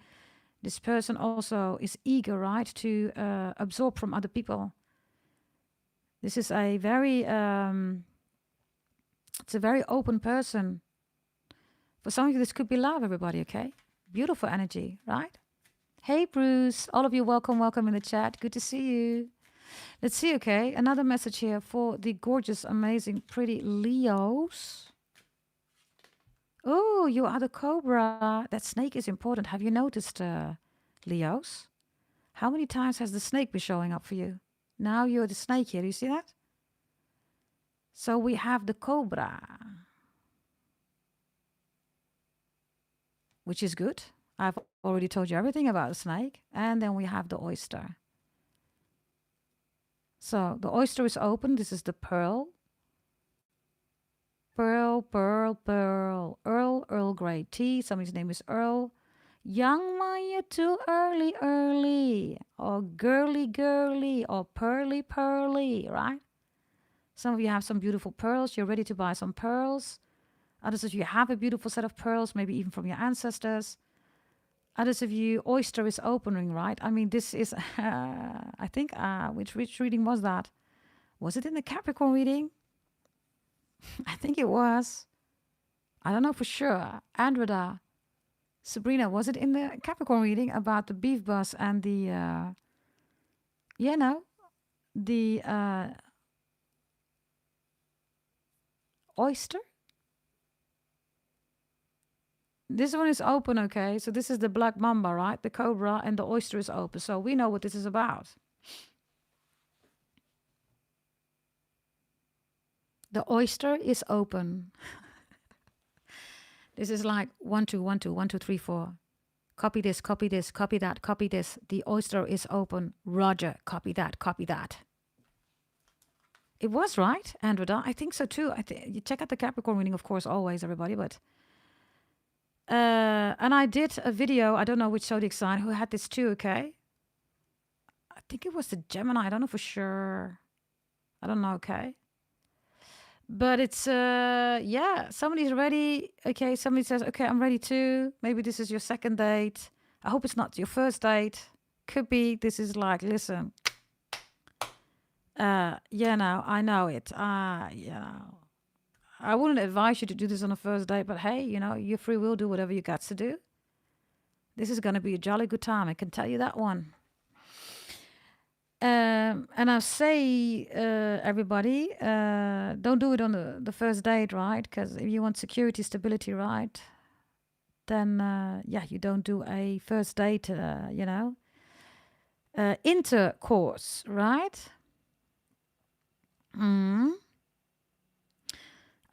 [SPEAKER 1] This person also is eager, right, to absorb from other people. This is a very, it's a very open person. For some of you, this could be love, everybody, okay? Beautiful energy, right? Hey, Bruce. All of you, welcome in the chat. Good to see you. Let's see, okay? Another message here for the gorgeous, amazing, pretty Leos. Oh, you are the cobra. That snake is important. Have you noticed, Leos? How many times has the snake been showing up for you? Now you're the snake here. Do you see that? So we have the cobra, which is good. I've already told you everything about the snake. And then we have the oyster. So the oyster is open. This is the pearl. Pearl, pearl, pearl. Earl Grey tea. Somebody's name is Earl. Young Maya too early, early. Or girly, girly. Or pearly, pearly, right? Some of you have some beautiful pearls. You're ready to buy some pearls. Others of you have a beautiful set of pearls, maybe even from your ancestors. Others of you, oyster is opening, right? I mean, this is, I think, which reading was that? Was it in the Capricorn reading? I think it was. I don't know for sure. Andreda, Sabrina, was it in the Capricorn reading about the beef bus and the, the oyster? This one is open, okay? So this is the black mamba, right? The cobra, and the oyster is open. So we know what this is about. The oyster is open. This is like 1, 2, 1, 2, 1, 2, 3, 4. Copy this, copy this, copy that, copy this. The oyster is open. Roger, copy that, copy that. It was right, Andreda. I think so too. You check out the Capricorn reading, of course, always, everybody, but... and I did a video, I don't know which zodiac sign, who had this too, okay? I think it was the Gemini, I don't know for sure. I don't know, okay? But it's, somebody's ready. Okay, somebody says, okay, I'm ready too. Maybe this is your second date. I hope it's not your first date. Could be, this is like, listen. I know it. I wouldn't advise you to do this on a first date, but hey, your free will, do whatever you got to do. This is going to be a jolly good time. I can tell you that one. And I say, everybody, don't do it on the first date, right? Because if you want security, stability, right? Then, you don't do a first date, intercourse, right?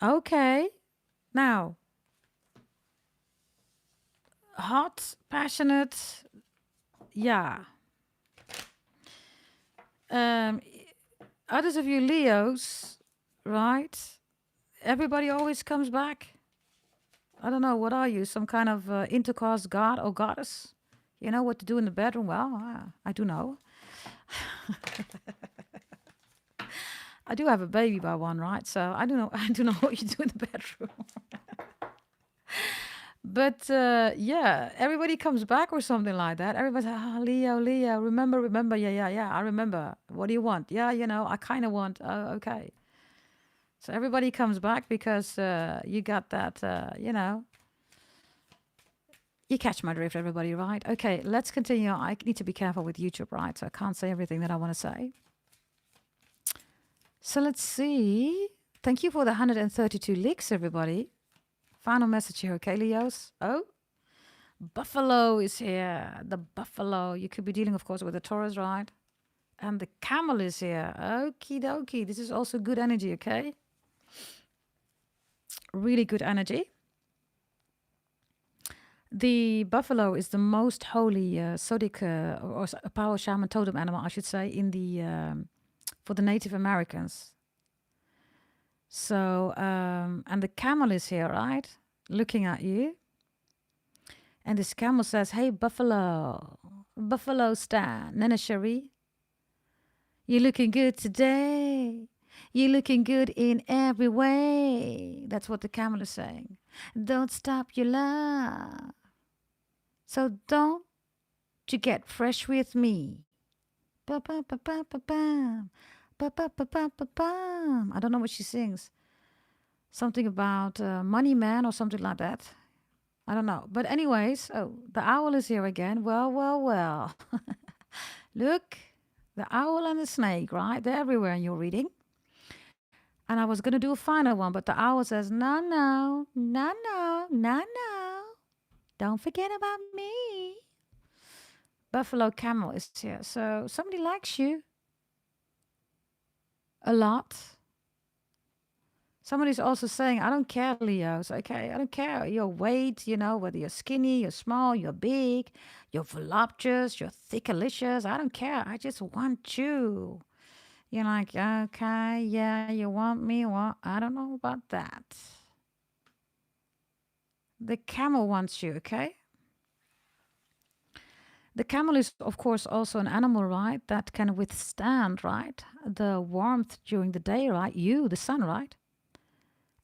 [SPEAKER 1] Okay. Now, hot, passionate, yeah. Others of you Leos, right? Everybody always comes back. I don't know, what are you? Some kind of intercourse god or goddess? You know what to do in the bedroom? Well, I do know. I do have a baby by one, right? So I do know. I do know what you do in the bedroom. But yeah, everybody comes back or something like that. Everybody's Leo, Leo. Remember. Yeah. I remember. What do you want? Yeah, I kind of want. Oh, okay. So everybody comes back because you got that. You catch my drift, everybody, right? Okay, let's continue. I need to be careful with YouTube, right? So I can't say everything that I want to say. So let's see. Thank you for the 132 licks, everybody. Final message here, okay, Leos? Oh, Buffalo is here. The Buffalo. You could be dealing, of course, with the Taurus, right? And the Camel is here. Okie dokie. This is also good energy, okay? Really good energy. The buffalo is the most holy Zodiac or power shaman totem animal, I should say, in the for the Native Americans. So, and the camel is here, right? Looking at you. And this camel says, "Hey, buffalo, buffalo Stan, Nana Cherie, you're looking good today. You're looking good in every way." That's what the camel is saying. Don't stop your love. So don't you get fresh with me. Ba-ba-ba-ba-ba-bam. Ba-ba-ba-ba-ba-bam. I don't know what she sings. Something about Money Man or something like that. I don't know. But anyways, oh, the owl is here again. Well. Look, the owl and the snake, right? They're everywhere in your reading. And I was going to do a final one, but the owl says, no. Don't forget about me. Buffalo Camel is here. So somebody likes you a lot. Somebody's also saying, I don't care, Leos. Okay, I don't care your weight, whether you're skinny, you're small, you're big, you're voluptuous, you're thickalicious. I don't care. I just want you. You're like, okay, yeah, you want me? Well, I don't know about that. The camel wants you, okay? The camel is, of course, also an animal, right? That can withstand, right? The warmth during the day, right? You, the sun, right?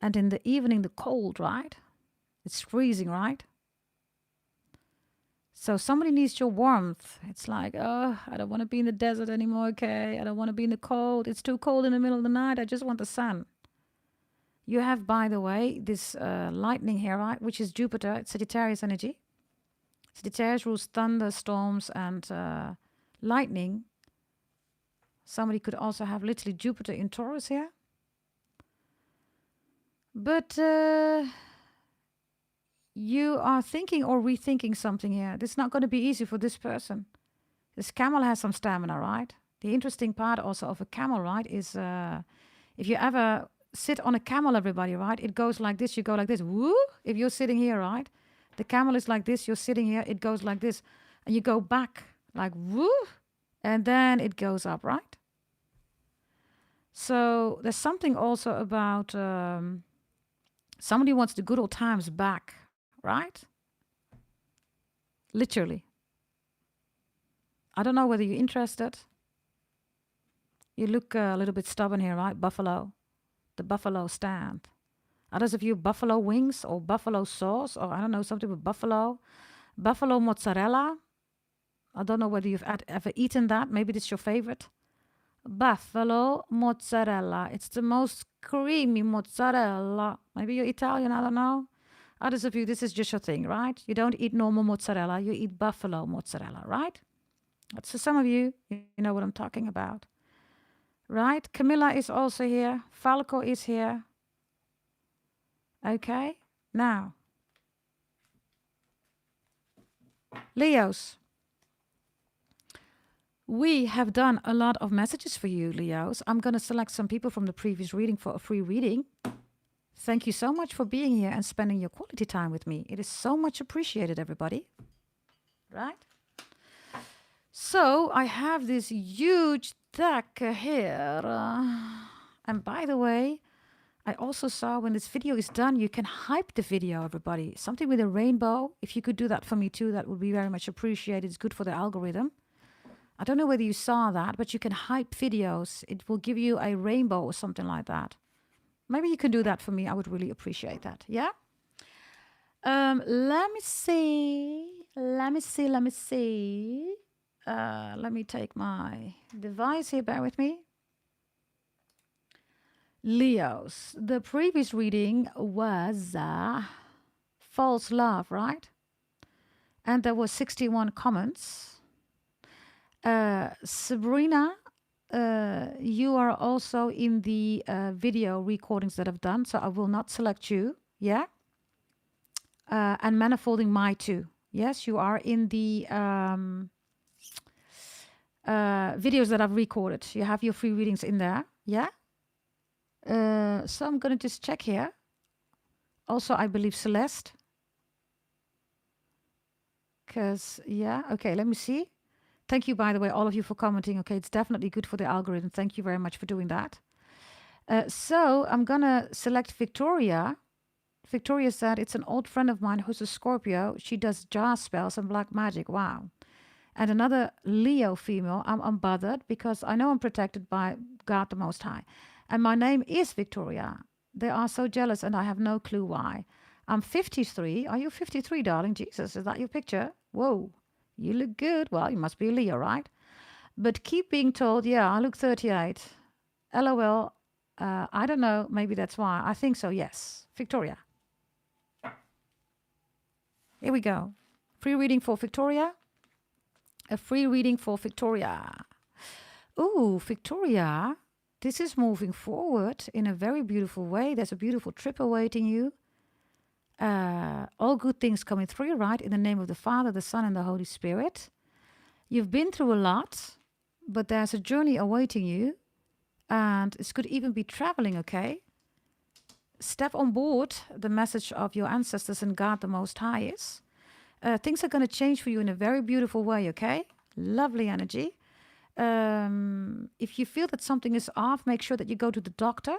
[SPEAKER 1] And in the evening, the cold, right? It's freezing, right? So somebody needs your warmth. It's like, oh, I don't want to be in the desert anymore, okay? I don't want to be in the cold. It's too cold in the middle of the night. I just want the sun. You have, by the way, this lightning here, right? Which is Jupiter. It's Sagittarius energy. Sagittarius rules thunderstorms and lightning. Somebody could also have literally Jupiter in Taurus here. But you are thinking or rethinking something here. This is not going to be easy for this person. This camel has some stamina, right? The interesting part also of a camel, right, is if you ever sit on a camel, everybody, right, it goes like this, you go like this. Woo! If you're sitting here, right, the camel is like this, you're sitting here, it goes like this. And you go back like woo! And then it goes up, right? So there's something also about somebody wants the good old times back, right? Literally. I don't know whether you're interested. You look a little bit stubborn here, right? Buffalo. The buffalo stand. Others of you, buffalo wings or buffalo sauce or I don't know, something with buffalo. Buffalo mozzarella. I don't know whether you've ever eaten that. Maybe it's your favorite. Buffalo mozzarella. It's the most creamy mozzarella. Maybe you're Italian, I don't know. Others of you, this is just your thing, right? You don't eat normal mozzarella. You eat buffalo mozzarella, right? So some of you, you know what I'm talking about. Right? Camilla is also here. Falco is here. Okay. Now, Leos. We have done a lot of messages for you, Leos. I'm going to select some people from the previous reading for a free reading. Thank you so much for being here and spending your quality time with me. It is so much appreciated, everybody. Right? So I have this huge deck here. And by the way, I also saw when this video is done, you can hype the video, everybody. Something with a rainbow. If you could do that for me too, that would be very much appreciated. It's good for the algorithm. I don't know whether you saw that, but you can hype videos. It will give you a rainbow or something like that. Maybe you can do that for me. I would really appreciate that. Yeah? Let me see. Let me take my device here. Bear with me. Leos. The previous reading was false love, right? And there were 61 comments. Sabrina, you are also in the video recordings that I've done, so I will not select you. Yeah? And manifolding my too. Yes, you are in the videos that I've recorded. You have your free readings in there. Yeah? So I'm going to just check here. Also, I believe Celeste. Because, yeah, okay, let me see. Thank you, by the way, all of you for commenting. Okay, it's definitely good for the algorithm. Thank you very much for doing that. So I'm going to select Victoria. Victoria said, it's an old friend of mine who's a Scorpio. She does jar spells and black magic. Wow. And another Leo female. I'm unbothered because I know I'm protected by God the Most High. And my name is Victoria. They are so jealous and I have no clue why. I'm 53. Are you 53, darling? Jesus, is that your picture? Whoa. You look good. Well, you must be a Leo, right? But keep being told, yeah, I look 38. LOL. I don't know. Maybe that's why. I think so, yes. Victoria. Here we go. Free reading for Victoria. A free reading for Victoria. Ooh, Victoria. This is moving forward in a very beautiful way. There's a beautiful trip awaiting you. All good things coming through, right? In the name of the Father, the Son, and the Holy Spirit. You've been through a lot, but there's a journey awaiting you. And it could even be traveling, okay? Step on board the message of your ancestors and God the Most High is. Things are going to change for you in a very beautiful way, okay? Lovely energy. If you feel that something is off, make sure that you go to the doctor.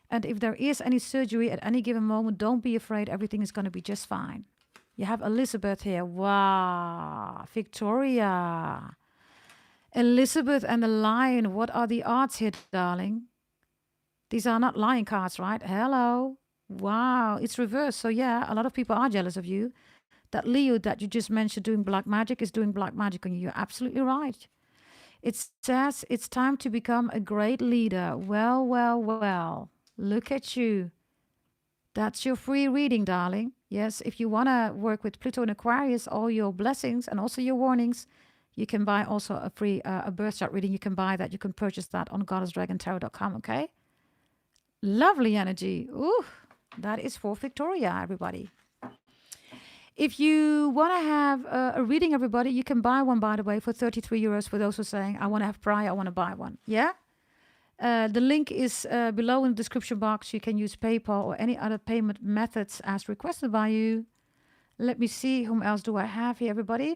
[SPEAKER 1] And if there is any surgery at any given moment, don't be afraid. Everything is going to be just fine. You have Elizabeth here. Wow. Victoria. Elizabeth and the lion. What are the odds here, darling? These are not lion cards, right? Hello. Wow. It's reversed. So yeah, a lot of people are jealous of you. That Leo that you just mentioned doing black magic is doing black magic on you. You're absolutely right. It says it's time to become a great leader. Well, well, well. Look at you. That's your free reading, darling. Yes, if you want to work with Pluto and Aquarius, all your blessings and also your warnings, you can buy also a free a birth chart reading. You can buy that. You can purchase that on goddessdragontarot.com, okay? Lovely energy. Ooh, that is for Victoria, everybody. If you want to have a reading, everybody, you can buy one, by the way, for 33 euros for those who are saying, I want to have prior, I want to buy one. Yeah? The link is below in the description box. You can use PayPal or any other payment methods as requested by you. Let me see. Whom else do I have here, everybody?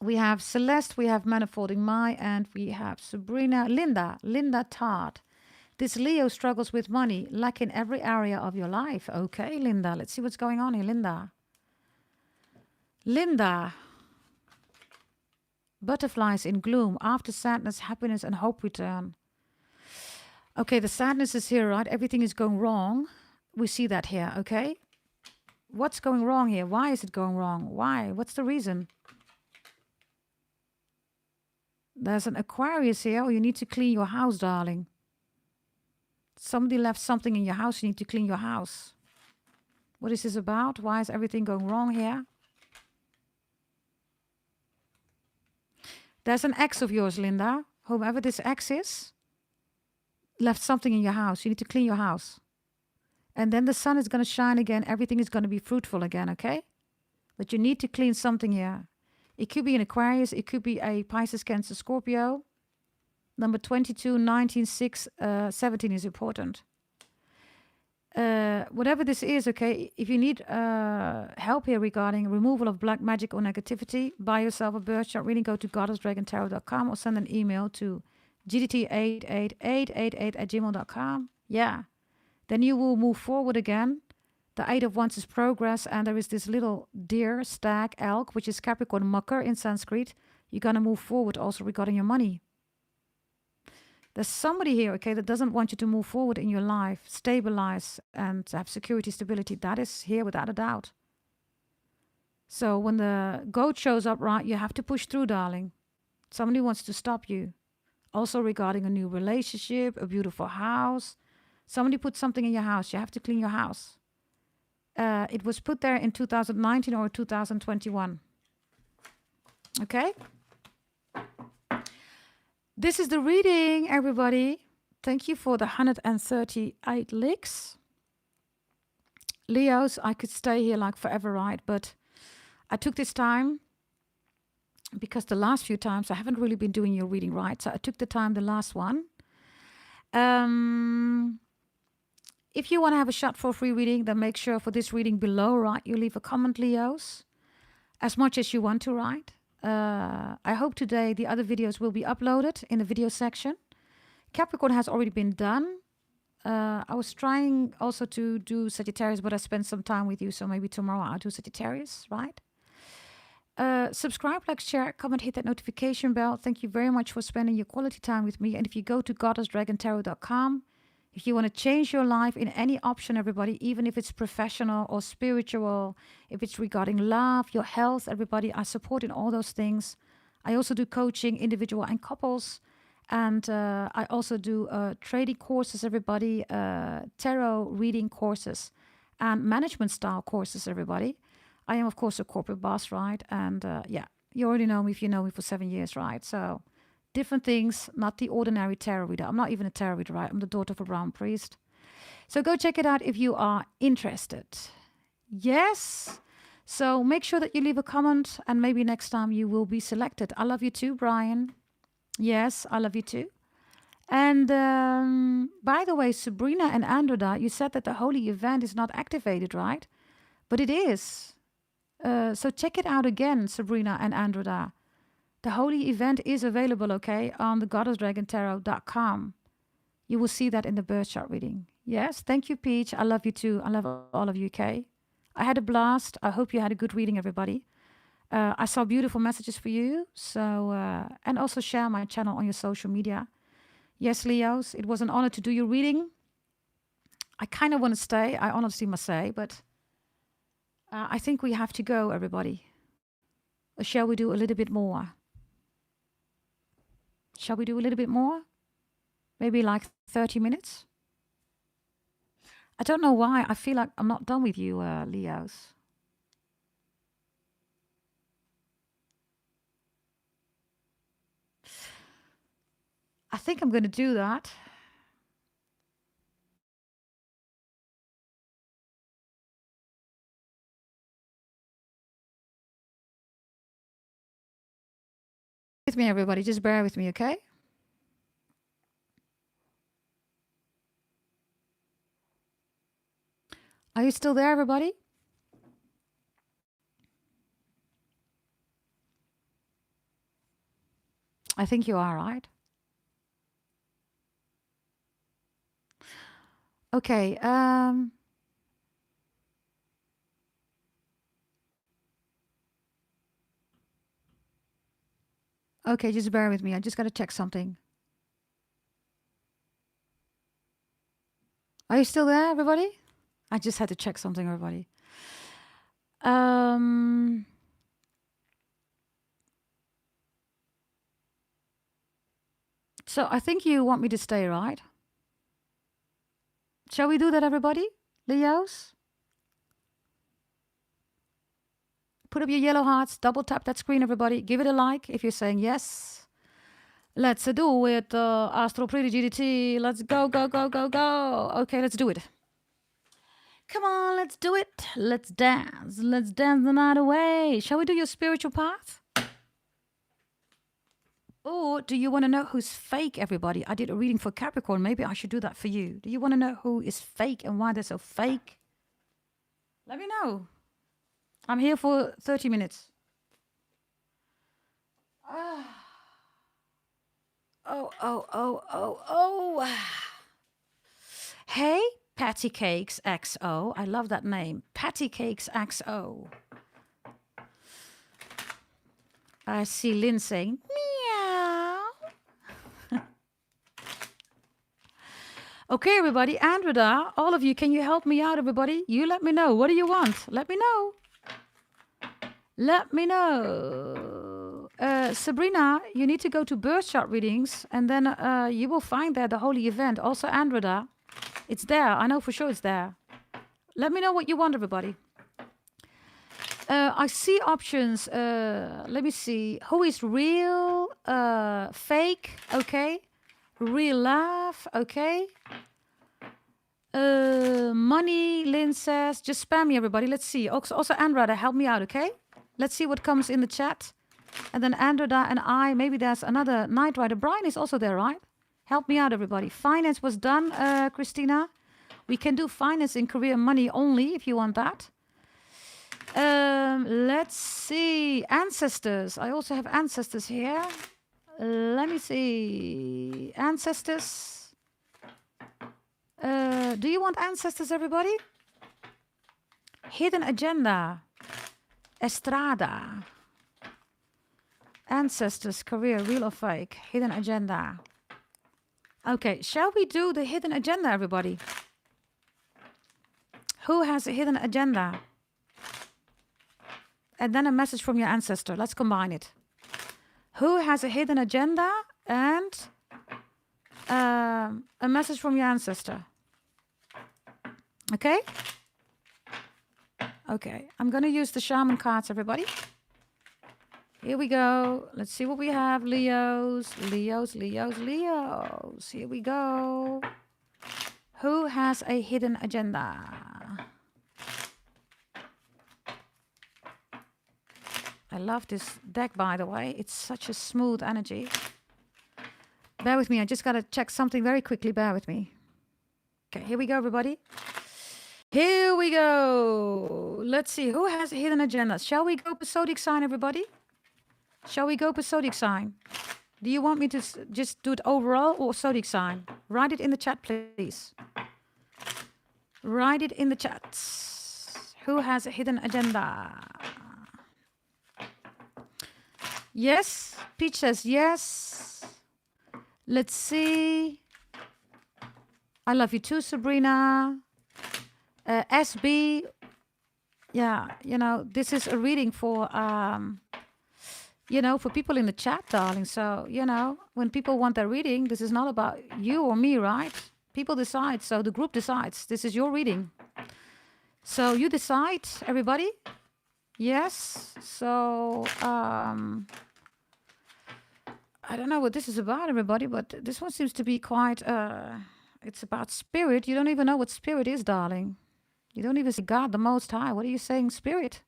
[SPEAKER 1] We have Celeste, we have Manifolding My, and we have Sabrina. Linda Todd. This Leo struggles with money, like in every area of your life. Okay, Linda. Let's see what's going on here, Linda. Linda. Butterflies in gloom. After sadness, happiness, and hope return. Okay, the sadness is here, right? Everything is going wrong. We see that here, okay? What's going wrong here? Why is it going wrong? Why? What's the reason? There's an Aquarius here. Oh, you need to clean your house, darling. Somebody left something in your house. You need to clean your house. What is this about? Why is everything going wrong here? There's an ex of yours, Linda. Whomever this ex is, left something in your house. You need to clean your house. And then the sun is going to shine again. Everything is going to be fruitful again, okay? But you need to clean something here. It could be an Aquarius. It could be a Pisces, Cancer, Scorpio. Number 22, 19, 6, 17 is important. Whatever this is, okay, if you need help here regarding removal of black magic or negativity, buy yourself a birth chart reading, go to goddessdragontarot.com or send an email to gdt88888@gmail.com. Yeah. Then you will move forward again. The 8 of Wands is progress, and there is this little deer, stag, elk, which is Capricorn mucker in Sanskrit. You're going to move forward also regarding your money. There's somebody here, okay, that doesn't want you to move forward in your life, stabilize and have security, stability. That is here without a doubt. So when the goat shows up, right, you have to push through, darling. Somebody wants to stop you. Also regarding a new relationship, a beautiful house. Somebody put something in your house. You have to clean your house. It was put there in 2019 or 2021. Okay? This is the reading, everybody. Thank you for the 138 licks. Leos, I could stay here like forever, right? But I took this time because the last few times I haven't really been doing your reading right. So I took the time, the last one. If you want to have a shot for a free reading, then make sure for this reading below, right, you leave a comment, Leos, as much as you want to, right? I hope today the other videos will be uploaded in the video section. Capricorn has already been done. I was trying also to do Sagittarius, but I spent some time with you, so maybe tomorrow I'll do Sagittarius, right? Subscribe, like, share, comment, hit that notification bell. Thank you very much for spending your quality time with me. And if you go to goddessdragontarot.com, if you want to change your life in any option, everybody, even if it's professional or spiritual, if it's regarding love, your health, everybody, I support in all those things. I also do coaching, individual and couples. And I also do trading courses, everybody, tarot reading courses, and management style courses, everybody. I am, of course, a corporate boss, right? And yeah, you already know me if you know me for 7 years, right? So different things, not the ordinary tarot reader. I'm not even a tarot reader, right? I'm the daughter of a brown priest. So go check it out if you are interested. Yes. So make sure that you leave a comment and maybe next time you will be selected. I love you too, Brian. Yes, I love you too. And by the way, Sabrina and Androda, you said that the holy event is not activated, right? But it is. So check it out again, Sabrina and Androda. The holy event is available, okay, on the goddessdragontarot.com. You will see that in the birth chart reading. Yes, thank you, Peach. I love you too. I love all of you, okay? I had a blast. I hope you had a good reading, everybody. I saw beautiful messages for you. So, and also share my channel on your social media. Yes, Leos, it was an honor to do your reading. I kind of want to stay, I honestly must say, but I think we have to go, everybody. Or shall we do a little bit more? Shall we do a little bit more? Maybe like 30 minutes? I don't know why. I feel like I'm not done with you, Leos. I think I'm going to do that. With me, everybody. Just bear with me, okay? Are you still there, everybody? I think you are, right? Okay. Okay, just bear with me. I just got to check something. Are you still there, everybody? I just had to check something, everybody. So I think you want me to stay, right? Shall we do that, everybody? Leos? Put up your yellow hearts. Double tap that screen, everybody. Give it a like if you're saying yes. Let's do it. Astro Pretty GDT. Let's go, go, go, go, go. Okay, let's do it. Come on, let's do it. Let's dance. Let's dance the night away. Shall we do your spiritual path? Or do you want to know who's fake, everybody? I did a reading for Capricorn. Maybe I should do that for you. Do you want to know who is fake and why they're so fake? Let me know. I'm here for 30 minutes. Oh. Hey, Patty Cakes XO. I love that name. Patty Cakes XO. I see Lynn saying, meow. Okay, everybody. Andreda, all of you, can you help me out, everybody? You let me know. What do you want? Let me know. Let me know. Sabrina, you need to go to birth chart readings, and then you will find there the holy event. Also, Andreda, it's there. I know for sure it's there. Let me know what you want, everybody. I see options. Let me see. Who is real? Fake? Okay. Real love? Okay. Money, Lynn says. Just spam me, everybody. Let's see. Also Andreda, help me out, okay? Let's see what comes in the chat. And then Andreda and I, maybe there's another Night Rider. Brian is also there, right? Help me out, everybody. Finance was done, Christina. We can do finance in career money only if you want that. Let's see. Ancestors. I also have ancestors here. Let me see. Ancestors. Do you want ancestors, everybody? Hidden agenda. Estrada. Ancestors, career, real or fake. Hidden agenda. Okay, shall we do the hidden agenda, everybody? Who has a hidden agenda? And then a message from your ancestor. Let's combine it. Who has a hidden agenda and a message from your ancestor? Okay? Okay, I'm going to use the shaman cards, everybody. Here we go. Let's see what we have. Leos. Here we go. Who has a hidden agenda? I love this deck, by the way. It's such a smooth energy. Bear with me. I just got to check something very quickly. Bear with me. Okay, here we go, everybody. Here we go. Let's see. Who has a hidden agenda? Shall we go per zodiac sign, everybody? Shall we go per zodiac sign? Do you want me to just do it overall or zodiac sign? Write it in the chat, please. Write it in the chat. Who has a hidden agenda? Yes. Peach says yes. Let's see. I love you too, Sabrina. SB. Yeah, you know, this is a reading for, you know, for people in the chat, darling. So, you know, when people want their reading, this is not about you or me, right? People decide. So the group decides. This is your reading. So you decide, everybody. Yes. So, I don't know what this is about, everybody, but this one seems to be quite, it's about spirit. You don't even know what spirit is, darling. You don't even see God, the Most High. What are you saying, spirit?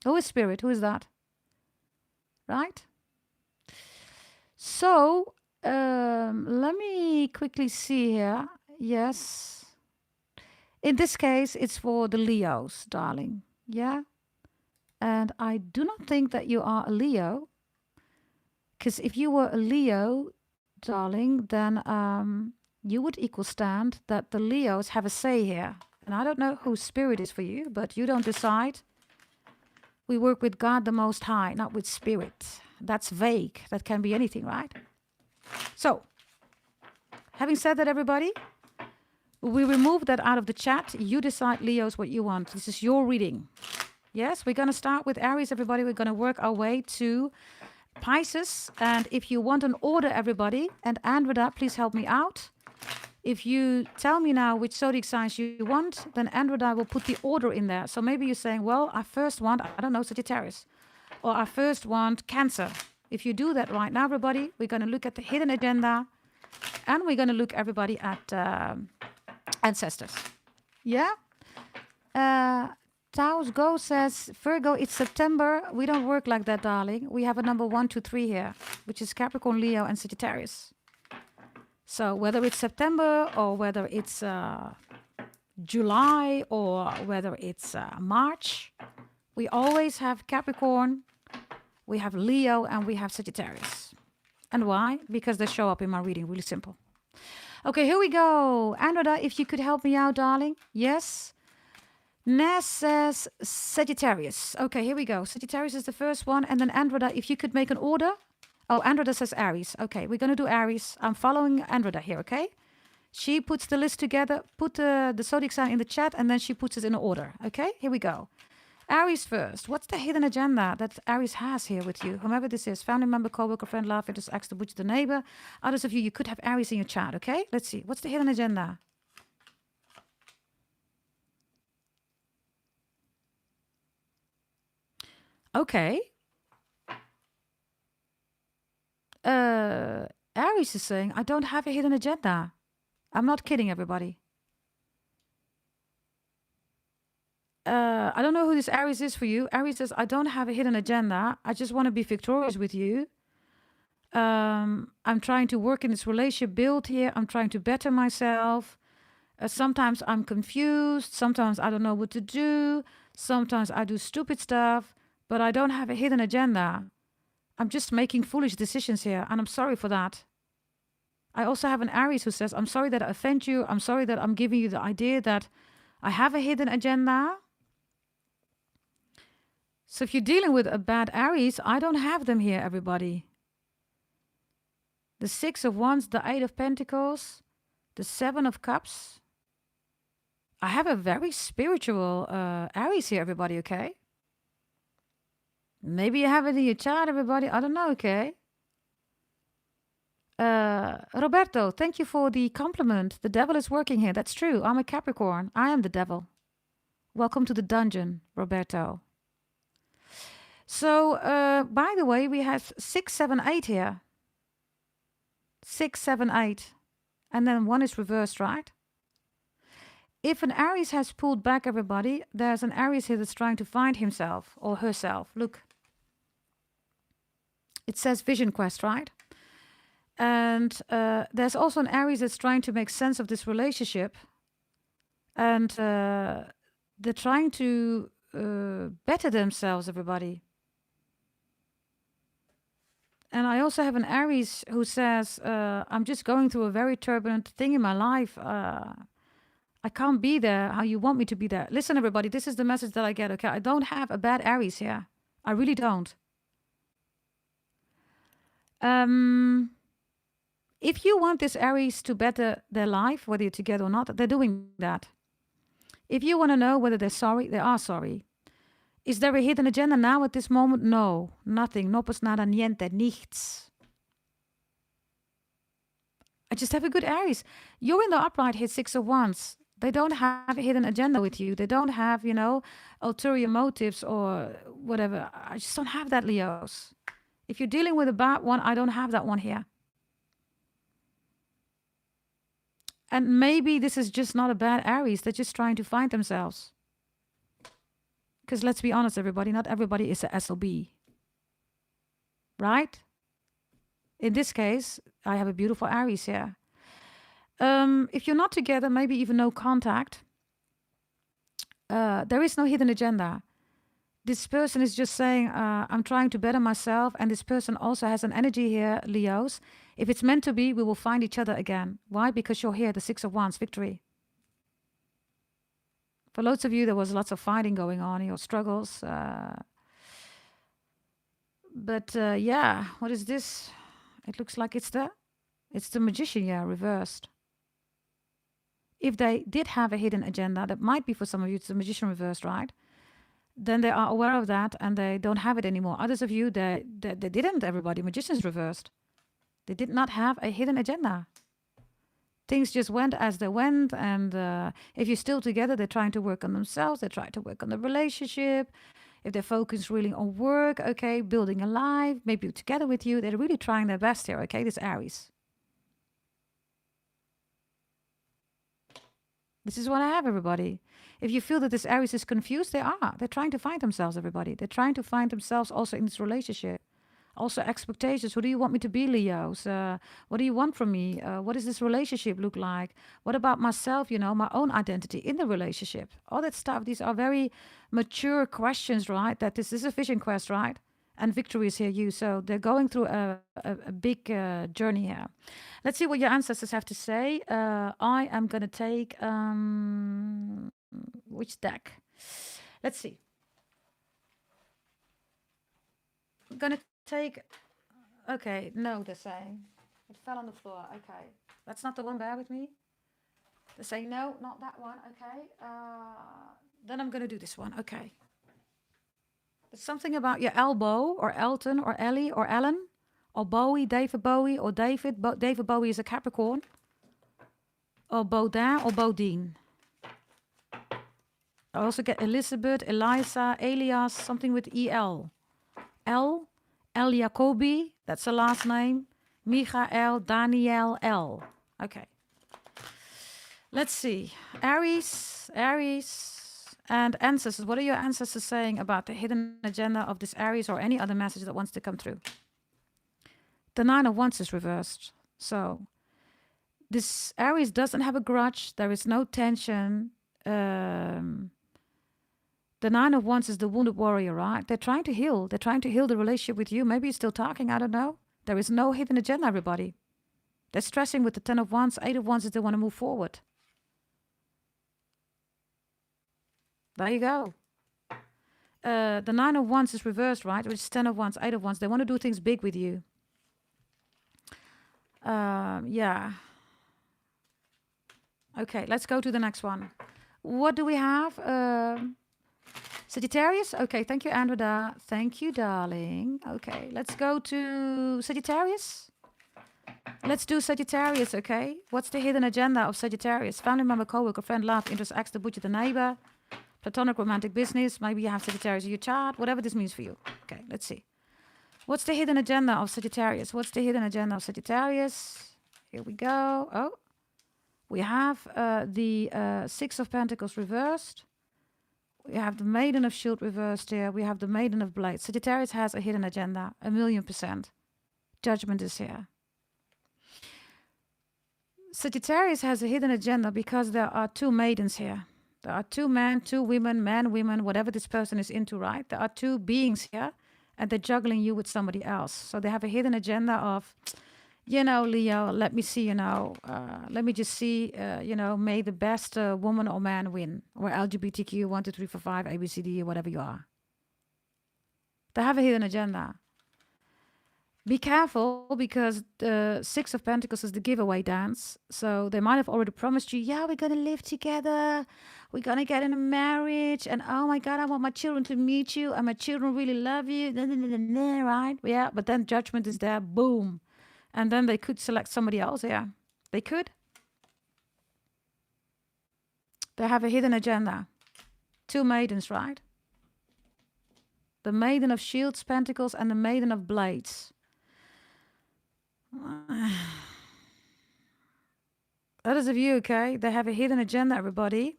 [SPEAKER 1] Who is spirit? Who is that? Right? So, let me quickly see here. Yes. In this case, it's for the Leos, darling. Yeah? And I do not think that you are a Leo. Because if you were a Leo, darling, then you would equal stand that the Leos have a say here. And I don't know who spirit is for you, but you don't decide. We work with God the Most High, not with spirit. That's vague. That can be anything, right? So, having said that, everybody, we remove that out of the chat. You decide, Leos, what you want. This is your reading. Yes, we're going to start with Aries, everybody. We're going to work our way to Pisces. And if you want an order, everybody, and Andreda, please help me out. If you tell me now which zodiac signs you want, then Andreda will put the order in there. So maybe you're saying, well, I first want, I don't know, Sagittarius. Or I first want Cancer. If you do that right now, everybody, we're going to look at the hidden agenda. And we're going to look, everybody, at ancestors. Yeah? Taos Go says, Virgo, it's September. We don't work like that, darling. We have a number 1, 2, 3 here, which is Capricorn, Leo, and Sagittarius. So whether it's September or whether it's July or whether it's March, we always have Capricorn, we have Leo, and we have Sagittarius. And why? Because they show up in my reading. Really simple. Okay, here we go. Androda, if you could help me out, darling. Yes. Ness says Sagittarius. Okay, here we go. Sagittarius is the first one. And then Androda, if you could make an order. Oh, Androda says Aries. Okay, we're going to do Aries. I'm following Androda here, okay? She puts the list together, put the zodiac sign in the chat, and then she puts it in order. Okay, here we go. Aries first. What's the hidden agenda that Aries has here with you? Whomever this is, family member, co-worker, friend, love, interest, ex, the butcher, the neighbor. Others of you, you could have Aries in your chart, okay? Let's see. What's the hidden agenda? Okay. Aries is saying, I don't have a hidden agenda. I'm not kidding, everybody. I don't know who this Aries is for you. Aries says, I don't have a hidden agenda. I just want to be victorious with you. I'm trying to work in this relationship, build here. I'm trying to better myself. Sometimes I'm confused. Sometimes I don't know what to do. Sometimes I do stupid stuff. But I don't have a hidden agenda. I'm just making foolish decisions here. And I'm sorry for that. I also have an Aries who says, I'm sorry that I offend you. I'm sorry that I'm giving you the idea that I have a hidden agenda. So if you're dealing with a bad Aries, I don't have them here, everybody. The 6 of Wands, the 8 of Pentacles, the 7 of Cups. I have a very spiritual Aries here, everybody, okay? Maybe you have it in your chart, everybody. I don't know, okay? Roberto, thank you for the compliment. The devil is working here. That's true. I'm a Capricorn. I am the devil. Welcome to the dungeon, Roberto. So, by the way, we have 6, 7, 8 here. 6, 7, 8. And then 1 is reversed, right? If an Aries has pulled back, everybody, there's an Aries here that's trying to find himself or herself. Look. It says Vision Quest, right? And there's also an Aries that's trying to make sense of this relationship. And they're trying to better themselves, everybody. And I also have an Aries who says, I'm just going through a very turbulent thing in my life. I can't be there how you want me to be there. Listen, everybody, this is the message that I get, okay? I don't have a bad Aries here. I really don't. If you want this Aries to better their life, whether you're together or not, they're doing that. If you want to know whether they're sorry, they are sorry. Is there a hidden agenda now at this moment? No, nothing. No pues nada, niente, nichts. I just have a good Aries. You're in the upright here, 6 of Wands. They don't have a hidden agenda with you. They don't have, you know, ulterior motives or whatever. I just don't have that, Leos. If you're dealing with a bad one, I don't have that one here. And maybe this is just not a bad Aries. They're just trying to find themselves. Because let's be honest, everybody, not everybody is a SOB. Right? In this case, I have a beautiful Aries here. If you're not together, maybe even no contact, there is no hidden agenda. This person is just saying, I'm trying to better myself. And this person also has an energy here, Leos. If it's meant to be, we will find each other again. Why? Because you're here, the 6 of Wands, victory. For loads of you, there was lots of fighting going on, your struggles. Yeah, what is this? It looks like it's the Magician, yeah, reversed. If they did have a hidden agenda, that might be for some of you, it's the Magician reversed, right? Then they are aware of that and they don't have it anymore. Others of you, they didn't, everybody. Magician's reversed. They did not have a hidden agenda. Things just went as they went. And if you're still together, they're trying to work on themselves. They're trying to work on the relationship. If they're focused really on work, okay, building a life, maybe together with you, they're really trying their best here, okay, this Aries. This is what I have, everybody. If you feel that this Aries is confused, they are. They're trying to find themselves, everybody. They're trying to find themselves also in this relationship. Also expectations. Who do you want me to be, Leos? What do you want from me? What does this relationship look like? What about myself, my own identity in the relationship? All that stuff. These are very mature questions, right? That this is a vision quest, right? And victory is here, you. So they're going through a big journey here. Let's see what your ancestors have to say. I am going to take... which deck? Let's see. I'm going to take... Okay, no, they're saying. It fell on the floor. Okay. That's not the one, bear with me. They're saying, no, not that one. Okay. Then I'm going to do this one. Okay. There's something about your elbow, or Elton, or Ellie, or Ellen, or Bowie, David Bowie, or David. David Bowie is a Capricorn. Or Baudin, or Baudine. I also get Elizabeth, Eliza, Elias, something with E-L. El Jacobi, that's the last name. Michael, Daniel, L. Okay. Let's see. Aries, and ancestors. What are your ancestors saying about the hidden agenda of this Aries or any other message that wants to come through? The Nine of Wands is reversed. So this Aries doesn't have a grudge. There is no tension. The Nine of Wands is the wounded warrior, right? They're trying to heal. They're trying to heal the relationship with you. Maybe you're still talking. I don't know. There is no hidden agenda, everybody. They're stressing with the Ten of Wands. Eight of Wands is they want to move forward. There you go. The Nine of Wands is reversed, right? Which is Ten of Wands, Eight of Wands. They want to do things big with you. Yeah. Okay, let's go to the next one. What do we have? Sagittarius? Okay, thank you, Andrea. Thank you, darling. Okay, let's go to Sagittarius. Let's do Sagittarius, okay? What's the hidden agenda of Sagittarius? Family member, co-worker, friend, love, interest, ex, the butcher, the neighbor, platonic, romantic, business. Maybe you have Sagittarius in your chart. Whatever this means for you. Okay, let's see. What's the hidden agenda of Sagittarius? What's the hidden agenda of Sagittarius? Here we go. Oh, we have the Six of Pentacles reversed. We have the Maiden of Shield reversed here. We have the Maiden of Blades. Sagittarius has a hidden agenda, 1,000,000%. Judgment is here. Sagittarius has a hidden agenda because there are two maidens here. There are two men, two women, man, women, whatever this person is into, right? There are two beings here, and they're juggling you with somebody else. So they have a hidden agenda of, Leo, let me see, let me just see, may the best woman or man win. Or LGBTQ, 1, 2, 3, 4, 5, ABCD, whatever you are. They have a hidden agenda. Be careful, because the Six of Pentacles is the giveaway dance. So they might have already promised you, yeah, we're going to live together. We're going to get in a marriage. And oh my God, I want my children to meet you. And my children really love you. Right? Yeah, but then judgment is there. Boom. And then they could select somebody else. Yeah, they could. They have a hidden agenda. Two maidens, right? The Maiden of Shields, Pentacles, and the Maiden of Blades. Others of you, okay? They have a hidden agenda, everybody.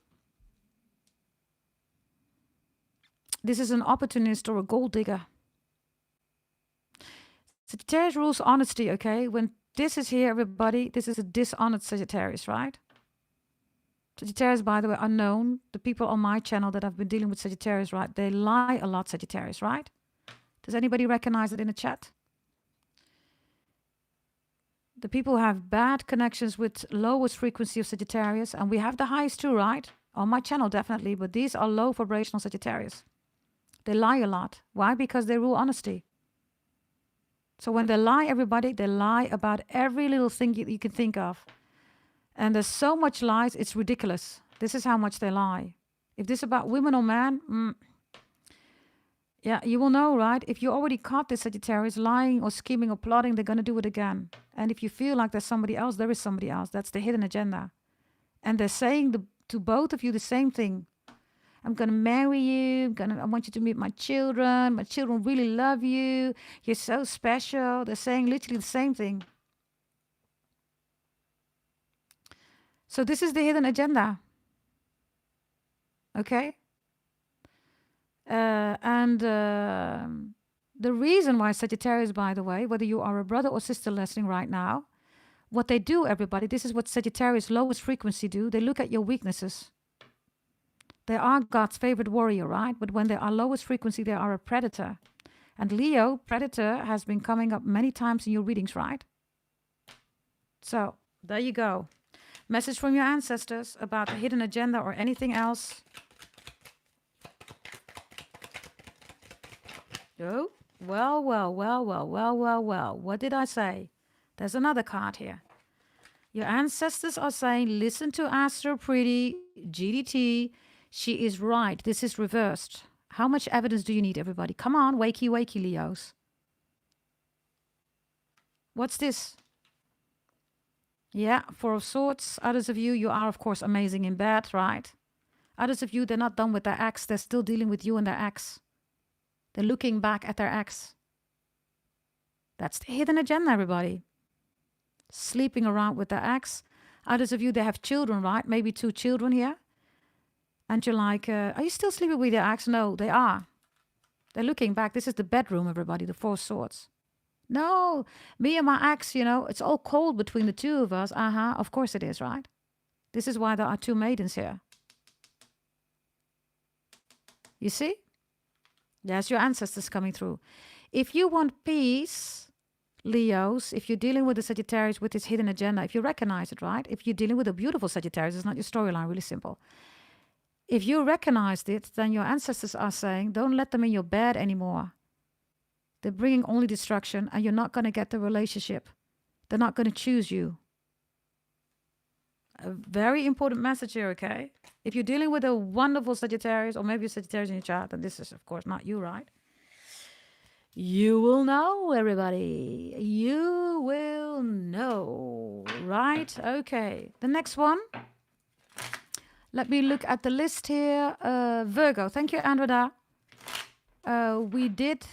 [SPEAKER 1] This is an opportunist or a gold digger. Sagittarius rules honesty, okay? When this is here, everybody, this is a dishonored Sagittarius, right? Sagittarius, by the way, are known. The people on my channel that have been dealing with Sagittarius, right? They lie a lot, Sagittarius, right? Does anybody recognize it in the chat? The people who have bad connections with lowest frequency of Sagittarius, and we have the highest too, right? On my channel, definitely, but these are low vibrational Sagittarius. They lie a lot. Why? Because they rule honesty. So when they lie, everybody, they lie about every little thing you can think of. And there's so much lies, it's ridiculous. This is how much they lie. If this is about women or men, yeah, you will know, right? If you already caught this Sagittarius lying or scheming or plotting, they're going to do it again. And if you feel like there's somebody else, there is somebody else. That's the hidden agenda. And they're saying to both of you the same thing. I'm going to marry you. I want you to meet my children. My children really love you. You're so special. They're saying literally the same thing. So this is the hidden agenda. Okay? And the reason why Sagittarius, by the way, whether you are a brother or sister listening right now, what they do, everybody, this is what Sagittarius lowest frequency do. They look at your weaknesses. They are God's favorite warrior, right? But when they are lowest frequency, they are a predator. And Leo, predator, has been coming up many times in your readings, right? So, there you go. Message from your ancestors about a hidden agenda or anything else. Oh, well. What did I say? There's another card here. Your ancestors are saying, listen to Astro Pretty, GDT. She is right. This is reversed. How much evidence do you need, everybody? Come on, wakey, Leos. What's this? Yeah, Four of Swords. Others of you, you are, of course, amazing in bed, right? Others of you, they're not done with their ex. They're still dealing with you and their ex. They're looking back at their ex. That's the hidden agenda, everybody. Sleeping around with their ex. Others of you, they have children, right? Maybe 2 children here. And you're like, are you still sleeping with your ex? No, they are. They're looking back. This is the bedroom, everybody, the 4 swords. No, me and my ex, you know, it's all cold between the two of us. Of course it is, right? This is why there are 2 maidens here. You see? There's your ancestors coming through. If you want peace, Leos, if you're dealing with a Sagittarius with this hidden agenda, if you recognize it, right? If you're dealing with a beautiful Sagittarius, it's not your storyline, really simple. If you recognized it, then your ancestors are saying, don't let them in your bed anymore. They're bringing only destruction, and you're not going to get the relationship. They're not going to choose you. A very important message here, okay? If you're dealing with a wonderful Sagittarius, or maybe a Sagittarius in your chart, then this is, of course, not you, right? You will know, everybody. You will know, right? Okay. The next one. Let me look at the list here. Virgo. Thank you, Andreda. We did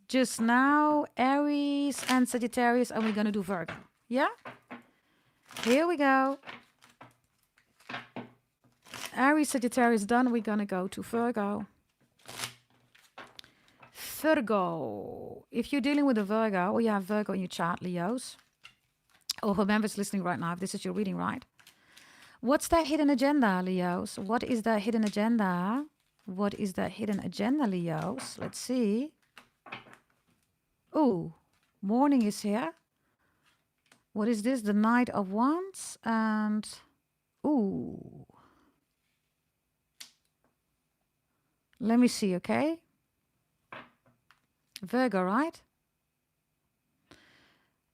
[SPEAKER 1] just now Aries and Sagittarius, and we're going to do Virgo. Yeah? Here we go. Aries, Sagittarius done. We're going to go to Virgo. Virgo. If you're dealing with a Virgo, or you have Virgo in your chart, Leos, or whoever's listening right now, if this is your reading, right? What's their hidden agenda, Leos? What is their hidden agenda? What is their hidden agenda, Leos? Let's see. Ooh, Mourning is here. What is this? The Knight of Wands. And, ooh. Let me see, okay? Virgo, right?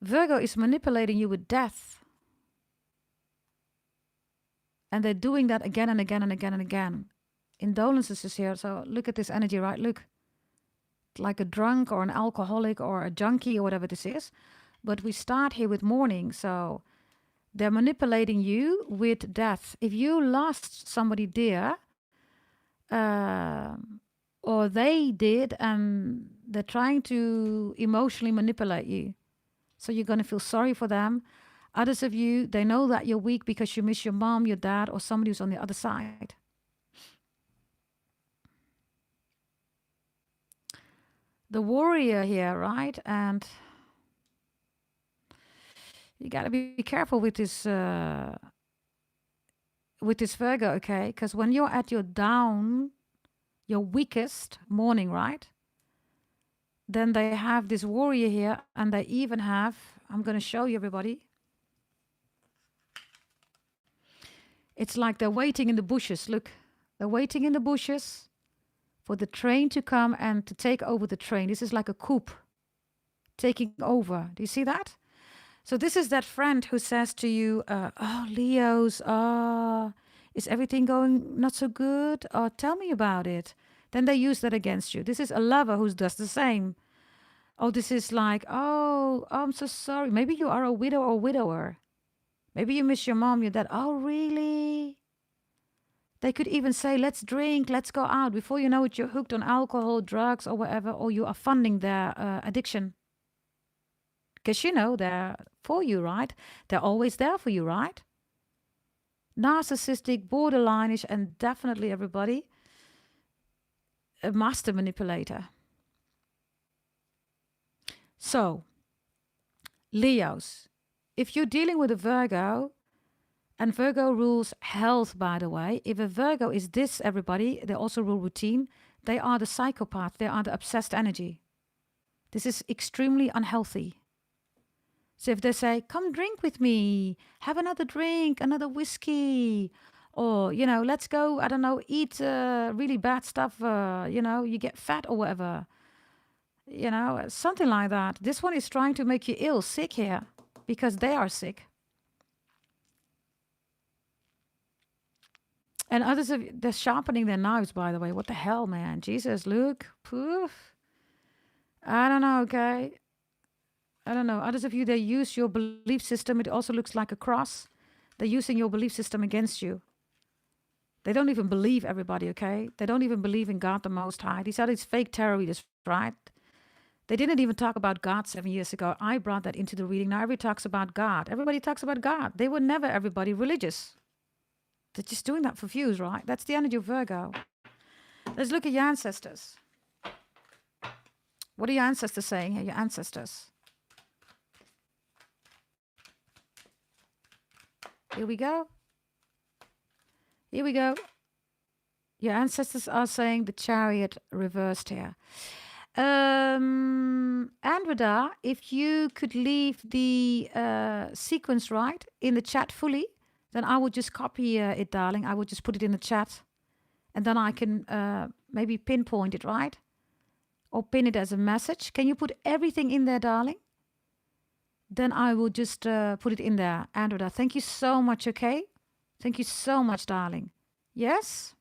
[SPEAKER 1] Virgo is manipulating you with death. And they're doing that again and again and again and again. Indolences is here. So look at this energy, right? Look. Like a drunk or an alcoholic or a junkie or whatever this is. But we start here with Mourning. So they're manipulating you with death. If you lost somebody dear, or they did, and they're trying to emotionally manipulate you. So you're going to feel sorry for them. Others of you, they know that you're weak because you miss your mom, your dad, or somebody who's on the other side. The warrior here, right? And you got to be careful with this Virgo, okay? Because when you're at your down, your weakest Mourning, right? Then they have this warrior here, and they even have, I'm going to show you, everybody. It's like they're waiting in the bushes. Look, they're waiting in the bushes for the train to come and to take over the train. This is like a coup taking over. Do you see that? So this is that friend who says to you, oh, Leos, is everything going not so good? Tell me about it. Then they use that against you. This is a lover who does the same. Oh, this is like, oh, I'm so sorry. Maybe you are a widow or widower. Maybe you miss your mom, your dad. Oh, really? They could even say, let's drink, let's go out. Before you know it, you're hooked on alcohol, drugs, or whatever, or you are funding their addiction. Because, you know, they're for you, right? They're always there for you, right? narcissistic, borderline-ish, and definitely, everybody, a master manipulator. So, Leos, if you're dealing with a Virgo, and Virgo rules health, by the way. If a Virgo is this, everybody, they also rule routine. They are the psychopath. They are the obsessed energy. This is extremely unhealthy. So if they say, come drink with me, have another drink, another whiskey, or, you know, let's go, I don't know, eat really bad stuff, you know, you get fat or whatever, you know, something like that. This one is trying to make you ill, sick here, because they are sick. And others, they're sharpening their knives, by the way. What the hell, man? Jesus, Luke. Poof. I don't know, okay? I don't know. Others of you, they use your belief system. It also looks like a cross. They're using your belief system against you. They don't even believe everybody, okay? They don't even believe in God the Most High. These are these fake terrorists, right? They didn't even talk about God 7 years ago. I brought that into the reading. Now everybody talks about God. Everybody talks about God. They were never, everybody, religious. They're just doing that for views, right? That's the energy of Virgo. Let's look at your ancestors. What are your ancestors saying here? Your ancestors. Here we go. Here we go. Your ancestors are saying the Chariot reversed here. Andreda, if you could leave the sequence right in the chat fully, then I would just copy it, darling. I would just put it in the chat. And then I can maybe pinpoint it, right? Or pin it as a message. Can you put everything in there, darling? Then I will just put it in there. Andreda, thank you so much, okay? Thank you so much, darling. Yes?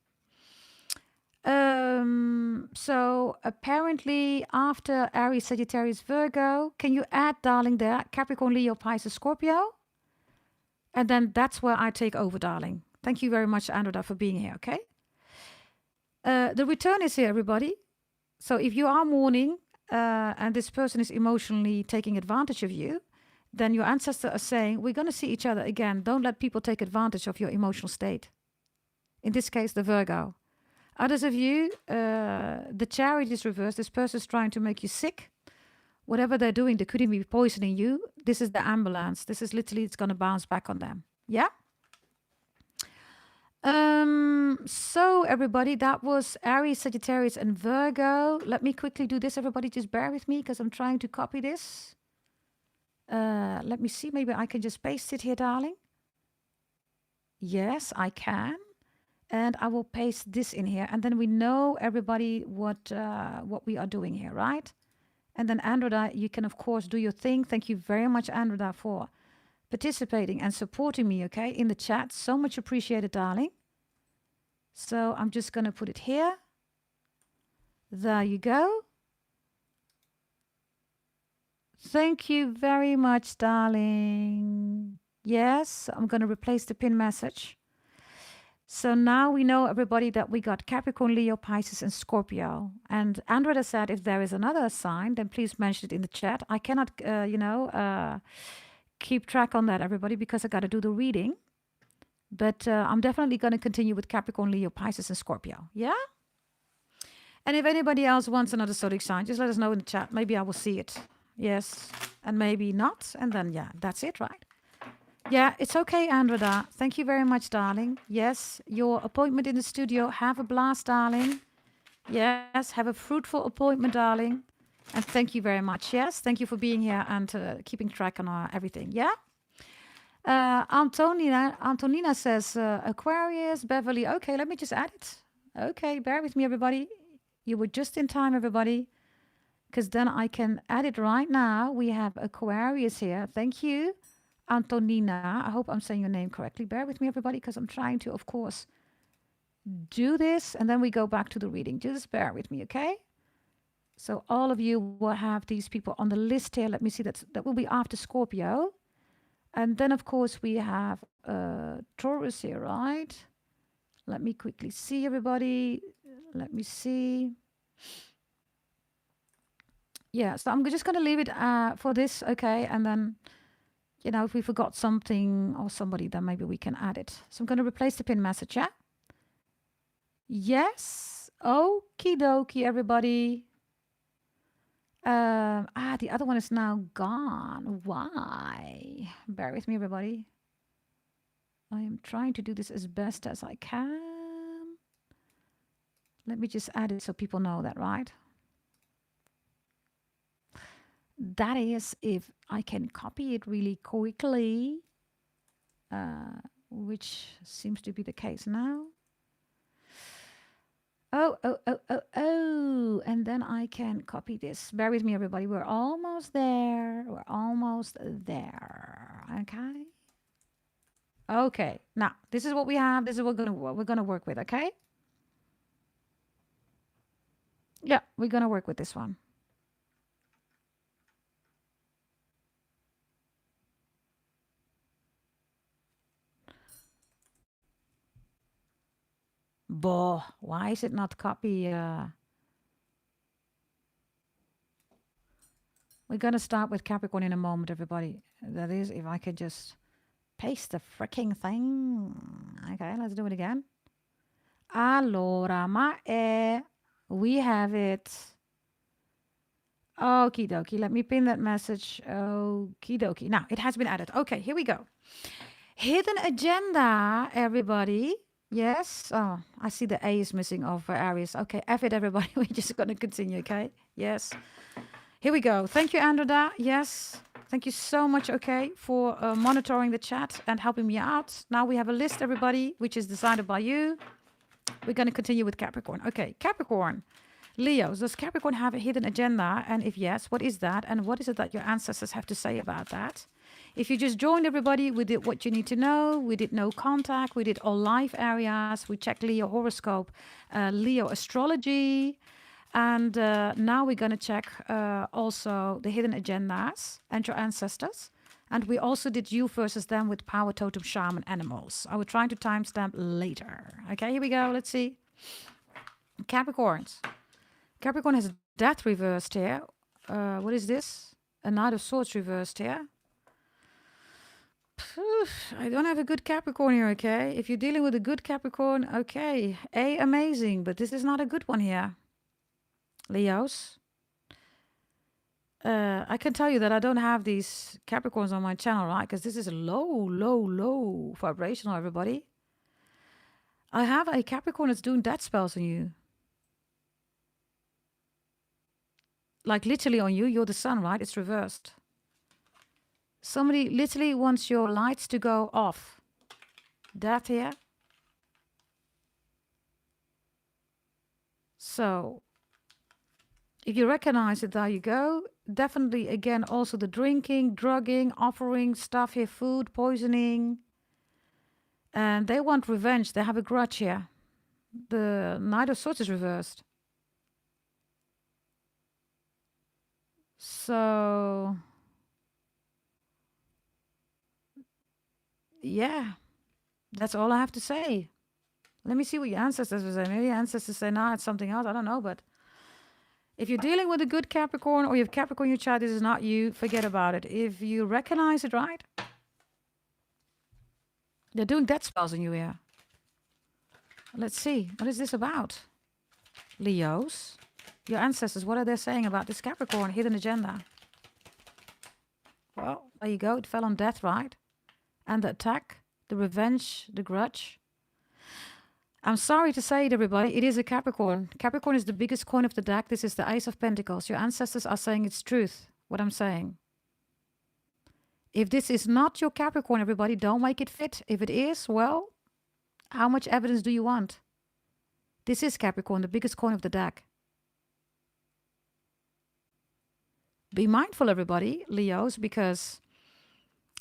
[SPEAKER 1] So apparently after Aries, Sagittarius, Virgo, can you add, darling, there, Capricorn, Leo, Pisces, Scorpio? And then that's where I take over, darling. Thank you very much, Andreda, for being here, okay? The return is here, everybody. So if you are mourning and this person is emotionally taking advantage of you, then your ancestors are saying, we're going to see each other again. Don't let people take advantage of your emotional state. In this case, the Virgo. Others of you, the Chariot is reversed. This person is trying to make you sick. Whatever they're doing, they could even be poisoning you. This is the ambulance. This is literally, it's going to bounce back on them. Yeah? So everybody, that was Aries, Sagittarius, and Virgo. Let me quickly do this. Everybody just bear with me because I'm trying to copy this. Let me see. Maybe I can just paste it here, darling. Yes, I can. And I will paste this in here. And then we know, everybody, what we are doing here, right? And then Andreda, you can, of course, do your thing. Thank you very much, Andreda, for participating and supporting me, okay, in the chat. So much appreciated, darling. So I'm just going to put it here. There you go. Thank you very much, darling. Yes, I'm going to replace the pin message. So now we know, everybody, that we got Capricorn, Leo, Pisces, and Scorpio. And Andreda said if there is another sign, then please mention it in the chat. I cannot, keep track on that, everybody, because I got to do the reading. But I'm definitely going to continue with Capricorn, Leo, Pisces, and Scorpio. Yeah? And if anybody else wants another zodiac sign, just let us know in the chat. Maybe I will see it. Yes. And maybe not. And then, yeah, that's it, right? Yeah, it's okay, Andreda. Thank you very much, darling. Yes, your appointment in the studio. Have a blast, darling. Yes, have a fruitful appointment, darling. And thank you very much. Yes, thank you for being here and keeping track on everything. Yeah? Antonina says, Aquarius, Beverly. Okay, let me just add it. Okay, bear with me, everybody. You were just in time, everybody. Because then I can add it right now. We have Aquarius here. Thank you, Antonina. I hope I'm saying your name correctly. Bear with me, everybody, because I'm trying to, of course, do this. And then we go back to the reading. Just bear with me, okay? So all of you will have these people on the list here. Let me see. That will be after Scorpio. And then, of course, we have Taurus here, right? Let me quickly see, everybody. Let me see. Yeah, so I'm just going to leave it for this, okay? And then, You know, if we forgot something or somebody, then maybe we can add it. So I'm going to replace the pin message, yeah? Yes. Okie dokie, everybody. The other one is now gone. Why? Bear with me, everybody. I am trying to do this as best as I can. Let me just add it so people know that, right? That is if I can copy it really quickly, which seems to be the case now. Oh, and then I can copy this. Bear with me, everybody. We're almost there. We're almost there. Okay. Okay. Now, this is what we have. This is what we're gonna work with, okay? Yeah, we're gonna work with this one. Boh, why is it not copy? We're gonna start with Capricorn in a moment, everybody. That is, if I could just paste the freaking thing. Okay, let's do it again. Allora, we have it. Okie dokie. Let me pin that message. Okie dokie. Now, it has been added. Okay, here we go. Hidden agenda, everybody. Yes. Oh, I see the A is missing off for Aries. Okay, F it, everybody. We're just going to continue, okay? Yes. Here we go. Thank you, Andrea. Yes. Thank you so much, okay, for monitoring the chat and helping me out. Now we have a list, everybody, which is decided by you. We're going to continue with Capricorn. Okay, Capricorn. Leos, does Capricorn have a hidden agenda? And if yes, what is that? And what is it that your ancestors have to say about that? If you just joined, everybody, we did what you need to know. We did no contact. We did all life areas. We checked Leo horoscope, Leo astrology. And now we're going to check also the hidden agendas and your ancestors. And we also did you versus them with power totem shaman animals. I will try to timestamp later. Okay, here we go. Let's see. Capricorns. Capricorn has death reversed here. What is this? A Knight of Swords reversed here. I don't have a good Capricorn here, okay? If you're dealing with a good Capricorn, okay. Amazing, but this is not a good one here. Leos. I can tell you that I don't have these Capricorns on my channel, right? Because this is low vibrational, everybody. I have a Capricorn that's doing death spells on you. Like literally on you, you're the sun, right? It's reversed. Somebody literally wants your lights to go off. That here. So, if you recognize it, there you go. Definitely, again, also the drinking, drugging, offering stuff here, food, poisoning. And they want revenge. They have a grudge here. The Knight of Swords is reversed. So, yeah, that's all I have to say. Let me see what your ancestors will say. Maybe your ancestors say, nah, it's something else. I don't know. But if you're dealing with a good Capricorn or you have Capricorn in your chart, this is not you. Forget about it. If you recognize it, right? They're doing death spells on you here. Let's see. What is this about? Leos. Your ancestors, what are they saying about this Capricorn hidden agenda? Well, there you go. It fell on death, right? And the attack, the revenge, the grudge. I'm sorry to say it, everybody. It is a Capricorn. Capricorn is the biggest coin of the deck. This is the Ace of Pentacles. Your ancestors are saying it's truth, what I'm saying. If this is not your Capricorn, everybody, don't make it fit. If it is, well, how much evidence do you want? This is Capricorn, the biggest coin of the deck. Be mindful, everybody, Leos, because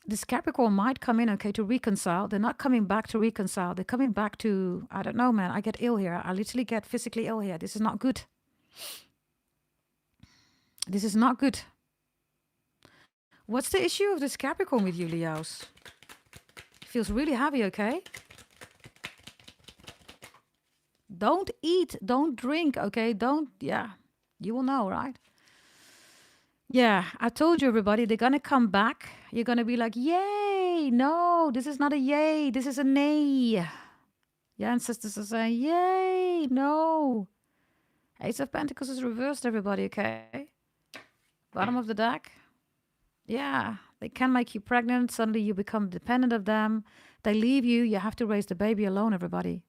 [SPEAKER 1] this Capricorn might come in, okay, to reconcile. They're not coming back to reconcile. They're coming back to, I don't know, man. I get ill here. I literally get physically ill here. This is not good. This is not good. What's the issue of this Capricorn with you, Leos? It feels really heavy, okay? Don't eat. Don't drink, okay? Don't, yeah. You will know, right? Yeah, I told you, everybody, they're going to come back. You're going to be like, yay. No, this is not a yay. This is a nay. Your ancestors are saying, yay. No. Ace of Pentacles is reversed, everybody, okay? Bottom of the deck. Yeah, they can make you pregnant. Suddenly you become dependent of them. They leave you. You have to raise the baby alone, everybody.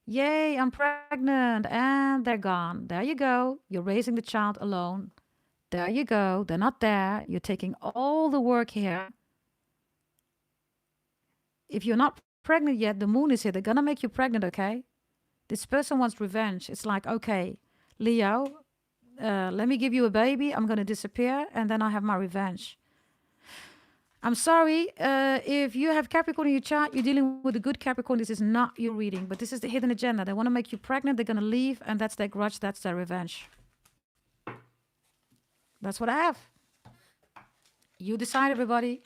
[SPEAKER 1] Yay, I'm pregnant. And they're gone. There you go. You're raising the child alone. There you go. They're not there. You're taking all the work here. If you're not pregnant yet, the moon is here. They're going to make you pregnant, okay? This person wants revenge. It's like, okay, Leo, let me give you a baby. I'm going to disappear. And then I have my revenge. I'm sorry. If you have Capricorn in your chart, you're dealing with a good Capricorn. This is not your reading. But this is the hidden agenda. They want to make you pregnant. They're going to leave. And that's their grudge. That's their revenge. That's what I have. You decide, everybody.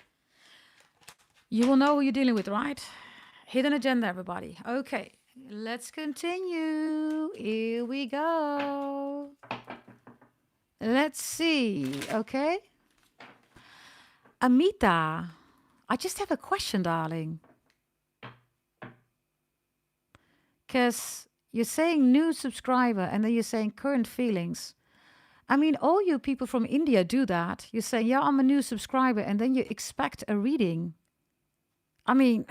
[SPEAKER 1] You will know who you're dealing with, right? Hidden agenda, everybody. Okay, let's continue. Here we go. Let's see, okay? Amita, I just have a question, darling. Because you're saying new subscriber and then you're saying current feelings. I mean, all you people from India do that. You say, yeah, I'm a new subscriber, and then you expect a reading. I mean,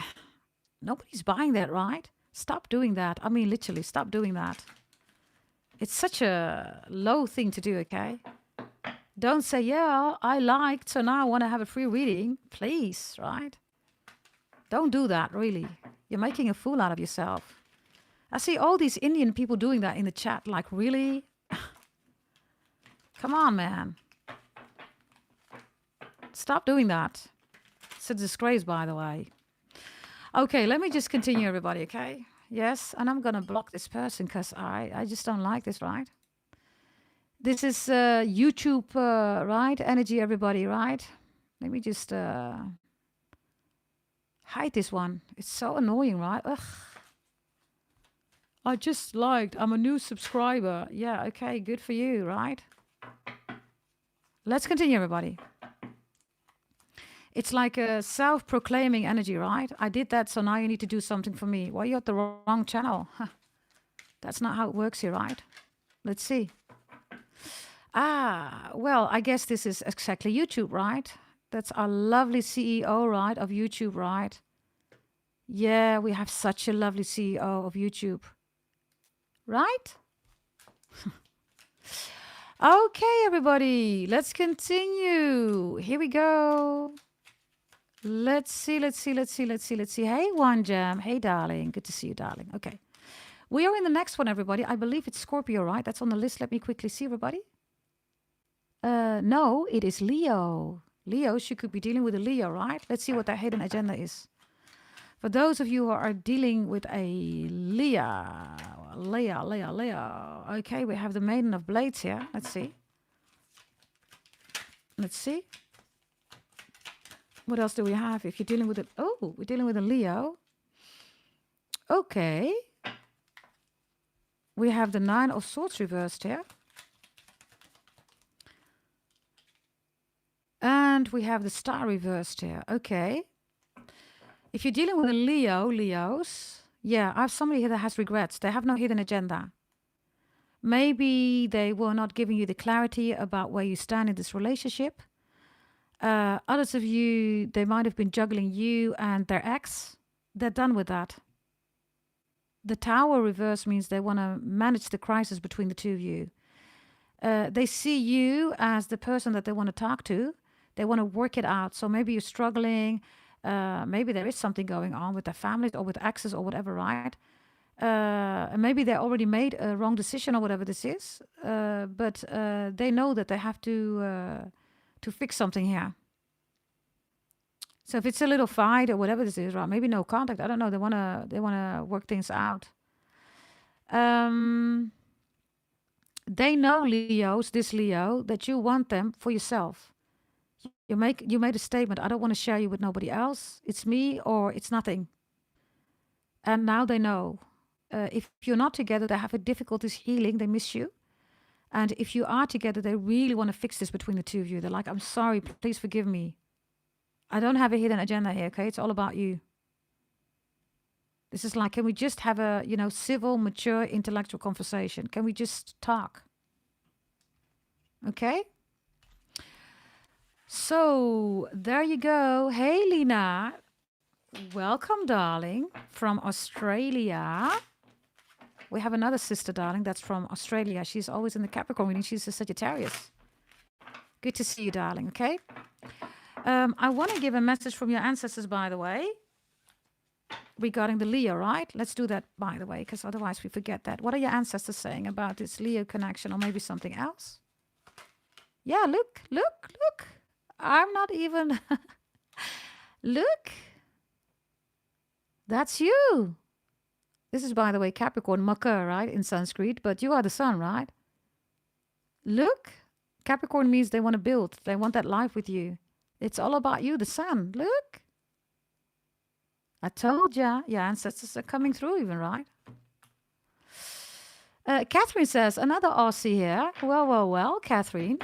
[SPEAKER 1] nobody's buying that, right? Stop doing that. I mean, literally, stop doing that. It's such a low thing to do, okay? Don't say, yeah, I liked, so now I want to have a free reading. Please, right? Don't do that, really. You're making a fool out of yourself. I see all these Indian people doing that in the chat. Like, really? Come on, man. Stop doing that. It's a disgrace, by the way. Okay, let me just continue, everybody, okay? Yes, and I'm going to block this person because I just don't like this, right? This is YouTube, right? Energy, everybody, right? Let me just hide this one. It's so annoying, right? Ugh. I just liked. I'm a new subscriber. Yeah, okay, good for you, right? Let's continue, everybody. It's like a self-proclaiming energy, right? I did that, so now you need to do something for me. Well, you're at the wrong channel. Huh. That's not how it works here, right? Let's see. Ah, well, I guess this is exactly YouTube, right? That's our lovely CEO, right, of YouTube, right? Yeah, we have such a lovely CEO of YouTube. Right? Okay, everybody, let's continue. Here we go. Let's see. Hey, One Jam. Hey, darling. Good to see you, darling. Okay. We are in the next one, everybody. I believe it's Scorpio, right? That's on the list. Let me quickly see, everybody. No, it is Leo. Leo, she could be dealing with a Leo, right? Let's see what that hidden agenda is. For those of you who are dealing with a Leo. Okay, we have the Maiden of Blades here. Let's see. What else do we have? If you're dealing with we're dealing with a Leo. Okay. We have the Nine of Swords reversed here. And we have the Star reversed here. Okay. If you're dealing with a Leos, yeah, I have somebody here that has regrets. They have no hidden agenda. Maybe they were not giving you the clarity about where you stand in this relationship. Others of you, they might have been juggling you and their ex. They're done with that. The Tower reverse means they want to manage the crisis between the two of you. They see you as the person that they want to talk to. They want to work it out. So maybe you're struggling. Maybe there is something going on with their families or with exes or whatever, right? Maybe they already made a wrong decision or whatever this is. But they know that they have to fix something here. So if it's a little fight or whatever this is, right? Maybe no contact. I don't know. They wanna work things out. They know, Leos, this Leo, that you want them for yourself. You made a statement. I don't want to share you with nobody else. It's me or it's nothing. And now they know. If you're not together, they have difficulties healing. They miss you. And if you are together, they really want to fix this between the two of you. They're like, I'm sorry, please forgive me. I don't have a hidden agenda here, okay? It's all about you. This is like, can we just have a, civil, mature, intellectual conversation? Can we just talk? Okay? So, there you go. Hey, Lena. Welcome, darling, from Australia. We have another sister, darling, that's from Australia. She's always in the Capricorn reading. She's a Sagittarius. Good to see you, darling, okay? I want to give a message from your ancestors, by the way, regarding the Leo, right? Let's do that, by the way, because otherwise we forget that. What are your ancestors saying about this Leo connection, or maybe something else? Yeah, look. I'm not even... Look. That's you. This is, by the way, Capricorn, Makar, right, in Sanskrit, but you are the sun, right? Look. Capricorn means they want to build. They want that life with you. It's all about you, the sun. Look. I told ya. Your ancestors are coming through even, right? Catherine says, another Aussie here. Well, Catherine.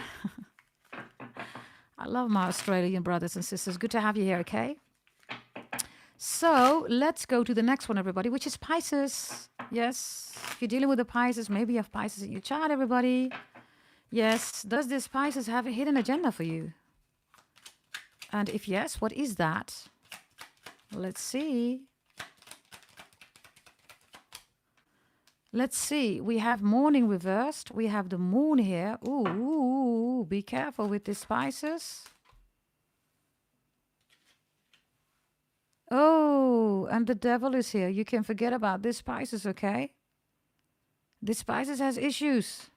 [SPEAKER 1] I love my Australian brothers and sisters. Good to have you here, okay? So let's go to the next one, everybody, which is Pisces. Yes, if you're dealing with the Pisces, maybe you have Pisces in your chart, everybody. Yes, does this Pisces have a hidden agenda for you? And if yes, what is that? Let's see. Let's see. We have Mourning reversed. We have the Moon here. Ooh, be careful with this Pisces. Oh, and the Devil is here. You can forget about this Pisces, okay? This Pisces has issues.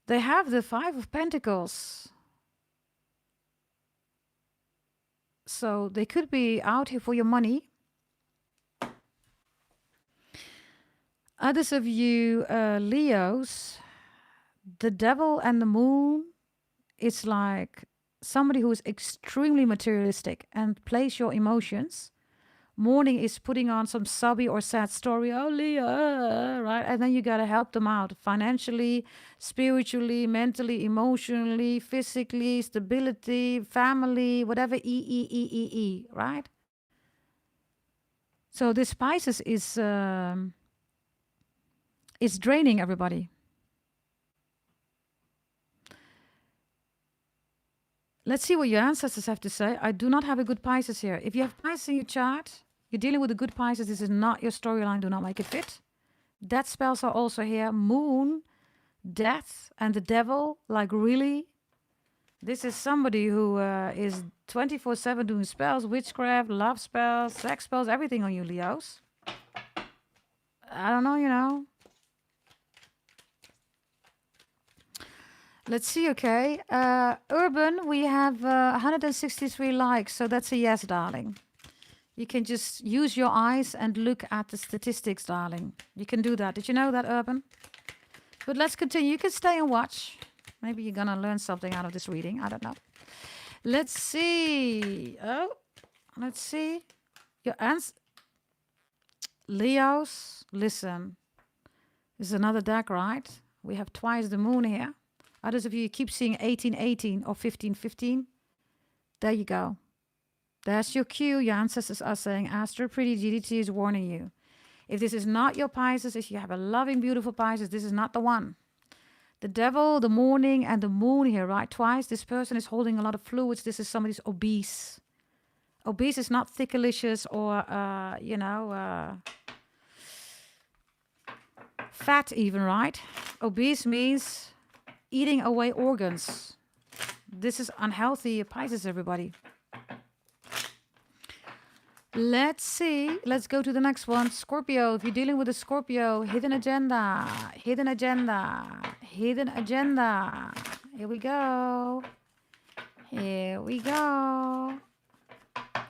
[SPEAKER 1] They have the Five of Pentacles. So they could be out here for your money. Others of you, Leos, the Devil and the Moon is like somebody who is extremely materialistic and plays your emotions. Mourning is putting on some sobby or sad story. Oh, Leo, right? And then you got to help them out financially, spiritually, mentally, emotionally, physically, stability, family, whatever, right? So this Pisces is draining everybody. Let's see what your ancestors have to say. I do not have a good Pisces here. If you have Pisces in your chart, you're dealing with a good Pisces. This is not your storyline. Do not make it fit. Death spells are also here. Moon, death, and the Devil. Like, really? This is somebody who is 24/7 doing spells, witchcraft, love spells, sex spells, everything on you, Leos. I don't know, Let's see, okay. Urban, we have 163 likes, so that's a yes, darling. You can just use your eyes and look at the statistics, darling. You can do that. Did you know that, Urban? But let's continue. You can stay and watch. Maybe you're going to learn something out of this reading. I don't know. Let's see. Oh, let's see. Your answer. Leos, listen. This is another deck, right? We have twice the moon here. Others of you keep seeing 1818 or 1515. There you go. That's your cue. Your ancestors are saying, Astro Pretty GDT is warning you. If this is not your Pisces, if you have a loving, beautiful Pisces, this is not the one. The Devil, the Mourning, and the Moon here, right? Twice. This person is holding a lot of fluids. This is somebody who's obese. Obese is not thickalicious or, fat even, right? Obese means eating away organs. This is unhealthy Pisces, everybody. Let's see. Let's go to the next one. Scorpio. If you're dealing with a Scorpio, hidden agenda, hidden agenda, hidden agenda. Here we go. Here we go.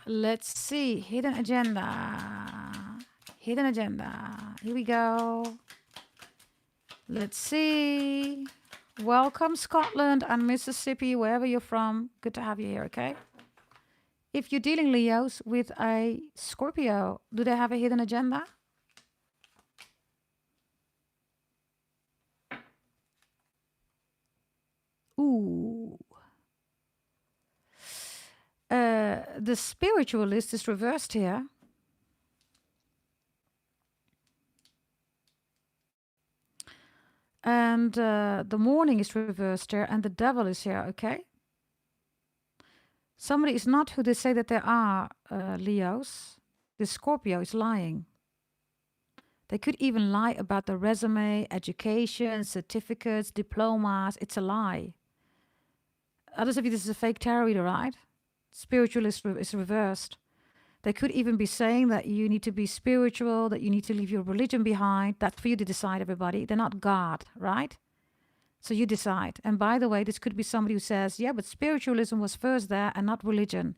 [SPEAKER 1] Let's see. Hidden agenda. Hidden agenda. Here we go. Let's see. Welcome, Scotland and Mississippi, wherever you're from. Good to have you here, okay? If you're dealing, Leos, with a Scorpio, do they have a hidden agenda? Ooh. The spiritualist is reversed here. And the Mourning is reversed here, and the Devil is here, okay? Somebody is not who they say that they are, Leos. The Scorpio is lying. They could even lie about the resume, education, certificates, diplomas. It's a lie. Others of you, this is a fake tarot reader, right? Spiritualist is reversed. They could even be saying that you need to be spiritual, that you need to leave your religion behind. That's for you to decide, everybody. They're not God, right? So you decide. And by the way, this could be somebody who says, yeah, but spiritualism was first there and not religion.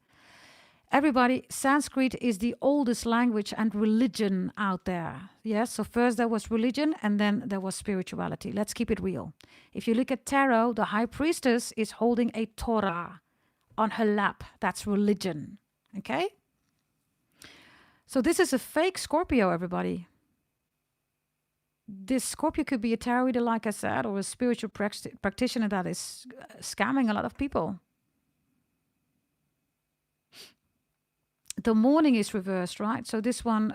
[SPEAKER 1] Everybody, Sanskrit is the oldest language and religion out there. Yes, so first there was religion and then there was spirituality. Let's keep it real. If you look at tarot, the high priestess is holding a Torah on her lap. That's religion, okay? So this is a fake Scorpio, everybody. This Scorpio could be a tarot reader, like I said, or a spiritual practitioner that is scamming a lot of people. The Mourning is reversed, right? So this one,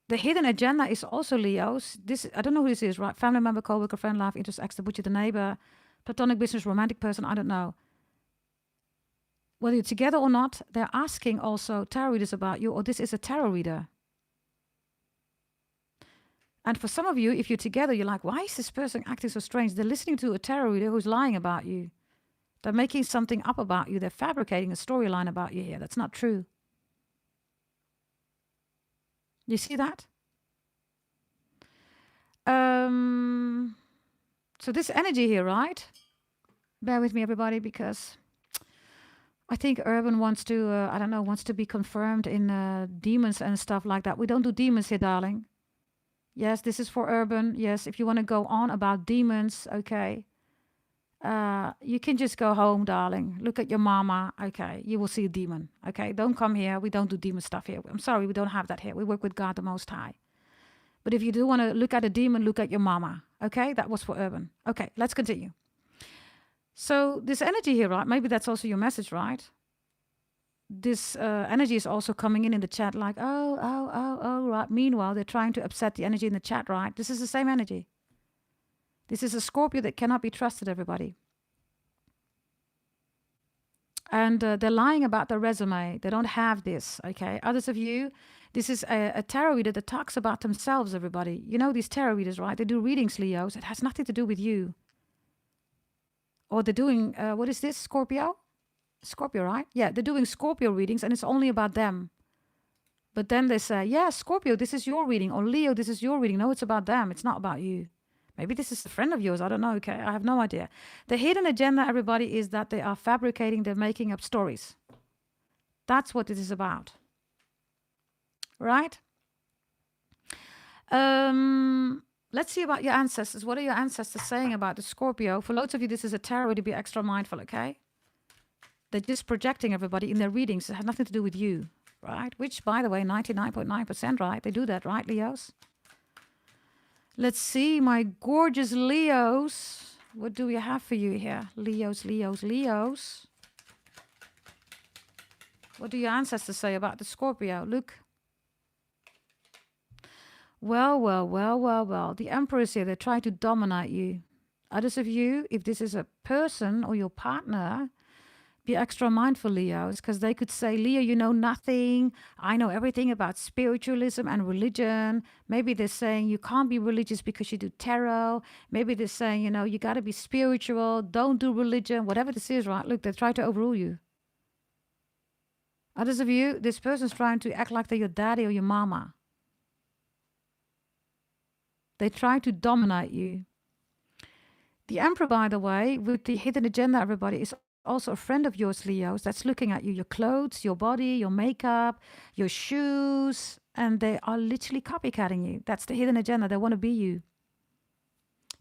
[SPEAKER 1] the hidden agenda is also Leos. This, I don't know who this is, right? Family member, co-worker, friend, life, interest, ex, the butcher, the neighbor, platonic business, romantic person, I don't know. Whether you're together or not, they're asking also tarot readers about you, or this is a tarot reader. And for some of you, if you're together, you're like, why is this person acting so strange? They're listening to a tarot reader who's lying about you. They're making something up about you. They're fabricating a storyline about you here. That's not true. You see that? So this energy here, right? Bear with me, everybody, because I think Urban wants to, I don't know, wants to be confirmed in demons and stuff like that. We don't do demons here, darling. Yes, this is for Urban. Yes, if you want to go on about demons, okay. You can just go home, darling. Look at your mama. Okay, you will see a demon. Okay, don't come here. We don't do demon stuff here. I'm sorry, we don't have that here. We work with God the Most High. But if you do want to look at a demon, look at your mama. Okay, that was for Urban. Okay, let's continue. So this energy here, right? Maybe that's also your message, right? This energy is also coming in the chat like, oh, right. Meanwhile, they're trying to upset the energy in the chat, right? This is the same energy. This is a Scorpio that cannot be trusted, everybody. And they're lying about their resume. They don't have this, okay? Others of you, this is a tarot reader that talks about themselves, everybody. You know these tarot readers, right? They do readings, Leos. It has nothing to do with you. Or they're doing, what is this, Scorpio? Scorpio, right? Yeah, they're doing Scorpio readings and it's only about them. But then they say, yeah, Scorpio, this is your reading. Or Leo, this is your reading. No, it's about them. It's not about you. Maybe this is a friend of yours. I don't know. Okay, I have no idea. The hidden agenda, everybody, is that they are fabricating, they're making up stories. That's what it is about. Right? Let's see about your ancestors. What are your ancestors saying about the Scorpio? For loads of you, this is a tarot to be extra mindful, okay? They're just projecting everybody in their readings. It has nothing to do with you, right? Which, by the way, 99.9%, right? They do that, right, Leos? Let's see, my gorgeous Leos. What do we have for you here? Leos, Leos, Leos. What do your ancestors say about the Scorpio? Look. Well. The Emperor is here. They try to dominate you. Others of you, if this is a person or your partner, be extra mindful, Leos, because they could say, Leo, you know nothing. I know everything about spiritualism and religion. Maybe they're saying you can't be religious because you do tarot. Maybe they're saying, you know, you got to be spiritual. Don't do religion. Whatever this is, right? Look, they try to overrule you. Others of you, this person's trying to act like they're your daddy or your mama. They try to dominate you. The Emperor, by the way, with the hidden agenda, everybody, is also a friend of yours, Leos, that's looking at you, your clothes, your body, your makeup, your shoes, and they are literally copycatting you. That's the hidden agenda. They want to be you.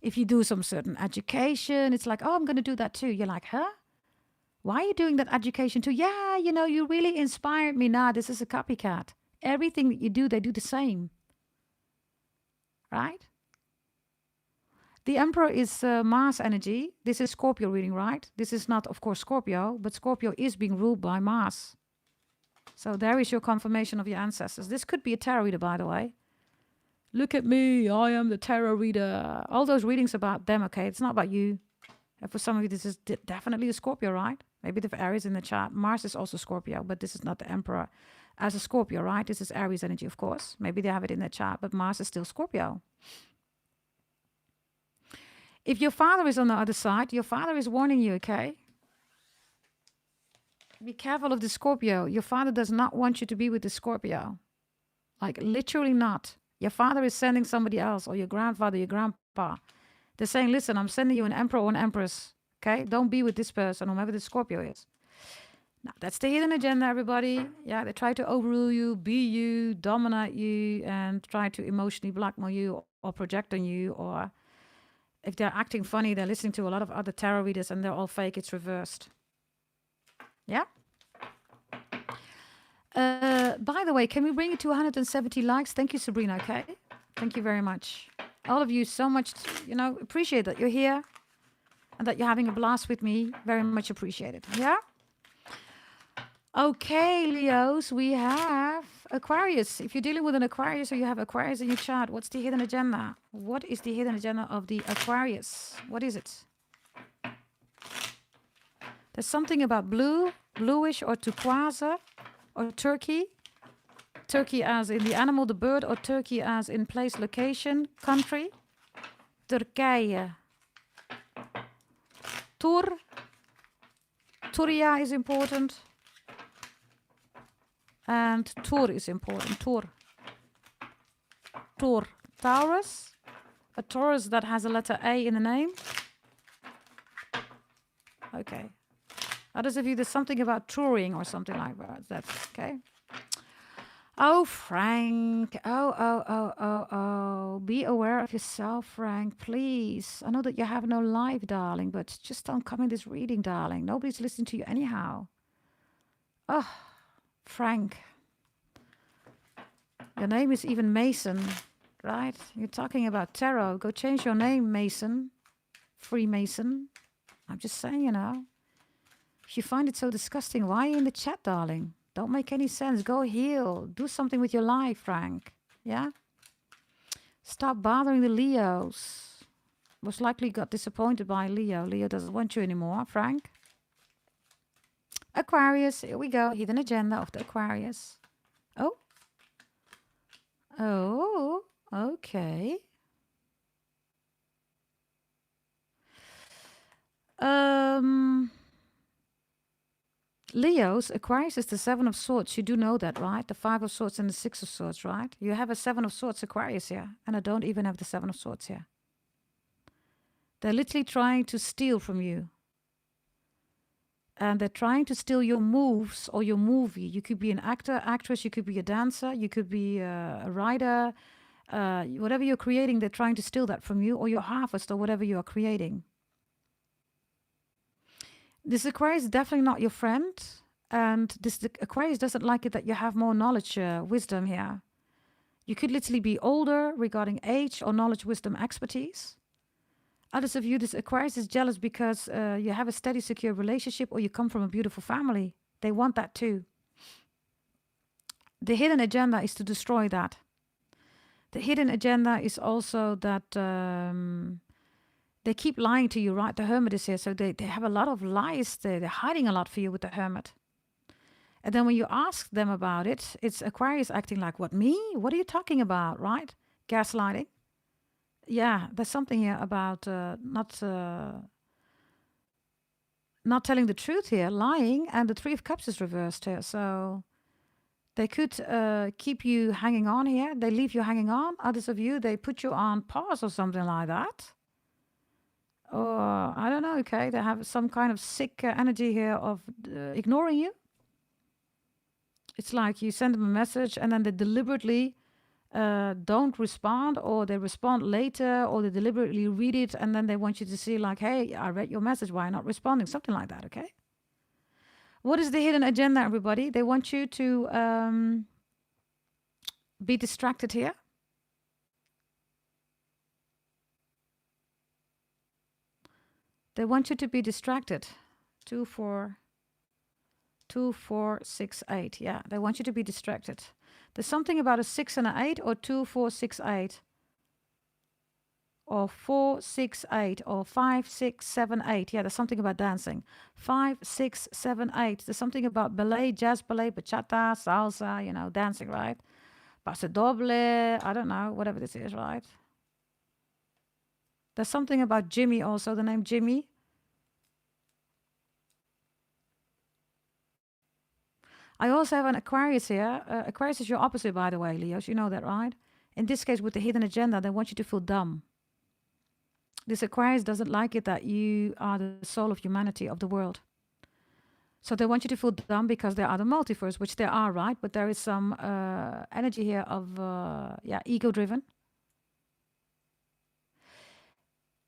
[SPEAKER 1] If you do some certain education, it's like, oh, I'm going to do that too. You're like, huh? Why are you doing that education too? Yeah, you know, you really inspired me. Nah, this is a copycat. Everything that you do, they do the same. Right? The Emperor is Mars energy. This is Scorpio reading, right? This is not, of course, Scorpio, but Scorpio is being ruled by Mars. So there is your confirmation of your ancestors. This could be a tarot reader, by the way. Look at me, I am the tarot reader. All those readings about them, okay? It's not about you. And for some of you, this is definitely a Scorpio, right? Maybe the Aries in the chart. Mars is also Scorpio, but this is not the Emperor as a Scorpio, right? This is Aries energy, of course. Maybe they have it in their chart, but Mars is still Scorpio. If your father is on the other side, your father is warning you, okay? Be careful of the Scorpio. Your father does not want you to be with the Scorpio. Like, literally not. Your father is sending somebody else, or your grandfather, your grandpa. They're saying, listen, I'm sending you an emperor or an empress, okay? Don't be with this person, whomever the Scorpio is. Now, that's the hidden agenda, everybody. Yeah, they try to overrule you, be you, dominate you, and try to emotionally blackmail you or project on you, or if they're acting funny, they're listening to a lot of other tarot readers and they're all fake. It's reversed. Yeah? By the way, can we bring it to 170 likes? Thank you, Sabrina, okay? Thank you very much. All of you so much, you know, appreciate that you're here and that you're having a blast with me. Very much appreciated. Yeah? Okay, Leos, we have Aquarius. If you're dealing with an Aquarius or you have Aquarius in your chart, what's the hidden agenda? What is the hidden agenda of the Aquarius? What is it? There's something about blue, bluish or turquoise or Turkey. Turkey as in the animal, the bird, or Turkey as in place, location, country. Turkije. Turia is important. And Tur is important. Tur. Taurus. A Taurus that has a letter A in the name. Okay. Others of you, there's something about touring or something like that. That's okay. Oh, Frank. Oh. Be aware of yourself, Frank, please. I know that you have no life, darling, but just don't come in this reading, darling. Nobody's listening to you anyhow. Oh, Frank. Your name is even Mason, right? You're talking about tarot. Go change your name, Mason. Freemason. I'm just saying, you know. If you find it so disgusting, why are you in the chat, darling? Don't make any sense. Go heal. Do something with your life, Frank. Yeah? Stop bothering the Leos. Most likely got disappointed by Leo. Leo doesn't want you anymore, Frank. Aquarius. Here we go. Hidden agenda of the Aquarius. Oh. Oh. Okay. Leos, Aquarius is the Seven of Swords. You do know that, right? The Five of Swords and the Six of Swords, right? You have a Seven of Swords Aquarius here. And I don't even have the Seven of Swords here. They're literally trying to steal from you. And they're trying to steal your moves or your movie. You could be an actor, actress. You could be a dancer. You could be a writer. Whatever you're creating, they're trying to steal that from you, or your harvest, or whatever you are creating. This Aquarius is definitely not your friend. And this Aquarius doesn't like it that you have more knowledge, wisdom here. You could literally be older regarding age or knowledge, wisdom, expertise. Others of you, this Aquarius is jealous because you have a steady, secure relationship or you come from a beautiful family. They want that too. The hidden agenda is to destroy that. The hidden agenda is also that they keep lying to you, right? The Hermit is here, so they have a lot of lies. They're hiding a lot for you with the Hermit. And then when you ask them about it, it's Aquarius acting like, what, me? What are you talking about, right? Gaslighting. Yeah, there's something here about not telling the truth here, lying, and the Three of Cups is reversed here. So they could keep you hanging on here. They leave you hanging on. Others of you, they put you on pause or something like that. Or, I don't know, okay, they have some kind of sick energy here of ignoring you. It's like you send them a message and then they deliberately don't respond, or they respond later, or they deliberately read it and then they want you to see like, hey, I read your message, why not responding? Something like that, okay? What is the hidden agenda, everybody? They want you to be distracted here. They want you to be distracted. 2, 4, 2, 4, 6, 8. Yeah, they want you to be distracted. There's something about a 6 and an 8, or 2, 4, 6, 8. Or 4, 6, 8. Or 5, 6, 7, 8. Yeah, there's something about dancing. 5, 6, 7, 8. There's something about ballet, jazz ballet, bachata, salsa, you know, dancing, right? Paso doble, I don't know, whatever this is, right? There's something about Jimmy also, the name Jimmy. I also have an Aquarius here. Aquarius is your opposite, by the way, Leos. You know that, right? In this case, with the hidden agenda, they want you to feel dumb. This Aquarius doesn't like it that you are the soul of humanity, of the world. So they want you to feel dumb because there are the multiverse, which there are, right? But there is some energy here of, ego-driven.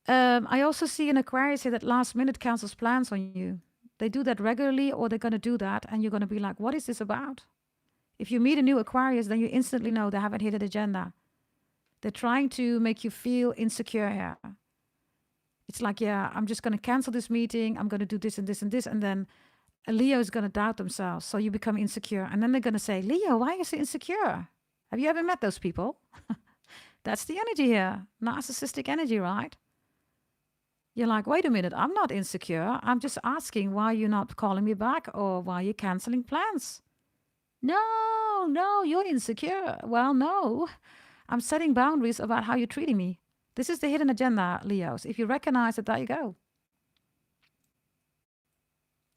[SPEAKER 1] I also see an Aquarius here that last minute cancels plans on you. They do that regularly, or they're going to do that, and you're going to be like, what is this about? If you meet a new Aquarius, then you instantly know they have a hidden agenda. They're trying to make you feel insecure here. It's like, yeah, I'm just going to cancel this meeting. I'm going to do this and this and this. And then a Leo is going to doubt themselves. So you become insecure. And then they're going to say, Leo, why are you so insecure? Have you ever met those people? That's the energy here. Narcissistic energy, right? You're like, wait a minute, I'm not insecure. I'm just asking why you're not calling me back or why you're canceling plans. No, you're insecure. Well, no, I'm setting boundaries about how you're treating me. This is the hidden agenda, Leos. If you recognize it, there you go.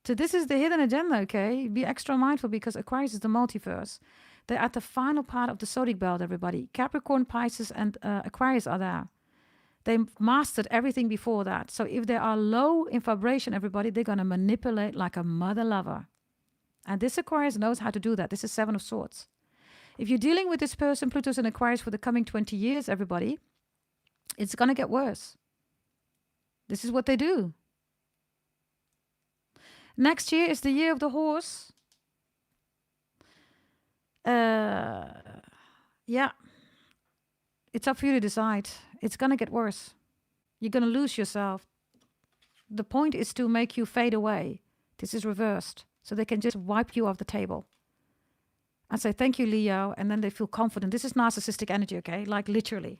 [SPEAKER 1] So this is the hidden agenda, okay? Be extra mindful because Aquarius is the multiverse. They're at the final part of the Zodiac belt, everybody. Capricorn, Pisces, and Aquarius are there. They mastered everything before that. So if they are low in vibration, everybody, they're going to manipulate like a mother lover. And this Aquarius knows how to do that. This is 7 of Swords. If you're dealing with this person, Pluto's in Aquarius for the coming 20 years, everybody, it's going to get worse. This is what they do. Next year is the year of the horse. Yeah. It's up for you to decide. It's going to get worse. You're going to lose yourself. The point is to make you fade away. This is reversed. So they can just wipe you off the table. And say, thank you, Leo. And then they feel confident. This is narcissistic energy, okay? Like literally.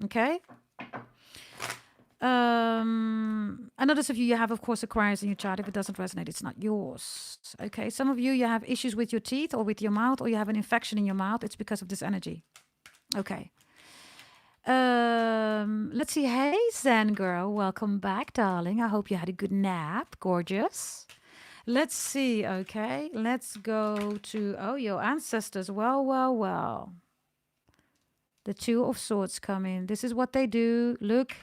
[SPEAKER 1] Okay? And others of you have, of course, Aquarius in your chart. If it doesn't resonate, it's not yours. Okay? Some of you have issues with your teeth or with your mouth, or you have an infection in your mouth. It's because of this energy. Okay. Let's see. Hey, Zen girl. Welcome back, darling. I hope you had a good nap. Gorgeous. Let's see. Okay. Let's go to, your ancestors. Well. The 2 of Swords come in. This is what they do. Look.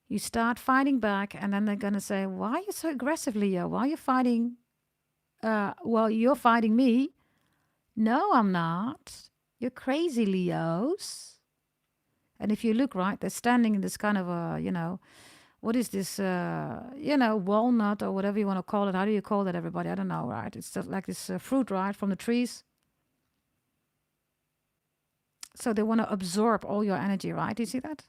[SPEAKER 1] You start fighting back, and then they're going to say, why are you so aggressive, Leo? Why are you fighting? Well, you're fighting me. No, I'm not. You're crazy, Leos. And if you look, right, they're standing in this kind of a, what is this, walnut or whatever you want to call it. How do you call that, everybody? I don't know, right? It's just like this fruit, right, from the trees. So they want to absorb all your energy, right? Do you see that?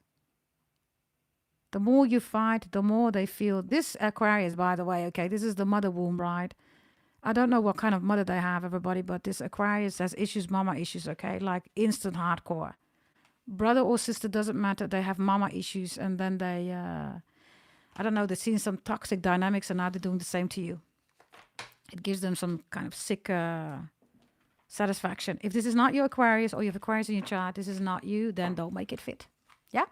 [SPEAKER 1] The more you fight, the more they feel. This Aquarius, by the way, okay, this is the mother womb, right? I don't know what kind of mother they have, everybody, but this Aquarius has issues, mama issues, okay? Like instant hardcore. Brother or sister, doesn't matter. They have mama issues, and then they, I don't know, they've seen some toxic dynamics, and now they're doing the same to you. It gives them some kind of sick satisfaction. If this is not your Aquarius, or you have Aquarius in your chart, this is not you, then don't make it fit. Yeah?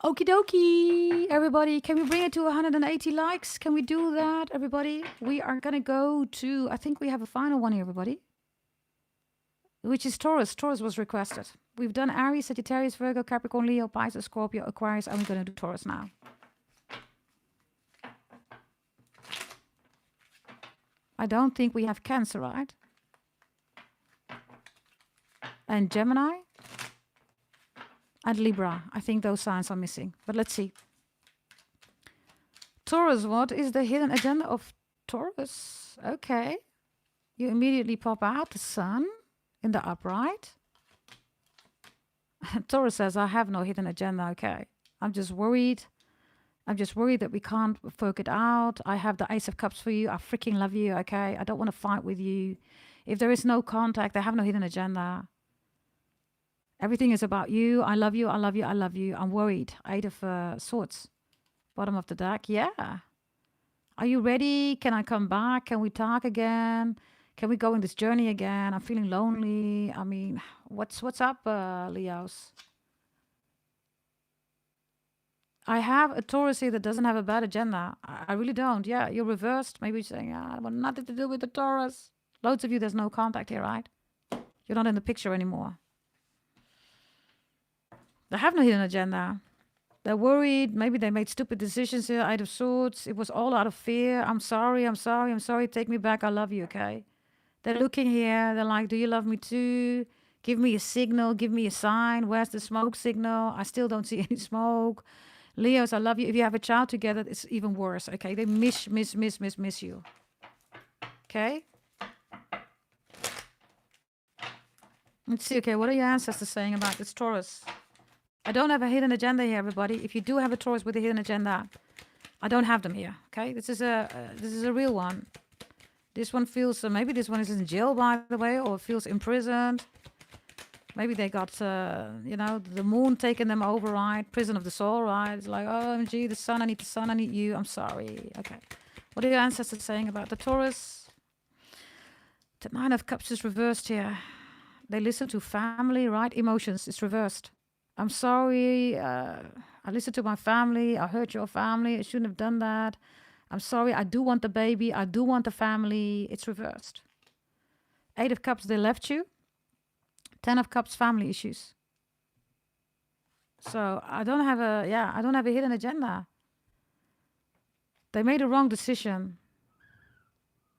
[SPEAKER 1] Okie dokie, everybody. Can we bring it to 180 likes? Can we do that, everybody? We are going to go to, I think we have a final one here, everybody. Which is Taurus. Taurus was requested. We've done Aries, Sagittarius, Virgo, Capricorn, Leo, Pisces, Scorpio, Aquarius. And we're going to do Taurus now. I don't think we have Cancer, right? And Gemini. And Libra. I think those signs are missing. But let's see. Taurus, what is the hidden agenda of Taurus? Okay. You immediately pop out the sun in the upright. Taurus says, I have no hidden agenda. Okay. I'm just worried. I'm just worried that we can't work it out. I have the Ace of Cups for you. I freaking love you. Okay. I don't want to fight with you. If there is no contact, I have no hidden agenda. Everything is about you. I love you. I love you. I love you. I'm worried. 8 of Swords. Bottom of the deck. Yeah. Are you ready? Can I come back? Can we talk again? Can we go on this journey again? I'm feeling lonely. I mean, what's up, Leos? I have a Taurus here that doesn't have a bad agenda. I really don't. Yeah, you're reversed. Maybe you're saying, I want nothing to do with the Taurus. Loads of you, there's no contact here, right? You're not in the picture anymore. They have no hidden agenda. They're worried. Maybe they made stupid decisions here. 8 of Swords. It was all out of fear. I'm sorry. I'm sorry. I'm sorry. Take me back. I love you, okay? They're looking here. They're like, do you love me too? Give me a signal. Give me a sign. Where's the smoke signal? I still don't see any smoke. Leos, I love you. If you have a child together, it's even worse, okay? They miss you. Okay? Let's see, okay, what are your ancestors saying about this Taurus? I don't have a hidden agenda here, everybody. If you do have a Taurus with a hidden agenda, I don't have them here, okay? This is a real one. This one feels, maybe this one is in jail, by the way, or feels imprisoned. Maybe they got, the moon taking them over, right? Prison of the soul, right? It's like, oh, OMG, the sun, I need the sun, I need you. I'm sorry. Okay. What are your ancestors saying about the Taurus? The 9 of Cups is reversed here. They listen to family, right? Emotions is reversed. I'm sorry. I listened to my family. I hurt your family. I shouldn't have done that. I'm sorry. I do want the baby. I do want the family. It's reversed. 8 of Cups, they left you. 10 of Cups, family issues. So I don't have a hidden agenda. They made a wrong decision.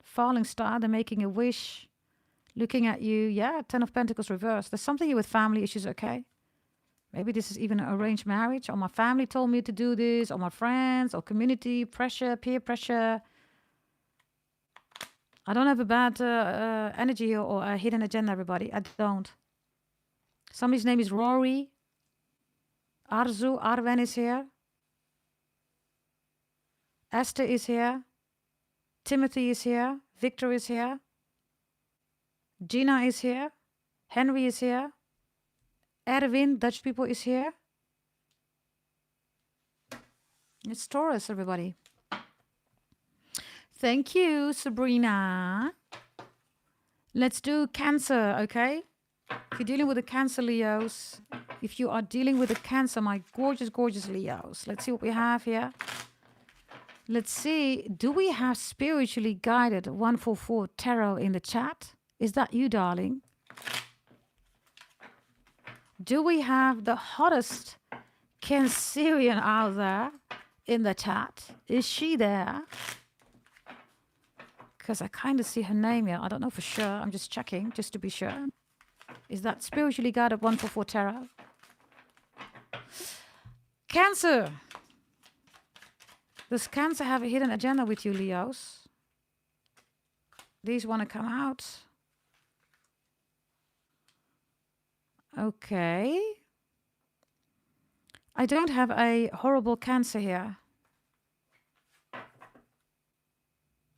[SPEAKER 1] Falling star, they're making a wish. Looking at you, yeah, 10 of Pentacles reversed. There's something here with family issues, okay? Maybe this is even an arranged marriage, or my family told me to do this, or my friends, or community pressure, peer pressure. I don't have a bad energy or a hidden agenda, everybody. I don't. Somebody's name is Rory. Arzu, Arwen is here. Esther is here. Timothy is here. Victor is here. Gina is here. Henry is here. Erwin, Dutch people, is here. It's Taurus, everybody. Thank you, Sabrina. Let's do Cancer, okay? If you're dealing with a Cancer, Leos. If you are dealing with a Cancer, my gorgeous, gorgeous Leos. Let's see what we have here. Let's see. Do we have spiritually guided 144 tarot in the chat? Is that you, darling? Do we have the hottest Cancerian out there in the chat? Is she there? Because I kind of see her name here. I don't know for sure. I'm just checking, just to be sure. Is that spiritually guided 144 tarot? Cancer. Does Cancer have a hidden agenda with you, Leos? These want to come out. Okay. I don't have a horrible Cancer here.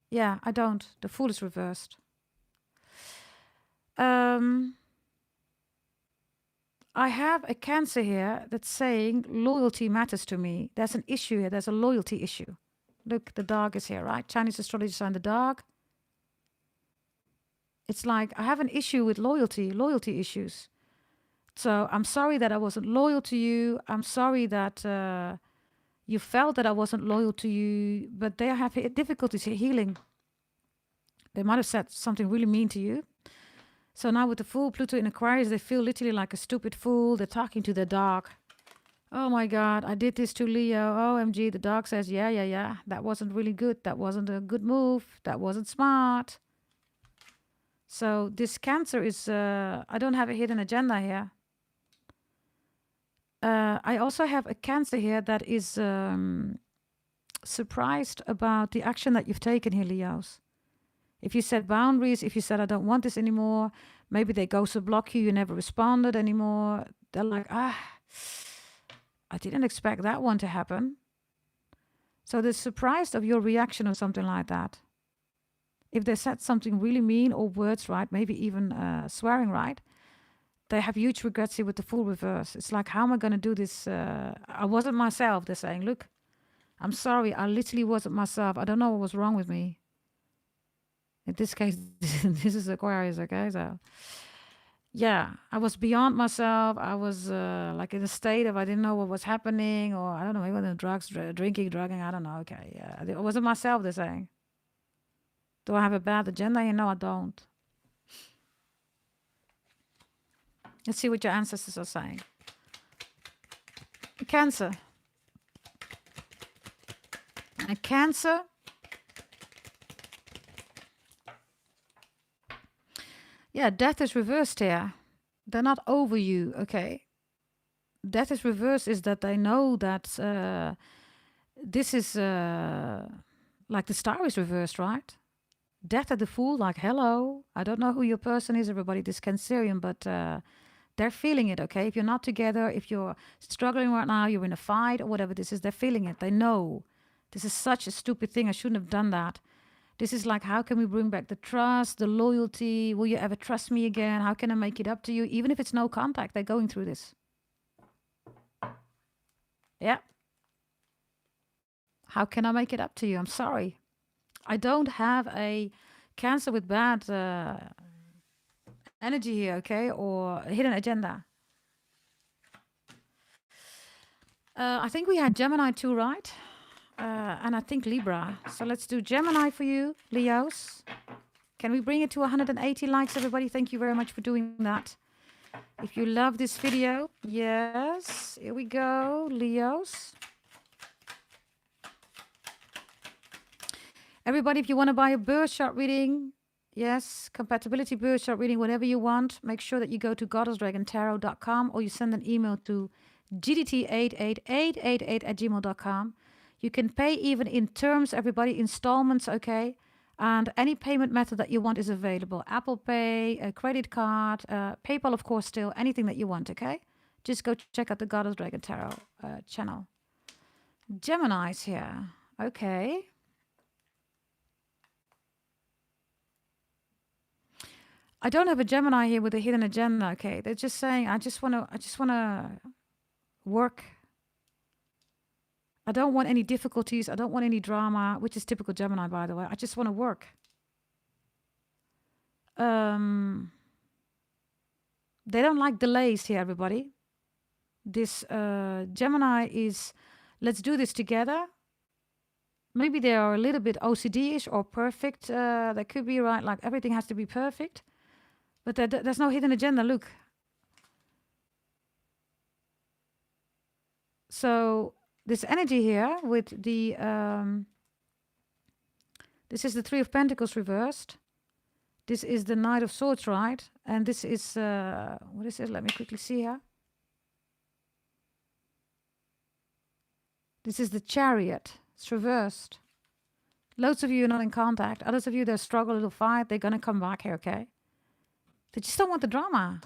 [SPEAKER 1] Yeah, I don't. The Fool is reversed. I have a Cancer here that's saying loyalty matters to me. There's an issue here. There's a loyalty issue. Look, the dog is here, right? Chinese astrology sign the dog. It's like I have an issue with loyalty issues. So I'm sorry that I wasn't loyal to you. I'm sorry that you felt that I wasn't loyal to you, but they have difficulties here healing. They might have said something really mean to you. So now with the Fool, Pluto in Aquarius, they feel literally like a stupid fool. They're talking to their dog. Oh my God, I did this to Leo. OMG, the dog says, yeah. That wasn't really good. That wasn't a good move. That wasn't smart. So this Cancer is, I don't have a hidden agenda here. I also have a Cancer here that is surprised about the action that you've taken here, Leos. If you set boundaries, if you said, I don't want this anymore, maybe they ghost or block you, you never responded anymore. They're like, I didn't expect that one to happen. So they're surprised of your reaction or something like that. If they said something really mean or words right, maybe even swearing right, they have huge regrets here with the full reverse. It's like, how am I going to do this? I wasn't myself. They're saying, look, I'm sorry. I literally wasn't myself. I don't know what was wrong with me. In this case, this is Aquarius, okay? So, yeah, I was beyond myself. I was like in a state of I didn't know what was happening, or I don't know, maybe the drugs, drinking, drugging, I don't know. Okay, yeah, I wasn't myself, they're saying. Do I have a bad agenda? No, I don't. Let's see what your ancestors are saying. Cancer. And Cancer. Yeah, death is reversed here. They're not over you, okay? Death is reversed is that they know that this is like the star is reversed, right? Death at the Fool, like, hello. I don't know who your person is, everybody, this Cancerian, but they're feeling it, okay? If you're not together, if you're struggling right now, you're in a fight or whatever this is, they're feeling it. They know this is such a stupid thing. I shouldn't have done that. This is like, how can we bring back the trust, the loyalty? Will you ever trust me again? How can I make it up to you? Even if it's no contact, they're going through this. Yeah. How can I make it up to you? I'm sorry. I don't have a Cancer with bad energy here, okay? Or a hidden agenda. I think we had Gemini too, right? And I think Libra. So let's do Gemini for you, Leos. Can we bring it to 180 likes, everybody? Thank you very much for doing that. If you love this video, yes, here we go, Leos. Everybody, if you want to buy a birth chart reading, yes, compatibility birth chart reading, whatever you want, make sure that you go to goddessdragontarot.com or you send an email to gdt888888@gmail.com. You can pay even in terms, everybody, installments, okay? And any payment method that you want is available. Apple Pay, a credit card, PayPal, of course, still, anything that you want, okay? Just go check out the Goddess Dragon Tarot channel. Gemini's here, okay. I don't have a Gemini here with a hidden agenda, okay? They're just saying, I just want to work. I don't want any difficulties. I don't want any drama, which is typical Gemini, by the way. I just want to work. They don't like delays here, everybody. This Gemini is, let's do this together. Maybe they are a little bit OCD-ish or perfect. That could be right, like everything has to be perfect. But there's no hidden agenda, look. So this energy here with the, this is the Three of Pentacles reversed. This is the Knight of Swords, right? And this is, what is it? Let me quickly see here. This is the Chariot. It's reversed. Loads of you are not in contact. Others of you, they struggle a little fight. They're going to come back here, okay? They just don't want the drama.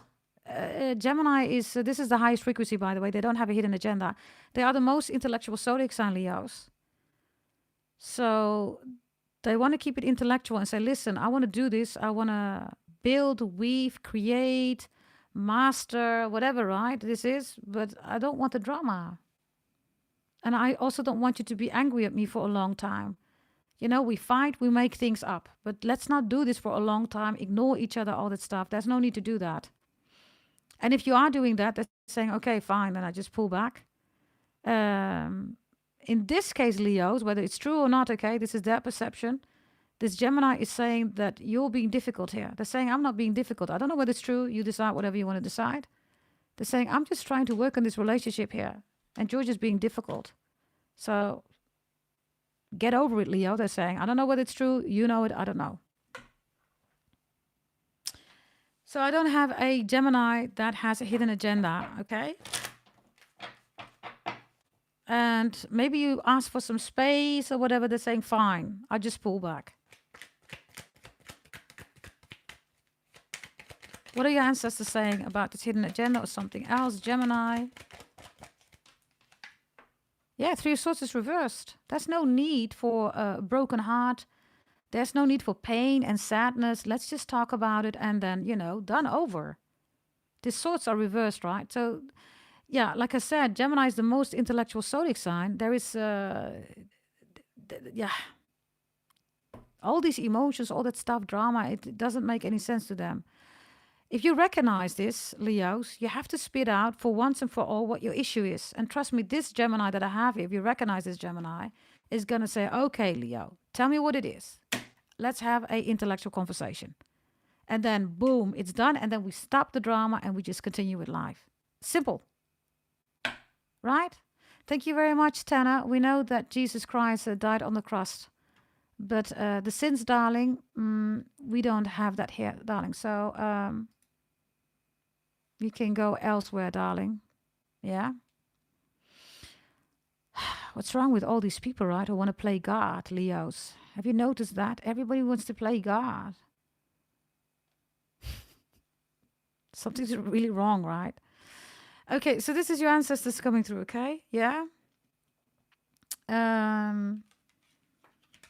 [SPEAKER 1] Gemini is, this is the highest frequency, by the way. They don't have a hidden agenda. They are the most intellectual Zodiac sign, Leos. So they want to keep it intellectual and say, listen, I want to do this. I want to build, weave, create, master, whatever, right? This is, but I don't want the drama. And I also don't want you to be angry at me for a long time. You know, we fight, we make things up. But let's not do this for a long time, ignore each other, all that stuff. There's no need to do that. And if you are doing that, that's saying, okay, fine, then I just pull back. In this case, Leos, whether it's true or not, okay, this is their perception. This Gemini is saying that you're being difficult here. They're saying, I'm not being difficult. I don't know whether it's true. You decide whatever you want to decide. They're saying, I'm just trying to work on this relationship here. And George is being difficult. So get over it, Leo. They're saying, I don't know whether it's true. You know it. I don't know. So I don't have a Gemini that has a hidden agenda, okay? And maybe you ask for some space or whatever. They're saying, fine, I'll just pull back. What are your ancestors saying about this hidden agenda or something else? Gemini. Yeah, Three of Swords is reversed. There's no need for a broken heart. There's no need for pain and sadness. Let's just talk about it and then, done over. The swords are reversed, right? So, yeah, like I said, Gemini is the most intellectual zodiac sign. There is, all these emotions, all that stuff, drama, it doesn't make any sense to them. If you recognize this, Leos, you have to spit out for once and for all what your issue is. And trust me, this Gemini that I have here, if you recognize this Gemini, is going to say, okay, Leo, tell me what it is. Let's have an intellectual conversation. And then, boom, it's done. And then we stop the drama and we just continue with life. Simple. Right? Thank you very much, Tana. We know that Jesus Christ died on the cross. But the sins, darling, we don't have that here, darling. So you can go elsewhere, darling. Yeah? What's wrong with all these people, right, who want to play God, Leos? Have you noticed that? Everybody wants to play God. Something's really wrong, right? Okay, so this is your ancestors coming through, okay? Yeah?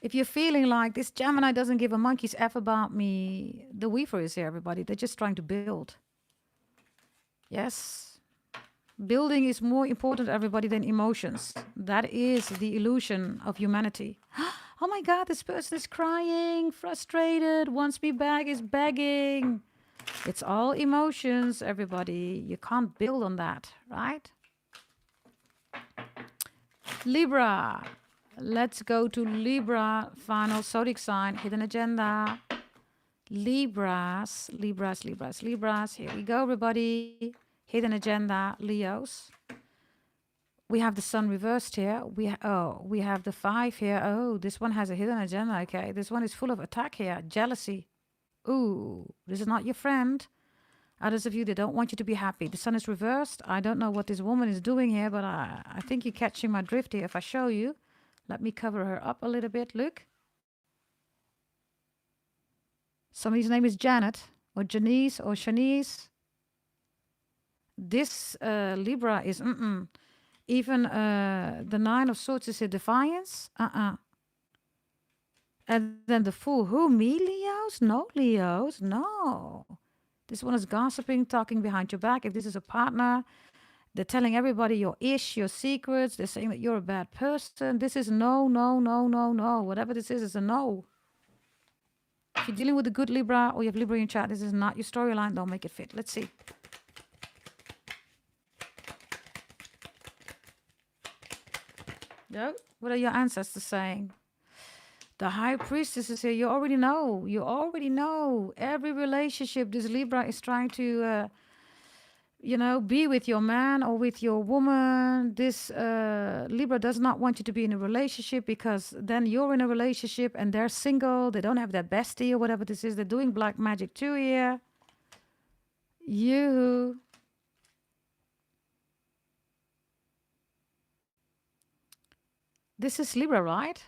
[SPEAKER 1] If you're feeling like this Gemini doesn't give a monkey's F about me, the Weaver is here, everybody. They're just trying to build. Yes. Building is more important, everybody, than emotions. That is the illusion of humanity. Oh my God, this person is crying, frustrated, wants me back, is begging. It's all emotions, everybody. You can't build on that, right? Libra. Let's go to Libra, final zodiac sign, hidden agenda. Libras. Here we go, everybody. Hidden agenda, Leos. We have the sun reversed here. We have the 5 here. Oh, this one has a hidden agenda. Okay, this one is full of attack here. Jealousy. Ooh, this is not your friend. Others of you, they don't want you to be happy. The sun is reversed. I don't know what this woman is doing here, but I think you're catching my drift here if I show you. Let me cover her up a little bit. Look. Somebody's name is Janet or Janice or Shanice. This Libra is even the 9 of Swords is a defiance. And then the Fool. Who? Me, Leos? No, Leos. No. This one is gossiping, talking behind your back. If this is a partner, they're telling everybody your your secrets. They're saying that you're a bad person. This is no. Whatever this is a no. If you're dealing with a good Libra or you have Libra in your chat, this is not your storyline. Don't make it fit. Let's see. No? What are your ancestors saying? The High Priestess is here. You already know. Every relationship this Libra is trying to, be with your man or with your woman. This Libra does not want you to be in a relationship because then you're in a relationship and they're single. They don't have their bestie or whatever this is. They're doing black magic too here. This is Libra, right?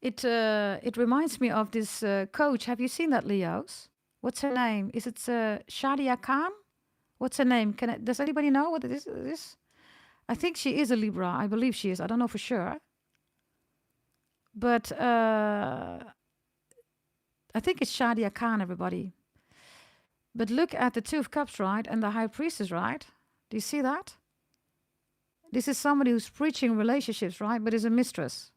[SPEAKER 1] It reminds me of this coach. Have you seen that, Leos? What's her name? Is it Shadia Khan? What's her name? Does anybody know what it is? I think she is a Libra. I believe she is. I don't know for sure. But I think it's Shadia Khan, everybody. But look at the 2 of Cups, right? And the High Priestess, right? Do you see that? This is somebody who's preaching relationships, right? But is a mistress.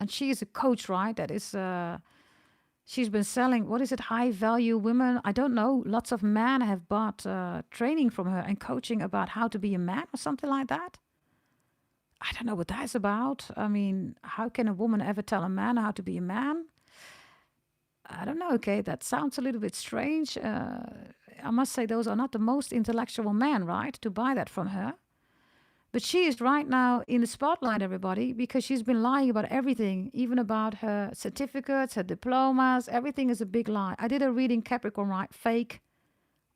[SPEAKER 1] And she is a coach, right? That is, she's been selling, what is it, high value women? I don't know. Lots of men have bought training from her and coaching about how to be a man or something like that. I don't know what that is about. I mean, how can a woman ever tell a man how to be a man? I don't know. Okay, that sounds a little bit strange. I must say those are not the most intellectual men, right, to buy that from her. But she is right now in the spotlight, everybody, because she's been lying about everything, even about her certificates, her diplomas. Everything is a big lie. I did a reading, Capricorn, right? Fake.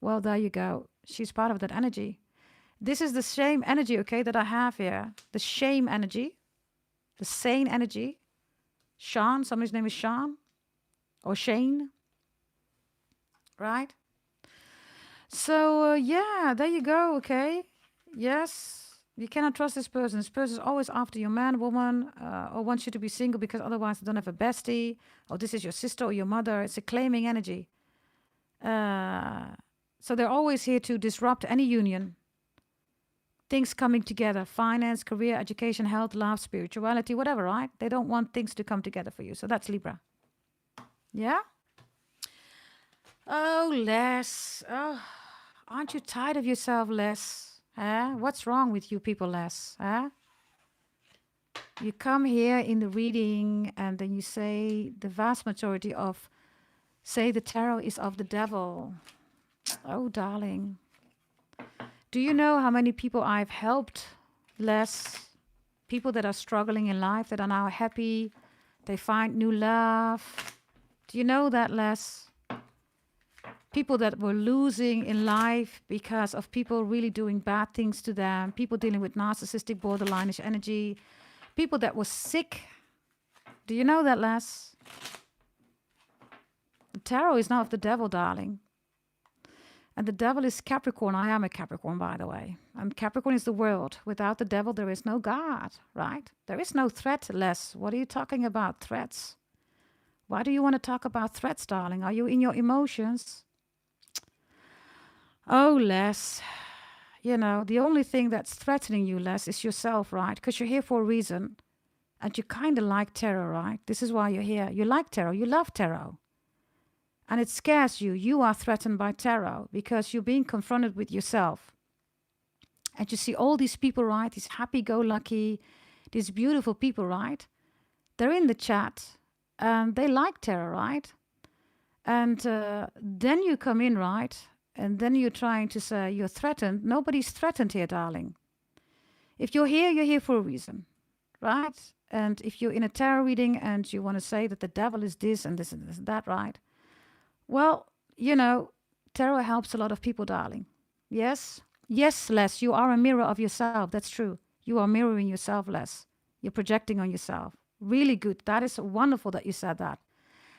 [SPEAKER 1] Well, there you go. She's part of that energy. This is the same energy, okay, that I have here. The shame energy, the sane energy. Sean, somebody's name is Sean or Shane, right? So, yeah, there you go, okay? Yes, you cannot trust this person. This person is always after your man, woman, or wants you to be single because otherwise they don't have a bestie, or this is your sister or your mother. It's a claiming energy. So they're always here to disrupt any union. Things coming together, finance, career, education, health, love, spirituality, whatever, right? They don't want things to come together for you. So that's Libra. Yeah? Oh, Les. Oh, aren't you tired of yourself, Les? What's wrong with you people, Les? You come here in the reading and then you say the vast majority of, say the tarot is of the devil. Oh, darling. Do you know how many people I've helped, Les? People that are struggling in life, that are now happy. They find new love. Do you know that, Les? People that were losing in life because of people really doing bad things to them. People dealing with narcissistic, borderline-ish energy. People that were sick. Do you know that, Les? The tarot is not of the devil, darling. And the devil is Capricorn. I am a Capricorn, by the way. And Capricorn is the world. Without the devil, there is no God, right? There is no threat, Les. What are you talking about, threats? Why do you want to talk about threats, darling? Are you in your emotions? Oh, Les. You know, the only thing that's threatening you, Les, is yourself, right? Because you're here for a reason. And you kind of like tarot, right? This is why you're here. You like tarot. You love tarot. And it scares you. You are threatened by tarot because you're being confronted with yourself. And you see all these people, right? These happy-go-lucky, these beautiful people, right? They're in the chat and they like tarot, right? And then you come in, right? And then you're trying to say you're threatened. Nobody's threatened here, darling. If you're here for a reason, right? And if you're in a tarot reading and you want to say that the devil is this and this and this and that, right? Well, you know, tarot helps a lot of people, darling. Yes? Yes, Les, you are a mirror of yourself. That's true. You are mirroring yourself, Les. You're projecting on yourself. Really good. That is wonderful that you said that.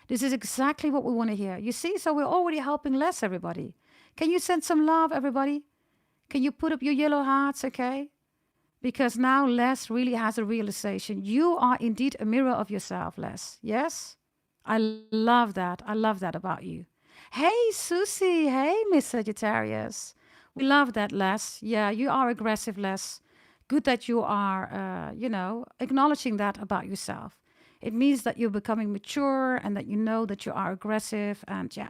[SPEAKER 1] This is exactly what we want to hear. You see, so we're already helping Les, everybody. Can you send some love, everybody? Can you put up your yellow hearts, okay? Because now Les really has a realization. You are indeed a mirror of yourself, Les. Yes? I love that. I love that about you. Hey, Susie. Hey, Miss Sagittarius. We love that, Les. Yeah, you are aggressive, Les. Good that you are, acknowledging that about yourself. It means that you're becoming mature and that you know that you are aggressive. And yeah,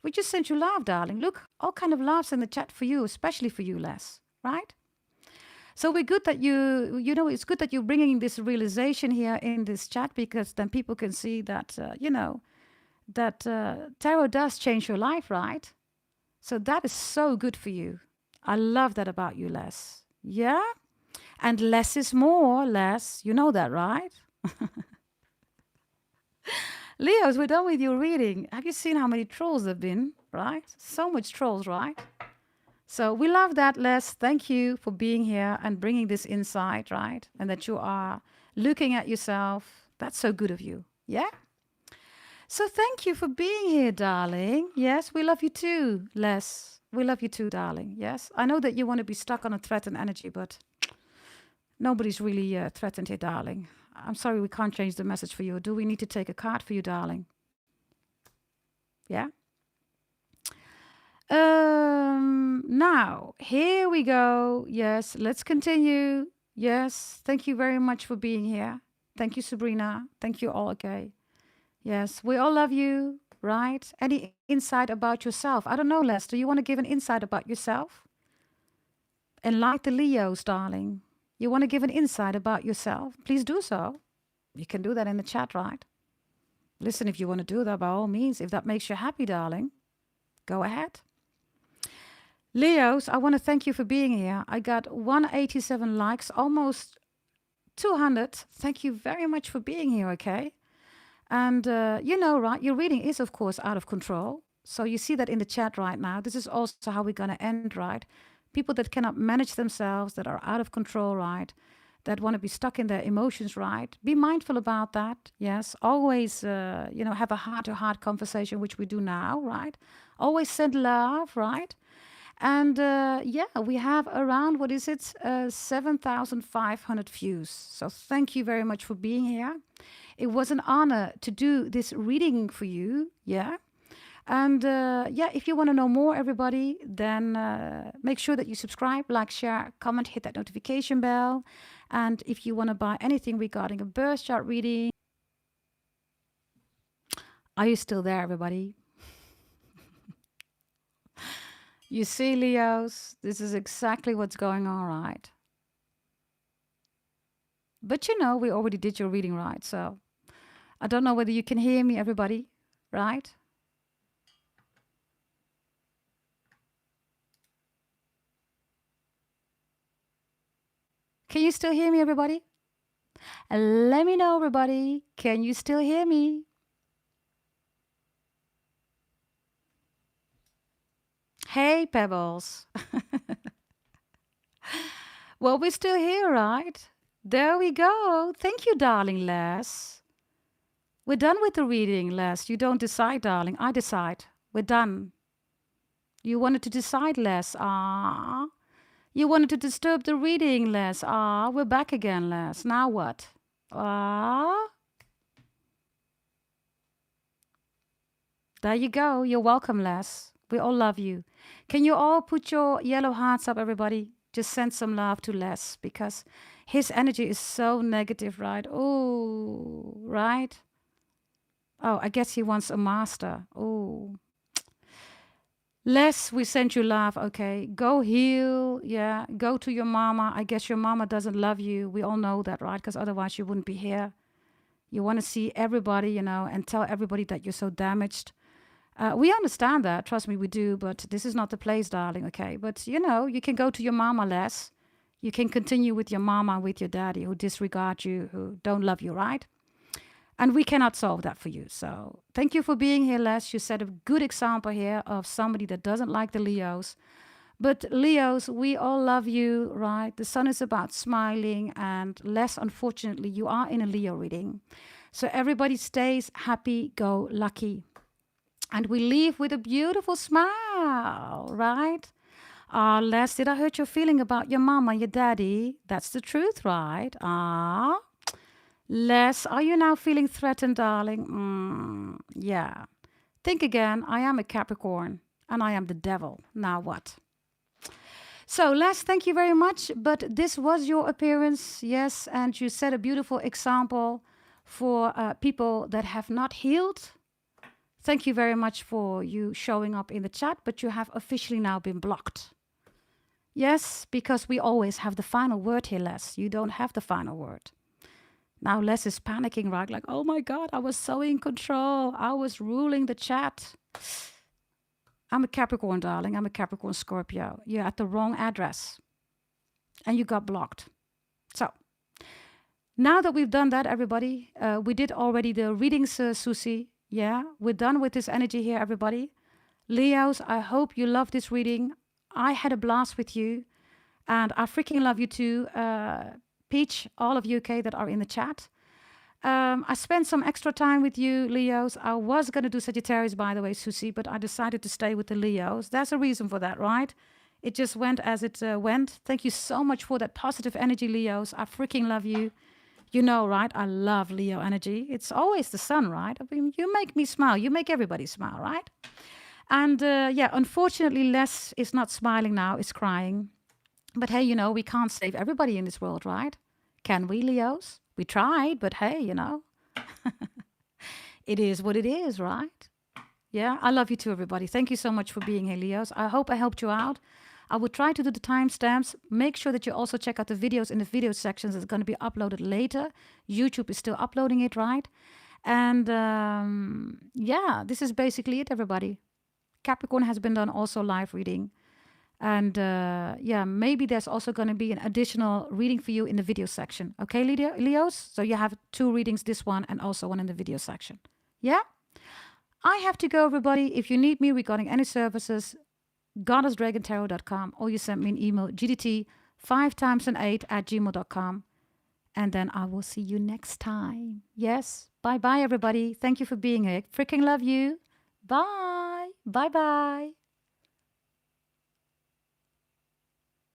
[SPEAKER 1] we just sent you love, darling. Look, all kind of loves in the chat for you, especially for you, Les. Right? So we're good that it's good that you're bringing this realization here in this chat because then people can see that, tarot does change your life, right? So that is so good for you. I love that about you, Les. Yeah? And less is more, Les. You know that, right? Leos, we're done with your reading. Have you seen how many trolls there have been, right? So much trolls, right? So we love that, Les. Thank you for being here and bringing this insight, right? And that you are looking at yourself. That's so good of you. Yeah? So thank you for being here, darling. Yes, we love you too, Les. We love you too, darling. Yes? I know that you want to be stuck on a threatened energy, but nobody's really threatened here, darling. I'm sorry we can't change the message for you. Do we need to take a card for you, darling? Yeah? Now, here we go. Yes, let's continue. Yes, thank you very much for being here. Thank you, Sabrina. Thank you all, okay? Yes, we all love you, right? Any insight about yourself? I don't know, Les, do you want to give an insight about yourself? And like the Leos, darling, you want to give an insight about yourself? Please do so. You can do that in the chat, right? Listen, if you want to do that, by all means, if that makes you happy, darling, go ahead. Leos, I want to thank you for being here. I got 187 likes, almost 200. Thank you very much for being here, okay? And you know, right, your reading is, of course, out of control. So you see that in the chat right now. This is also how we're going to end, right? People that cannot manage themselves, that are out of control, right? That want to be stuck in their emotions, right? Be mindful about that. Yes. Always, have a heart-to-heart conversation, which we do now, right? Always send love, right? And we have around, 7,500 views. So thank you very much for being here. It was an honor to do this reading for you. Yeah. And if you want to know more, everybody, then make sure that you subscribe, like, share, comment, hit that notification bell. And if you want to buy anything regarding a birth chart reading, are you still there, everybody? You see, Leos, this is exactly what's going on, right? But we already did your reading, right? So I don't know whether you can hear me, everybody, right? Can you still hear me, everybody? Let me know, everybody. Can you still hear me? Hey, Pebbles. Well, we're still here, right? There we go. Thank you, darling Les. We're done with the reading, Les. You don't decide, darling. I decide. We're done. You wanted to decide, Les. Ah. You wanted to disturb the reading, Les. Ah, we're back again, Les. Now what? Ah. There you go. You're welcome, Les. We all love you. Can you all put your yellow hearts up, everybody? Just send some love to Les, because his energy is so negative, right? Oh, right? Oh, I guess he wants a master. Oh. Les, we send you love, okay? Go heal, yeah. Go to your mama. I guess your mama doesn't love you. We all know that, right? Because otherwise you wouldn't be here. You want to see everybody, and tell everybody that you're so damaged. We understand that. Trust me, we do. But this is not the place, darling, okay? But, you can go to your mama, Les. You can continue with your mama, with your daddy, who disregard you, who don't love you, right? And we cannot solve that for you. So thank you for being here, Les. You set a good example here of somebody that doesn't like the Leos. But Leos, we all love you, right? The sun is about smiling. And Les, unfortunately, you are in a Leo reading. So everybody stays happy, go lucky. And we leave with a beautiful smile, right? Ah, Les, did I hurt your feeling about your mama, your daddy? That's the truth, right? Ah. Les, are you now feeling threatened, darling? Yeah. Think again. I am a Capricorn and I am the devil. Now what? So, Les, thank you very much. But this was your appearance, yes. And you set a beautiful example for people that have not healed. Thank you very much for you showing up in the chat, but you have officially now been blocked. Yes, because we always have the final word here, Les. You don't have the final word. Now Les is panicking, right? Like, oh my God, I was so in control. I was ruling the chat. I'm a Capricorn, darling. I'm a Capricorn Scorpio. You're at the wrong address. And you got blocked. So, now that we've done that, everybody, we did already the readings, Susie. Yeah, we're done with this energy here, everybody. Leos, I hope you love this reading. I had a blast with you. And I freaking love you too. Peach, all of you, okay, that are in the chat. I spent some extra time with you, Leos. I was going to do Sagittarius, by the way, Susie, but I decided to stay with the Leos. There's a reason for that, right? It just went as it went. Thank you so much for that positive energy, Leos. I freaking love you. You know, right? I love Leo energy. It's always the sun, right? I mean, you make me smile. You make everybody smile, right? And unfortunately, Les is not smiling now. It's crying. But hey, we can't save everybody in this world, right? Can we, Leos? We tried, but hey, it is what it is, right? Yeah, I love you too, everybody. Thank you so much for being here, Leos. I hope I helped you out. I will try to do the timestamps. Make sure that you also check out the videos in the video sections. It's going to be uploaded later. YouTube is still uploading it, right? And this is basically it, everybody. Capricorn has been done also live reading. And maybe there's also going to be an additional reading for you in the video section. Okay, Leos? So you have 2 readings, this one and also one in the video section. Yeah? I have to go, everybody. If you need me regarding any services, goddessdragontarot.com, or you send me an email, gdt 5 times an 8 at gmail.com. And then I will see you next time. Yes. Bye-bye, everybody. Thank you for being here. Freaking love you. Bye. Bye-bye.